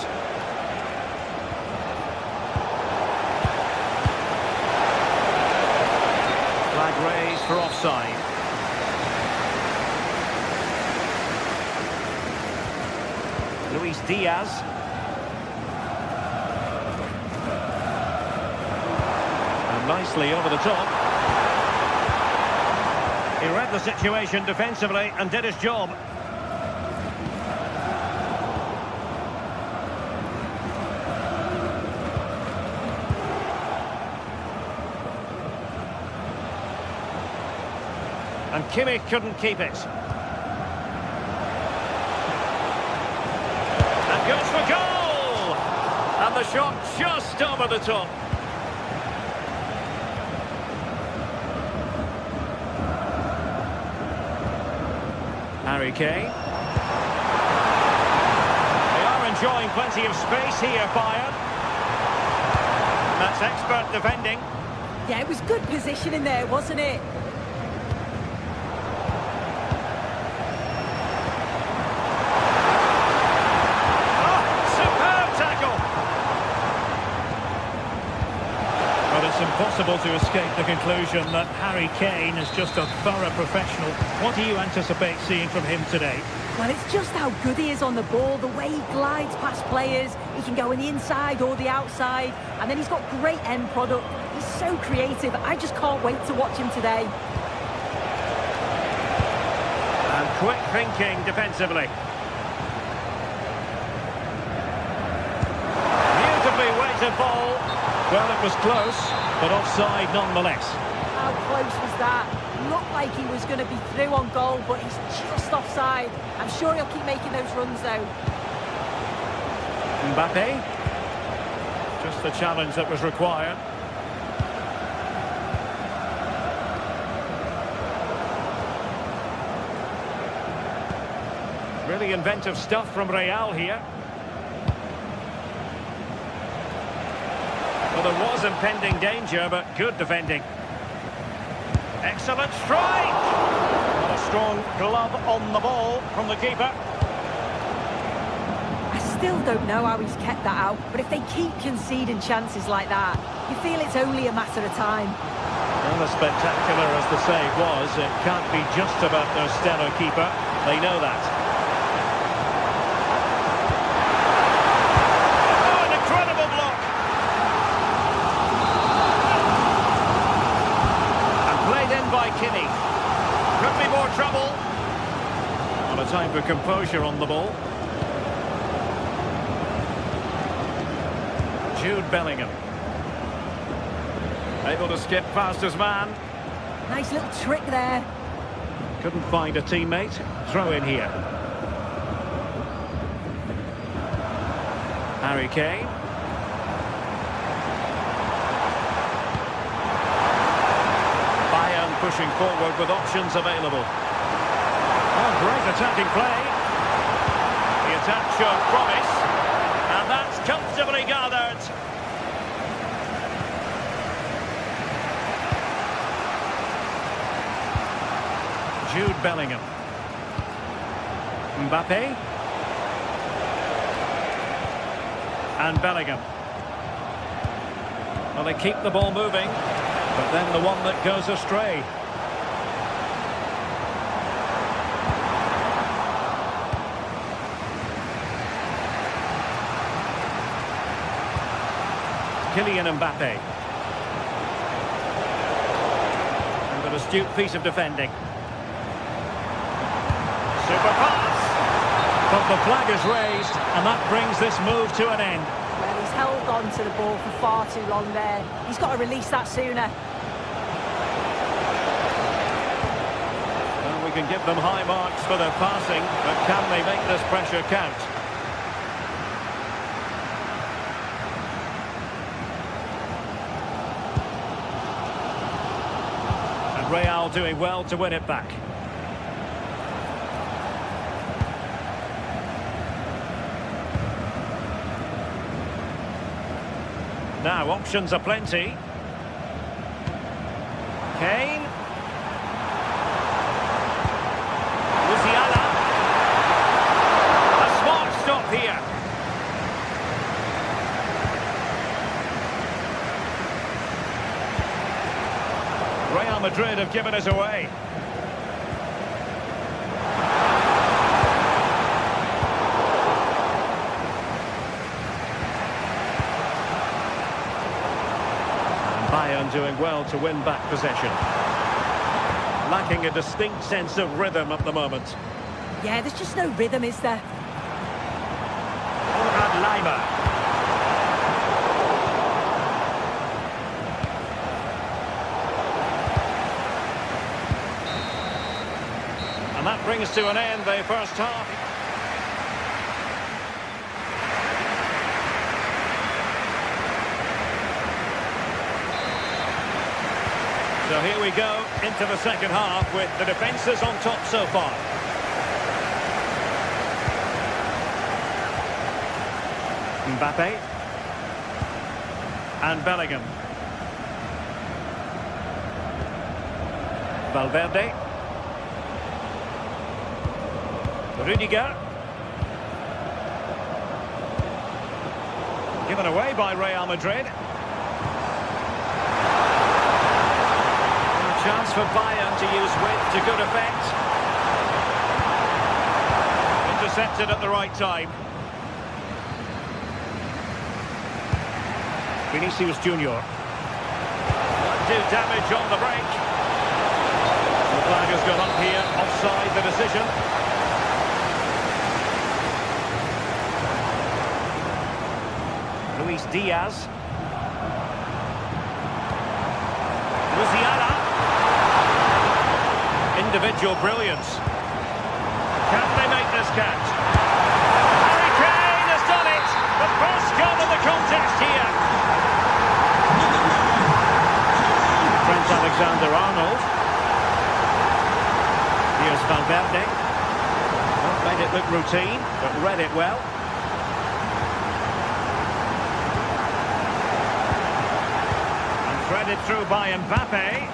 Flag raised for offside. Luis Diaz. Nicely over the top. He read the situation defensively and did his job. And Kimmich couldn't keep it. And goes for goal! And the shot just over the top. Harry Kane. They are enjoying plenty of space here, Bayern. That's expert defending.
Yeah, it was good positioning there, wasn't it?
Oh, superb tackle.
But it's impossible to escape the conclusion that Harry Kane is just a thorough professional. What do you anticipate seeing from him today?
Well, it's just how good he is on the ball, the way he glides past players. He can go on the inside or the outside, and then he's got great end product. He's so creative. I just can't wait to watch him today.
And quick thinking defensively. Beautifully weighted ball.
Well, it was close, but offside nonetheless.
How close was that? Looked like he was going to be through on goal, but he's just offside. I'm sure he'll keep making those runs, though.
Mbappe.
Just the challenge that was required.
Really inventive stuff from Real here. Well, there was impending danger, but good defending. Excellent strike! And a strong glove on the ball from the keeper.
I still don't know how he's kept that out, but if they keep conceding chances like that, you feel it's only a matter of time.
And as spectacular as the save was, it can't be just about their stellar keeper. They know that. Oh, an incredible block! And played in by Kimmich. Could be more trouble. Not a time for composure on the ball. Jude Bellingham. Able to skip past his man.
Nice little trick there.
Couldn't find a teammate. Throw in here. Harry Kane. Bayern pushing forward with options available. Oh, great attacking play. The attack showed promise. And that's comfortably gathered. Jude Bellingham. Mbappe. And Bellingham. Well, they keep the ball moving, but then the one that goes astray. Kylian Mbappe. And an astute piece of defending. Super pass. But the flag is raised, and that brings this move to an end.
Well, he's held on to the ball for far too long there. He's got to release that sooner.
Well, we can give them high marks for their passing, but can they make this pressure count? And Real doing well to win it back. Now, options are plenty. Kane. Musiala. A smart stop here. Real Madrid have given us away. Bayern doing well to win back possession. Lacking a distinct sense of rhythm at the moment.
Yeah, there's just no rhythm, is there?
And Lima. And that brings to an end the first half. So here we go into the second half with the defences on top so far. Mbappe. And Bellingham. Valverde. Rudiger. Given away by Real Madrid. Chance for Bayern to use width to good effect. Intercepted at the right time. Vinicius Junior. Do damage on the break. The flag has gone up here, offside the decision. Luis Diaz. Musiala. Individual brilliance. Can they make this catch? Harry Kane has done it! The first goal of the contest here. Trent Alexander-Arnold. Here's Valverde. Not made it look routine, but read it well. And threaded through by Mbappe.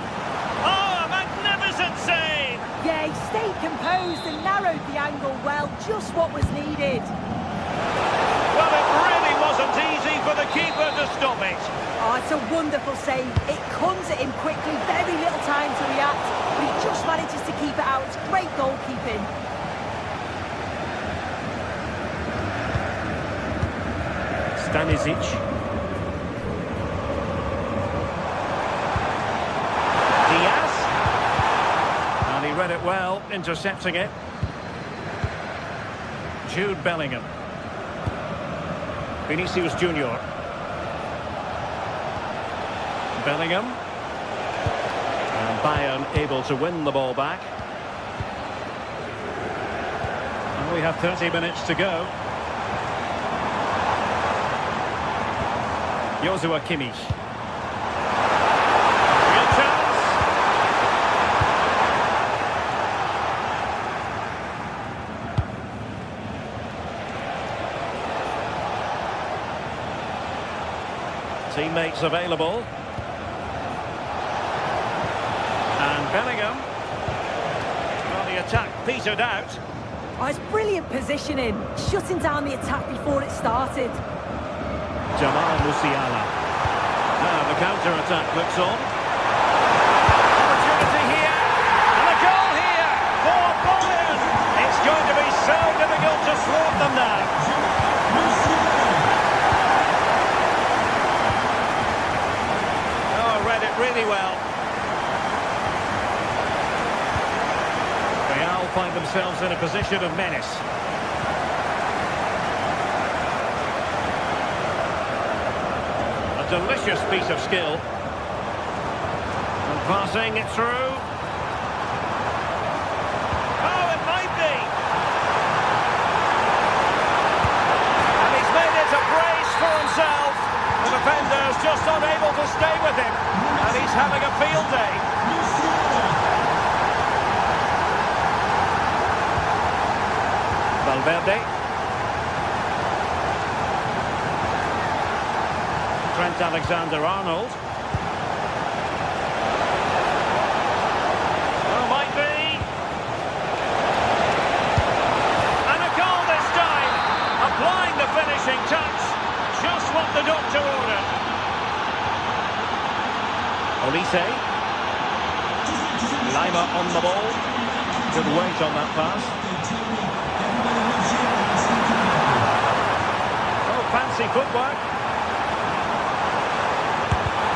Oh, a magnificent save!
Yeah, he stayed composed and narrowed the angle well, just what was needed.
Well, it really wasn't easy for the keeper to stop it.
Oh, it's a wonderful save. It comes at him quickly, very little time to react, but he just manages to keep it out. Great goalkeeping.
Stanisic. Diaz. And he read it well, intercepting it. Jude Bellingham. Vinicius Junior. Bellingham. And Bayern able to win the ball back. And we have 30 minutes to go. Joshua Kimmich. Real chance. Teammates available. And Bellingham. Well, the attack petered out.
Oh, it's brilliant positioning, shutting down the attack before it started.
Jamal Musiala. Now the counter-attack looks on. Opportunity here. And a goal here for Bayern. It's going to be so difficult to thwart them now. Oh, read it really well. Real find themselves in a position of menace. delicious piece of skill. And passing it through. Oh, it might be! And he's made it a brace for himself. The defender's just unable to stay with him. And he's having a field day. Valverde. Trent Alexander-Arnold. Oh, might be. And a goal this time. Applying the finishing touch. Just what the doctor ordered. Olise. Lima on the ball. Good weight on that pass. Oh, fancy footwork.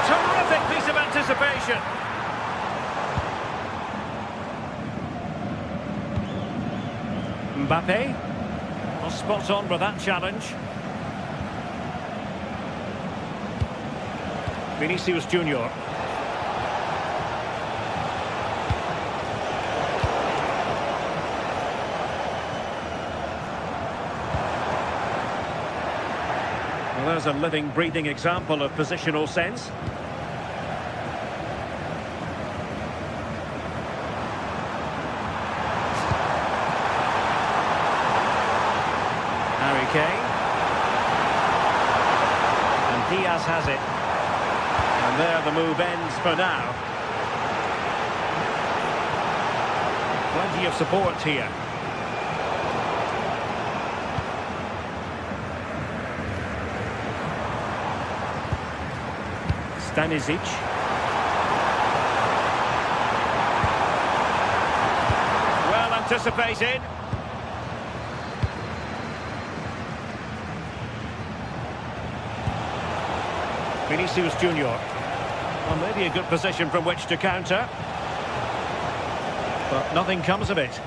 Terrific piece of anticipation. Mbappe. Well, spot on with that challenge. Vinicius Junior. Well, there's a living, breathing example of positional sense. Harry Kane. And Diaz has it. And there the move ends for now. Plenty of support here. Stanisic. Well anticipated. Vinicius Junior. Well, maybe a good position from which to counter. But nothing comes of it.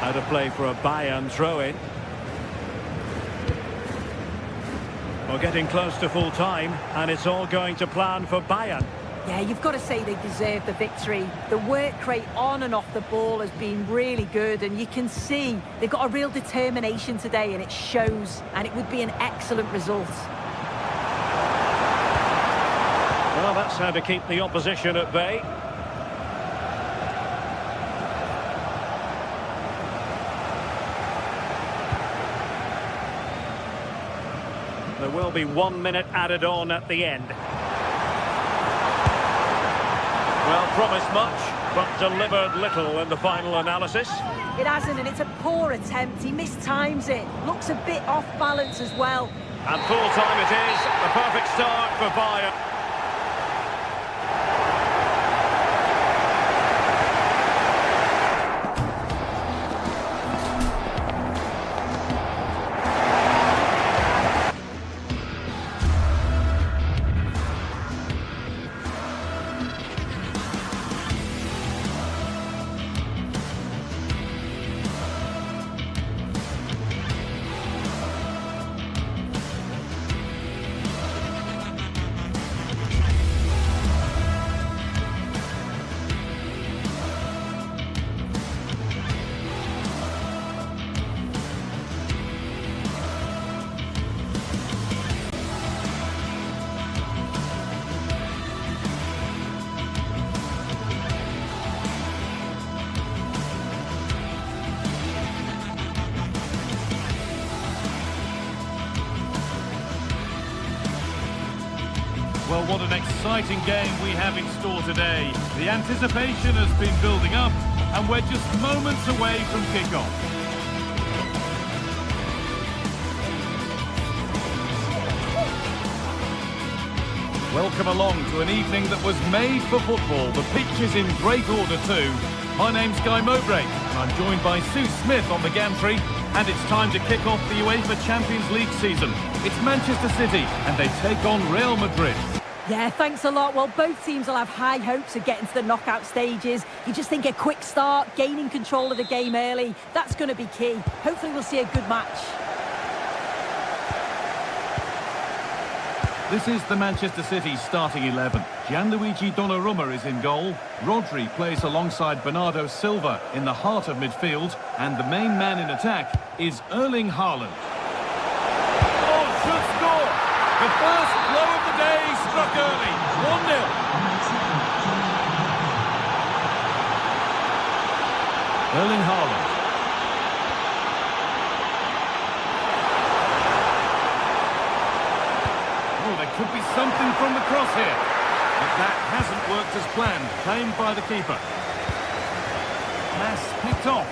Out of play for a Bayern throw-in. We're getting close to full time, and it's all going to plan for Bayern.
Yeah, you've got to say they deserve the victory. The work rate on and off the ball has been really good, and you can see they've got a real determination today, and it shows, and it would be an excellent result.
Well, that's how to keep the opposition at bay. There will be 1 minute added on at the end. Well, promised much, but delivered little in the final analysis.
It hasn't, and it's a poor attempt. He mistimes it. Looks a bit off balance as well.
And full time it is. The perfect start for Bayern.
Well, what an exciting game we have in store today. The anticipation has been building up, and we're just moments away from kick-off. Welcome along to an evening that was made for football. The pitch is in great order too. My name's Guy Mowbray, and I'm joined by Sue Smith on the gantry. And it's time to kick off the UEFA Champions League season. It's Manchester City, and they take on Real Madrid.
Yeah, thanks a lot. Well, both teams will have high hopes of getting to the knockout stages. You just think a quick start, gaining control of the game early, that's going to be key. Hopefully we'll see a good match.
This is the Manchester City starting 11. Gianluigi Donnarumma is in goal. Rodri plays alongside Bernardo Silva in the heart of midfield. And the main man in attack is Erling Haaland. Oh, should score! The first blow of the day struck early. 1-0. Erling Haaland. Could be something from the cross here. But that hasn't worked as planned. Claimed by the keeper. Pass picked off.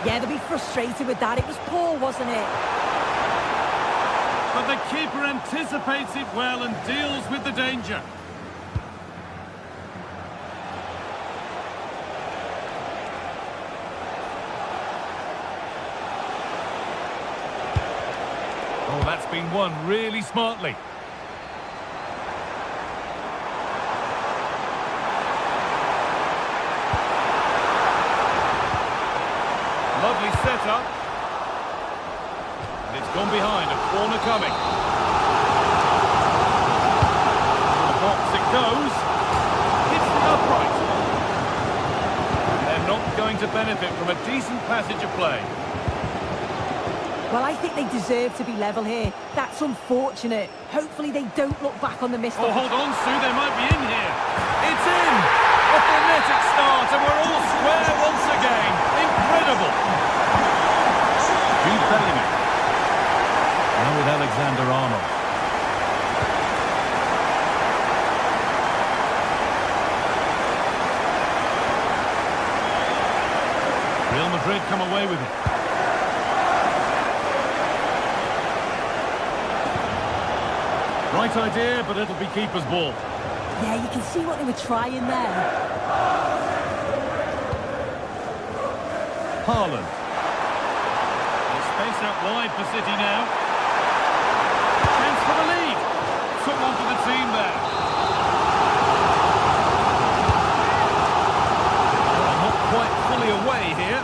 Yeah, they'll be frustrated with that. It was poor, wasn't it?
But the keeper anticipates it well and deals with the danger. Oh, that's been won really smartly. Lovely setup. And it's gone behind, a corner coming. To the box it goes. Hits the upright. They're not going to benefit from a decent passage of play.
Well, I think they deserve to be level here. That's unfortunate. Hopefully they don't look back on the missed
Oh, hold on, Sue, they might be in here. It's in! A frenetic start, and we're all square once again. Incredible! Jude Bellingham. Now with Alexander-Arnold. Real Madrid come away with it. Right idea, but it'll be keeper's ball.
Yeah, you can see what they were trying there.
Haaland. There's space out wide for City now. Chance for the lead. Took one for the team there. Well, not quite fully away here.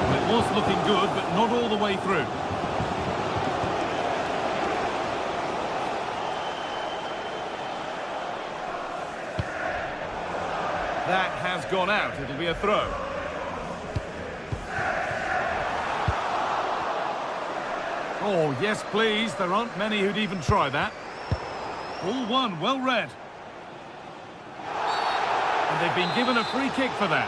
Well, it was looking good, but not all the way through. That has gone out. It'll be a throw. Oh, yes, please. There aren't many who'd even try that. All one, well read. And they've been given a free kick for that.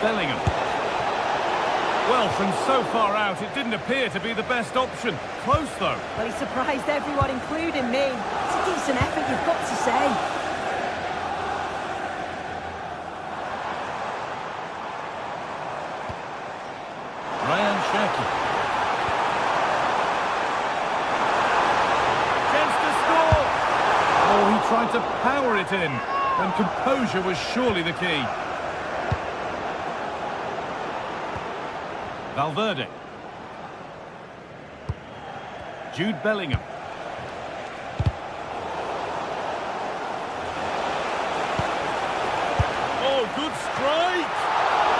Bellingham. Well, from so far out, it didn't appear to be the best option. Close, though.
Well, he surprised everyone, including me. It's a decent effort, you've got to say.
Ryan Cherki. Chance to score! Oh, he tried to power it in, and composure was surely the key. Valverde. Jude Bellingham. Oh, good strike!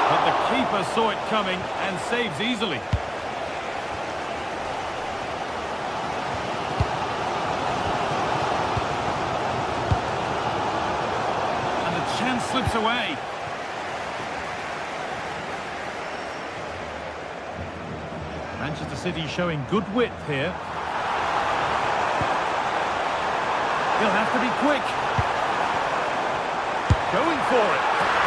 But the keeper saw it coming and saves easily. And the chance slips away. Manchester City showing good width here. He'll have to be quick. Going for it.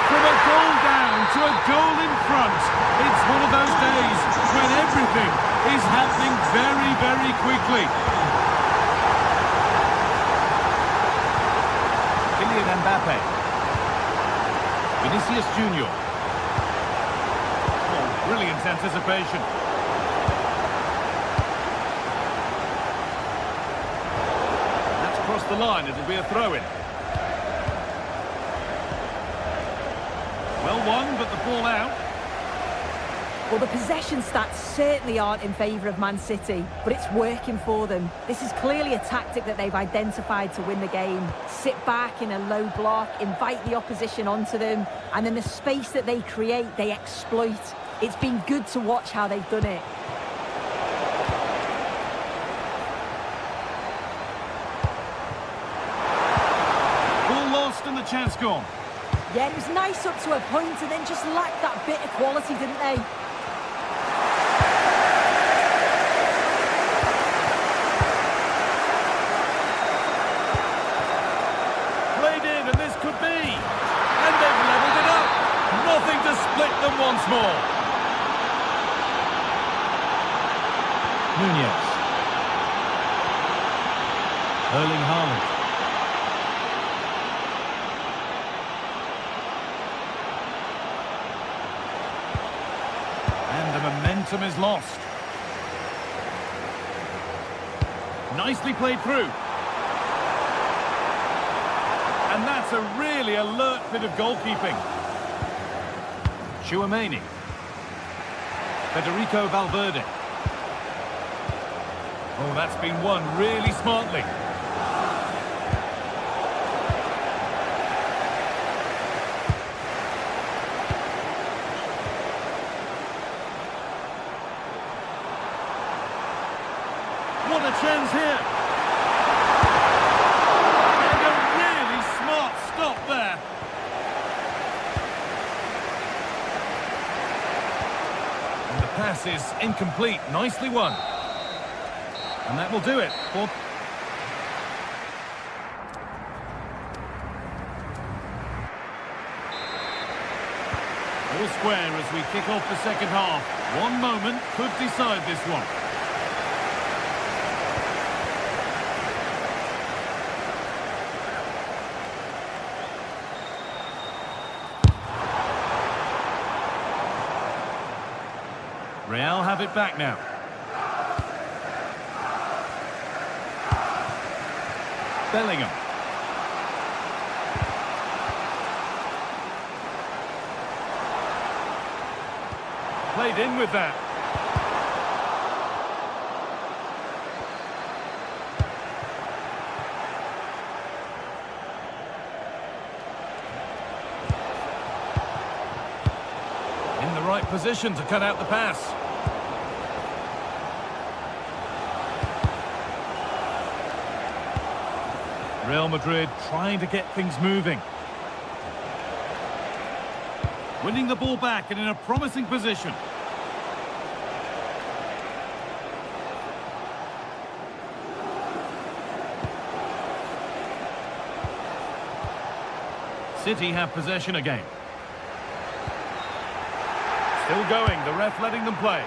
From a goal down to a goal in front. It's one of those days when everything is happening very, very quickly. Kylian Mbappe. Vinicius Junior. Oh, brilliant anticipation. Across the line, it'll be a throw-in. Well won, but the ball out.
Well, the possession stats certainly aren't in favour of Man City, but it's working for them. This is clearly a tactic that they've identified to win the game. Sit back in a low block, invite the opposition onto them, and then the space that they create, they exploit. It's been good to watch how they've done it.
Ball lost and the chance gone.
Yeah, it was nice up to a point and then just lacked that bit of quality, didn't they?
To split them once more. Nunez. Erling Haaland. And the momentum is lost. Nicely played through. And that's a really alert bit of goalkeeping. Tchouaméni. Federico Valverde. Oh, that's been won really smartly. What a chance here. And a really smart stop there. Pass is incomplete, nicely won. And that will do it. All square as we kick off the second half. One moment could decide this one. Real have it back now. Bellingham. Played in with that. In the right position to cut out the pass. Real Madrid trying to get things moving. Winning the ball back and in a promising position. City have possession again. Still going, the ref letting them play.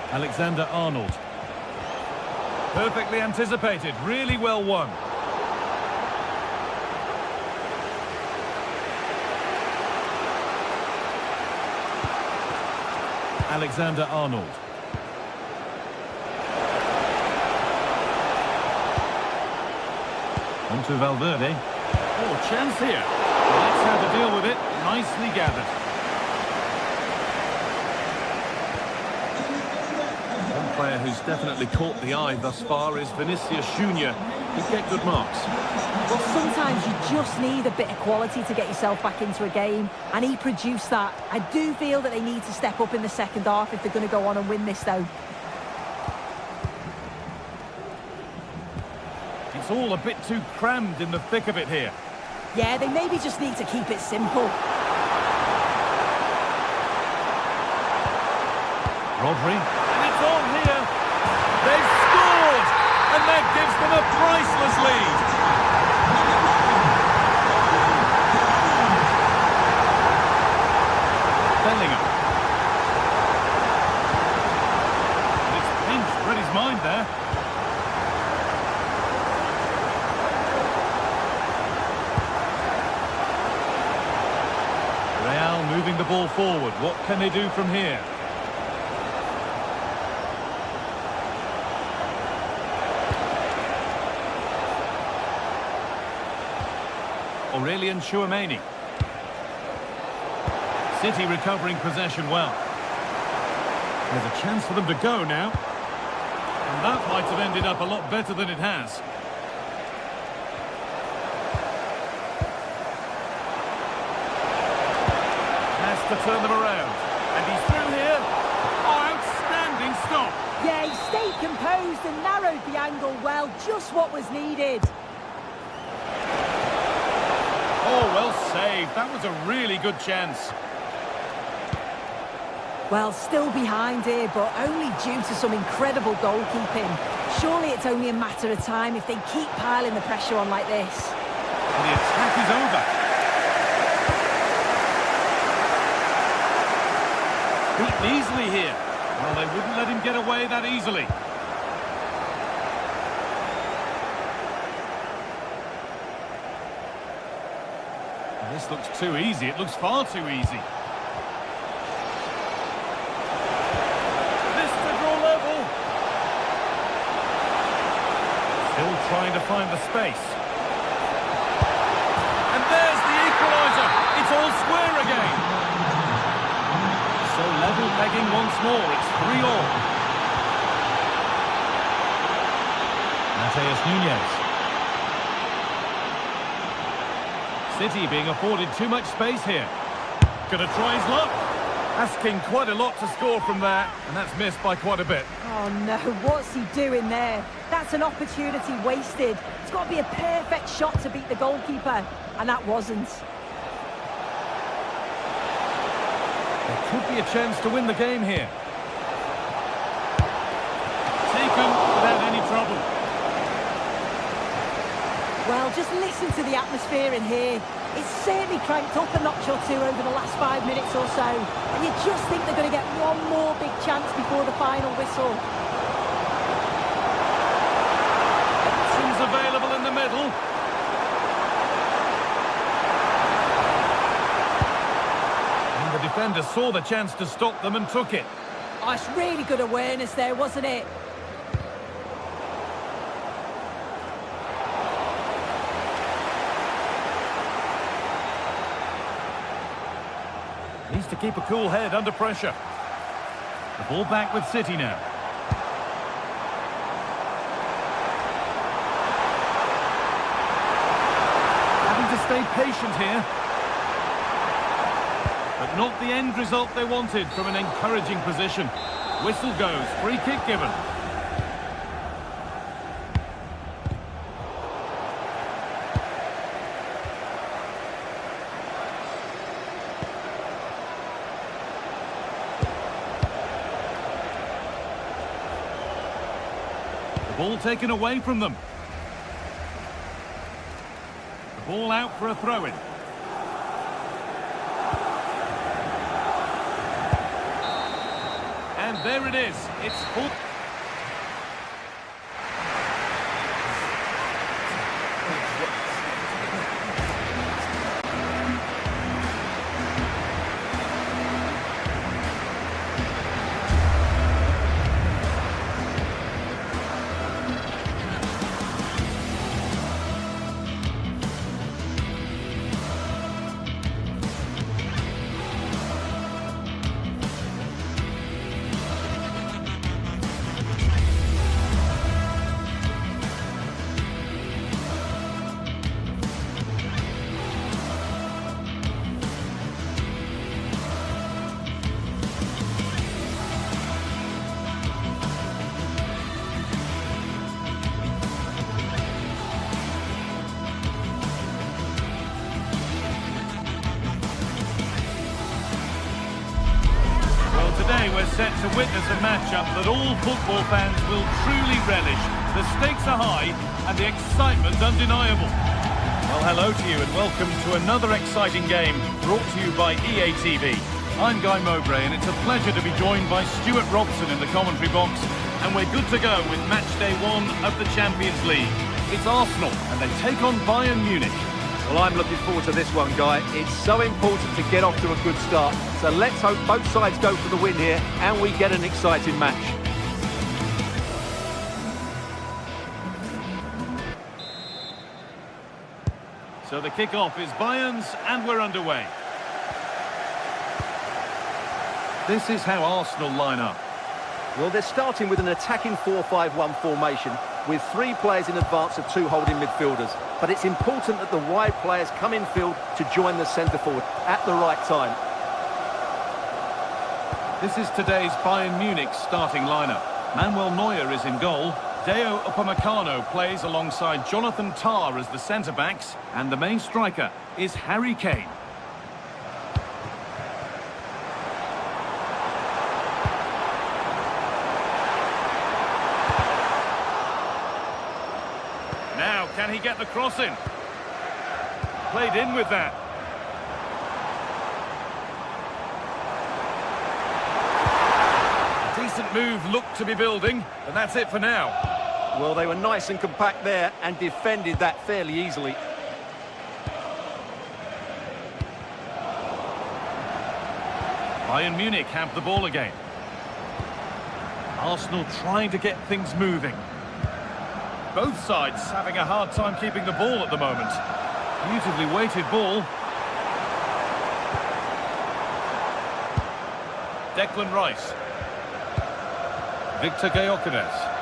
Alexander-Arnold. Perfectly anticipated, really well won. Alexander-Arnold. On to Valverde. Oh, chance here. Well, that's how to deal with it. Nicely gathered. One player who's definitely caught the eye thus far is Vinicius Junior. He'd get good marks.
Well, sometimes you just need a bit of quality to get yourself back into a game, and he produced that. I do feel that they need to step up in the second half if they're going to go on and win this, though.
It's all a bit too crammed in the thick of it here.
Yeah, they maybe just need to keep it simple.
Rodri, and it's on here. They've scored, and that gives them a priceless lead. Bellingham. And it's pinched, read his mind there. Real moving the ball forward. What can they do from here? Aurelian Chouameni. City recovering possession well. There's a chance for them to go now. And that might have ended up a lot better than it has. Has to turn them around. And he's through here. Oh, outstanding stop.
Yeah, he stayed composed and narrowed the angle well. Just what was needed.
Oh, well saved. That was a really good chance.
Well, still behind here, but only due to some incredible goalkeeping. Surely it's only a matter of time if they keep piling the pressure on like this.
And the attack is over. Beaten easily here. Well, they wouldn't let him get away that easily. And this looks too easy. It looks far too easy. Still trying to find the space. And there's the equaliser. It's all square again. So level pegging once more. It's 3-all. Mateus Nunes. City being afforded too much space here. Gonna try his luck. Asking quite a lot to score from there, and that's missed by quite a bit.
Oh no, what's he doing there? That's an opportunity wasted. It's got to be a perfect shot to beat the goalkeeper, and that wasn't.
There could be a chance to win the game here. Taken without any trouble.
Well, just listen to the atmosphere in here. It's certainly cranked up a notch or two over the last 5 minutes or so. And you just think they're going to get one more big chance before the final whistle.
Options available in the middle. And the defender saw the chance to stop them and took it.
Oh, it's really good awareness there, wasn't it?
Needs to keep a cool head under pressure. The ball back with City now. Having to stay patient here. But not the end result they wanted from an encouraging position. Whistle goes, free kick given. Ball taken away from them. The ball out for a throw-in. And there it is. It's full. Today we're set to witness a matchup that all football fans will truly relish. The stakes are high and the excitement undeniable. Well, hello to you and welcome to another exciting game brought to you by EA TV. I'm Guy Mowbray and it's a pleasure to be joined by Stuart Robson in the commentary box, and we're good to go with match day 1 of the Champions League. It's Arsenal and they take on Bayern Munich.
Well, I'm looking forward to this one, Guy. It's so important to get off to a good start. So let's hope both sides go for the win here and we get an exciting match.
So the kick-off is Bayern's, and we're underway. This is how Arsenal line up.
Well, they're starting with an attacking 4-5-1 formation with 3 players in advance of 2 holding midfielders. But it's important that the wide players come in field to join the centre forward at the right time.
This is today's Bayern Munich starting lineup. Manuel Neuer is in goal. Deo Upamecano plays alongside Jonathan Tah as the centre-backs. And the main striker is Harry Kane. Now, can he get the cross in? Played in with that. Decent move looked to be building, and that's it for now.
Well, they were nice and compact there and defended that fairly easily.
Bayern Munich have the ball again. Arsenal trying to get things moving. Both sides having a hard time keeping the ball at the moment. Beautifully weighted ball. Declan Rice. Victor Gyökeres.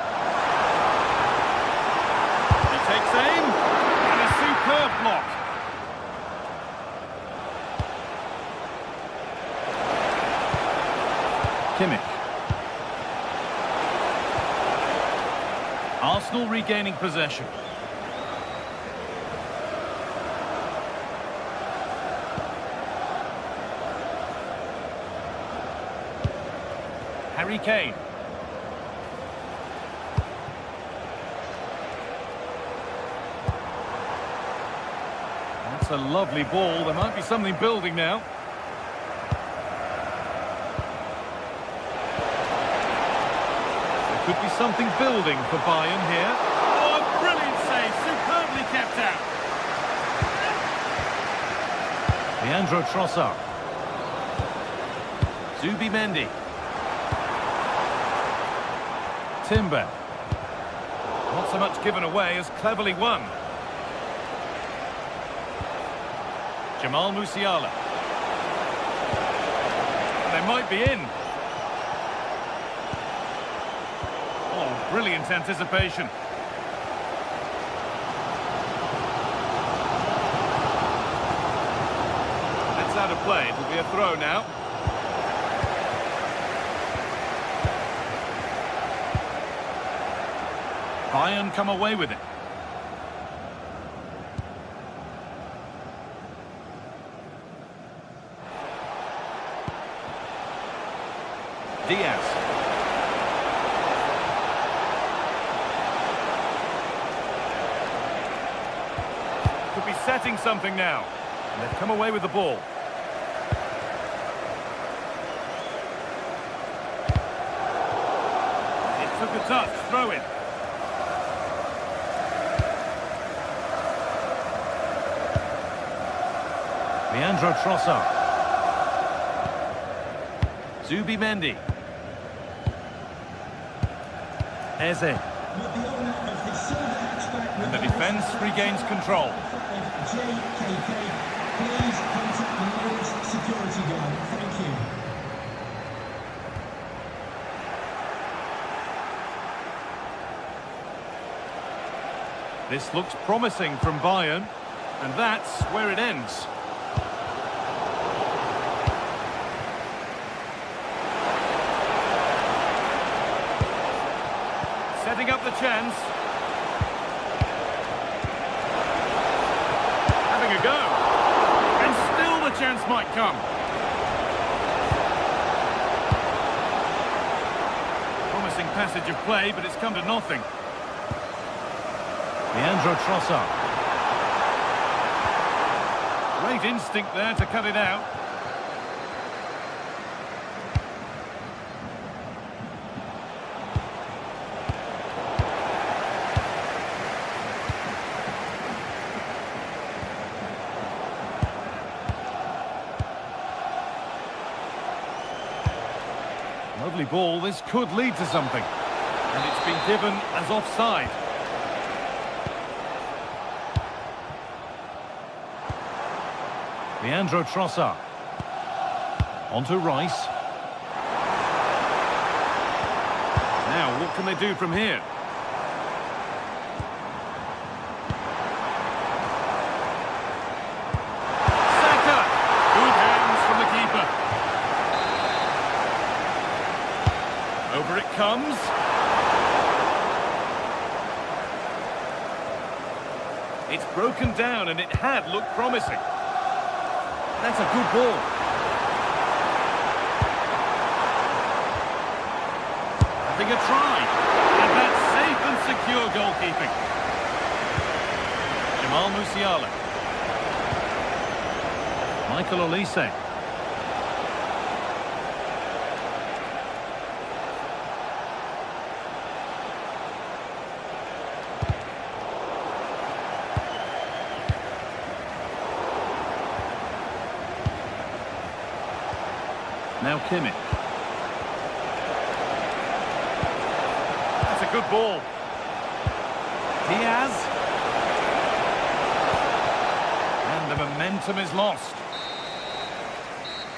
He takes aim, and a superb block. Kimmich. Arsenal regaining possession. Harry Kane. That's a lovely ball. There might be something building now. There could be something building for Bayern here. Oh, a brilliant save. Superbly kept out. Leandro Trossard. Zubimendi. Timber. Not so much given away as cleverly won. Jamal Musiala. They might be in. Oh, brilliant anticipation. That's out of play. It'll be a throw now. Bayern come away with it. Diaz. Could be setting something now. And they've come away with the ball. It took a touch. Throw in. Leandro Trossard. Zubimendi. Eze. And the defence regains control.
JKK, please contact the nearest security guard. Thank you.
This looks promising from Bayern, and that's where it ends. Setting up the chance. Having a go. And still the chance might come. Promising passage of play, but it's come to nothing. Leandro Trossard. Great instinct there to cut it out. Lovely ball. This could lead to something. And it's been given as offside. Leandro Trossard. On to Rice. Now, what can they do from here? Saka! Good hands from the keeper. Over it comes. It's broken down and it had looked promising. That's a good ball. Having a try. And that's safe and secure goalkeeping. Jamal Musiala. Michael Olise. Now Kimmich. That's a good ball. Diaz. And the momentum is lost.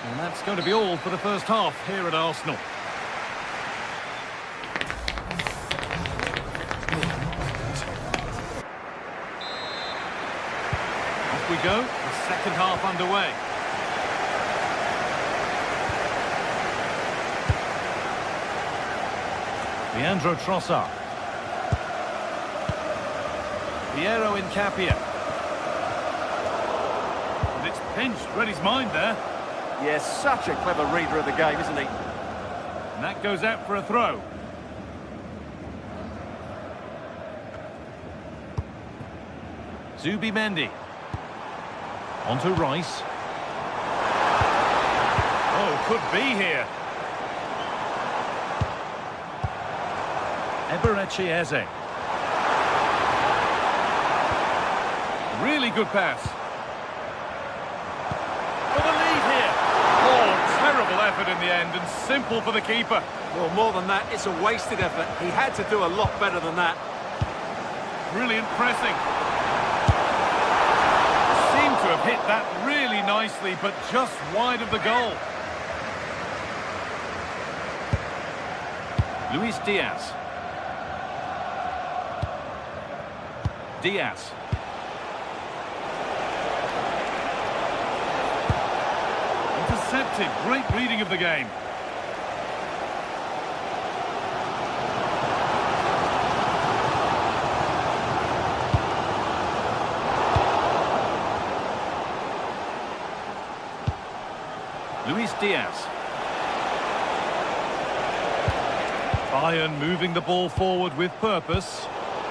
And that's going to be all for the first half here at Arsenal. Off we go. The second half underway. Leandro Trossard. Piero Incapia. And it's pinched. Read his mind there.
Yes, such a clever reader of the game, isn't he?
And that goes out for a throw. Zubimendi. On to Rice. Oh, could be here. Eberechi. Really good pass. For the lead here. Oh, terrible effort in the end and simple for the keeper.
Well, more than that, it's a wasted effort. He had to do a lot better than that.
Brilliant pressing. Seemed to have hit that really nicely, but just wide of the goal. Luis Diaz. Diaz. Intercepted. Great reading of the game. Luis Diaz. Bayern moving the ball forward with purpose,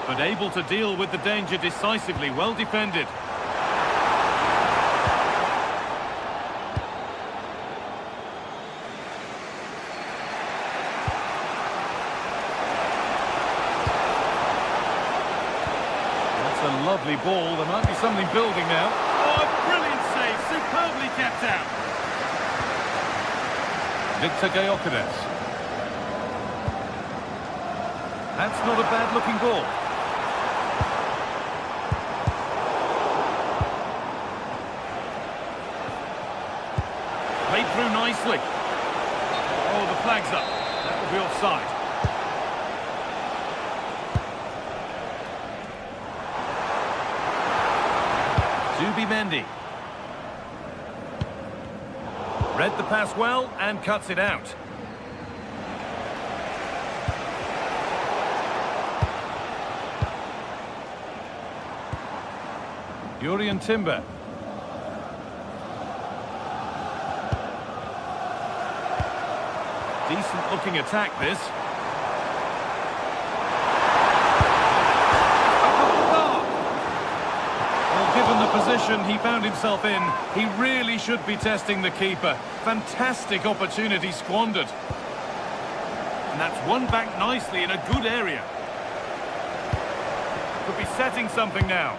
but able to deal with the danger decisively. Well defended. That's a lovely ball. There might be something building now. Oh, a brilliant save. Superbly kept out. Victor Gyökeres. That's not a bad-looking ball. Played through nicely. Oh, the flag's up. That will be offside. Zubimendi. Read the pass well and cuts it out. Jurriën Timber. Decent looking attack this. Well, given the position he found himself in, he really should be testing the keeper. Fantastic opportunity squandered. And that's won back nicely in a good area. Could be setting something now.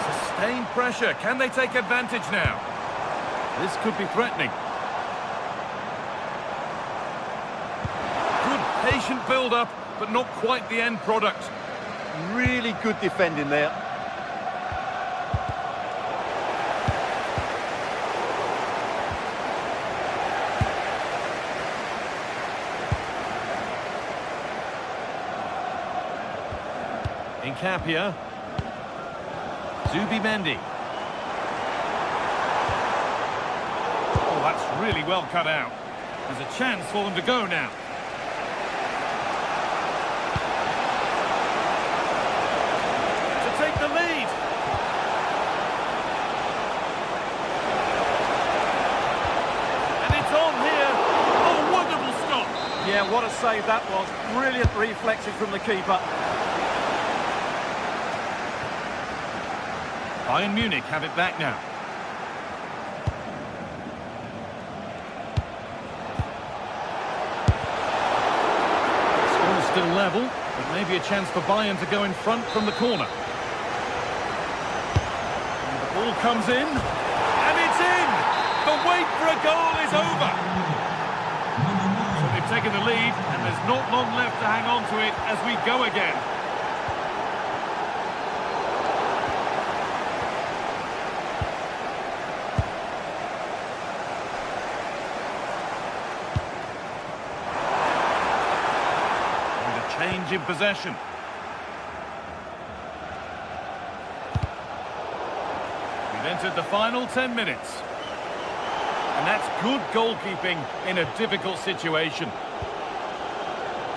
Sustained pressure. Can they take advantage now? This could be threatening. Good Decent build-up, but not quite the end product.
Really good defending there.
Incapia. Zubimendi. Oh, that's really well cut out. There's a chance for them to go now. To take the lead. And it's on here. Oh, wonderful stop.
Yeah, what a save that was. Brilliant reflexes from the keeper.
Bayern Munich have it back now. Score's still level, but maybe a chance for Bayern to go in front from the corner. And the ball comes in, and it's in! The wait for a goal is over! So they've taken the lead, and there's not long left to hang on to it as we go again. Change in possession. We've entered the final 10 minutes. And that's good goalkeeping in a difficult situation.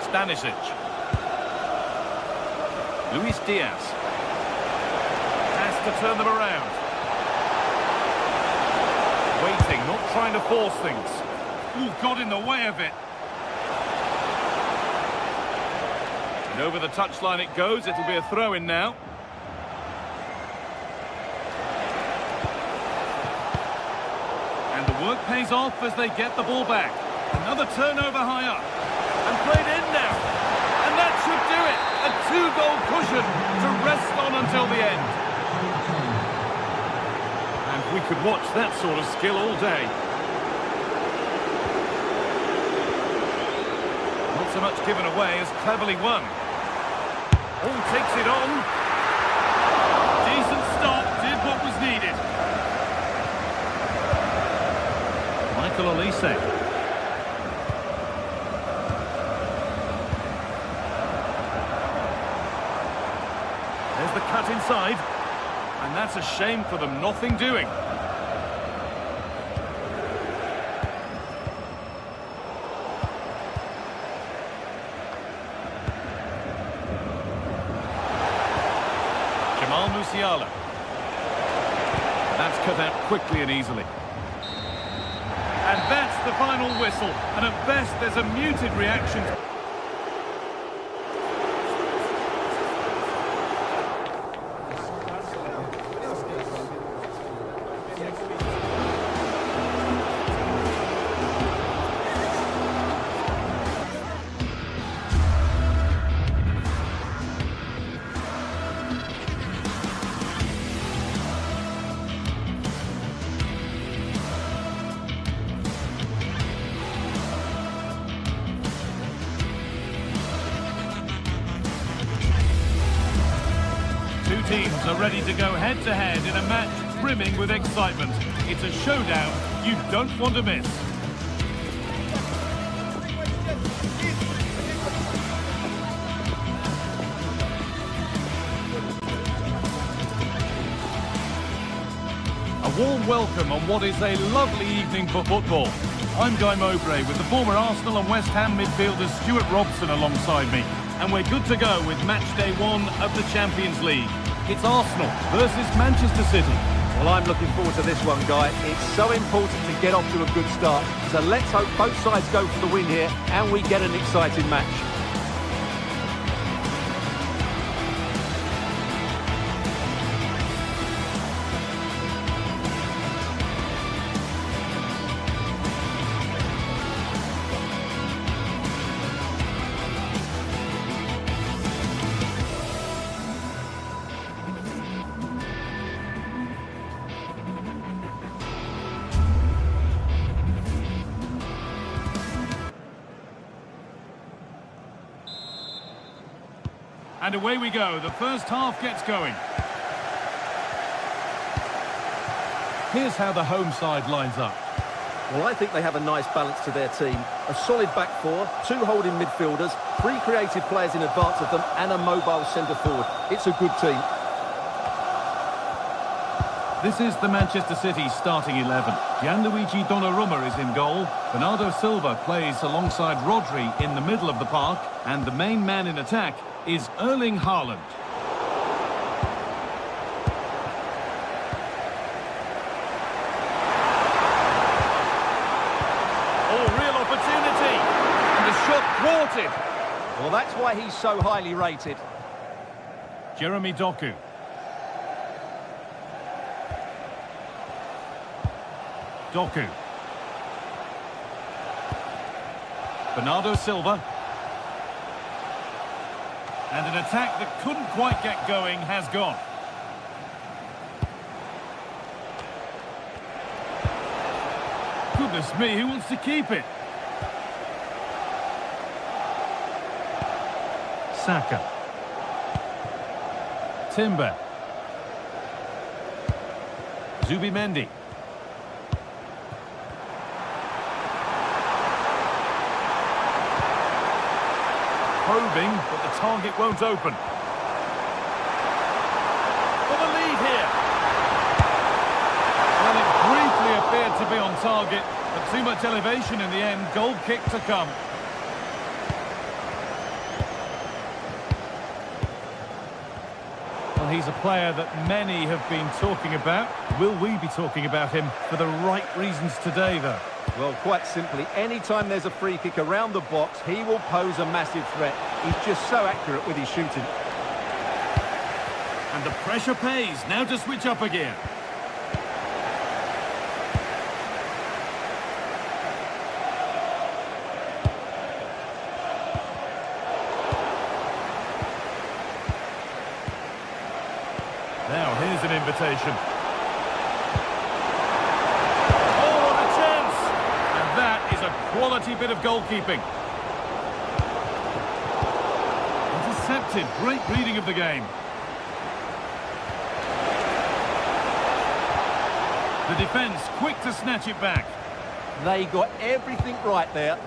Stanisic. Luis Diaz. Has to turn them around. Waiting, not trying to force things. Ooh, got in the way of it. And over the touchline it goes. It'll be a throw-in now. And the work pays off as they get the ball back. Another turnover high up. And played in now. And that should do it. A 2-goal cushion to rest on until the end. And we could watch that sort of skill all day. Not so much given away as cleverly won. Oh, takes it on. Decent stop, did what was needed. Michael Olise. There's the cut inside. And that's a shame for them, nothing doing. Musiala. That's cut out quickly and easily. And that's the final whistle. And at best, there's a muted reaction. Two teams are ready to go head-to-head in a match brimming with excitement. It's a showdown you don't want to miss. A warm welcome on what is a lovely evening for football. I'm Guy Mowbray with the former Arsenal and West Ham midfielder Stuart Robson alongside me. And we're good to go with match day 1 of the Champions League. It's Arsenal versus Manchester City.
Well, I'm looking forward to this one, Guy. It's so important to get off to a good start. So let's hope both sides go for the win here and we get an exciting match.
And away we go. The first half gets going. Here's how the home side lines up.
Well, I think they have a nice balance to their team. A solid back four, 2 holding midfielders, 3 creative players in advance of them, and a mobile centre-forward. It's a good team.
This is the Manchester City starting 11. Gianluigi Donnarumma is in goal. Bernardo Silva plays alongside Rodri in the middle of the park. And the main man in attack is Erling Haaland. Oh, real opportunity. And the shot thwarted.
Well, that's why he's so highly rated.
Jeremy Doku. Doku. Bernardo Silva. And an attack that couldn't quite get going has gone. Goodness me, who wants to keep it? Saka. Timber. Zubimendi. Probing, but the target won't open. For the lead here. Well, it briefly appeared to be on target, but too much elevation in the end. Goal kick to come. Well, he's a player that many have been talking about. Will we be talking about him for the right reasons today, though?
Well, quite simply, anytime there's a free kick around the box, he will pose a massive threat. He's just so accurate with his shooting.
And the pressure pays. Now to switch up again. Now here's an invitation. Quality bit of goalkeeping. Intercepted. Great reading of the game. The defence quick to snatch it back.
They got everything right there.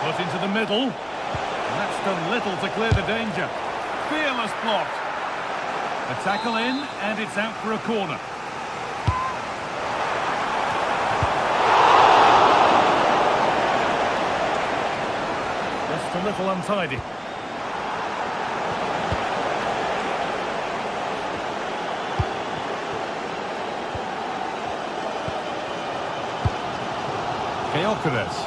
Put into the middle. And that's done little to clear the danger. Fearless block. A tackle in, and it's out for a corner. Just a little untidy. Gyökeres.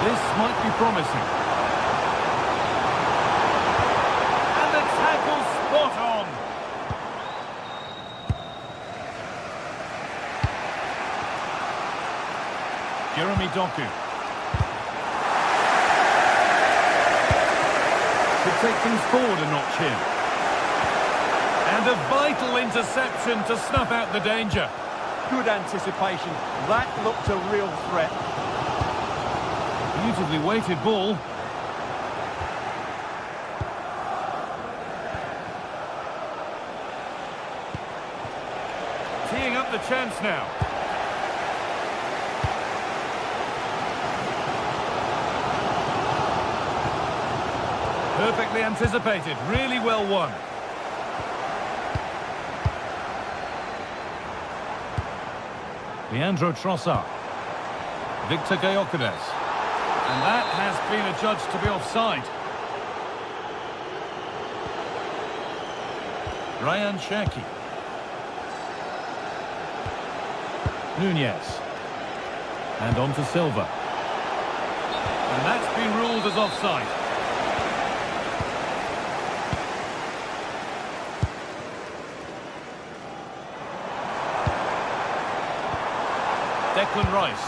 This might be promising. And the tackle spot on. Jeremy Doku. Could take things forward a notch here. And a vital interception to snuff out the danger.
Good anticipation. That looked a real threat.
Beautifully weighted ball. Teeing up the chance now. Perfectly anticipated, really well won. Leandro Trossard. Victor Gyökeres. And that has been adjudged to be offside. Ryan Cherki. Nunez. And on to Silva. And that's been ruled as offside. Declan Rice.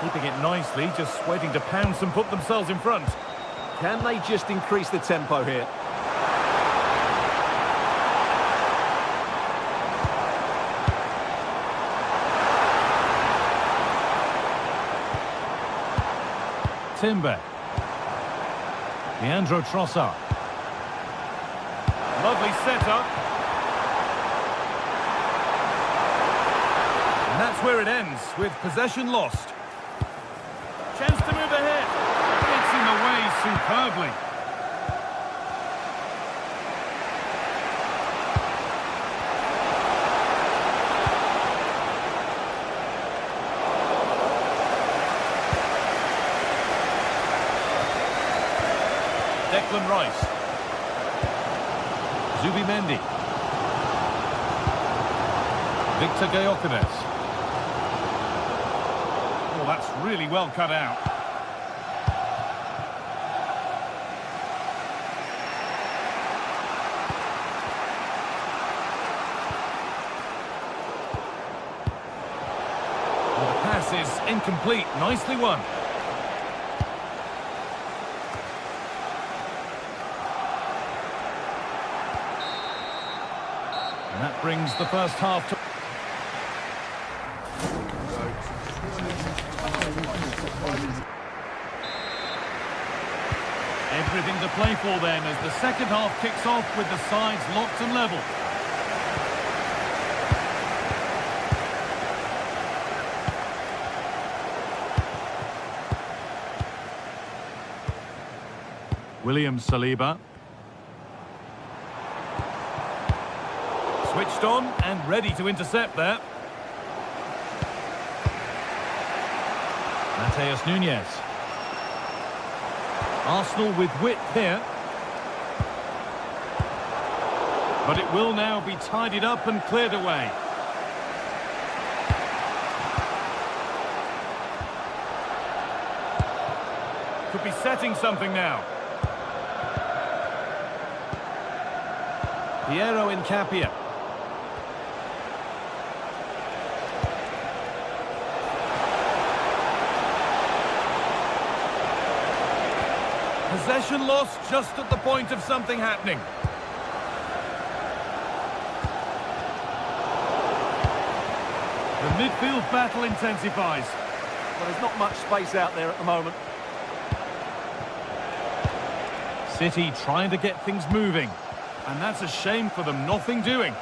Keeping it nicely, just waiting to pounce and put themselves in front.
Can they just increase the tempo here?
Timber. Leandro Trossard. Lovely setup. And that's where it ends, with possession lost. Chance to move ahead. Gets in the way superbly. Declan Rice. Zubimendi. Victor Gyökeres. Oh, that's really well cut out. Well, the pass is incomplete. Nicely won. And that brings the first half to... Everything to play for then as the second half kicks off with the sides locked and level. William Saliba. Switched on and ready to intercept there. Mateus Nunes. Arsenal with width here. But it will now be tidied up and cleared away. Could be setting something now. Piero Incapia. Possession lost just at the point of something happening. The midfield battle intensifies.
Well, there's not much space out there at the moment.
City trying to get things moving. And that's a shame for them, nothing doing.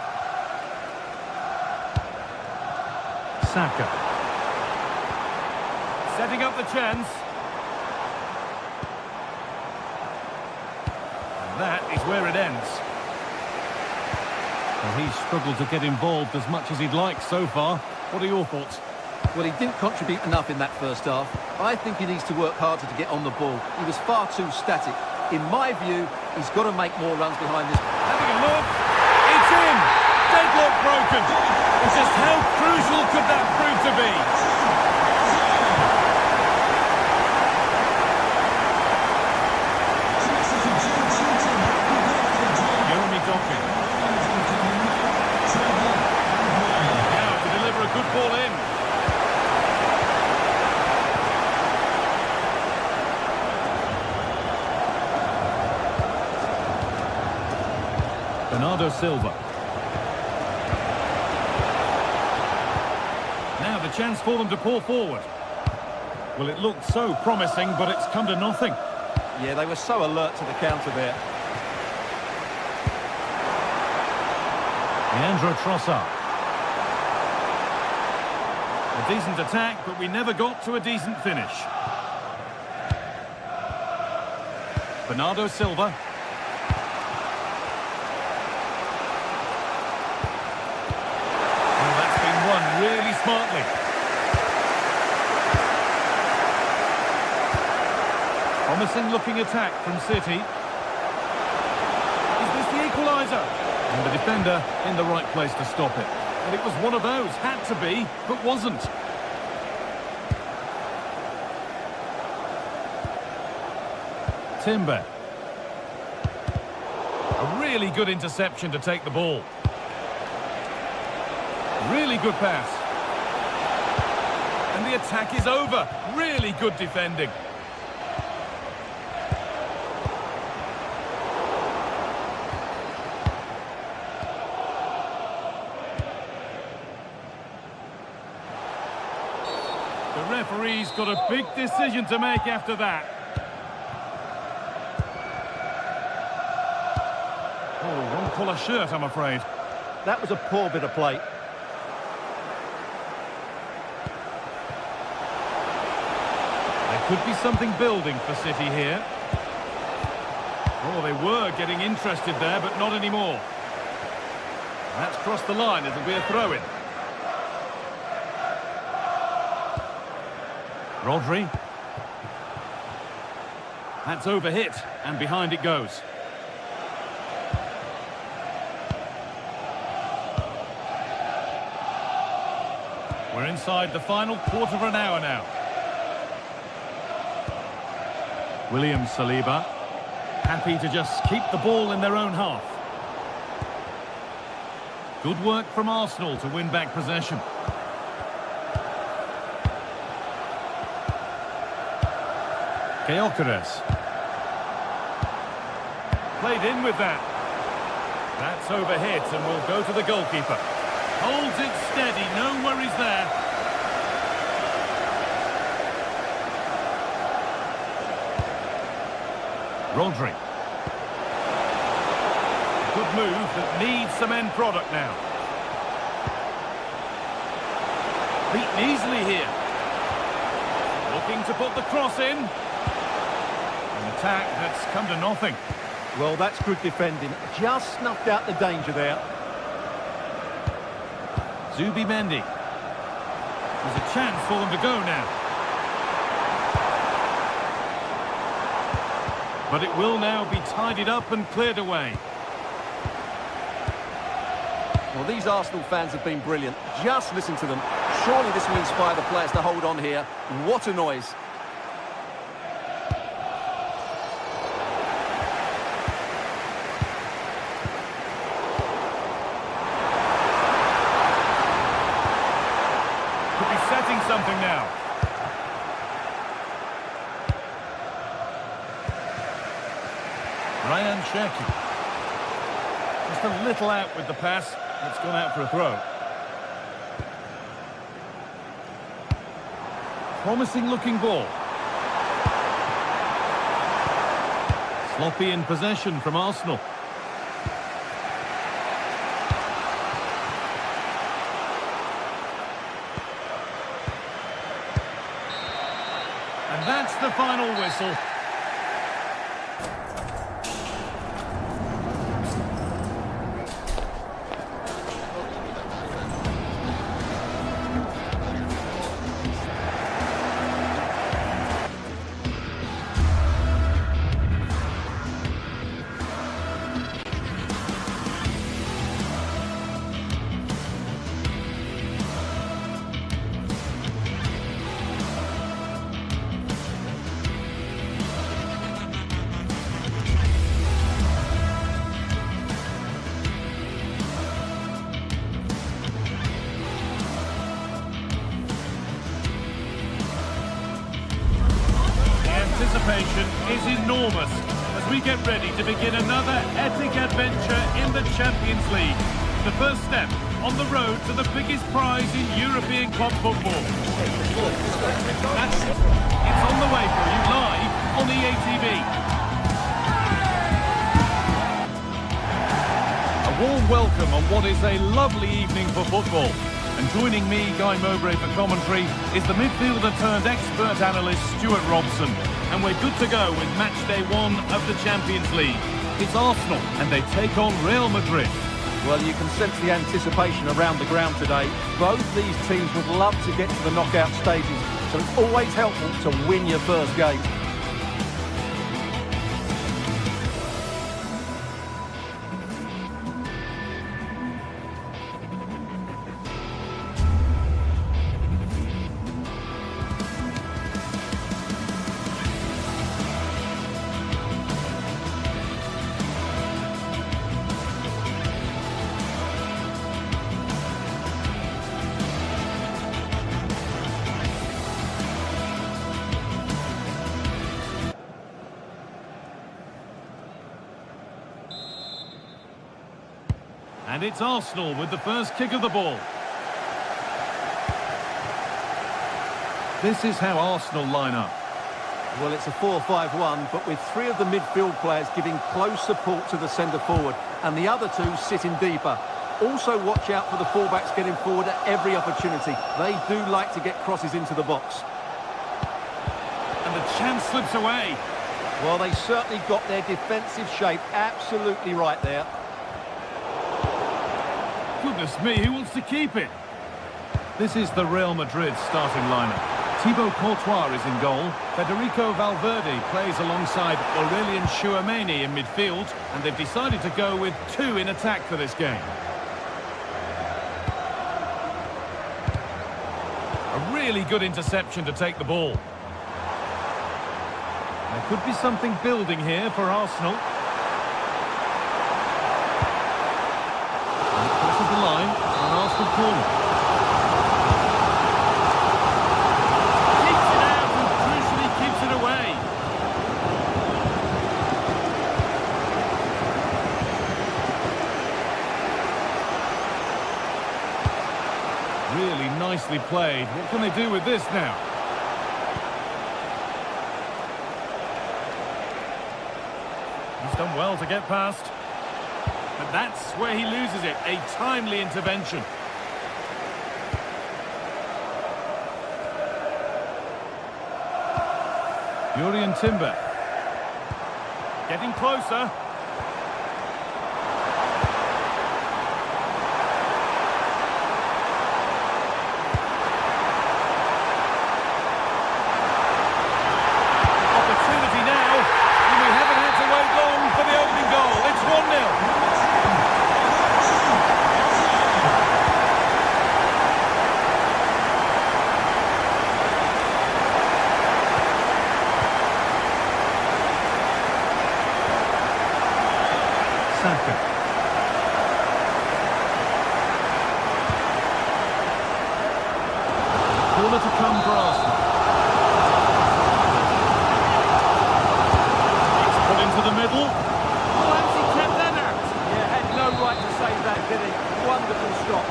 Saka. Setting up the chance. And that is where it ends. Well, he's struggled to get involved as much as he'd like so far. What are your thoughts?
Well, he didn't contribute enough in that first half. I think he needs to work harder to get on the ball. He was far too static. In my view, he's got to make more runs behind this.
Having a look. It's in. Deadlock broken. Just how crucial could that prove to be? Jeremy Dokken. Now to deliver a good ball in. Bernardo Silva. Now the chance for them to pull forward. Well, it looked so promising, but it's come to nothing.
Yeah, they were so alert to the counter there.
Leandro Trossard. A decent attack, but we never got to a decent finish. Bernardo Silva. Really smartly. Promising looking attack from City. Is this the equaliser? And the defender in the right place to stop it. And it was one of those, had to be, but wasn't. Timber. A really good interception to take the ball. Really good pass. And the attack is over. Really good defending. The referee's got a big decision to make after that. pull a shirt, I'm afraid.
That was a poor bit of play.
There could be something building for City here. Oh, they were getting interested there, but not anymore. That's crossed the line. It'll be a throw-in. Rodri. That's overhit, and behind it goes. We're inside the final quarter of an hour now. William Saliba. Happy to just keep the ball in their own half. Good work from Arsenal to win back possession. Gyökeres. Played in with that. That's overhit and will go to the goalkeeper. Holds it steady, no worries there. Rodri. Good move that needs some end product now. Beaten easily here. Looking to put the cross in. An attack that's come to nothing.
Well, that's good defending. Just snuffed out the danger there.
Zubimendi. There's a chance for them to go now. But it will now be tidied up and cleared away.
Well, these Arsenal fans have been brilliant. Just listen to them. Surely this will inspire the players to hold on here. What a noise.
Could be setting something now. Ryan Cherki. Just a little out with the pass. It's gone out for a throw. Promising looking ball. Sloppy in possession from Arsenal. And that's the final whistle. Anticipation is enormous as we get ready to begin another epic adventure in the Champions League. The first step on the road to the biggest prize in European club football. It's on the way for you live on the EATV. A warm welcome on what is a lovely evening for football. And joining me, Guy Mowbray, for commentary is the midfielder turned expert analyst Stuart Robson. And we're good to go with match day 1 of the Champions League. It's Arsenal and they take on Real Madrid.
Well, you can sense the anticipation around the ground today. Both these teams would love to get to the knockout stages, so it's always helpful to win your first game.
And it's Arsenal with the first kick of the ball. This is how Arsenal line up.
Well, it's a 4-5-1, but with 3 of the midfield players giving close support to the centre forward. and the other two sitting deeper. Also watch out for the fullbacks getting forward at every opportunity. They do like to get crosses into the box.
And the chance slips away.
Well, they certainly got their defensive shape absolutely right there.
Goodness me, who wants to keep it? This is the Real Madrid starting lineup. Thibaut Courtois is in goal. Federico Valverde plays alongside Aurelien Tchouameni in midfield, and they've decided to go with two in attack for this game. A really good interception to take the ball. There could be something building here for Arsenal. And it crosses the line for an Arsenal corner. Keeps it out and crucially keeps it away. Really nicely played. What can they do with this now? He's done well to get past. But that's where he loses it. A timely intervention. Jurrien Timber. Getting closer. Corner to come for Arsenal. It's put into the middle. Oh, has he kept that out?
Yeah, had no right to save that, did he? Wonderful stop.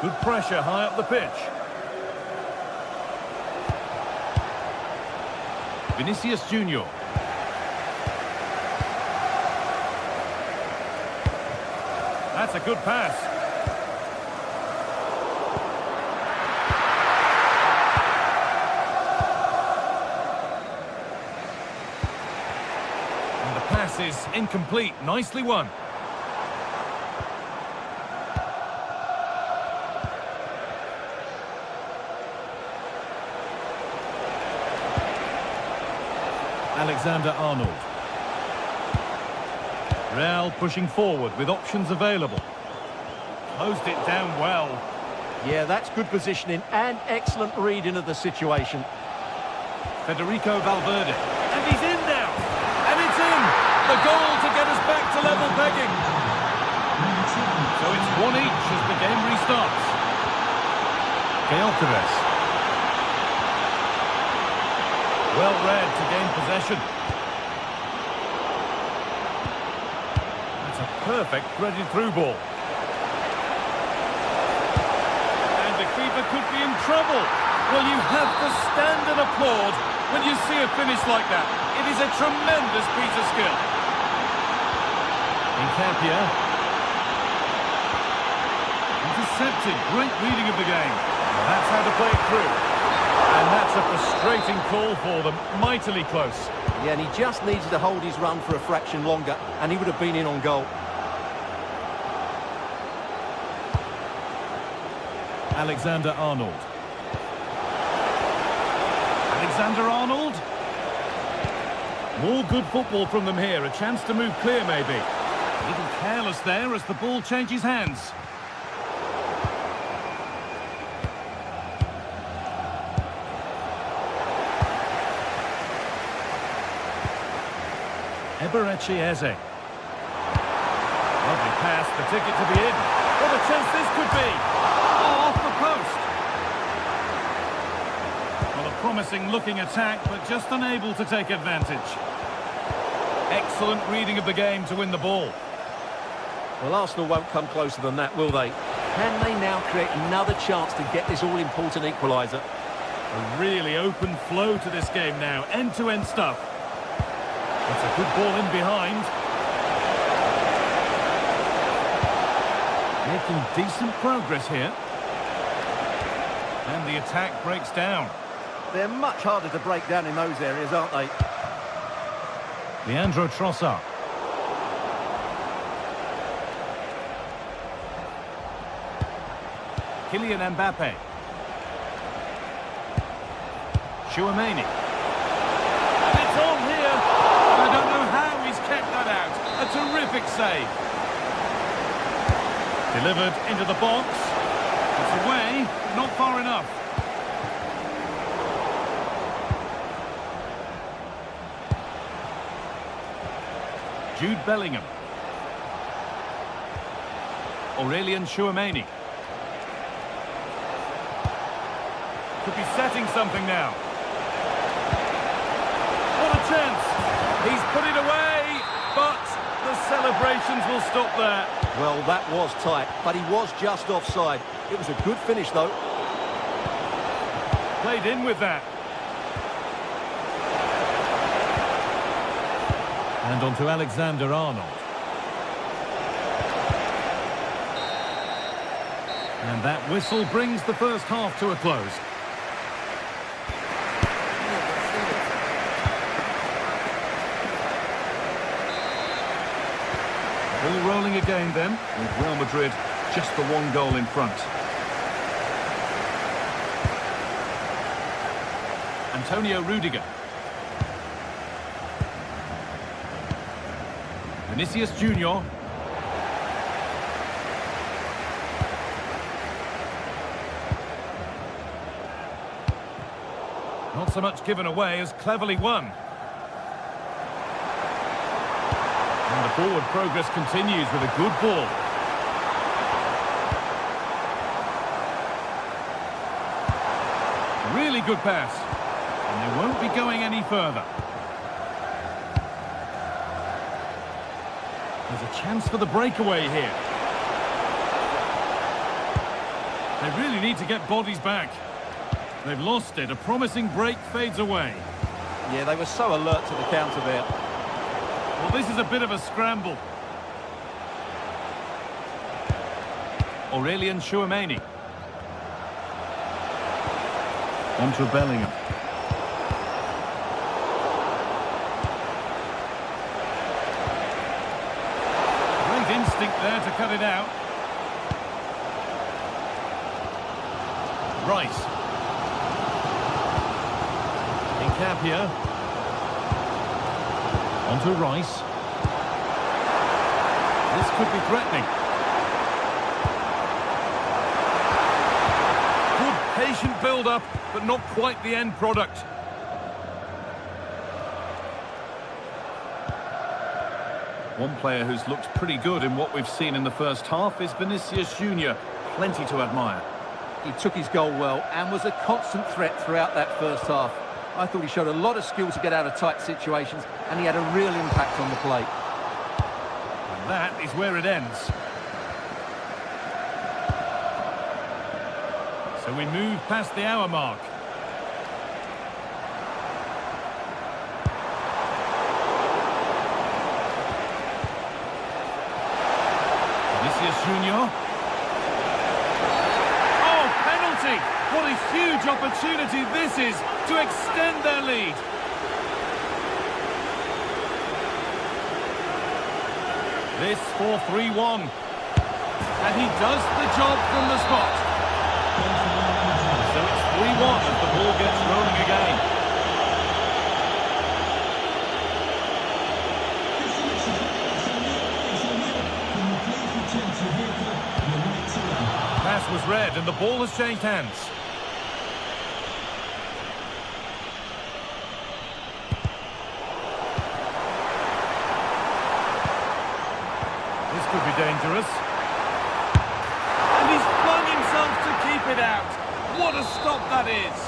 Good pressure high up the pitch. Vinicius Junior. That's a good pass. And the pass is incomplete. Nicely won. Alexander-Arnold. Real pushing forward with options available. Closed it down well.
Yeah, that's good positioning and excellent reading of the situation.
Federico Valverde. And he's in now. And it's in. The goal to get us back to level pegging. So it's 1 each as the game restarts. Gyökeres. Well read to gain possession. That's a perfect threaded through ball. And the keeper could be in trouble. Well, you have to stand and applaud when you see a finish like that. It is a tremendous piece of skill. Encampia. Intercepted. Great reading of the game. Well, that's how to play it through. And that's a frustrating call for them. Mightily close.
Yeah, and he just needed to hold his run for a fraction longer, and he would have been in on goal.
Alexander-Arnold. Alexander-Arnold. More good football from them here. A chance to move clear, maybe. A little careless there as the ball changes hands. Eberechi Eze. Lovely pass, the ticket to be in. What a chance this could be! Oh, off the post! Well, a promising looking attack, but just unable to take advantage. Excellent reading of the game to win the ball.
Well, Arsenal won't come closer than that, will they? Can they now create another chance to get this all-important equaliser?
A really open flow to this game now. End-to-end stuff. That's a good ball in behind. Making decent progress here. And the attack breaks down.
They're much harder to break down in those areas, aren't they?
Leandro Trossard. Kylian Mbappe. Chouameni. And it's on here. I don't know how he's kept that out. A terrific save. Delivered into the box. It's away, not far enough. Jude Bellingham. Aurelien Chouameni. Could be setting something now. What a chance! He's put it away, but the celebrations will stop there.
Well, that was tight, but he was just offside. It was a good finish, though.
Played in with that. And on to Alexander-Arnold. And that whistle brings the first half to a close. All rolling again then, with Real Madrid just the one goal in front. Antonio Rudiger. Vinicius Junior. Not so much given away as cleverly won. And the forward progress continues with a good ball. Really good pass. And they won't be going any further. There's a chance for the breakaway here. They really need to get bodies back. They've lost it. A promising break fades away.
Yeah, they were so alert to the counter there.
Well, this is a bit of a scramble. Aurelien Chouameni. On to Bellingham. Great instinct there to cut it out. Rice. Incapia. On to Rice. This could be threatening. Good patient build-up, but not quite the end product. One player who's looked pretty good in what we've seen in the first half is Vinicius Junior. Plenty to admire.
He took his goal well and was a constant threat throughout that first half. I thought he showed a lot of skill to get out of tight situations, and he had a real impact on the play.
And that is where it ends. So we move past the hour mark. Vinicius Junior. Oh, penalty! What a huge opportunity this is to extend their lead. This 4-3-1. And he does the job from the spot. So it's 3-1 as the ball gets rolling again. Pass was read and the ball has changed hands. This could be dangerous. And he's flung himself to keep it out. What a stop that is.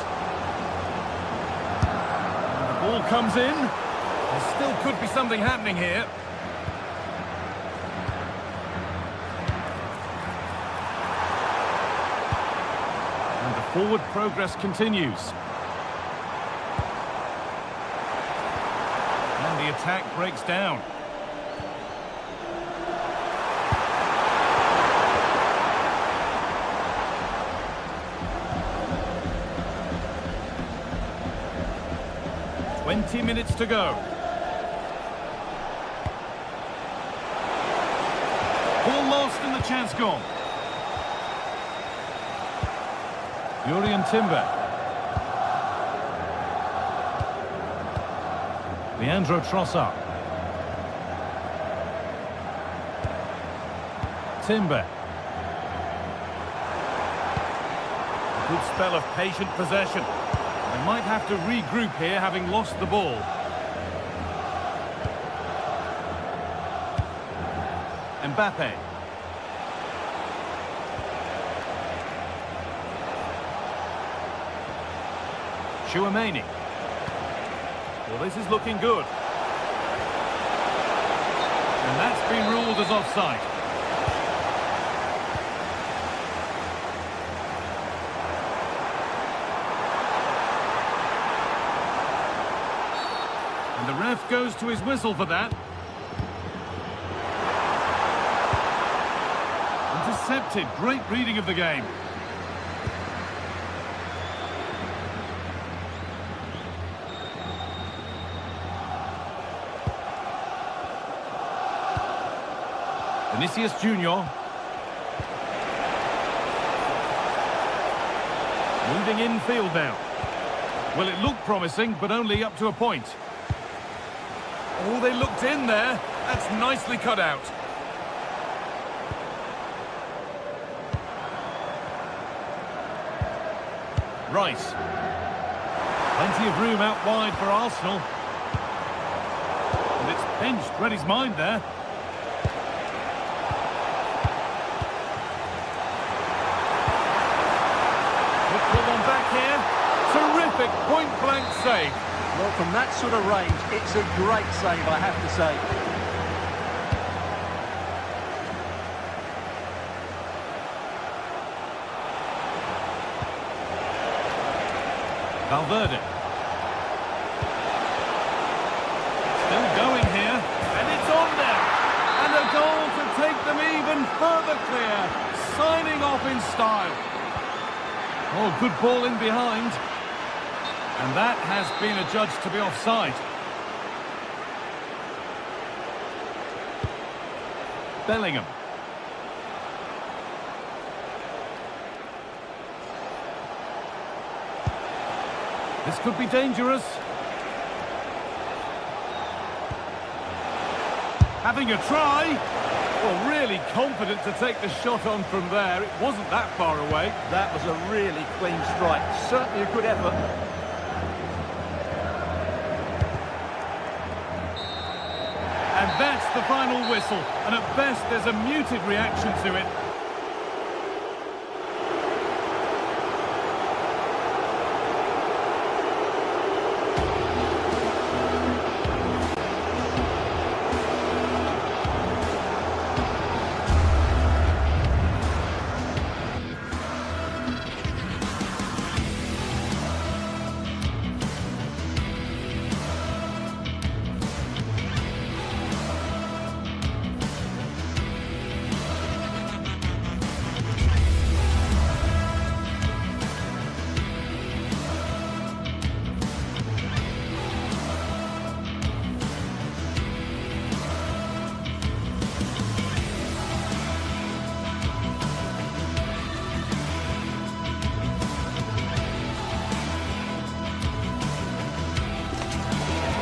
And the ball comes in. There still could be something happening here. Forward progress continues. And the attack breaks down. Minutes to go. Ball lost and the chance gone. Jurriën Timber. Leandro Trossard. Timber. A good spell of patient possession. They might have to regroup here, having lost the ball. Mbappe. Chouameni. Well, this is looking good. And that's been ruled as offside. And the ref goes to his whistle for that. Intercepted. Great reading of the game. Vinicius Junior. Moving infield now. Well, it looked promising, but only up to a point. Oh, they looked in there. That's nicely cut out. Rice. Plenty of room out wide for Arsenal. And it's pinched. Read his mind there. Good pull on back here. Terrific point-blank save.
Well, from that sort of range, it's a great save, I have to say.
Valverde. Still going here, and it's on there. And a goal to take them even further clear. Signing off in style. Oh, good ball in behind. And that has been adjudged to be offside. Bellingham. This could be dangerous. Having a try. Well, really confident to take the shot on from there. It wasn't that far away.
That was a really clean strike. Certainly a good effort.
And that's the final whistle. And at best, there's a muted reaction to it.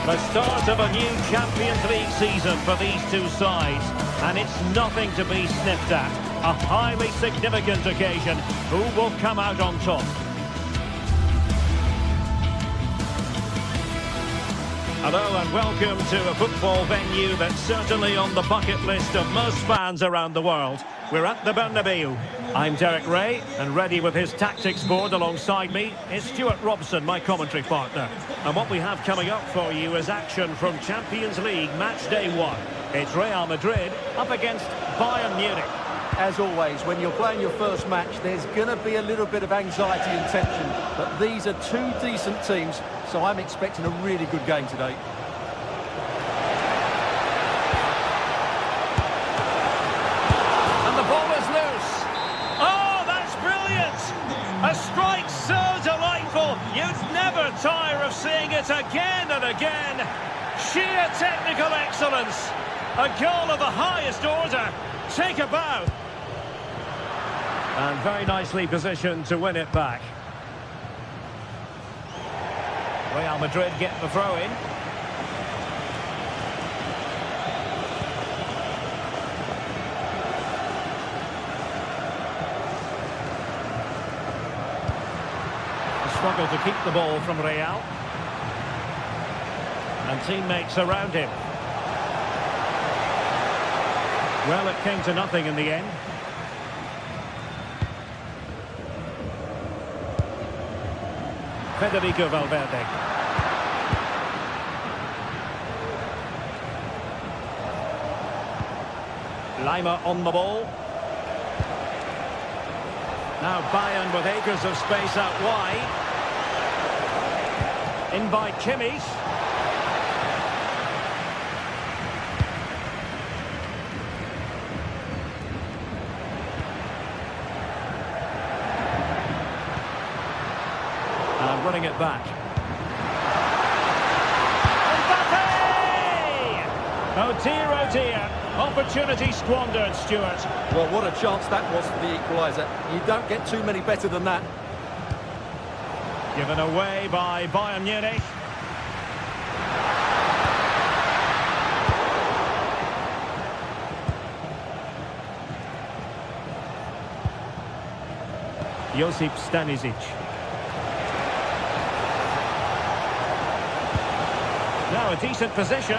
The start of a new Champions League season for these two sides, and it's nothing to be sniffed at. A highly significant occasion. Who will come out on top? Hello and welcome to a football venue that's certainly on the bucket list of most fans around the world. We're at the Bernabeu. I'm Derek Ray, and ready with his tactics board alongside me is Stuart Robson, my commentary partner. And what we have coming up for you is action from Champions League match day 1. It's Real Madrid up against Bayern Munich.
As always, when you're playing your first match, there's going to be a little bit of anxiety and tension. But these are two decent teams, so I'm expecting a really good game today.
And the ball is loose. Oh, that's brilliant! A strike so delightful, you'd never tire of seeing it again and again. Sheer technical excellence. A goal of the highest order. Take a bow. And very nicely positioned to win it back. Real Madrid get the throw in. Struggle to keep the ball from Real. And teammates around him. Well, it came to nothing in the end. Federico Valverde. Lima on the ball. Now Bayern with acres of space out wide. In by Kimmich. And running it back. Mbappe! Oh dear. Opportunity squandered, Stuart.
Well, what a chance that was for the equaliser. You don't get too many better than that.
Given away by Bayern Munich. Josip Stanisic. Now a decent position.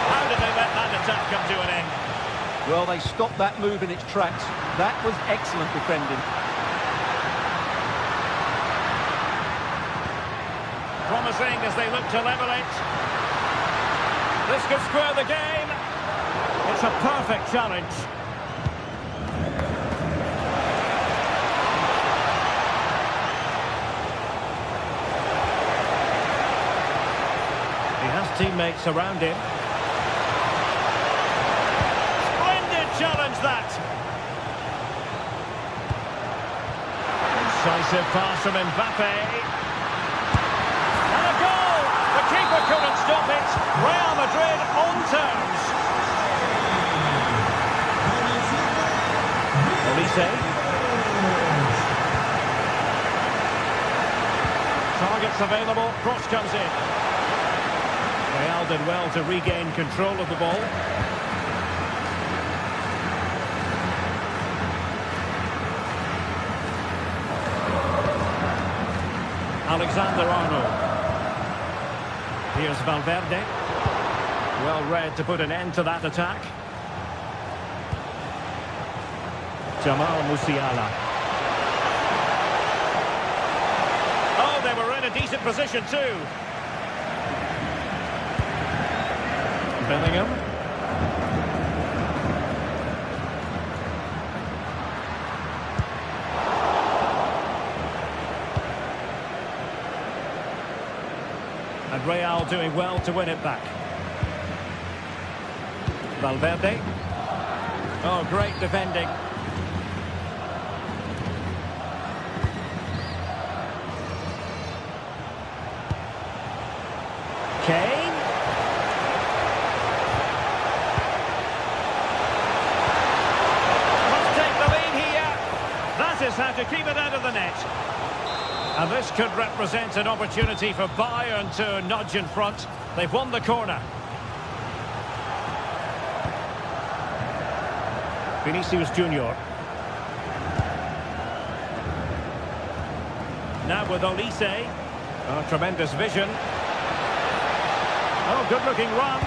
How did they let that attack come to an end?
Well, they stopped that move in its tracks. That was excellent defending.
Promising as they look to level it. This could square the game. It's a perfect challenge. He has teammates around him. Splendid challenge that. Decisive pass from Mbappe. Keeper couldn't stop it. Real Madrid on terms. Olise. Targets available. Cross comes in. Real did well to regain control of the ball. Alexander-Arnold. Here's Valverde. Well read to put an end to that attack. Jamal Musiala. Oh, they were in a decent position too. Bellingham. And Real doing well to win it back. Valverde. Oh, great defending. Kane. Must take the lead here. That is how to keep it out of the net. And this could represent an opportunity for Bayern to nudge in front. They've won the corner. Vinicius Junior. Now with Olise. Oh, tremendous vision. Oh, good-looking run.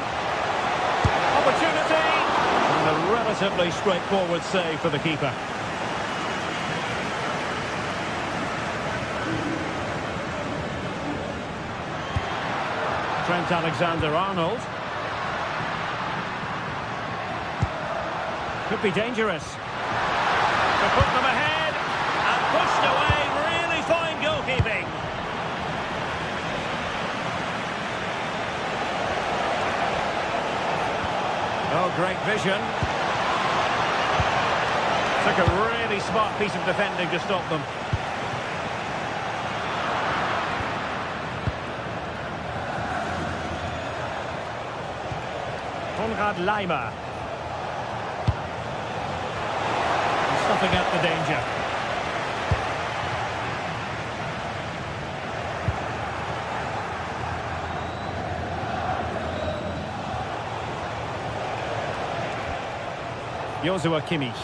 Opportunity. And a relatively straightforward save for the keeper. Trent Alexander-Arnold. Could be dangerous. To put them ahead and pushed away. Really fine goalkeeping. Oh, great vision. Took a really smart piece of defending to stop them. Konrad Laimer. Stuffing out the danger. Joshua Kimmich.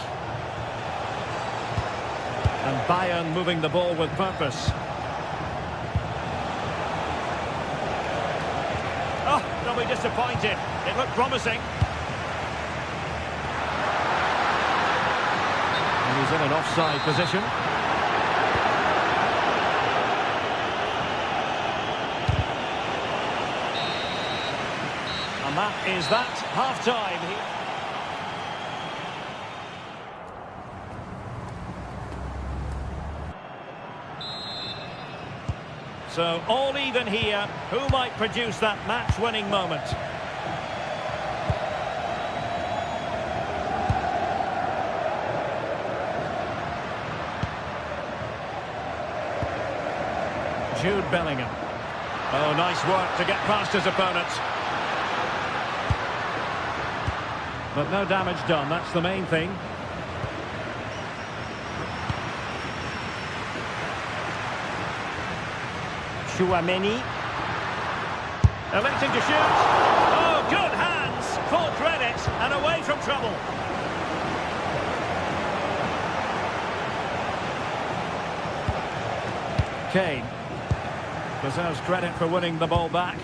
And Bayern moving the ball with purpose. Oh, they'll be disappointed. It looked promising. And he's in an offside position. And that is that. Half-time here. So, all even here. Who might produce that match-winning moment? Jude Bellingham. Oh, nice work to get past his opponent. But no damage done, that's the main thing. Chouameni. Electing to shoot. Oh, good hands. Full credit and away from trouble. Kane. Deserves credit for winning the ball back.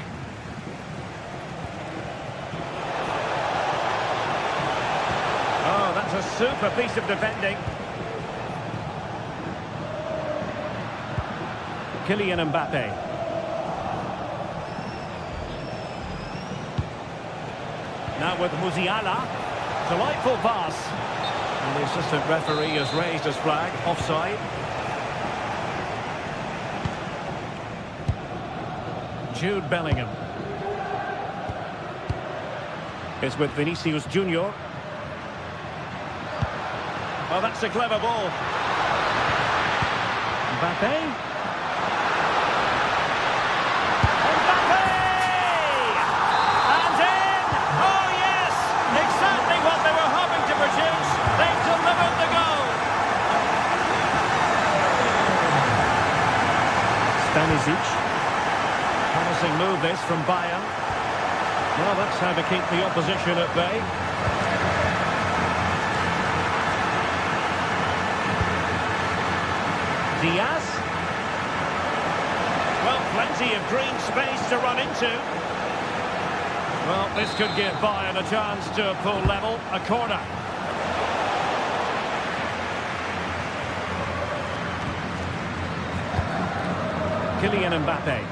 Oh, that's a super piece of defending. Kylian Mbappe. Now with Musiala. Delightful pass. And the assistant referee has raised his flag. Offside. Jude Bellingham. It's with Vinicius Junior. Oh, that's a clever ball. Mbappe. Promising move this from Bayern. Well, that's how to keep the opposition at bay. Diaz. Well, plenty of green space to run into. Well, this could give Bayern a chance to pull level. A corner. Kylian Mbappe.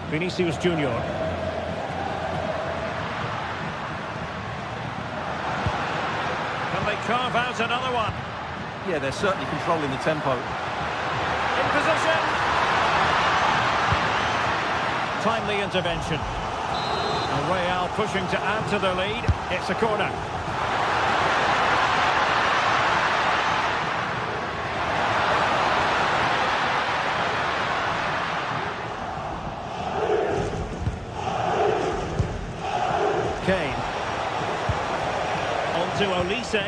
Vinicius Junior. Can they carve out another one?
Yeah, they're certainly controlling the tempo.
In position. Timely intervention. And Real pushing to add to the lead. It's a corner. Kane. On to Olise.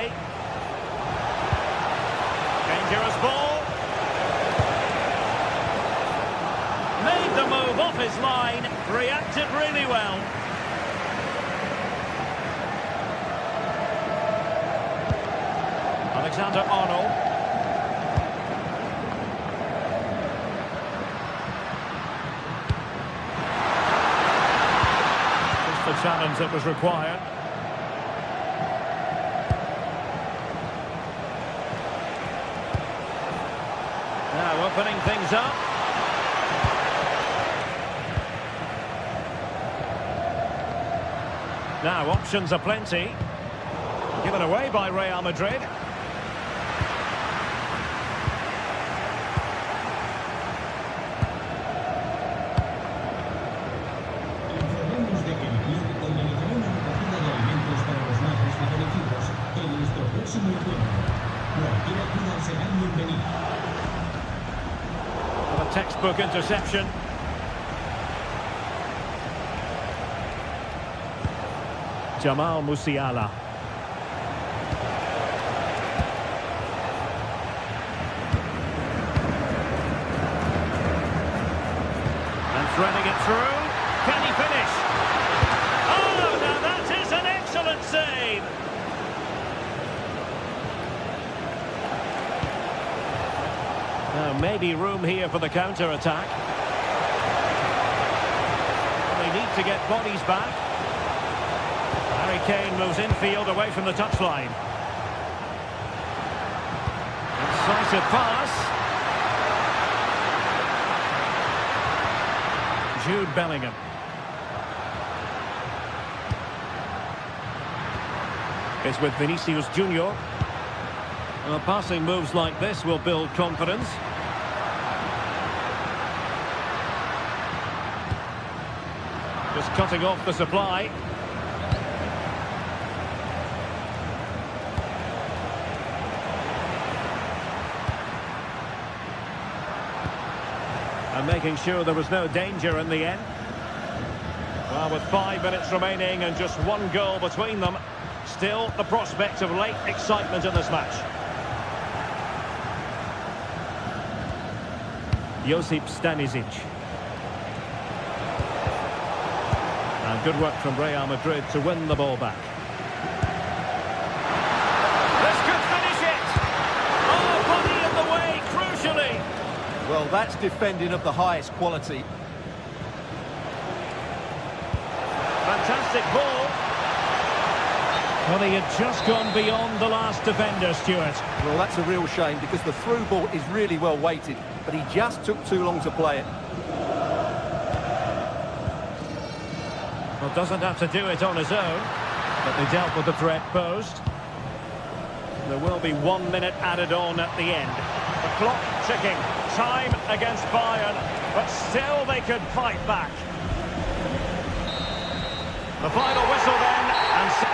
Dangerous ball. Made the move off his line. Reacted really well. Alexander-Arnold. The challenge that was required. Now opening things up. Now, options are plenty. Given away by Real Madrid.
Informamos de que el club organizará una recogida de alimentos para los más desfavorecidos en nuestro próximo encuentro. Cualquier ayuda será bienvenida.
A textbook interception. Jamal Musiala. And threading it through. Can he finish? Oh, now that is an excellent save. Now maybe room here for the counter-attack. They need to get bodies back. Harry Kane moves infield away from the touchline. Incisive pass. Jude Bellingham. It's with Vinicius Junior. Well, passing moves like this will build confidence. Just cutting off the supply. And making sure there was no danger in the end. Well, with 5 minutes remaining and just one goal between them, still the prospect of late excitement in this match. Josip Stanisic. And good work from Real Madrid to win the ball back. This could finish it! Oh, body in the way, crucially!
Well, that's defending of the highest quality.
Fantastic ball. Well, he had just gone beyond the last defender, Stuart.
Well, that's a real shame because the through ball is really well weighted, but he just took too long to play it.
Well, doesn't have to do it on his own, but they dealt with the threat posed. There will be 1 minute added on at the end. The clock ticking, time against Bayern, but still they could fight back. The final whistle then, and...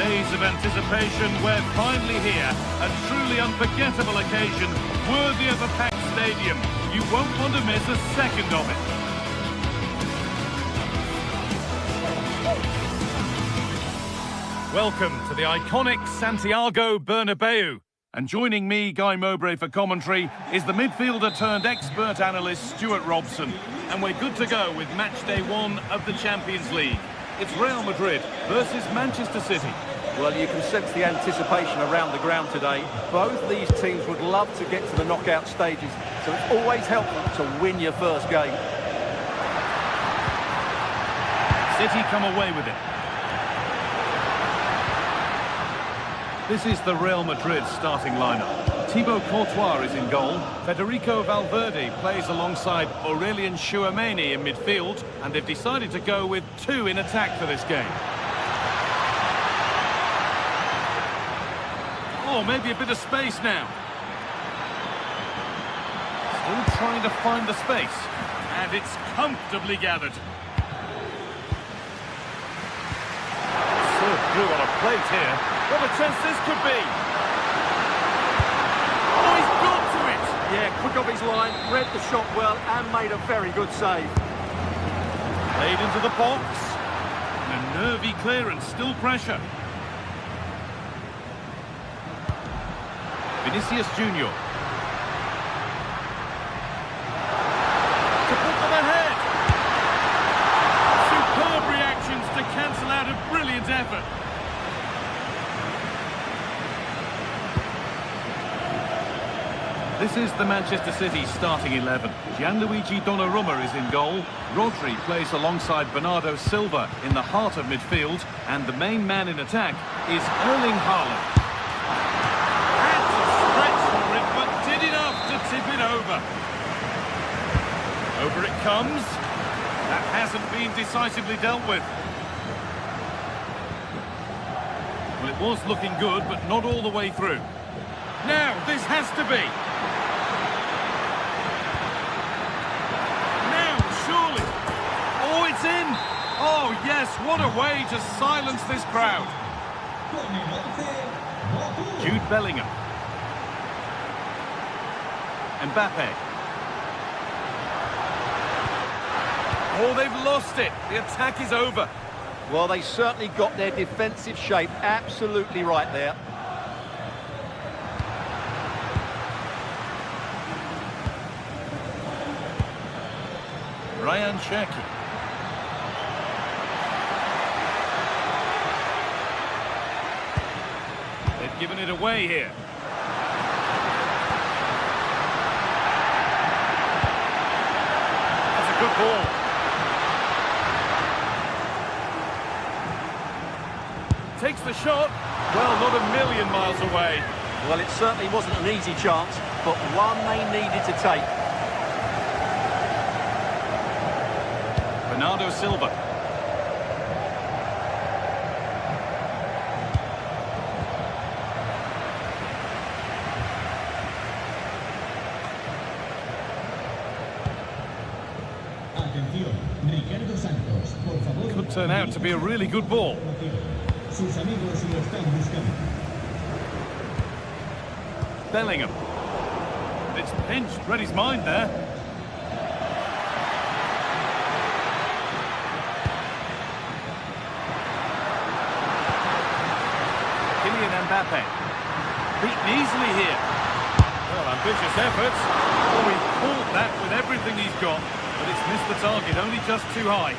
Days of anticipation, we're finally here. A truly unforgettable occasion, worthy of a packed stadium. You won't want to miss a second of it. Welcome to the iconic Santiago Bernabeu. And joining me, Guy Mowbray, for commentary is the midfielder turned expert analyst Stuart Robson. And we're good to go with match day 1 of the Champions League. It's Real Madrid versus Manchester City.
Well, you can sense the anticipation around the ground today. Both these teams would love to get to the knockout stages, so it's always helpful to win your first game.
City come away with it. This is the Real Madrid starting lineup. Thibaut Courtois is in goal. Federico Valverde plays alongside Aurelien Tchouameni in midfield, and they've decided to go with 2 in attack for this game. Oh, maybe a bit of space now. Still trying to find the space, and it's comfortably gathered. Served through on a plate here. What a chance this could be! Oh, he's got to it!
Yeah, quick off his line, read the shot well, and made a very good save.
Played into the box. And a nervy clearance, still pressure. Vinicius Junior. To put them ahead! Superb reactions to cancel out a brilliant effort. This is the Manchester City starting 11. Gianluigi Donnarumma is in goal. Rodri plays alongside Bernardo Silva in the heart of midfield. And the main man in attack is Erling Haaland. Had to stretch for it, but did enough to tip it over. Over it comes. That hasn't been decisively dealt with. Well, it was looking good, but not all the way through. Now, this has to be. In. Oh, yes, what a way to silence this crowd. Jude Bellingham. Mbappe. Oh, they've lost it. The attack is over.
Well, they certainly got their defensive shape absolutely right there.
Ryan Cherki. Giving it away here. That's a good ball. Takes the shot. Well, not a million miles away.
Well, it certainly wasn't an easy chance, but one they needed to take.
Bernardo Silva. Could turn out to be a really good ball. Bellingham. It's pinched, read his mind there. Kylian Mbappe. Beaten easily here. Well, ambitious efforts. Oh, he pulled that with everything he's got. But it's missed the target, only just too high.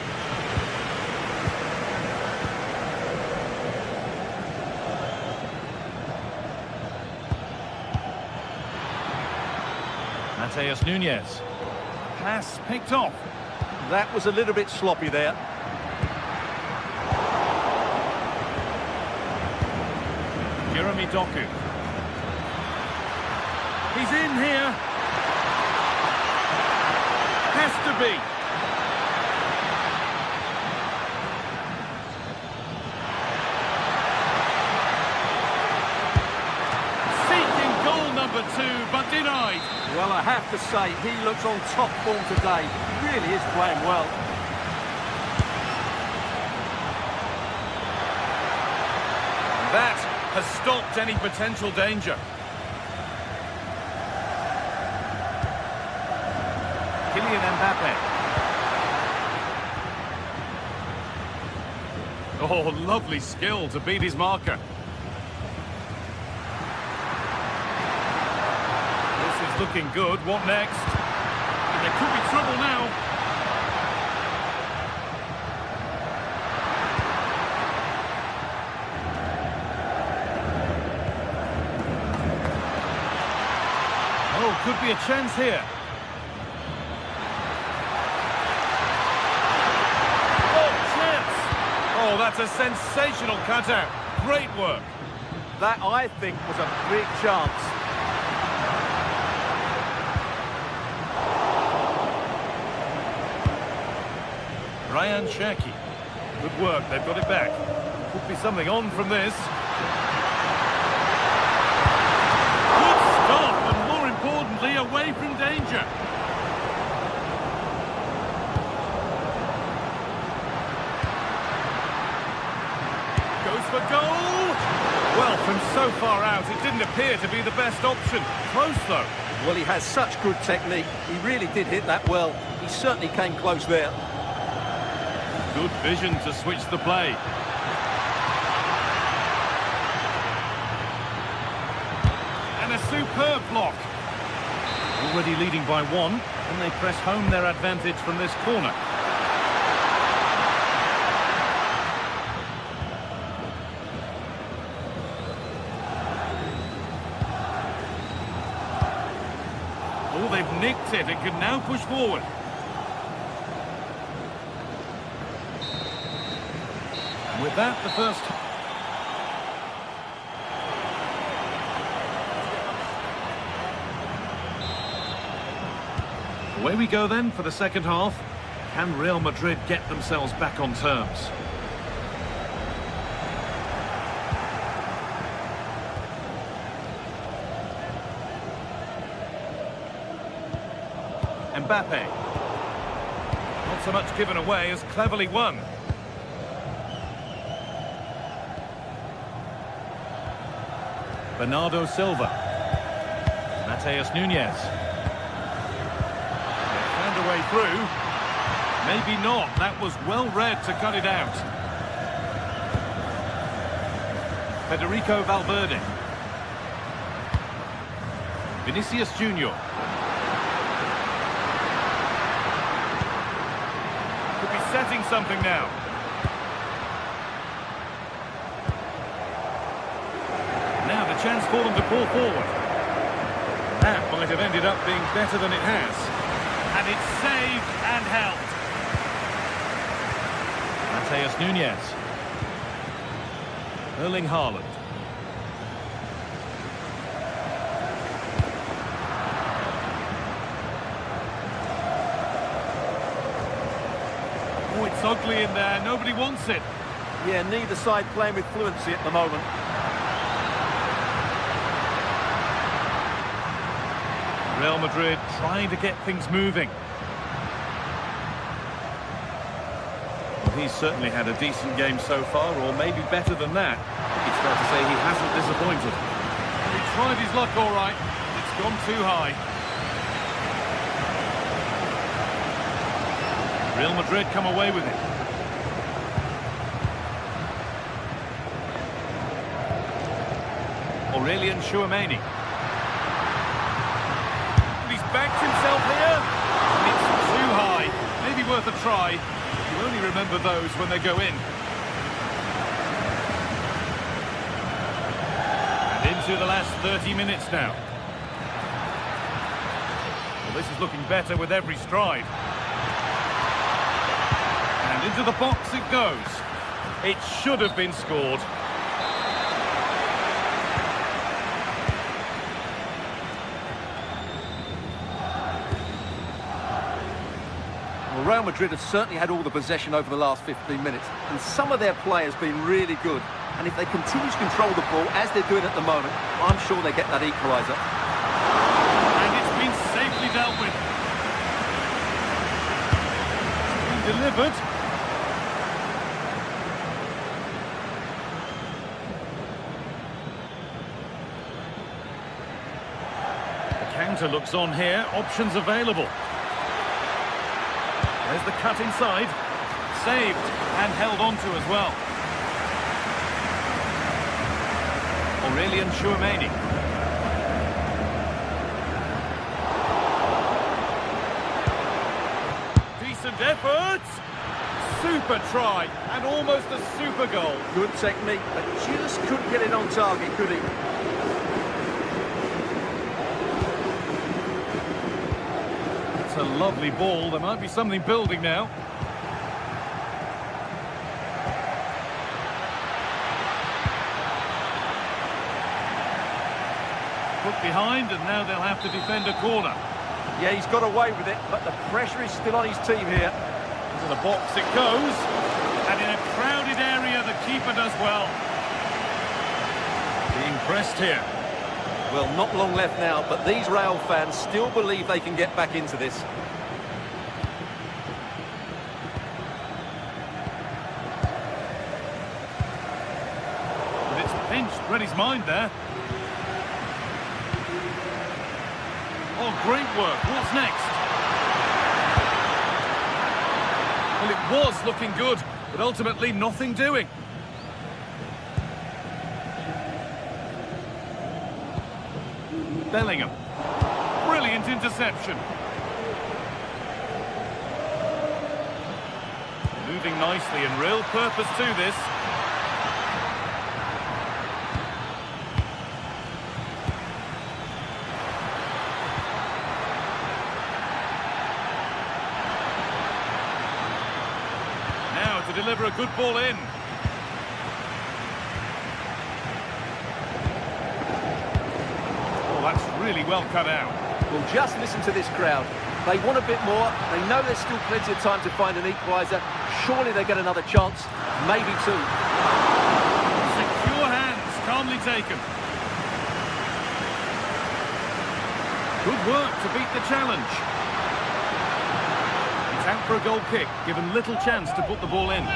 Mateus Nunes. Pass picked off.
That was a little bit sloppy there.
Jeremy Doku. He's in here. Has to be. Seeking goal number 2, but denied.
Well, I have to say, he looks on top form today. He really is playing well.
That has stopped any potential danger. Kylian Mbappe. Oh, lovely skill to beat his marker. This is looking good. What next? And there could be trouble now. Oh, could be a chance here. Oh, that's a sensational cutout. Great work.
That, I think, was a big chance.
Ryan Cherki. Good work, they've got it back. Could be something on from this. Good stop, and more importantly, away from danger. For goal! Well, from so far out, it didn't appear to be the best option. Close, though.
Well, he has such good technique. He really did hit that well. He certainly came close there.
Good vision to switch the play. And a superb block. Already leading by one, and they press home their advantage from this corner. Oh, they've nicked it and can now push forward. And with that, the first... Away we go then for the second half. Can Real Madrid get themselves back on terms? Mbappe. Not so much given away as cleverly won. Bernardo Silva. Mateus Nunes. They found a way through. Maybe not. That was well read to cut it out. Federico Valverde. Vinicius Junior. Could be setting something now. Now the chance for them to pull forward. That might have ended up being better than it has. And it's saved and held. Mateus Nunes. Erling Haaland. Oh, it's ugly in there. Nobody wants it.
Yeah, neither side playing with fluency at the moment.
Real Madrid trying to get things moving. Well, he's certainly had a decent game so far, or maybe better than that. It's fair to say he hasn't disappointed. He tried his luck all right. It's gone too high. Real Madrid come away with it. Aurelien Tchouameni. He's backed himself here. It's too high. Maybe worth a try. You only remember those when they go in. And into the last 30 minutes now. Well, this is looking better with every stride. And into the box it goes. It should have been scored.
Well, Real Madrid have certainly had all the possession over the last 15 minutes, and some of their players been really good. And if they continue to control the ball as they're doing at the moment, I'm sure they get that equaliser.
And it's been safely dealt with. It's been delivered. counter looks on here. Options available. There's the cut inside. Saved and held onto as well. Aurelian Chouameni. Decent effort. Super try and almost a super goal.
Good technique, but just couldn't get it on target, could he?
It's a lovely ball. There might be something building now. Put behind, and now they'll have to defend a corner.
Yeah, he's got away with it, but the pressure is still on his team here.
Into the box it goes, and in a crowded area the keeper does well. Being pressed here.
Well, not long left now, but these Real fans still believe they can get back into this.
But it's pinched, read his mind there. Oh, great work. What's next? Well, it was looking good, but ultimately nothing doing. Bellingham. Brilliant interception. Moving nicely and real purpose to this. Now to deliver a good ball in. That's really well cut out.
Well, just listen to this crowd. They want a bit more. They know there's still plenty of time to find an equaliser. Surely they get another chance, maybe two.
Secure hands, calmly taken. Good work to beat the challenge. It's out for a goal kick, given little chance to put the ball in.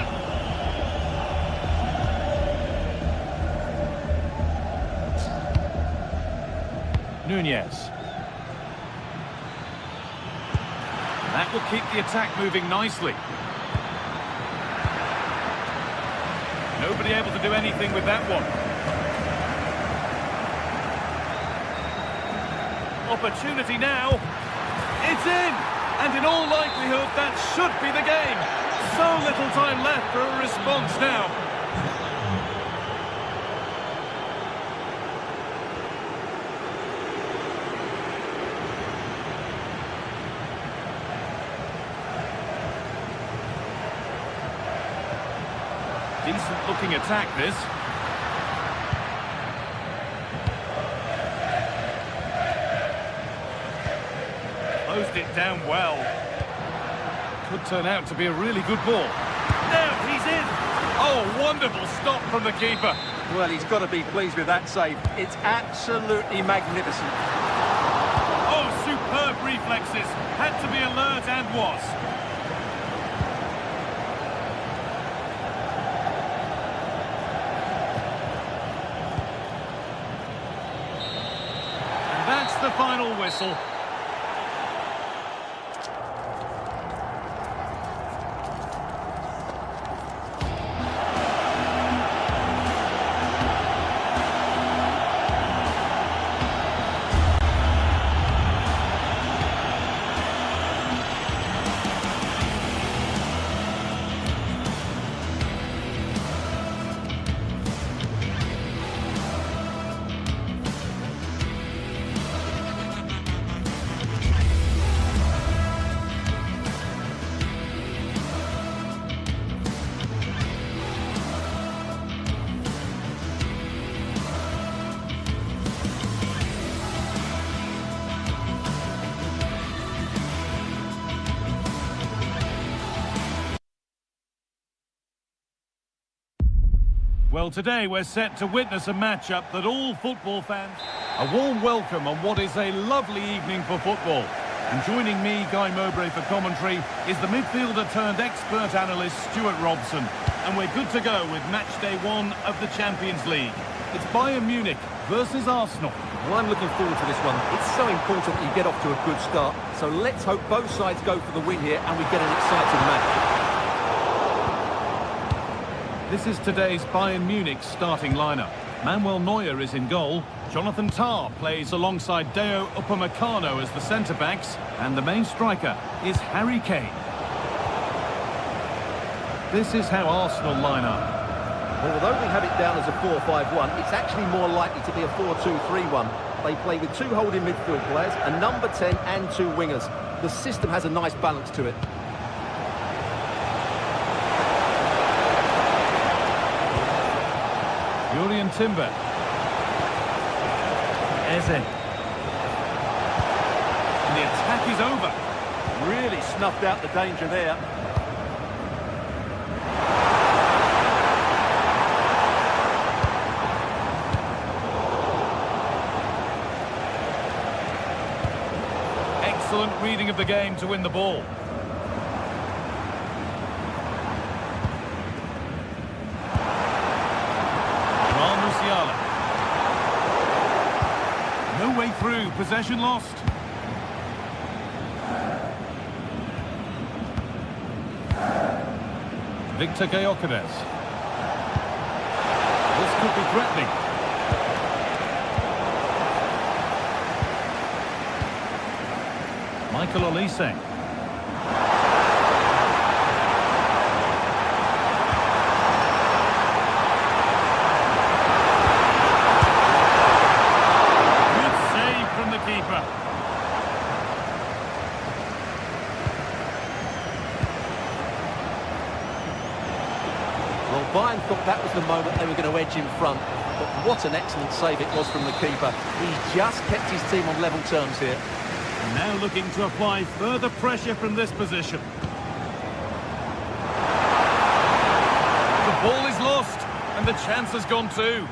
Nunez. That will keep the attack moving nicely. Nobody able to do anything with that one. Opportunity now. It's in! And in all likelihood, that should be the game. So little time left for a response now. Decent looking attack, this. Closed it down well. Could turn out to be a really good ball. Now he's in. Oh, wonderful stop from the keeper.
Well, he's got to be pleased with that save. It's absolutely magnificent.
Oh, superb reflexes. Had to be alert and was. That's the final whistle. Well, today we're set to witness a matchup that all football fans... A warm welcome on what is a lovely evening for football. And joining me, Guy Mowbray, for commentary is the midfielder-turned-expert analyst Stuart Robson. And we're good to go with match day 1 of the Champions League. It's Bayern Munich versus Arsenal.
Well, I'm looking forward to this one. It's so important that you get off to a good start. So let's hope both sides go for the win here and we get an exciting match.
This is today's Bayern Munich starting lineup. Manuel Neuer is in goal. Jonathan Tah plays alongside Deo Upamecano as the centre-backs. And the main striker is Harry Kane. This is how Arsenal line up.
Well, although we have it down as a 4-5-1, it's actually more likely to be a 4-2-3-1. They play with 2 holding midfield players, a number 10 and 2 wingers. The system has a nice balance to it.
Julian Timber. Eze. And the attack is over.
Really snuffed out the danger there.
Excellent reading of the game to win the ball. No way through, possession lost. Victor Gyökeres. This could be threatening. Michael Olise.
Well, Bayern thought that was the moment they were going to edge in front. But what an excellent save it was from the keeper. He's just kept his team on level terms here.
And now looking to apply further pressure from this position. The ball is lost, and the chance has gone too.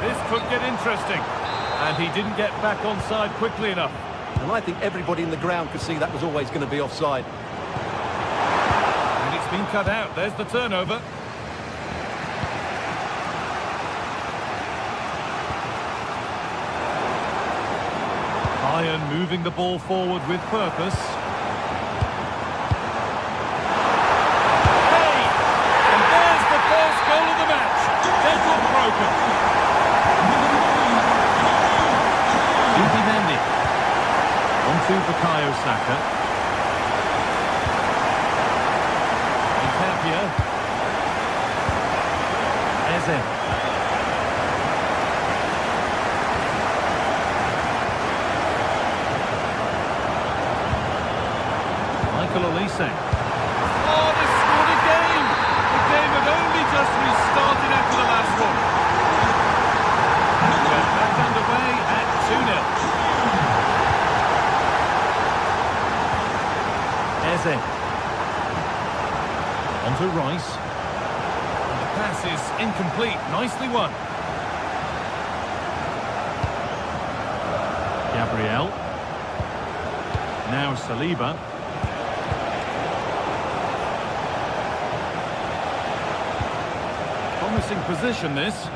This could get interesting, and he didn't get back onside quickly enough.
And I think everybody in the ground could see that was always going to be offside.
And it's been cut out. There's the turnover. Bayern moving the ball forward with purpose. Hey! And there's the first goal of the match. Deadlock broken. To Bukayo Saka. Tapia. Eze. Michael Olise. Oh, they scored again! The game had only just restarted after the last one. And we're back underway at 2-0. Eze. On to Rice. And the pass is incomplete. Nicely won. Gabriel. Now Saliba. Promising position this.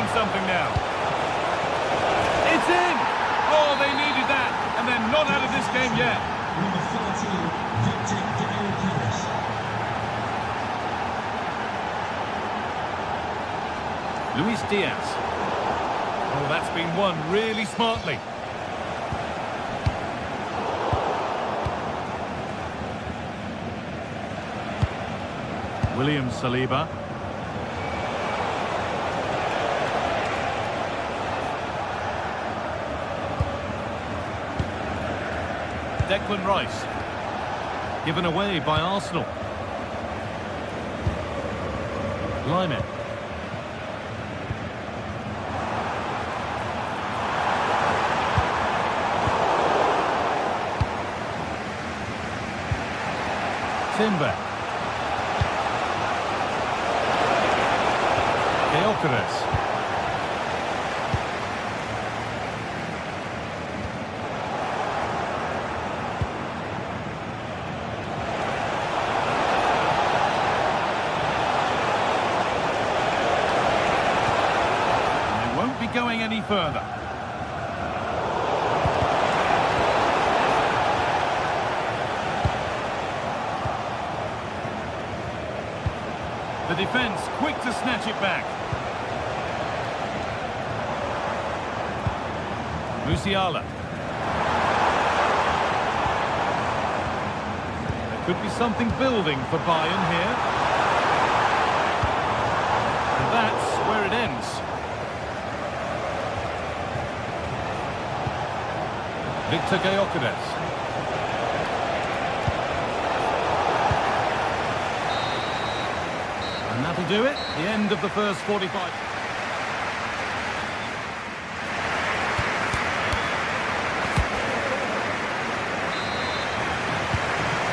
Something now. It's in! Oh, they needed that, and they're not out of this game yet.
Number 14, Victor Gyökeres.
Luis Diaz. Oh, that's been won really smartly. William Saliba. Declan Rice. Given away by Arsenal. Lyman. Timber. Gyökeres. They won't be going any further. The defence quick to snatch it back. Musiala. There could be something building for Bayern here. And that's where it ends. Victor Gyökeres. And that'll do it. The end of the first 45.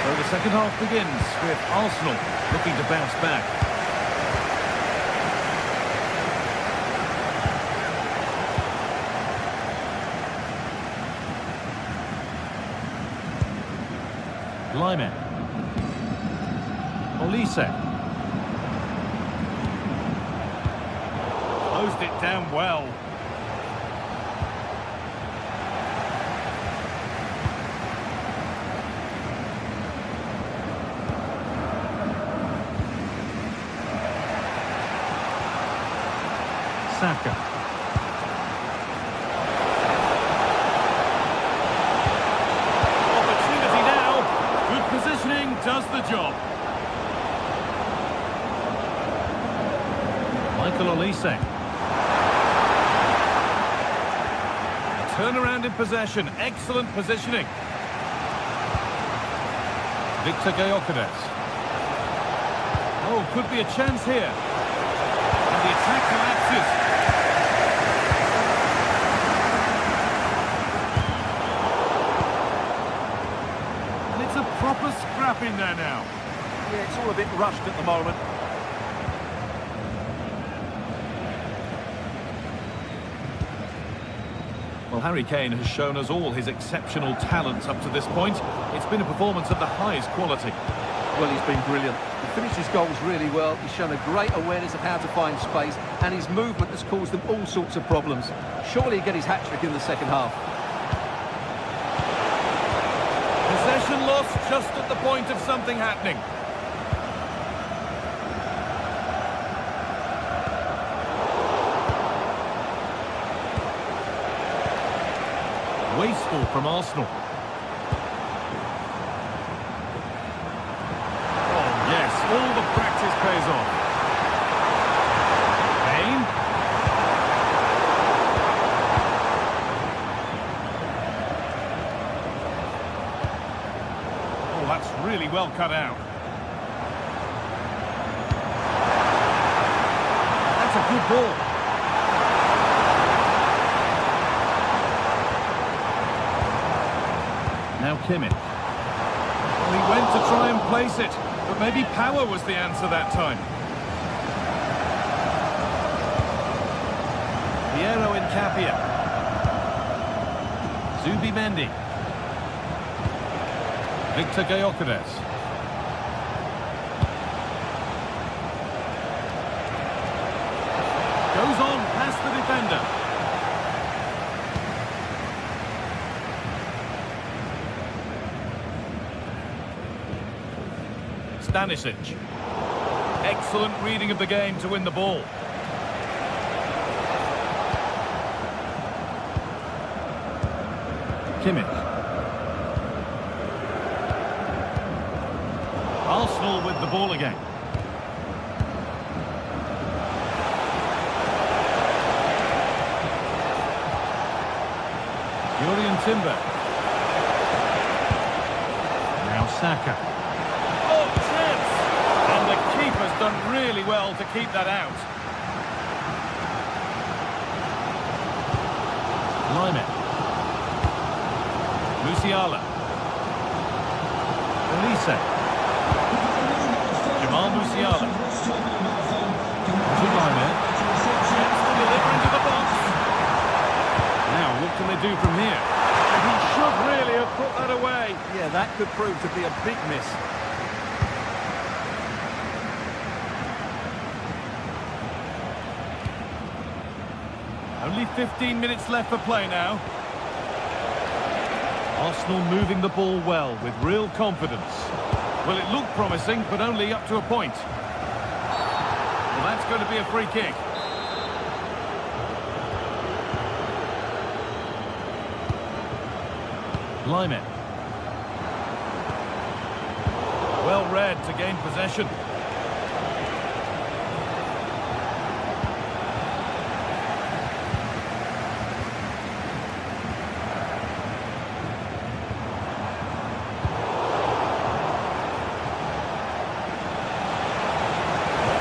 So the second half begins with Arsenal looking to bounce back. Lyman. Olise. Closed it down well. Saka. Opportunity now. Good positioning does the job. Michael Olise. Turnaround in possession. Excellent positioning. Victor Gyökeres. Oh, could be a chance here. And the attack collapses. And it's a proper scrap in there now.
Yeah, it's all a bit rushed at the moment.
Well, Harry Kane has shown us all his exceptional talents up to this point. It's been a performance of the highest quality.
Well, he's been brilliant. He finished his goals really well. He's shown a great awareness of how to find space, and his movement has caused them all sorts of problems. Surely he'll get his hat-trick in the second half.
Possession lost just at the point of something happening. Wasteful from Arsenal. Oh, yes, all the practice pays off. Kane. Oh, that's really well cut out. That's a good ball. Now Kimmich. Well, he went to try and place it, but maybe power was the answer that time. Piero Incapia. Zubimendi. Victor Gyökeres. Goes on past the defender. Stanisic. Excellent reading of the game to win the ball. Kimmich. Arsenal with the ball again. Timber. Now Saka. Oh, chance! And the keeper's done really well to keep that out. Lyman. Musiala. Olise. Could Musiala. Chance to deliver into the box. Now, what can they do from here? He should really have put that away.
Yeah, that could prove to be a big miss.
Only 15 minutes left for play now. Arsenal moving the ball well with real confidence. Well, it looked promising, but only up to a point. Well, that's going to be a free kick. Lyman. Well read to gain possession.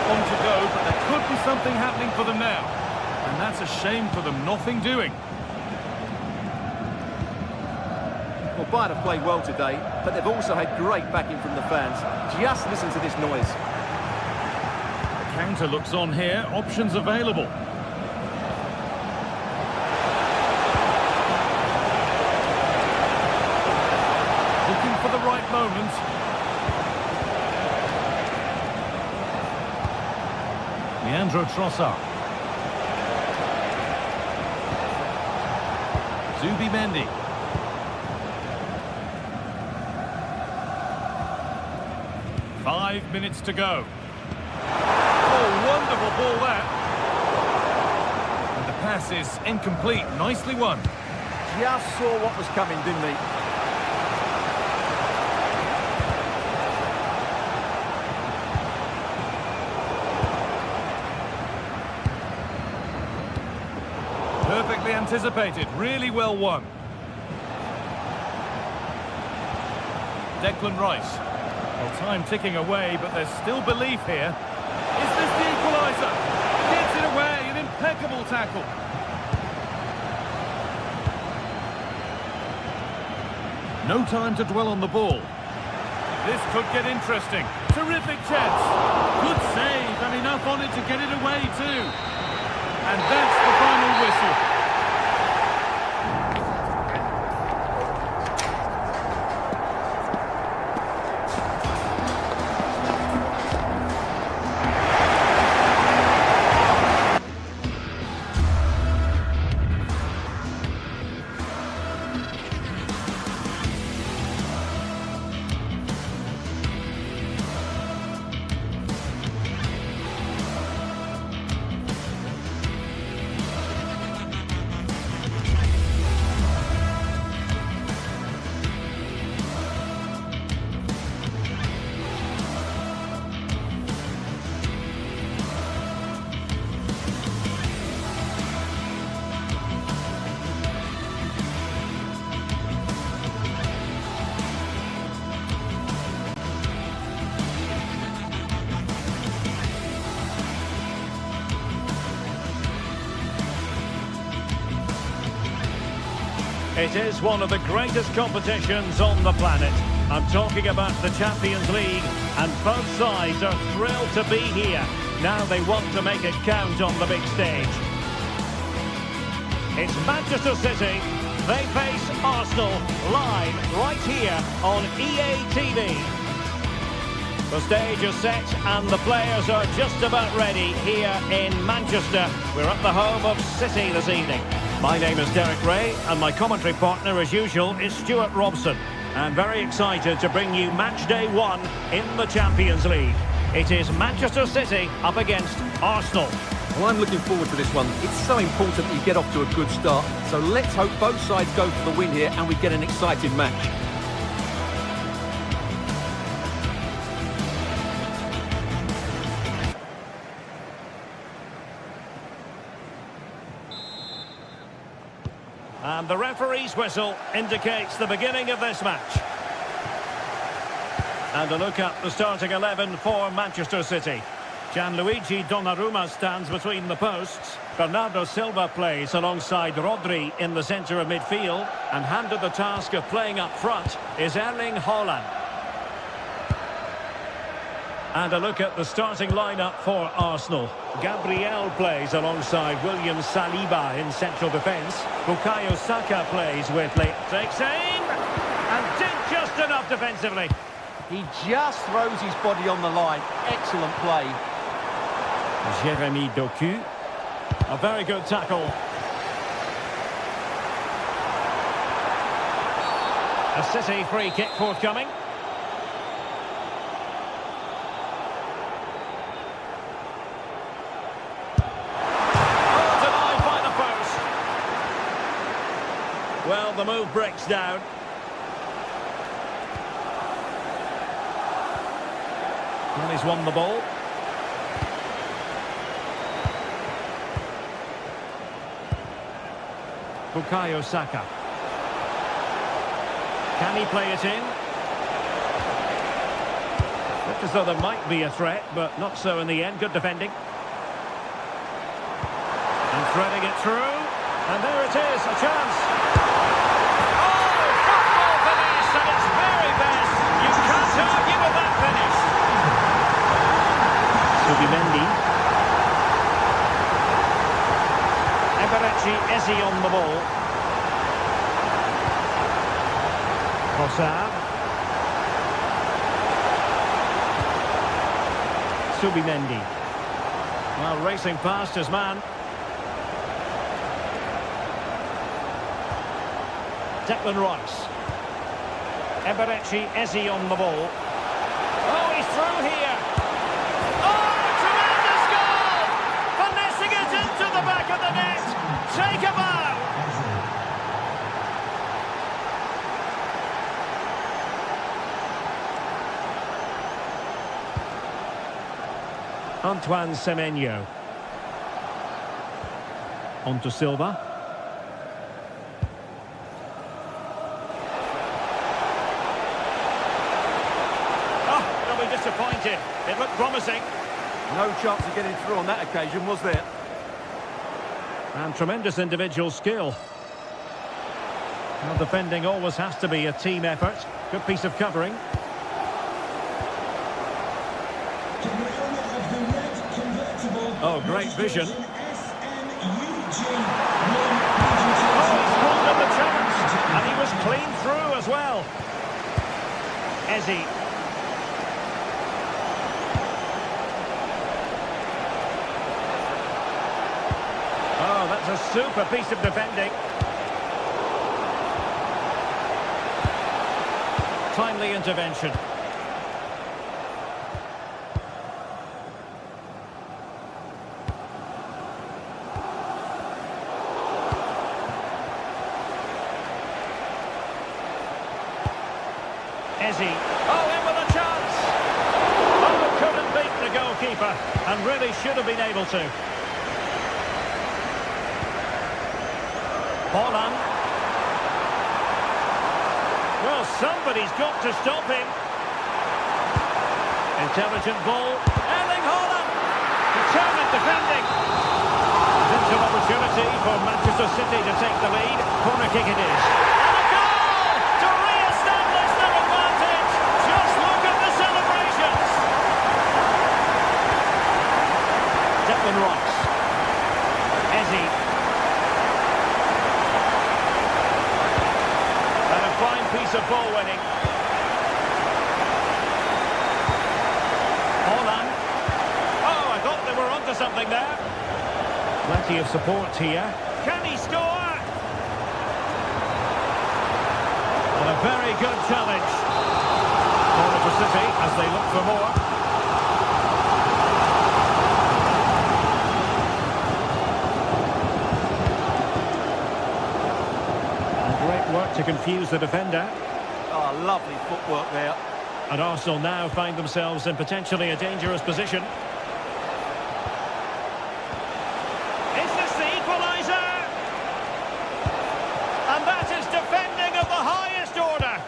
On to go, but there could be something happening for them now. And that's a shame for them, nothing doing.
Well, Bayern have played well today, but they've also had great backing from the fans. Just listen to this noise.
The counter looks on here, options available. Looking for the right moment. Leandro Trossard. Zubimendi. Five minutes to go. Oh, wonderful ball that. And the pass is incomplete. Nicely won.
Just saw what was coming, didn't he?
Perfectly anticipated. Really well won. Declan Rice. Well, time ticking away, but there's still belief here. Is this the equaliser? Gets it away, an impeccable tackle. No time to dwell on the ball. This could get interesting. Terrific chance. Good save, and enough on it to get it away too. And that's the final whistle.
It is one of the greatest competitions on the planet. I'm talking about the Champions League, and both sides are thrilled to be here. Now they want to make it count on the big stage. It's Manchester City. They face Arsenal live right here on EA TV. The stage is set and the players are just about ready here in Manchester. We're at the home of City this evening. My name is Derek Ray and my commentary partner as usual is Stuart Robson. I'm very excited to bring you match day 1 in the Champions League. It is Manchester City up against Arsenal.
Well, I'm looking forward to this one. It's so important that you get off to a good start. So let's hope both sides go for the win here and we get an exciting match.
And the referee's whistle indicates the beginning of this match. And a look at the starting 11 for Manchester City. Gianluigi Donnarumma stands between the posts. Bernardo Silva plays alongside Rodri in the centre of midfield. And handed the task of playing up front is Erling Haaland. And a look at the starting lineup for Arsenal. Gabriel plays alongside William Saliba in central defence. Bukayo Saka plays with Lee. Takes aim and did just enough defensively.
He just throws his body on the line. Excellent play.
Jeremy Doku. A very good tackle. A City free kick forthcoming. Well, the move breaks down. And he's won the ball. Bukayo Saka. Can he play it in? Looked as though there might be a threat, but not so in the end. Good defending. And threading it through. And there it is, a chance. Mendy. Eze on the ball. Trossard. Subimendi. Well, racing past his man. Declan Rice. Eze on the ball. Oh, he's through here. The back of the net. Take a bow. Antoine Semenyo. On to Silva. Oh, they'll be disappointed. It looked promising.
No chance of getting through on that occasion, was there?
And tremendous individual skill. Well, defending always has to be a team effort. Good piece of covering. Oh, great vision. Oh, he squandered the chance. And he was clean through as well. Eze. Oh, that's a super piece of defending. Timely intervention. Eze. Oh, in with a chance. Oh, couldn't beat the goalkeeper. And really should have been able to. Holland. Well, somebody's got to stop him. Intelligent ball. Erling Haaland. Determined defending. Potential opportunity for Manchester City to take the lead. Corner kick it is. And a goal to re-establish their advantage. Just look at the celebrations. Declan Rice. Eze. Fine piece of ball winning. Holland. Oh, I thought they were onto something there. Plenty of support here. Can he score? And a very good challenge. Corner for City as they look for more. Work to confuse the defender.
Oh, lovely footwork there.
And Arsenal now find themselves in potentially a dangerous position. Is this the equaliser? And that is defending of the highest order.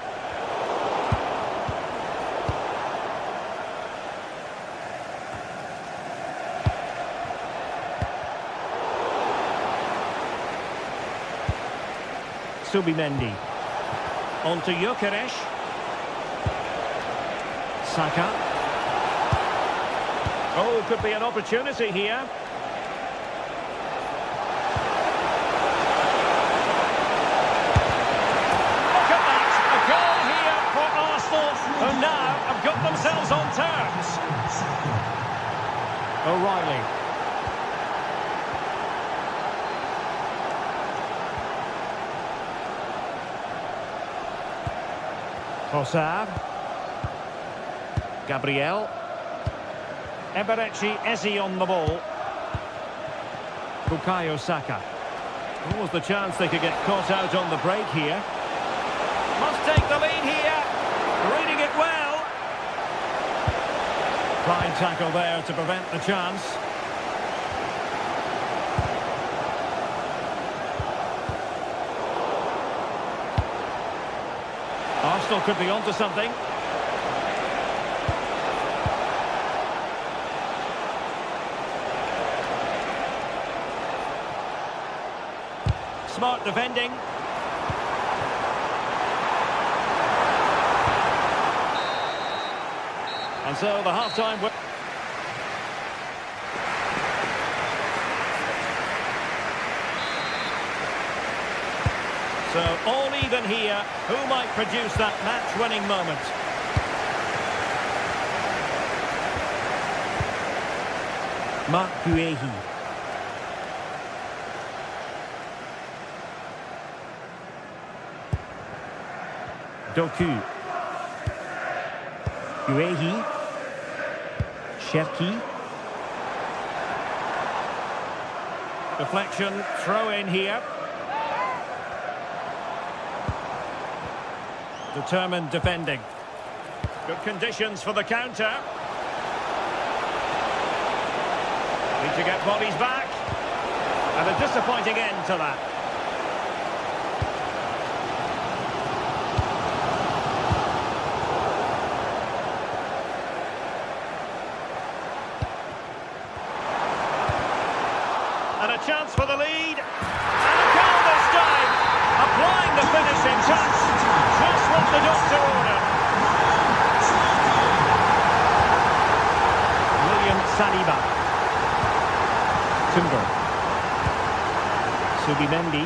Subimendi. On to Gyökeres. Saka. Oh, could be an opportunity here. Look at that! A goal here for Arsenal, who now have got themselves on terms. O'Reilly. Trossard. Gabriel. Eberechi Eze on the ball. Bukayo Saka. What was the chance they could get caught out on the break here? Must take the lead here. Reading it well. Fine tackle there to prevent the chance. Arsenal could be onto something. Smart defending. And so the half-time... So all even here. Who might produce that match-winning moment? Marc Guéhi. Doku. Guéhi. Cherki. Deflection, throw in here. Determined defending. Good conditions for the counter. Need to get bodies back. And a disappointing end to that. And a chance for the lead. And a goal this time. Applying the finishing touch. Just what the doctor ordered. William Saliba. Timber. Subimendi.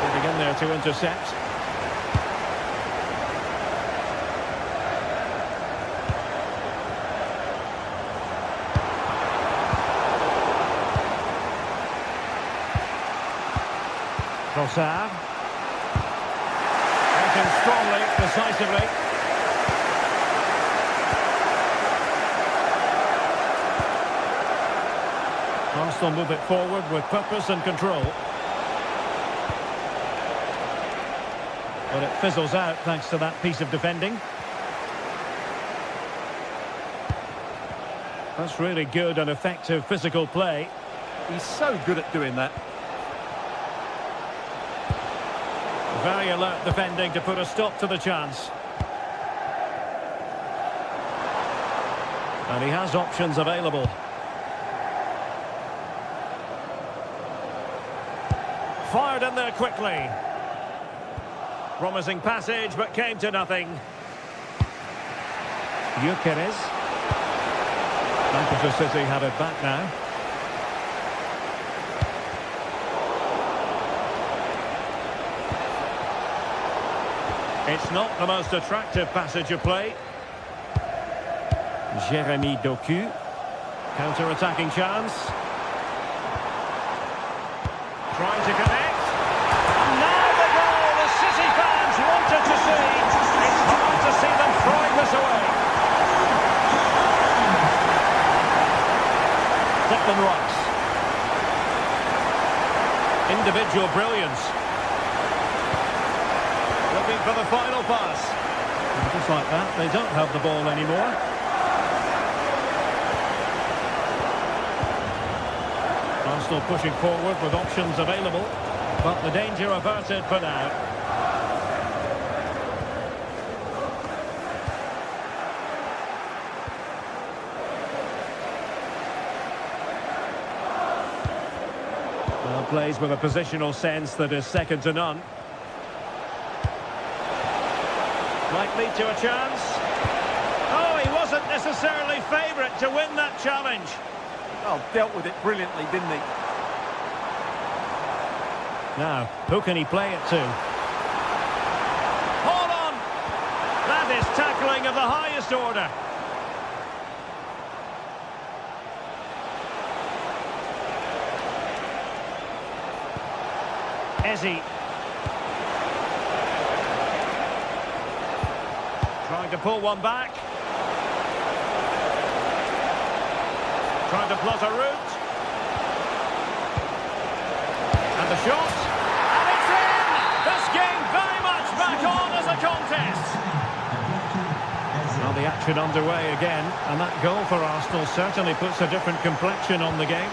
Getting in there to intercept. Trossard. Working strongly, decisively. Arsenal move it forward with purpose and control. But it fizzles out thanks to that piece of defending. That's really good and effective physical play.
He's so good at doing that.
Very alert defending to put a stop to the chance. And he has options available. Fired in there quickly. Promising passage, but came to nothing. Gyökeres. Manchester City have it back now. It's not the most attractive passage of play. Jeremy Doku. Counter-attacking chance. Trying to connect. And now the goal the City fans wanted to see. It's hard to see them throwing this away. Declan Rice. Individual brilliance. Looking for the final pass. And just like that, they don't have the ball anymore. Arsenal pushing forward with options available, but the danger averted for now. Well, plays with a positional sense that is second to none. Might lead to a chance. Oh, he wasn't necessarily favourite to win that challenge.
Oh, dealt with it brilliantly, didn't he?
Now, who can he play it to? Hold on! That is tackling of the highest order. Ezzy. Trying to pull one back. Trying to plot a route. And the shot. And it's in! This game very much back on as a contest. Well, the action underway again. And that goal for Arsenal certainly puts a different complexion on the game.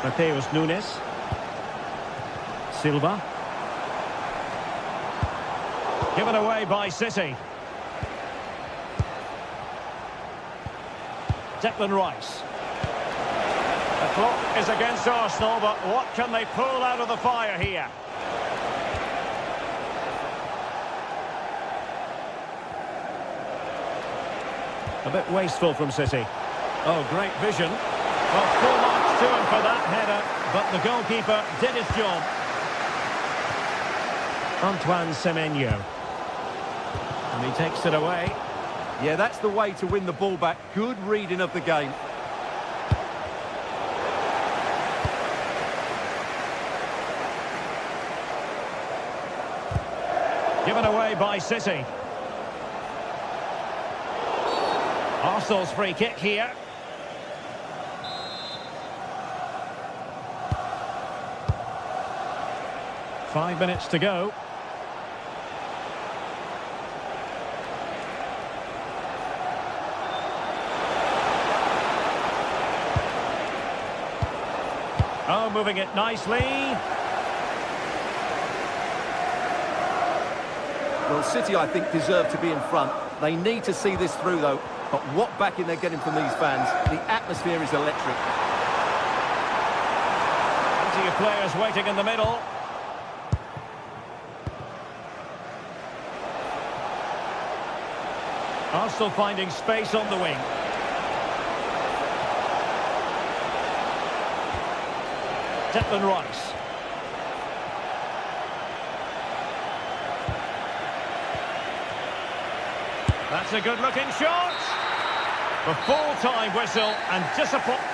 Mateus Nunes. Silva. Given away by City. Declan Rice. The clock is against Arsenal, but what can they pull out of the fire here? A bit wasteful from City. Oh, great vision. Well, full marks to him for that header, but the goalkeeper did his job. Antoine Semenyo. And he takes it away.
Yeah, that's the way to win the ball back. Good reading of the game.
Given away by City. Arsenal's free kick here. Five minutes to go. Oh, moving it nicely.
Well, City, I think, deserve to be in front. They need to see this through, though. But what backing they're getting from these fans. The atmosphere is electric.
Plenty of players waiting in the middle. Arsenal finding space on the wing. Declan Rice. That's a good-looking shot. The full-time whistle and disappointment.